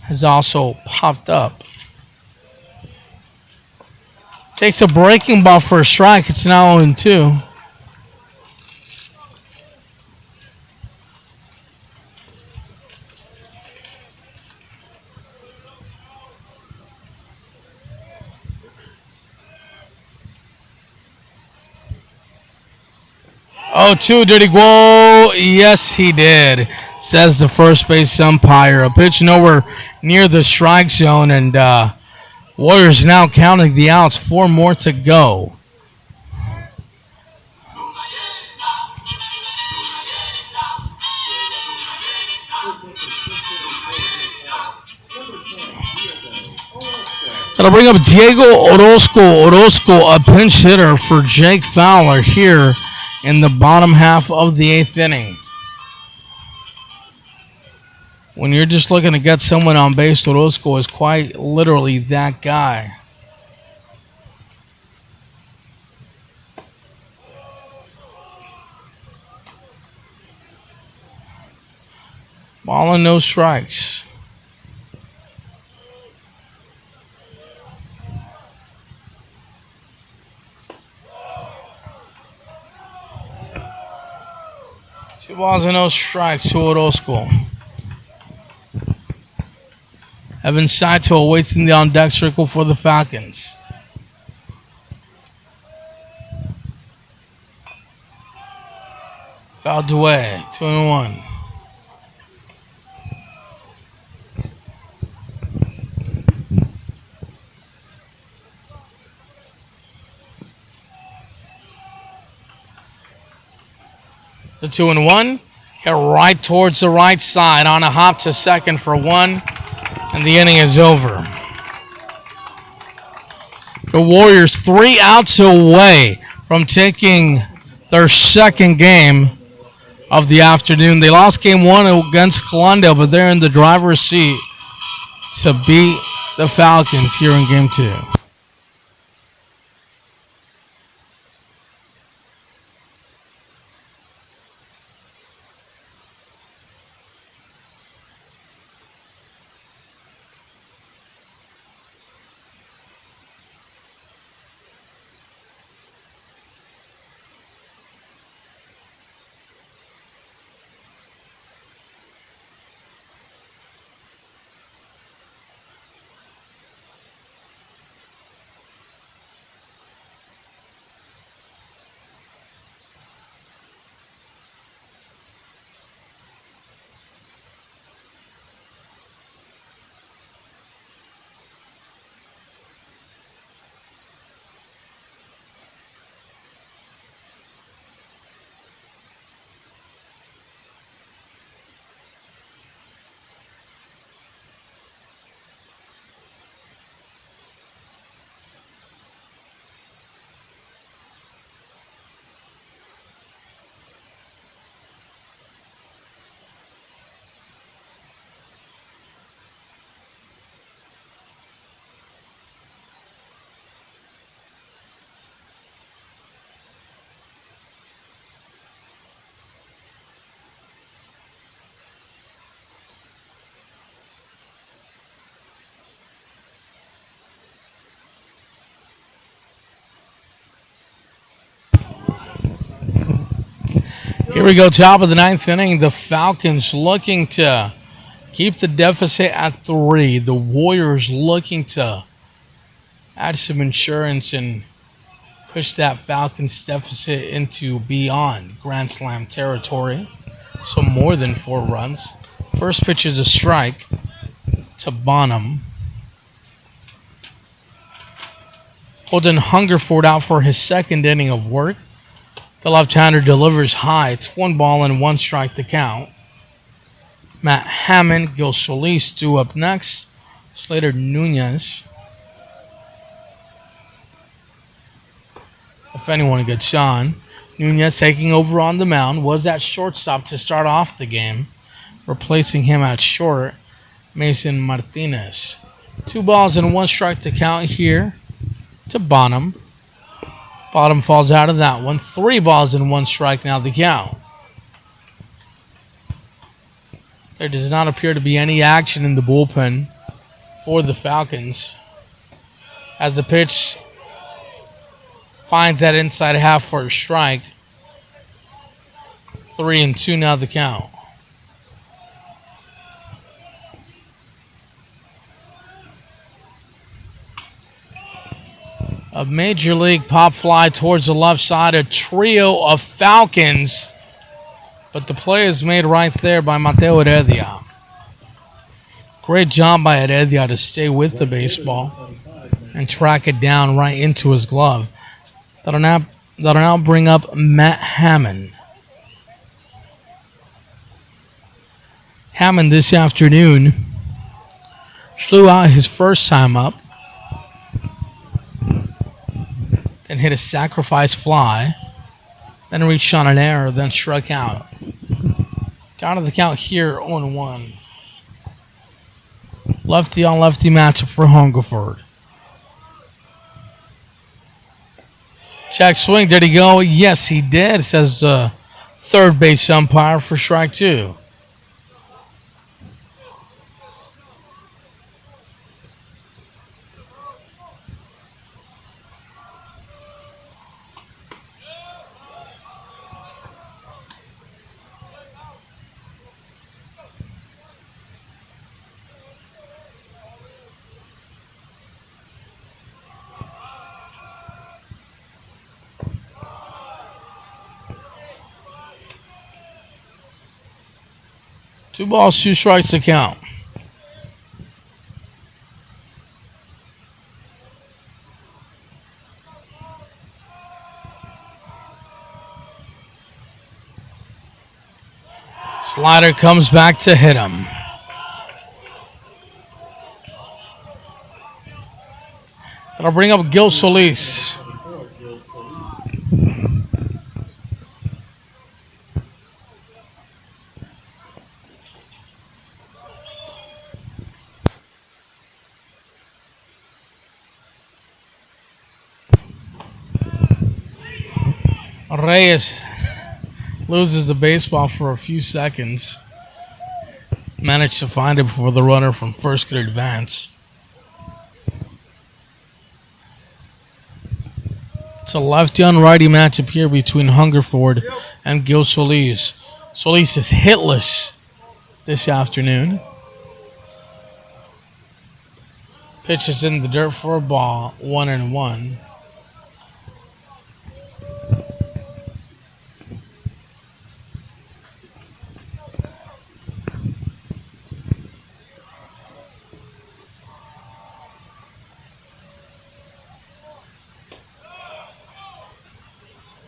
Has also popped up. Takes a breaking ball for a strike. It's now 0-2. Oh, 2, did he go? Yes, he did, says the first base umpire. A pitch nowhere near the strike zone, and Warriors now counting the outs. 4 more to go. That'll bring up Diego Orozco. Orozco, a pinch hitter for Jake Fowler here in the bottom half of the 8th inning. When you're just looking to get someone on base, Orozco is quite literally that guy. Ball and no strikes. Two balls and no strikes to Orozco. Evan Saito awaits in the on-deck circle for the Falcons. Fouled away. 2-1. The 2-1. Hit right towards the right side on a hop to second for one, and the inning is over. The Warriors 3 outs away from taking their second game of the afternoon. They lost game one against Glendale, but they're in the driver's seat to beat the Falcons here in game two. Here we go, top of the ninth inning. The Falcons looking to keep the deficit at 3. The Warriors looking to add some insurance and push that Falcons deficit into beyond Grand Slam territory. So more than 4 runs. First pitch is a strike to Bonham. Holden Hungerford out for his second inning of work. The left-hander delivers high. It's 1 ball and 1 strike to count. Matt Hammond, Gil Solis due up next. Slater Nunez. If anyone gets on. Nunez taking over on the mound. Was at shortstop to start off the game. Replacing him at short, Mason Martinez. 2 balls and 1 strike to count here to Bonham. Bottom falls out of that one. 3 balls and 1 strike now the count. There does not appear to be any action in the bullpen for the Falcons. As the pitch finds that inside half for a strike. 3-2 now the count. A major league pop fly towards the left side. A trio of Falcons. But the play is made right there by Mateo Heredia. Great job by Heredia to stay with the baseball and track it down right into his glove. That'll now bring up Matt Hammond. Hammond this afternoon flew out his first time up. And hit a sacrifice fly, then reached on an error, then struck out. Down to the count here, 0-1. Lefty on lefty matchup for Hungerford. Check swing, did he go? Yes, he did, says the third base umpire for strike 2. Two balls, 2 strikes to count. Slider comes back to hit him. That'll bring up Gil Solis. Reyes loses the baseball for a few seconds. Managed to find it before the runner from first could advance. It's a lefty on righty matchup here between Hungerford and Gil Solis. Solis is hitless this afternoon. Pitch is in the dirt for a ball, 1-1.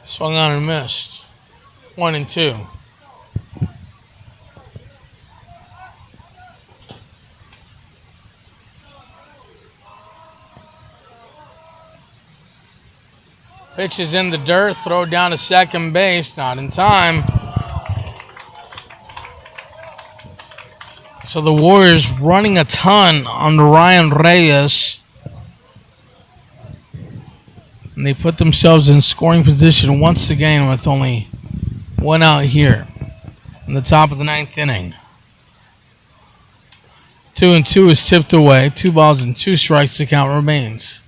Swung on and missed. 1-2. Pitch is in the dirt. Throw down to second base. Not in time. So the Warriors running a ton on Ryan Reyes. And they put themselves in scoring position once again with only one out here in the top of the ninth inning. 2-2 is tipped away. 2 balls and 2 strikes. The count remains.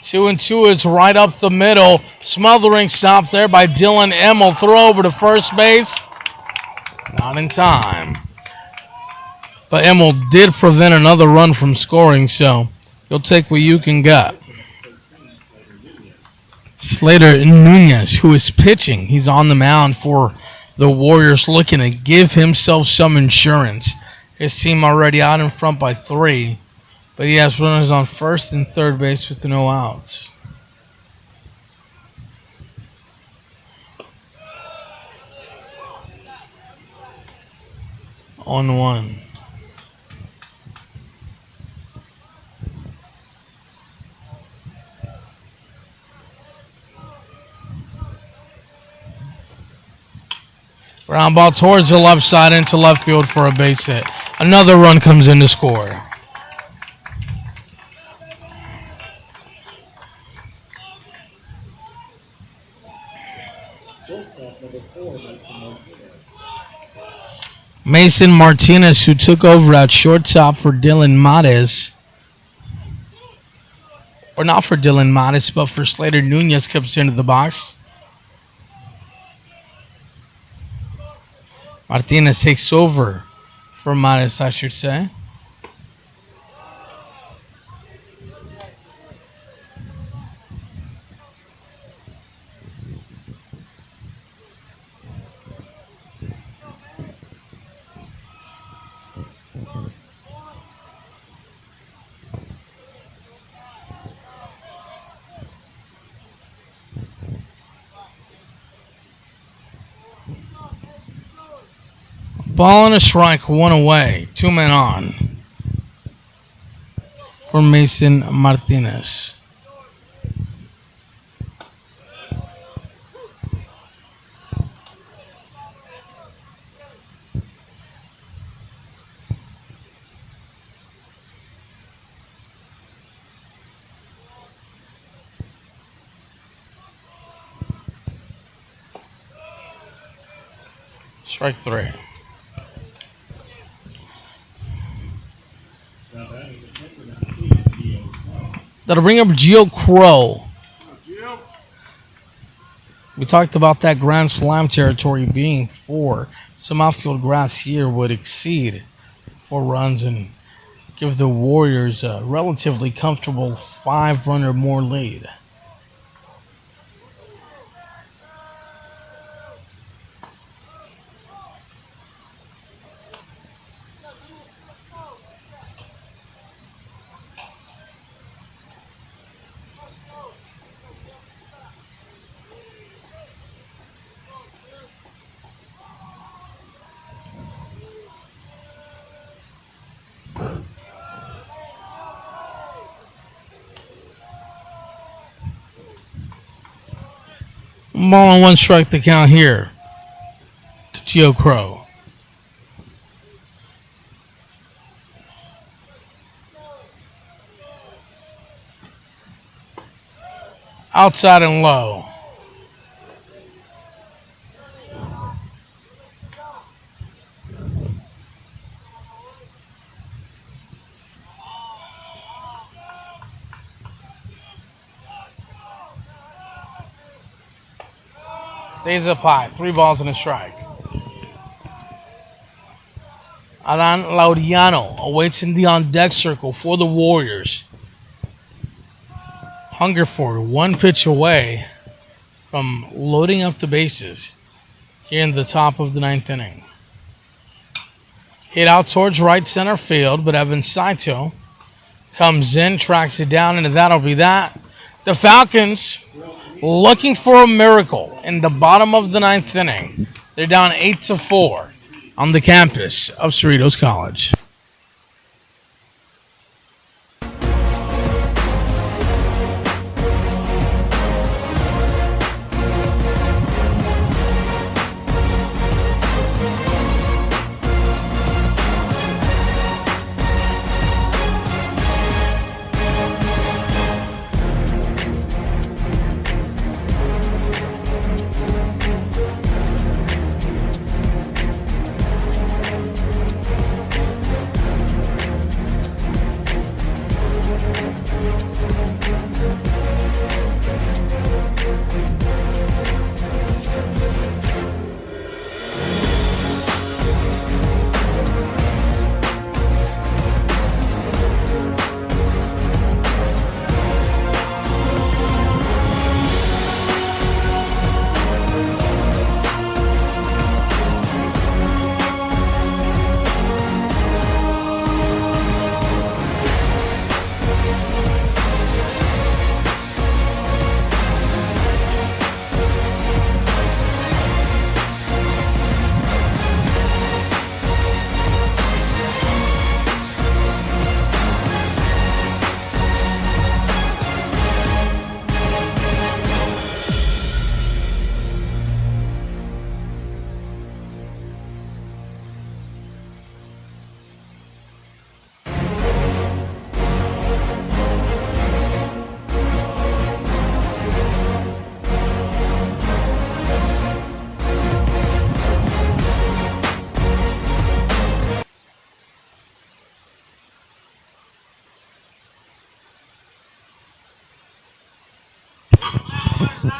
Two and two is right up the middle. Smothering stop there by Dylan Emmel. Throw over to first base. Not in time. But Emmel did prevent another run from scoring, so you'll take what you can get. Slater Nunez, who is pitching. He's on the mound for the Warriors, looking to give himself some insurance. His team already out in front by 3. But he has runners on first and third base with no outs. On 1. Ground ball towards the left side into left field for a base hit. Another run comes in to score. Mason Martinez, who took over at shortstop for Dylan Mates. Or not for Dylan Mates, but for Slater Nunez, comes into the box. Martinez takes over for Mates, I should say. Ball and a strike, 1 away. 2 men on for Mason Martinez. Strike 3. That'll bring up Gio Crow. We talked about that Grand Slam territory being 4. Some outfield grass here would exceed 4 runs and give the Warriors a relatively comfortable 5-run or more lead. Ball and 1 strike the count here to Gio Crow. Outside and low. Stays up high. 3 balls and a strike. Alan Laudiano awaits in the on-deck circle for the Warriors. Hungerford 1 pitch away from loading up the bases here in the top of the 9th inning. Hit out towards right center field, but Evan Saito comes in, tracks it down, and that'll be that. The Falcons looking for a miracle in the bottom of the 9th inning. They're down 8-4 on the campus of Cerritos College.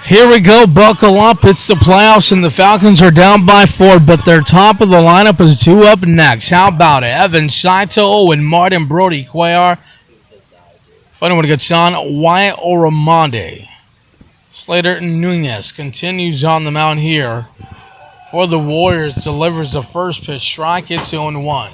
Here we go, buckle up. It's the playoffs, and the Falcons are down by 4, but their top of the lineup is 2 up next. How about it? Evan Saito and Martin Brody Cuellar. Funny when it gets on. Wyatt Oramonde. Slater Nunez continues on the mound here for the Warriors. Delivers the first pitch. Strike. It's 0-1.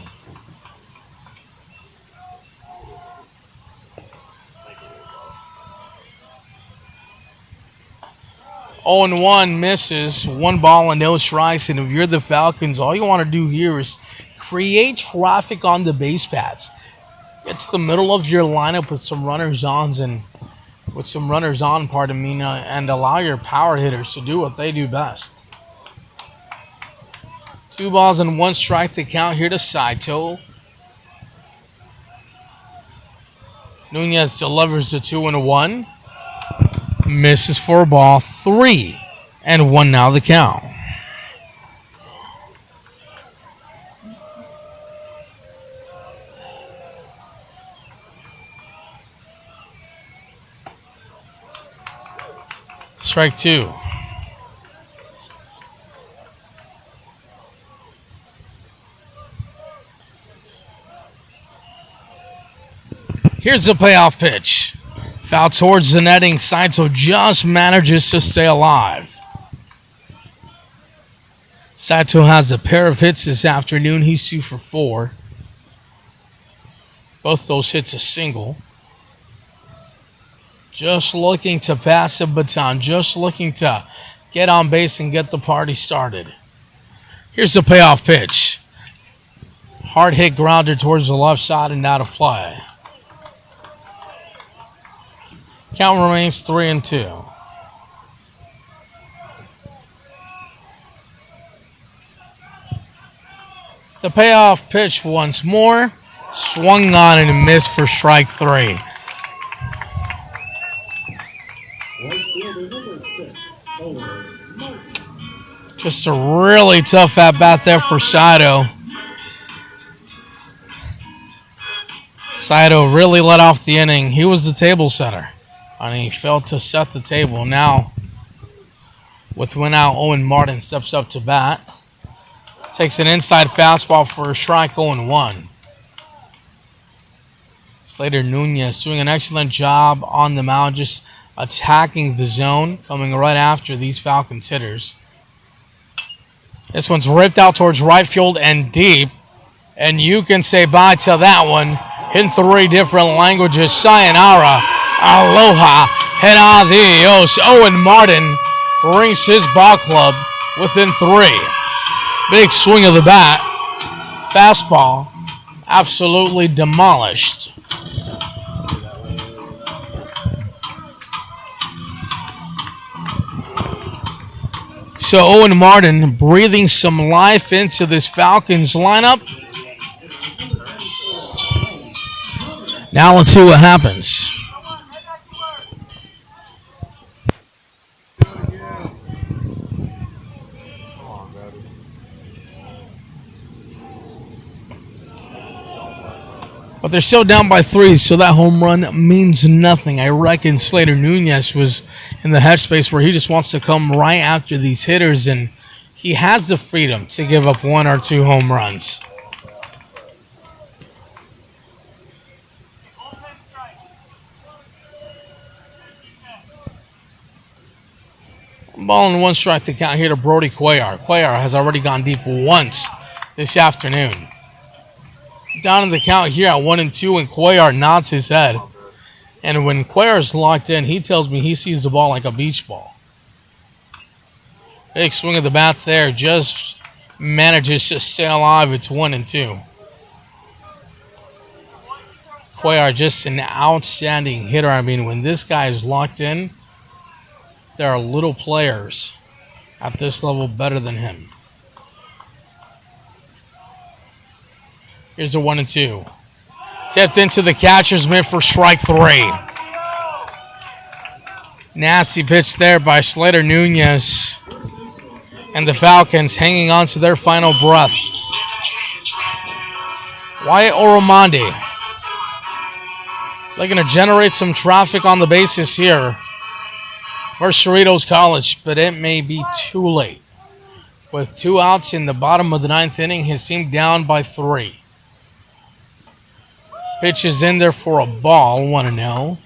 Oh, 1 misses, 1 ball and no strikes. And if you're the Falcons, all you want to do here is create traffic on the base paths. Get to the middle of your lineup with some runners on, and allow your power hitters to do what they do best. 2 balls and 1 strike to count here to Saito. Nunez delivers the 2-1. Misses for a ball. 3-1 now the count. Strike 2. Here's the payoff pitch. Foul towards the netting. Saito just manages to stay alive. Saito has a pair of hits this afternoon. He's 2 for 4. Both those hits a single. Just looking to pass a baton. Just looking to get on base and get the party started. Here's the payoff pitch. Hard hit grounder towards the left side and out of play. Count remains 3-2. The payoff pitch once more. Swung on and missed for strike 3. Just a really tough at-bat there for Saito. Saito really let off the inning. He was the table setter, and he failed to set the table. Now, with one out, Owen Martin steps up to bat. Takes an inside fastball for a strike, 0-1. Slater Nunez doing an excellent job on the mound, just attacking the zone, coming right after these Falcons hitters. This one's ripped out towards right field and deep, and you can say bye to that one in 3 different languages. Sayonara, aloha, and adios. Owen Martin brings his ball club within 3. Big swing of the bat. Fastball absolutely demolished. So Owen Martin breathing some life into this Falcons lineup. Now let's see what happens. But they're still down by 3, so that home run means nothing. I reckon Slater Nunez was in the headspace where he just wants to come right after these hitters, and he has the freedom to give up 1 or 2 home runs. Ball and 1 strike to count here to Brody Cuellar. Cuellar has already gone deep once this afternoon. Down in the count here at 1-2, and Cuellar nods his head. And when Cuellar's locked in, he tells me he sees the ball like a beach ball. Big swing of the bat there, just manages to stay alive. It's 1-2. Cuellar just an outstanding hitter. I mean, when this guy is locked in, there are little players at this level better than him. Here's a 1-2. Tipped into the catcher's mitt for strike 3. Nasty pitch there by Slater Nunez. And the Falcons hanging on to their final breath. Wyatt Oromandi. They're going to generate some traffic on the bases here for Cerritos College, but it may be too late. With 2 outs in the bottom of the 9th inning, his team down by 3. Pitch is in there for a ball, 1-0.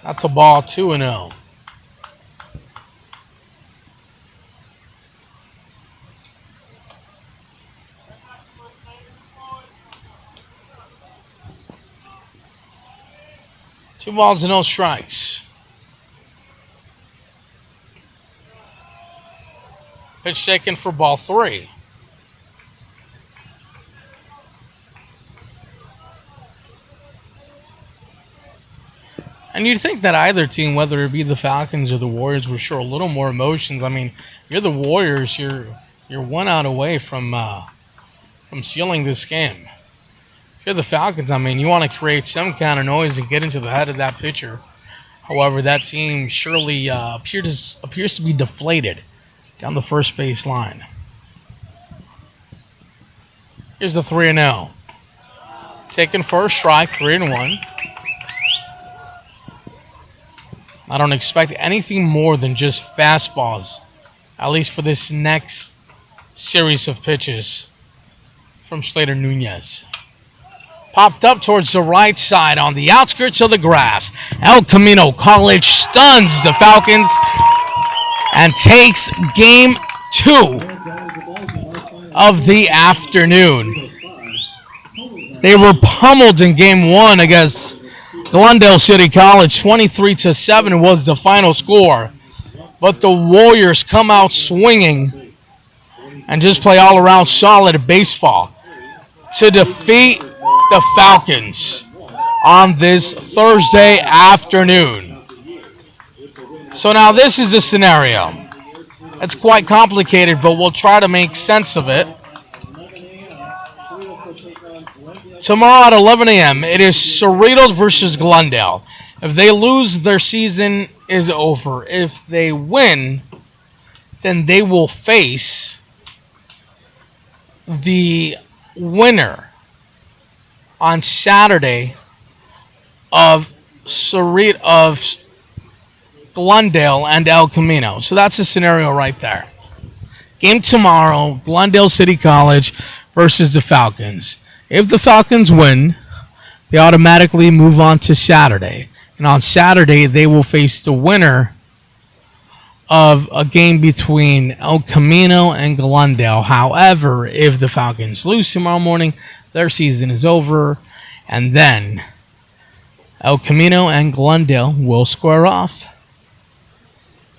That's a ball, 2-0. Two balls and no strikes. Pitch taken for ball 3. And you'd think that either team, whether it be the Falcons or the Warriors, would show a little more emotions. I mean, you're the Warriors. You're 1 out away from sealing this game. If you're the Falcons, I mean, you want to create some kind of noise and get into the head of that pitcher. However, that team surely appears to be deflated down the first base line. Here's the 3-0. Taken for a strike, 3-1. I don't expect anything more than just fastballs, at least for this next series of pitches from Slater Nunez. Popped up towards the right side on the outskirts of the grass. El Camino College stuns the Falcons and takes game 2 of the afternoon. They were pummeled in game 1 against Glendale City College. 23-7 was the final score. But the Warriors come out swinging and just play all around solid baseball to defeat the Falcons on this Thursday afternoon. So now this is a scenario. It's quite complicated, but we'll try to make sense of it. Tomorrow at 11 a.m., it is Cerritos versus Glendale. If they lose, their season is over. If they win, then they will face the winner on Saturday of Glendale and El Camino. So that's the scenario right there. Game tomorrow, Glendale City College versus the Falcons. If the Falcons win, they automatically move on to Saturday. And on Saturday, they will face the winner of a game between El Camino and Glendale. However, if the Falcons lose tomorrow morning, their season is over. And then El Camino and Glendale will square off.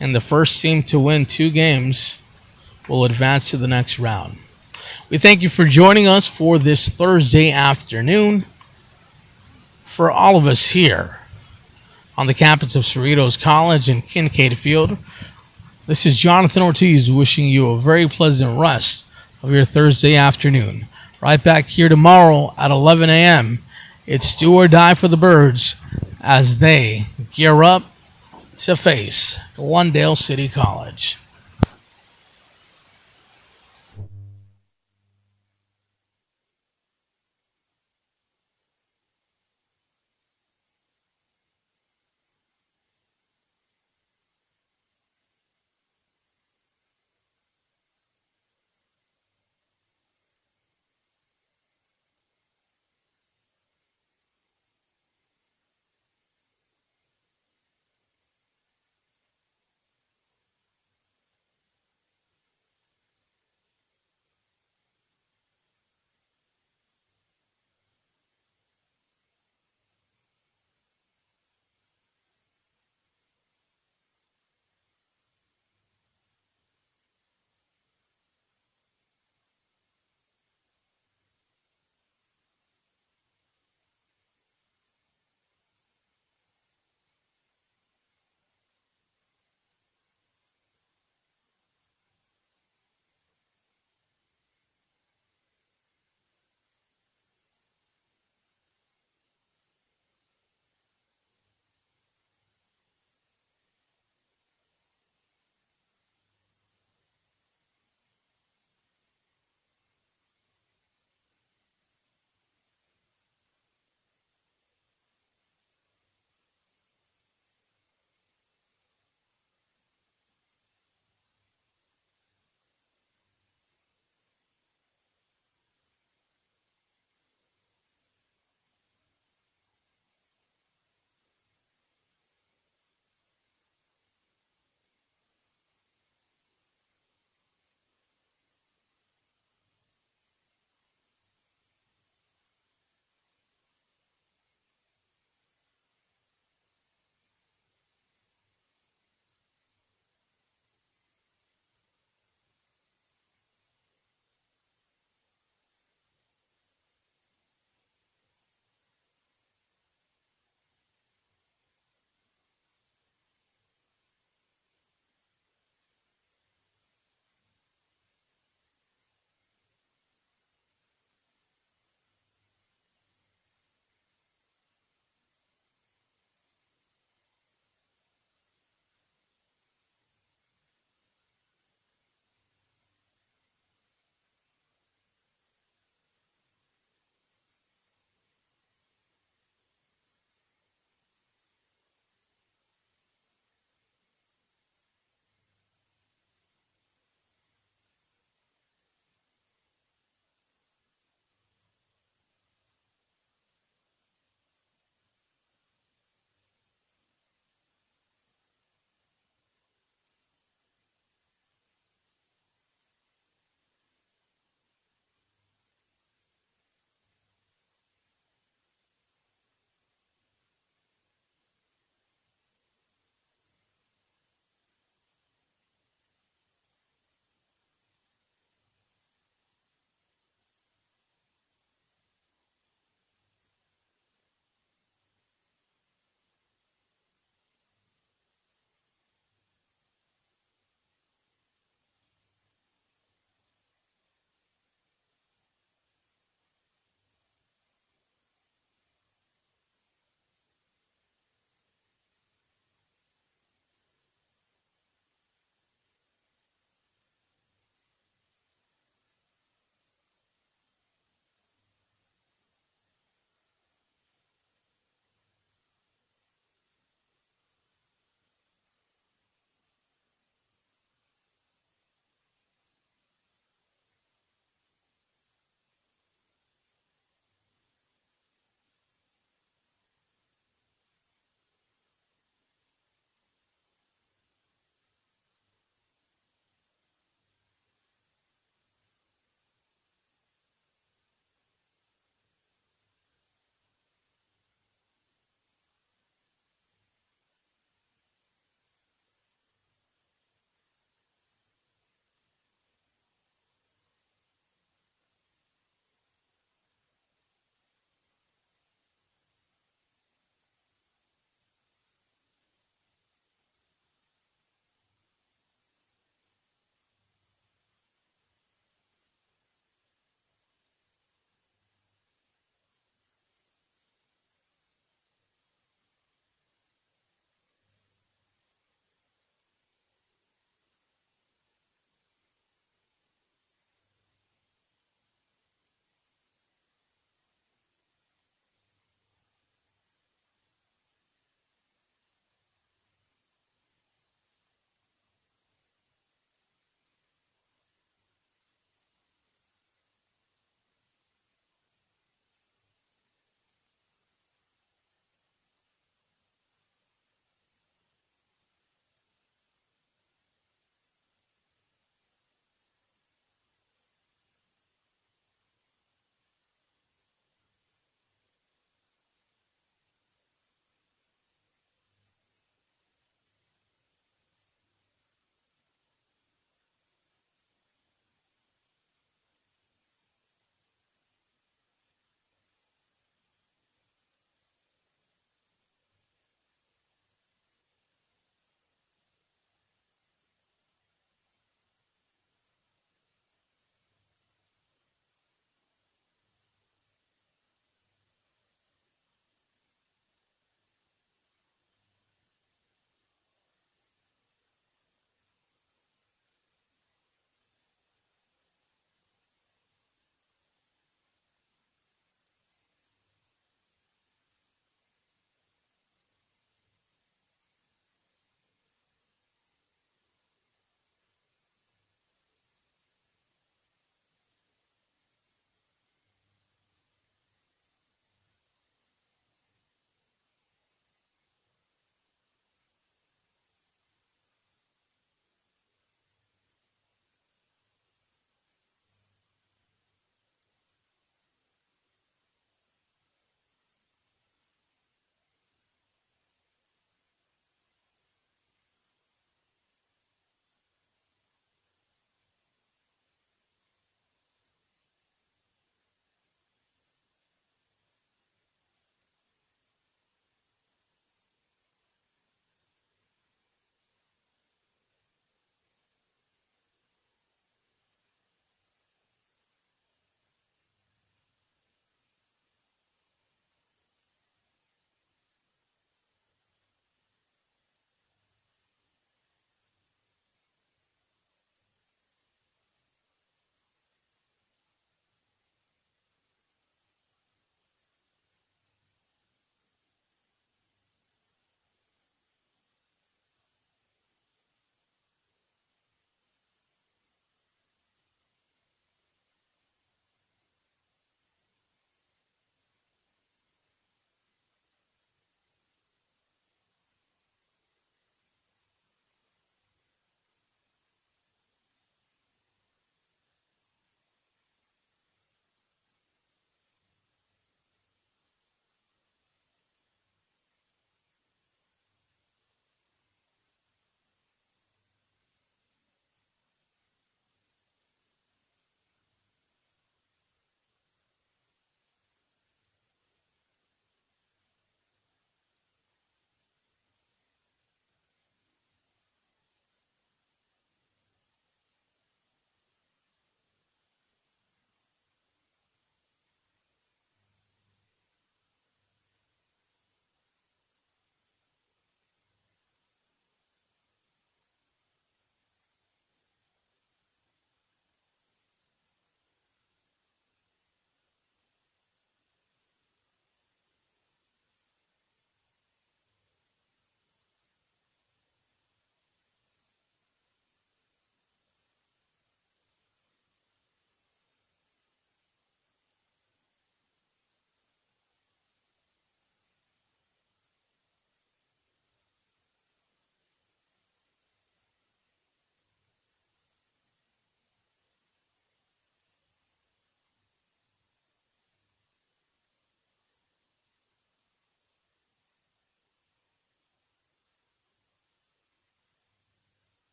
And the first team to win 2 games will advance to the next round. We thank you for joining us for this Thursday afternoon. For all of us here on the campus of Cerritos College in Kincaid Field, this is Jonathan Ortiz wishing you a very pleasant rest of your Thursday afternoon. Right back here tomorrow at 11 a.m. It's do or die for the Birds as they gear up to face Glendale City College.